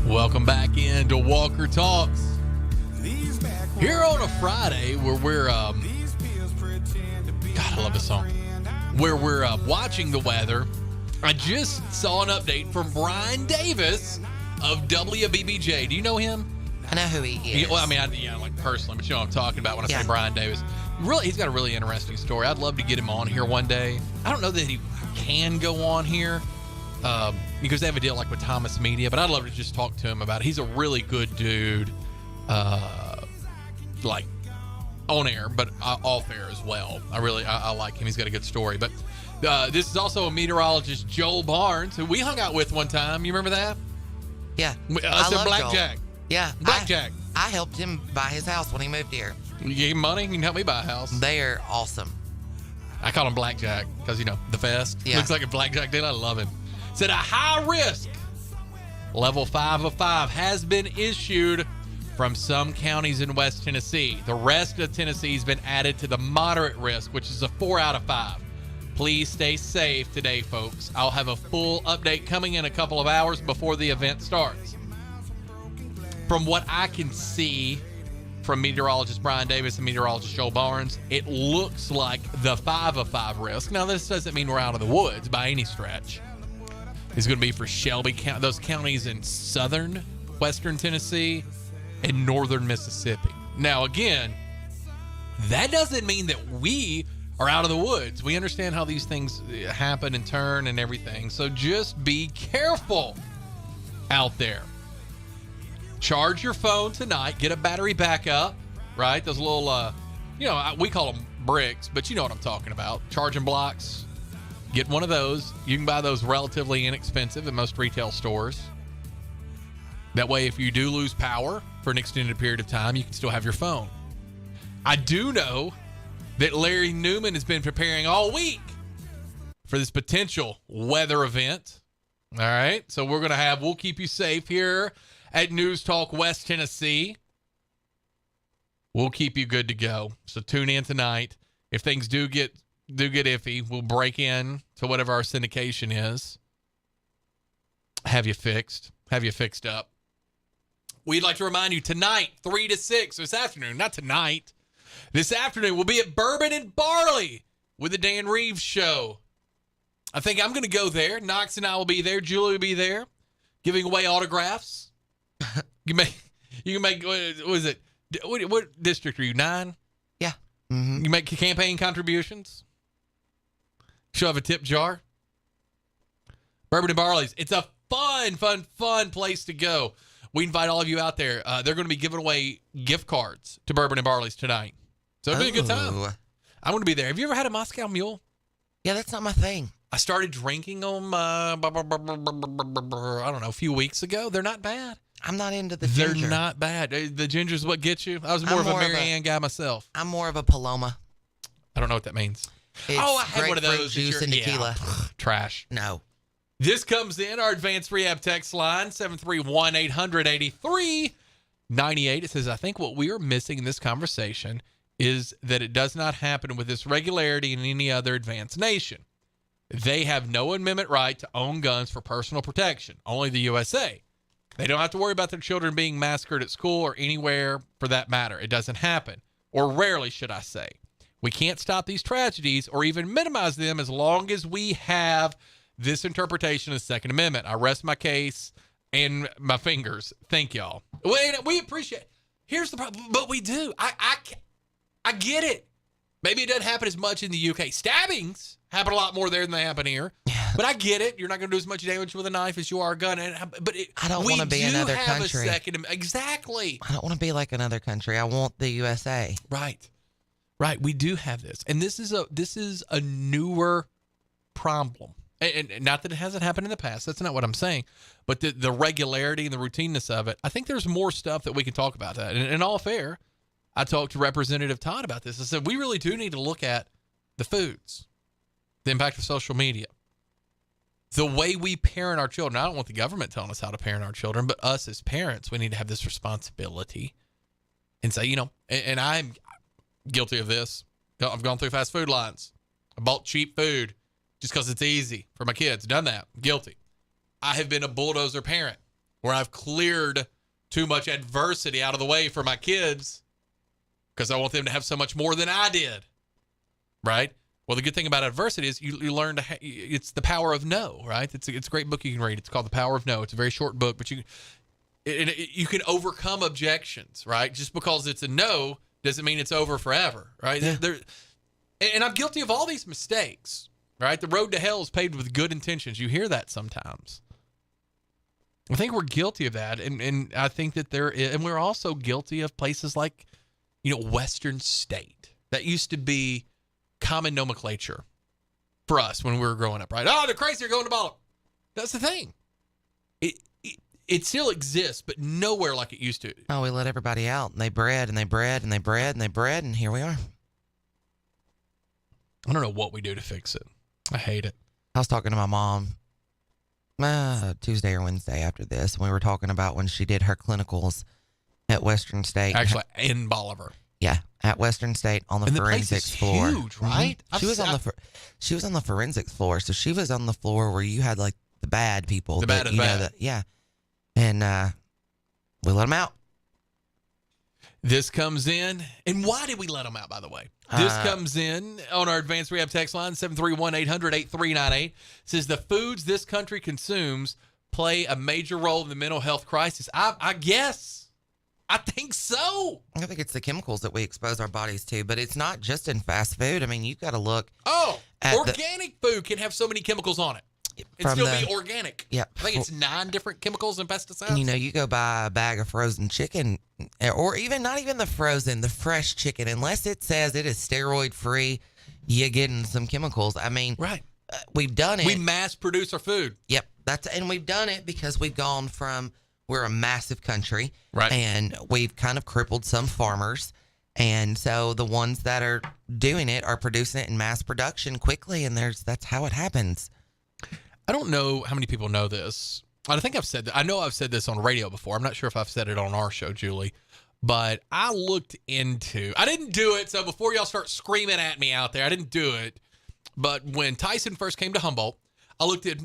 Welcome back into Walker Talks. Here on a Friday where we're, God, I love this song. Where we're watching the weather. I just saw an update from Brian Davis of WBBJ. Do you know him? I know who he is. Well, I mean, like personally, but you know what I'm talking about when I say Brian Davis. Really, he's got a really interesting story. I'd love to get him on here one day. I don't know that he can go on here. Because they have a deal like with Thomas Media, but I'd love to just talk to him about it. He's a really good dude, like on air, but off air as well. I like him. He's got a good story. But this is also a meteorologist, Joel Barnes, who we hung out with one time. You remember that? Yeah. I said love Blackjack. Joel. Yeah. Blackjack. I helped him buy his house when he moved here. You gave him money? You can help me buy a house. They are awesome. I call him Blackjack because, you know, the fest. Yeah. Looks like a Blackjack did. I love him. Said a high risk level 5 of 5 has been issued from some counties in West Tennessee. The rest of Tennessee has been added to the moderate risk, which is a 4 out of 5. Please stay safe today, folks. I'll have a full update coming in a couple of hours before the event starts. From what I can see from meteorologist Brian Davis and meteorologist Joel Barnes, it looks like the 5 of 5 risk. Now, this doesn't mean we're out of the woods by any stretch. Is going to be for Shelby County, those counties in southern western Tennessee and northern Mississippi. Now, again, that doesn't mean that we are out of the woods. We understand how these things happen and turn and everything. So just be careful out there. Charge your phone tonight. Get a battery backup, right? Those little, we call them bricks, but you know what I'm talking about. Charging blocks. Get one of those. You can buy those relatively inexpensive at most retail stores. That way, if you do lose power for an extended period of time, you can still have your phone. I do know that Larry Newman has been preparing all week for this potential weather event. All right. So we'll keep you safe here at News Talk West Tennessee. We'll keep you good to go. So tune in tonight. If things do get iffy, we'll break in to whatever our syndication is. Have you fixed up. We'd like to remind you tonight, 3 to 6, this afternoon, not tonight. This afternoon, we'll be at Bourbon and Barley with the Dan Reeves Show. I think I'm going to go there. Knox and I will be there. Julie will be there, giving away autographs. You can make, what is it? What district are you, 9? Yeah. Mm-hmm. You make campaign contributions. She'll have a tip jar. Bourbon and Barley's. It's a fun place to go. We invite all of you out there. They're going to be giving away gift cards to Bourbon and Barley's tonight. So it'll be a good time. I'm going to be there. Have you ever had a Moscow Mule? Yeah, that's not my thing. I started drinking them, I don't know, a few weeks ago. They're not bad. I'm not into the ginger. They're not bad. The ginger's what gets you. I was more of a Mary Ann guy myself. I'm more of a Paloma. I don't know what that means. It's I had one of those. Juice and tequila. Trash. No. This comes in our advanced rehab text line, 731-800-8398. It says, I think what we are missing in this conversation is that it does not happen with this regularity in any other advanced nation. They have no amendment right to own guns for personal protection. Only the USA. They don't have to worry about their children being massacred at school or anywhere for that matter. It doesn't happen. Or rarely, should I say. We can't stop these tragedies or even minimize them as long as we have this interpretation of the Second Amendment. I rest my case and my fingers. Thank y'all. We appreciate it. Here's the problem. But we do. I get it. Maybe it doesn't happen as much in the UK. Stabbings happen a lot more there than they happen here. But I get it. You're not going to do as much damage with a knife as you are a gun. But I don't want to be another country. Exactly. I don't want to be like another country. I want the USA. Right. We do have this. And this is a newer problem. And not that it hasn't happened in the past. That's not what I'm saying. But the regularity and the routineness of it, I think there's more stuff that we can talk about that. And in all fair, I talked to Representative Todd about this. I said, we really do need to look at the foods, the impact of social media, the way we parent our children. I don't want the government telling us how to parent our children, but us as parents, we need to have this responsibility and say, and I'm guilty of this. I've gone through fast food lines. I bought cheap food just because it's easy for my kids. Done that. Guilty. I have been a bulldozer parent where I've cleared too much adversity out of the way for my kids because I want them to have so much more than I did. Right? Well, the good thing about adversity is you learn to. It's the power of no, right? It's a great book you can read. It's called The Power of No. It's a very short book, but you can overcome objections, right? Just because it's a no doesn't mean it's over forever, right? Yeah. And I'm guilty of all these mistakes, right? The road to hell is paved with good intentions. You hear that sometimes. I think we're guilty of that, and I think that and we're also guilty of places like, Western State. That used to be common nomenclature for us when we were growing up, right? Oh, they're crazy, they're going to ball. That's the thing. It still exists, but nowhere like it used to. Oh, we let everybody out, and they bred, and they bred, and they bred, and they bred, and here we are. I don't know what we do to fix it. I hate it. I was talking to my mom Tuesday or Wednesday after this, and we were talking about when she did her clinicals at Western State. Actually, in Bolivar. Yeah, at Western State on the forensics floor. Huge, right? Mm-hmm. She was on the forensics floor, so she was on the floor where you had like the bad people. The bad and bad. Yeah, and we let them out. This comes in, and why did we let them out? By the way, this comes in on our advanced rehab text line 731-800-8398. Says the foods this country consumes play a major role in the mental health crisis. I guess. I think so. I think it's the chemicals that we expose our bodies to, but it's not just in fast food. I mean, you've got to look. Organic food can have so many chemicals on it. And still be organic. Yeah. I think it's 9 different chemicals and pesticides. And you go buy a bag of frozen chicken, or even not even the frozen, the fresh chicken, unless it says it is steroid free, you're getting some chemicals. I mean, right. We've done it. We mass produce our food. Yep. And we've done it because we've gone from, we're a massive country, right? And we've kind of crippled some farmers. And so the ones that are doing it are producing it in mass production quickly, and that's how it happens. I don't know how many people know this. I think I've said that. I know I've said this on radio before. I'm not sure if I've said it on our show, Julie, but I looked into, I didn't do it. So before y'all start screaming at me out there, I didn't do it. But when Tyson first came to Humboldt, I looked at,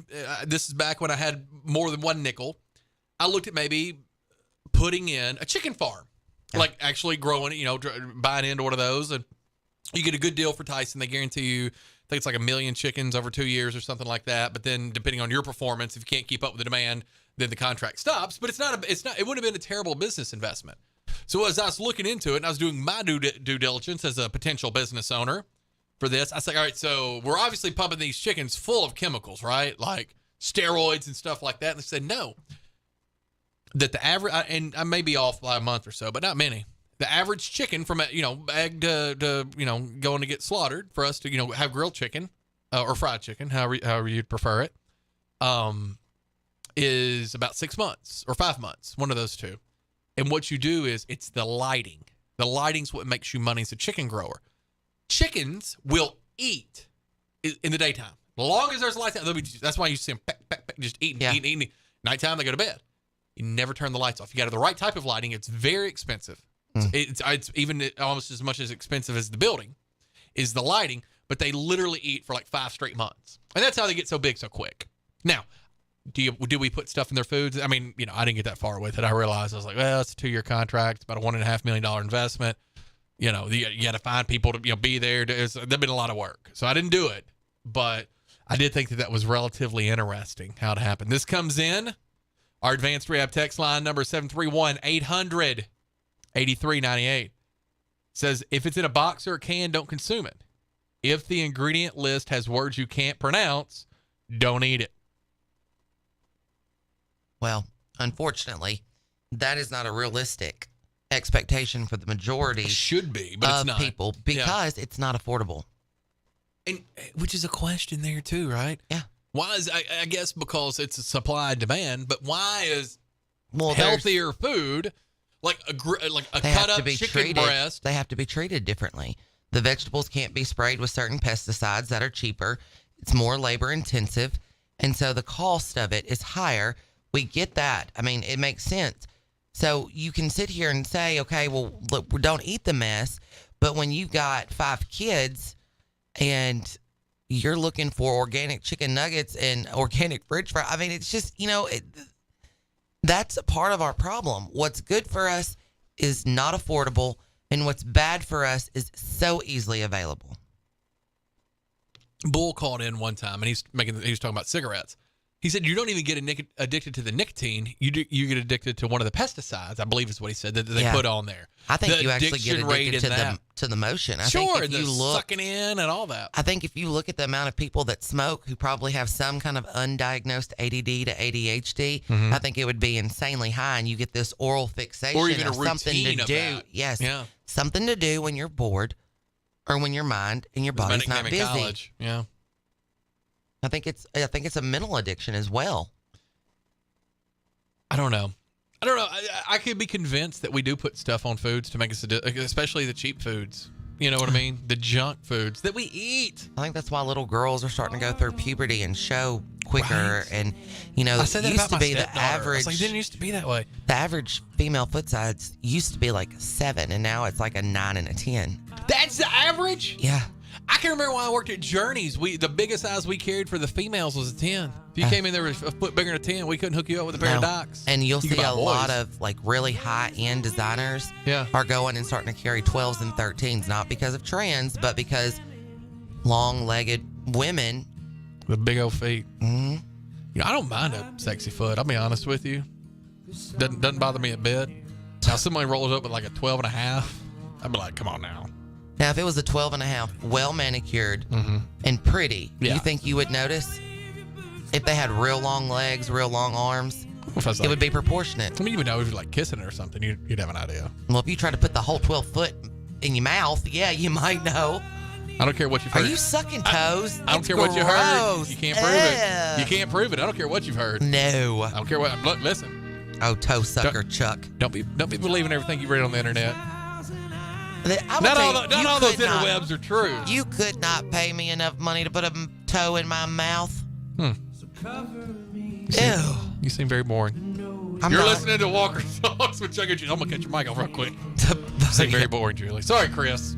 this is back when I had more than one nickel. I looked at maybe putting in a chicken farm, like actually growing it, buying into one of those, and you get a good deal for Tyson. They guarantee you, I think it's like 1 million chickens over 2 years or something like that. But then depending on your performance, if you can't keep up with the demand, then the contract stops. But it wouldn't have been a terrible business investment. So as I was looking into it and I was doing my due diligence as a potential business owner for this, I said, all right, so we're obviously pumping these chickens full of chemicals, right? Like steroids and stuff like that. And they said, no. That the average, and I may be off by a month or so, but not many. The average chicken from egg to going to get slaughtered for us to have grilled chicken or fried chicken, however you'd prefer it, is about 6 months or 5 months, one of those two. And what you do is it's the lighting. The lighting's what makes you money as a chicken grower. Chickens will eat in the daytime. As long as there's lights out, that's why you see them just eating. Nighttime they go to bed. You never turn the lights off. You got to have the right type of lighting. It's very expensive. It's even almost as much as expensive as the building is the lighting. but they literally eat for like 5 straight months. And that's how they get so big so quick. Now, do we put stuff in their foods? I mean, I didn't get that far with it. I realized, I was like, well, it's a 2-year contract. It's about a $1.5 million investment. You got to find people to be there. There's been a lot of work. So I didn't do it. But I did think that was relatively interesting how it happened. This comes in. Our advanced rehab text line number 731-800-8398 says, if it's in a box or a can, don't consume it. If the ingredient list has words you can't pronounce, don't eat it. Well, unfortunately, that is not a realistic expectation for the majority should be, but it's not. People because it's not affordable. And which is a question there too, right? Yeah. Why is I guess because it's a supply and demand, but why is healthier food like a cut up chicken breast? They have to be treated differently. The vegetables can't be sprayed with certain pesticides that are cheaper. It's more labor intensive, and so the cost of it is higher. We get that. I mean, it makes sense. So you can sit here and say, okay, well, look, don't eat the mess. But when you've got 5 kids and you're looking for organic chicken nuggets and organic french fries, I mean, it's just, that's a part of our problem. What's good for us is not affordable, and what's bad for us is so easily available. Bull called in one time, and he was talking about cigarettes. He said, you don't even get addicted to the nicotine. You get addicted to one of the pesticides, I believe is what he said, that they put on there. I think you actually get addicted to the motion. I think if you look, sucking in and all that. I think if you look at the amount of people that smoke who probably have some kind of undiagnosed ADD to ADHD, I think it would be insanely high, and you get this oral fixation or even of something to do. That. Yes, something to do when you're bored or when your mind and your body's not busy. College. Yeah. I think it's a mental addiction as well. I don't know. I could be convinced that we do put stuff on foods to make us, especially the cheap foods. You know what I mean? The junk foods that we eat. I think that's why little girls are starting to go through puberty and show quicker. Right. And I said that used about to be my the average. It didn't used to be that way. The average female foot size used to be like 7, and now it's like a 9 and a 10. That's the average? Yeah. I can remember when I worked at Journeys, the biggest size we carried for the females was a 10. If you came in there with a foot bigger than a 10, we couldn't hook you up with a pair of Docs. And you'll see a lot of like really high-end designers are going and starting to carry 12s and 13s, not because of trends, but because long-legged women. With big old feet. Mm-hmm. I don't mind a sexy foot, I'll be honest with you. Doesn't bother me a bit. Now, somebody rolls up with like a 12 and a half, I'd be like, come on now. Now, if it was a 12 and a half, well manicured and pretty, you think you would notice? If they had real long legs, real long arms, it would be proportionate. I mean, you would know if you're like kissing it or something, you'd have an idea. Well, if you try to put the whole 12 foot in your mouth, you might know. I don't care what you've heard. Are you sucking toes? I don't care what you heard. You can't prove it. You can't prove it. I don't care what you've heard. No. I don't care what. Look, listen. Oh, toe sucker, Chuck. Don't be believing everything you read on the internet. Not all those interwebs are true. You could not pay me enough money to put a toe in my mouth. You seem very boring. You're listening to Walker Talks with Chuck and Julie. I'm going to cut your mic off real quick. You seem very boring, Julie. Sorry, Chris.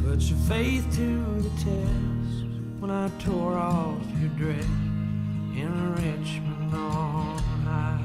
Put your faith to the test when I tore off your dress in Richmond on high.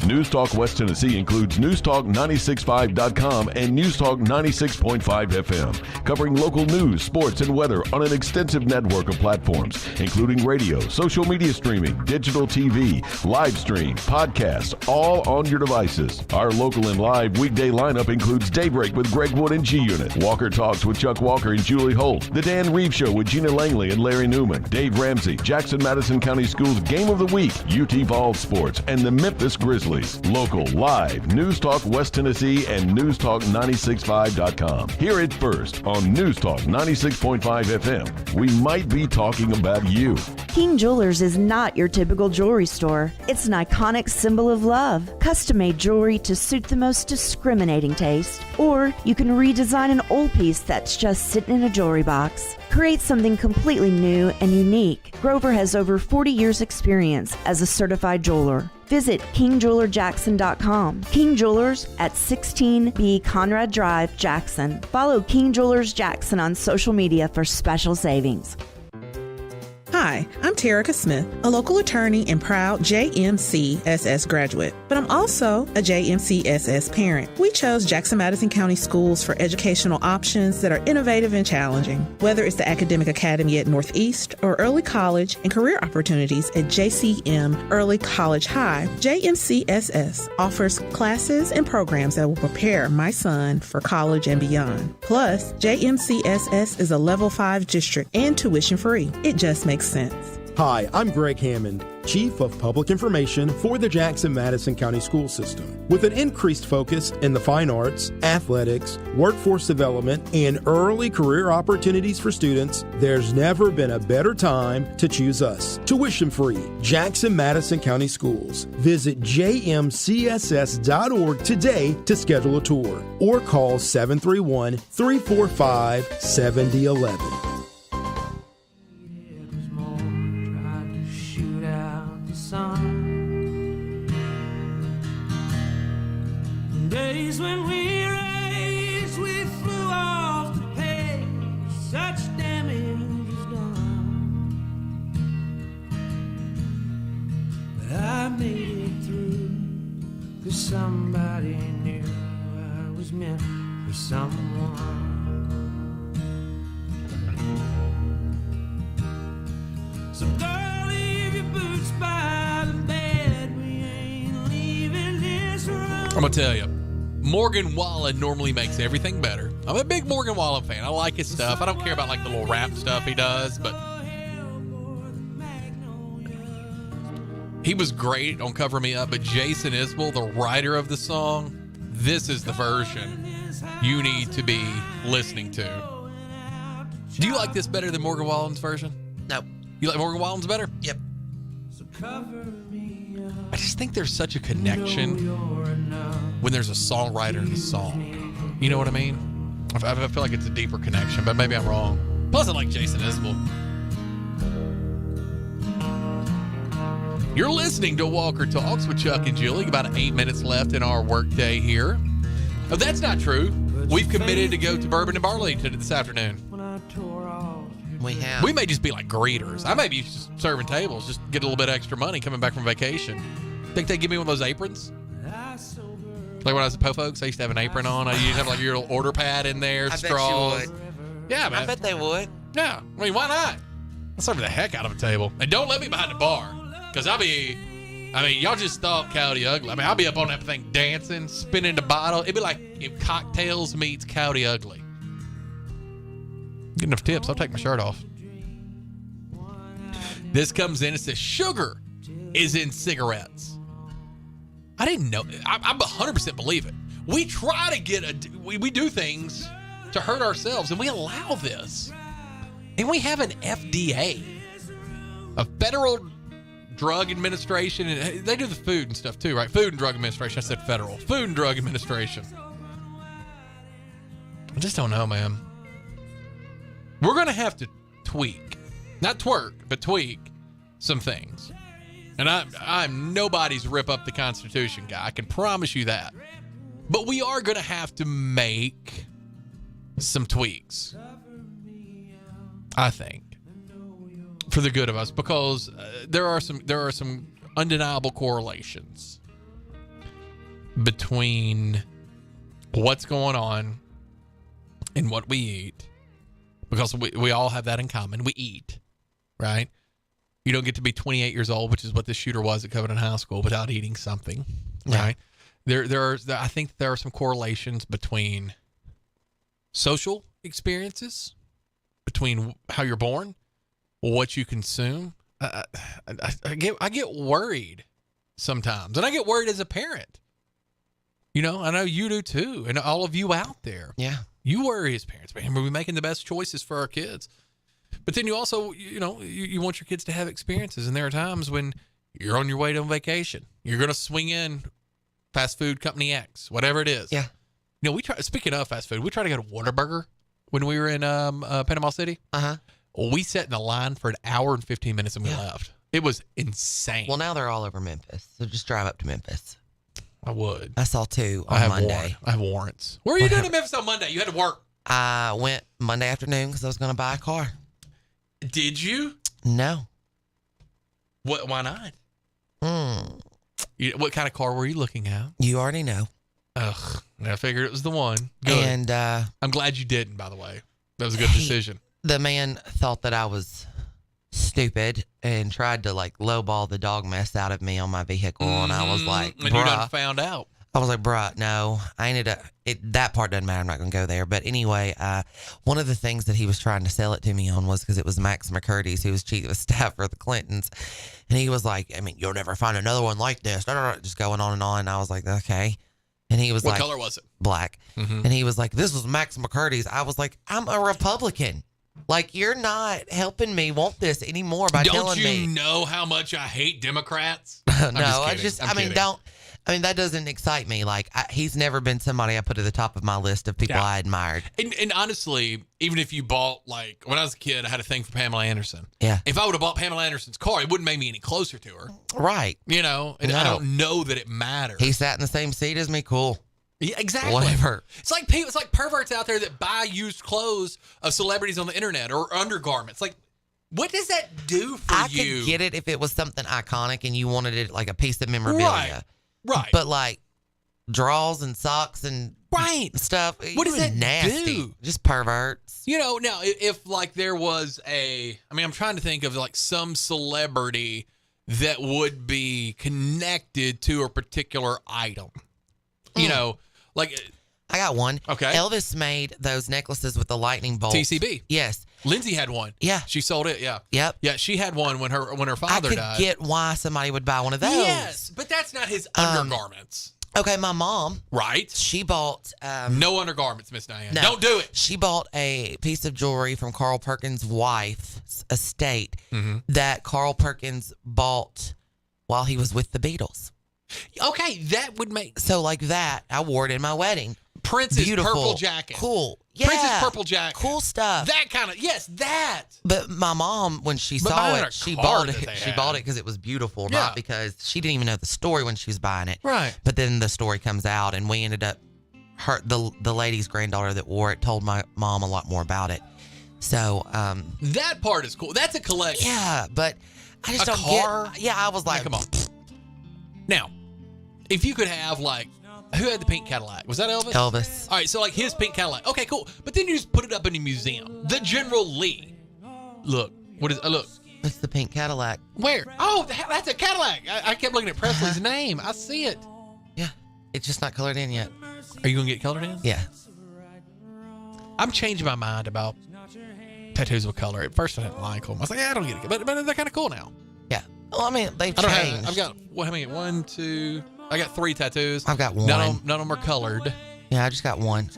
News Talk West Tennessee includes newstalk965.com and Newstalk 96.5 FM, covering local news, sports, and weather on an extensive network of platforms, including radio, social media streaming, digital TV, live stream, podcasts, all on your devices. Our local and live weekday lineup includes Daybreak with Greg Wood and G-Unit, Walker Talks with Chuck Walker and Julie Holt, The Dan Reeves Show with Gina Langley and Larry Newman, Dave Ramsey, Jackson-Madison County Schools Game of the Week, UT Vols Sports, and the Memphis Grizzlies. Beverly's local live News Talk West Tennessee and NewsTalk965.com. Hear it first on News Talk 96.5 FM. We might be talking about you. King Jewelers is not your typical jewelry store. It's an iconic symbol of love. Custom-made jewelry to suit the most discriminating taste. Or you can redesign an old piece that's just sitting in a jewelry box. Create something completely new and unique. Grover has over 40 years experience as a certified jeweler. Visit KingJewelerJackson.com. King Jewelers at 16B Conrad Drive, Jackson. Follow King Jewelers Jackson on social media for special savings. Hi, I'm Terica Smith, a local attorney and proud JMCSS graduate, but I'm also a JMCSS parent. We chose Jackson Madison County Schools for educational options that are innovative and challenging. Whether it's the Academic Academy at Northeast or early college and career opportunities at JCM Early College High, JMCSS offers classes and programs that will prepare my son for college and beyond. Plus, JMCSS is a level 5 district and tuition free. It just makes sense. Hi, I'm Greg Hammond, Chief of Public Information for the Jackson-Madison County School System. With an increased focus in the fine arts, athletics, workforce development, and early career opportunities for students, there's never been a better time to choose us. Tuition-free, Jackson-Madison County Schools. Visit jmcss.org today to schedule a tour or call 731-345-7011. Days when we raced, we flew off the page. Such damage is done. But I made it through, 'cause somebody knew I was meant for someone. So girl, leave your boots by the bed. We ain't leaving this room. I'm going to tell you, Morgan Wallen normally makes everything better. I'm a big Morgan Wallen fan. I like his stuff. I don't care about like the little rap stuff he does, but he was great on Cover Me Up. But Jason Isbell, the writer of the song, this is the version you need to be listening to. Do you like this better than Morgan Wallen's version? No. You like Morgan Wallen's better? Yep. I just think there's such a connection when there's a songwriter in the song. You know what I mean? I feel like it's a deeper connection, but maybe I'm wrong. Plus, I like Jason Isbell. You're listening to Walker Talks with Chuck and Julie. About 8 minutes left in our workday here. Oh, that's not true. We've committed to go to Bourbon and Barley this afternoon. We may just be like greeters. I may be just serving tables, just get a little bit of extra money coming back from vacation. Think they give me one of those aprons? Like when I was at Po Folks, I used to have an apron on. I used to have like your little order pad in there, straws. Bet you would. Yeah, man. I bet they would. Yeah. I mean, why not? I'll serve the heck out of a table. And don't let me behind the bar. Because y'all just thought Coyote Ugly. I mean, I'll be up on that thing dancing, spinning the bottle. It'd be like if Cocktails meets Coyote Ugly. Get enough tips, I'll take my shirt off. This comes in, it says sugar is in cigarettes. I didn't know. I 100% believe it. We try to get we do things to hurt ourselves, and we allow this. And we have an FDA, a Federal Drug Administration, and they do the food and stuff too, right? Food and Drug Administration. I said federal. Food and Drug Administration. I just don't know, man. We're going to have to tweak, not twerk, but tweak some things. And I'm nobody's rip up the Constitution guy. I can promise you that. But we are going to have to make some tweaks, I think, for the good of us, because there are some undeniable correlations between what's going on and what we eat. Because we all have that in common. We eat, right? You don't get to be 28 years old, which is what this shooter was at Covenant High School, without eating something, right? I think there are some correlations between social experiences, between how you're born, what you consume. I get worried sometimes. And I get worried as a parent. You know, I know you do too. And all of you out there. Yeah. You worry as parents, man. Are we making the best choices for our kids? But then you also, you know, you want your kids to have experiences. And there are times when you're on your way to vacation. You're going to swing in fast food company X, whatever it is. Yeah. You know, speaking of fast food, we tried to go to Whataburger when we were in Panama City. Uh-huh. We sat in the line for an hour and 15 minutes and we left. It was insane. Well, now they're all over Memphis. So just drive up to Memphis. I would. I saw 2 on Monday. I have warrants. What were you doing in Memphis on Monday? You had to work. I went Monday afternoon because I was going to buy a car. Did you? No. What? Why not? What kind of car were you looking at? You already know. Ugh. I figured it was the one. Good. And I'm glad you didn't, by the way. That was a good decision. The man thought that I was stupid and tried to like lowball the dog mess out of me on my vehicle. And I was like, and you done found out. I was like, bruh, no. I ended up, that part doesn't matter. I'm not going to go there. But anyway, one of the things that he was trying to sell it to me on was because it was Max McCurdy's, who was chief of staff for the Clintons. And he was like, I mean, you'll never find another one like this. Just going on. And I was like, okay. And he was what like, color was it? Black. And he was like, this was Max McCurdy's. I was like, I'm a Republican. Like, you're not helping me want this anymore by telling me. Don't you know how much I hate Democrats? No, that doesn't excite me. Like, he's never been somebody I put at the top of my list of people I admired. And honestly, even if you bought, like, when I was a kid, I had a thing for Pamela Anderson. Yeah. If I would have bought Pamela Anderson's car, it wouldn't make me any closer to her. Right. You know, and I don't know that it matters. He sat in the same seat as me. Cool. Yeah, exactly. Whatever. It's like people. It's like perverts out there that buy used clothes of celebrities on the internet or undergarments. Like, what does that do for you? I could get it if it was something iconic and you wanted it like a piece of memorabilia. Right. But like draws and socks and stuff. What does that nasty. do? Just perverts. You know, now if like there was I'm trying to think of like some celebrity that would be connected to a particular item. You know, like I got one. Okay. Elvis made those necklaces with the lightning bolt. TCB. Yes. Lindsay had one. Yeah. She sold it. Yeah. Yep. Yeah, she had one when her father died. I could get why somebody would buy one of those. Yes, but that's not his undergarments. Okay, my mom. Right. She bought no undergarments, Miss Diane. No. Don't do it. She bought a piece of jewelry from Carl Perkins' wife's estate that Carl Perkins bought while he was with the Beatles. Okay, that would make so like that. I wore it in my wedding. Prince's purple jacket. Cool. Yeah. Prince's purple jacket. Cool stuff. That kind of that. But my mom, when she saw it, she bought it. She bought it because it was beautiful, not because she didn't even know the story when she was buying it. Right. But then the story comes out, and we ended up the lady's granddaughter that wore it told my mom a lot more about it. So that part is cool. That's a collection. Yeah, but I just don't get. Yeah, I was like, come on. Now, if you could have like, who had the pink Cadillac? Was that Elvis? Elvis. All right, so like his pink Cadillac. Okay, cool. But then you just put it up in a museum. The General Lee. Look, what is? Look. It's the pink Cadillac. Where? Oh, that's a Cadillac. I kept looking at Presley's name. I see it. Yeah, it's just not colored in yet. Are you gonna get colored in? Yeah. I'm changing my mind about tattoos with color. At first, I didn't like them. I was like, yeah, I don't get it, but they're kind of cool now. Yeah. Well, I mean, they've changed. I've got how many? 1, 2. I got 3 tattoos. I've got 1. None of them are colored. Yeah, I just got 1.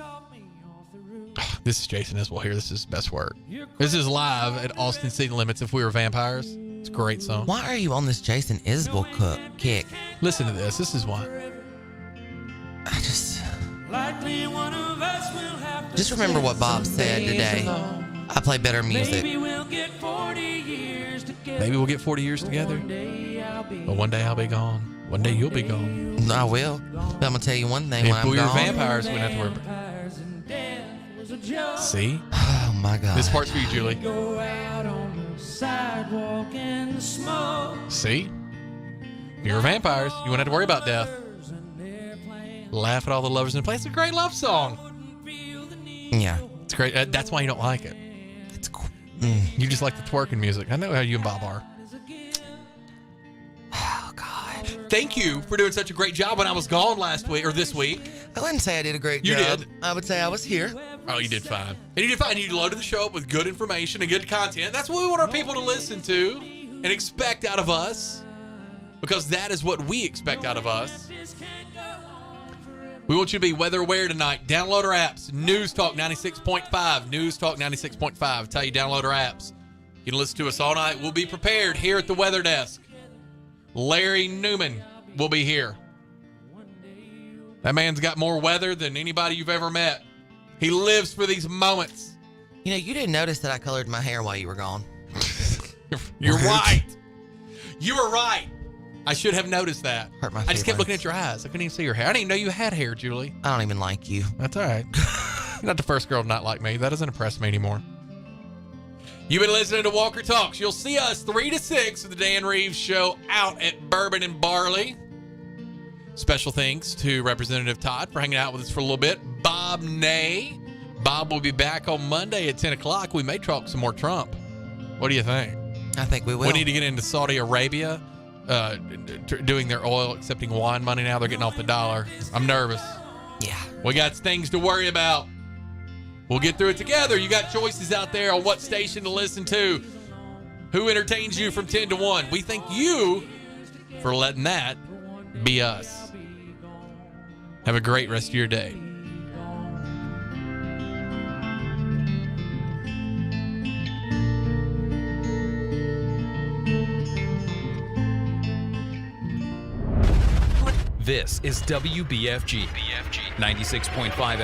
This is Jason Isbell here. This is best work. This is live at Austin City Limits. If We Were Vampires, it's a great song. Why are you on this Jason Isbell kick? Listen to this. This is why. I just remember what Bob said today. I play better music. Maybe we'll get 40 years together. But one day I'll be gone. One day you'll be gone. I will. But I'm gonna tell you one thing. If when I'm we were gone, vampires, we wouldn't have to worry. See? Oh my God. This part's for you, Julie. See? If you were vampires, you wouldn't have to worry about death. Laugh at all the lovers in the place. It's a great love song. Yeah. It's great. That's why you don't like it. It's cool. You just like the twerking music. I know how you and Bob are. Oh, God. Thank you for doing such a great job when I was gone last week or this week. I wouldn't say I did a great job. You did. I would say I was here. Oh, you did fine. And you did fine. You loaded the show up with good information and good content. That's what we want our people to listen to and expect out of us. because that is what we expect out of us. We want you to be weather aware tonight. Download our apps. News Talk 96.5. News Talk 96.5. Tell you download our apps. You can listen to us all night. We'll be prepared here at the weather desk. Larry Newman will be here. That man's got more weather than anybody you've ever met. He lives for these moments. You know, you didn't notice that I colored my hair while you were gone. You're right. You were right. I should have noticed that. Hurt my I just kept feelings. looking at your eyes. I couldn't even see your hair. I didn't even know you had hair, Julie. I don't even like you. That's all right. You're not the first girl to not like me. That doesn't impress me anymore. You've been listening to Walker Talks. You'll see us 3 to 6 of the Dan Reeves Show out at Bourbon and Barley. Special thanks to Representative Todd for hanging out with us for a little bit. Bob Ney. Bob will be back on Monday at 10 o'clock. We may talk some more Trump. What do you think? I think we will. We need to get into Saudi Arabia doing their oil, accepting wine money now. They're getting off the dollar. I'm nervous. Yeah. We got things to worry about. We'll get through it together. You got choices out there on what station to listen to. Who entertains you from 10 to 1. We thank you for letting that be us. Have a great rest of your day. This is WBFG 96.5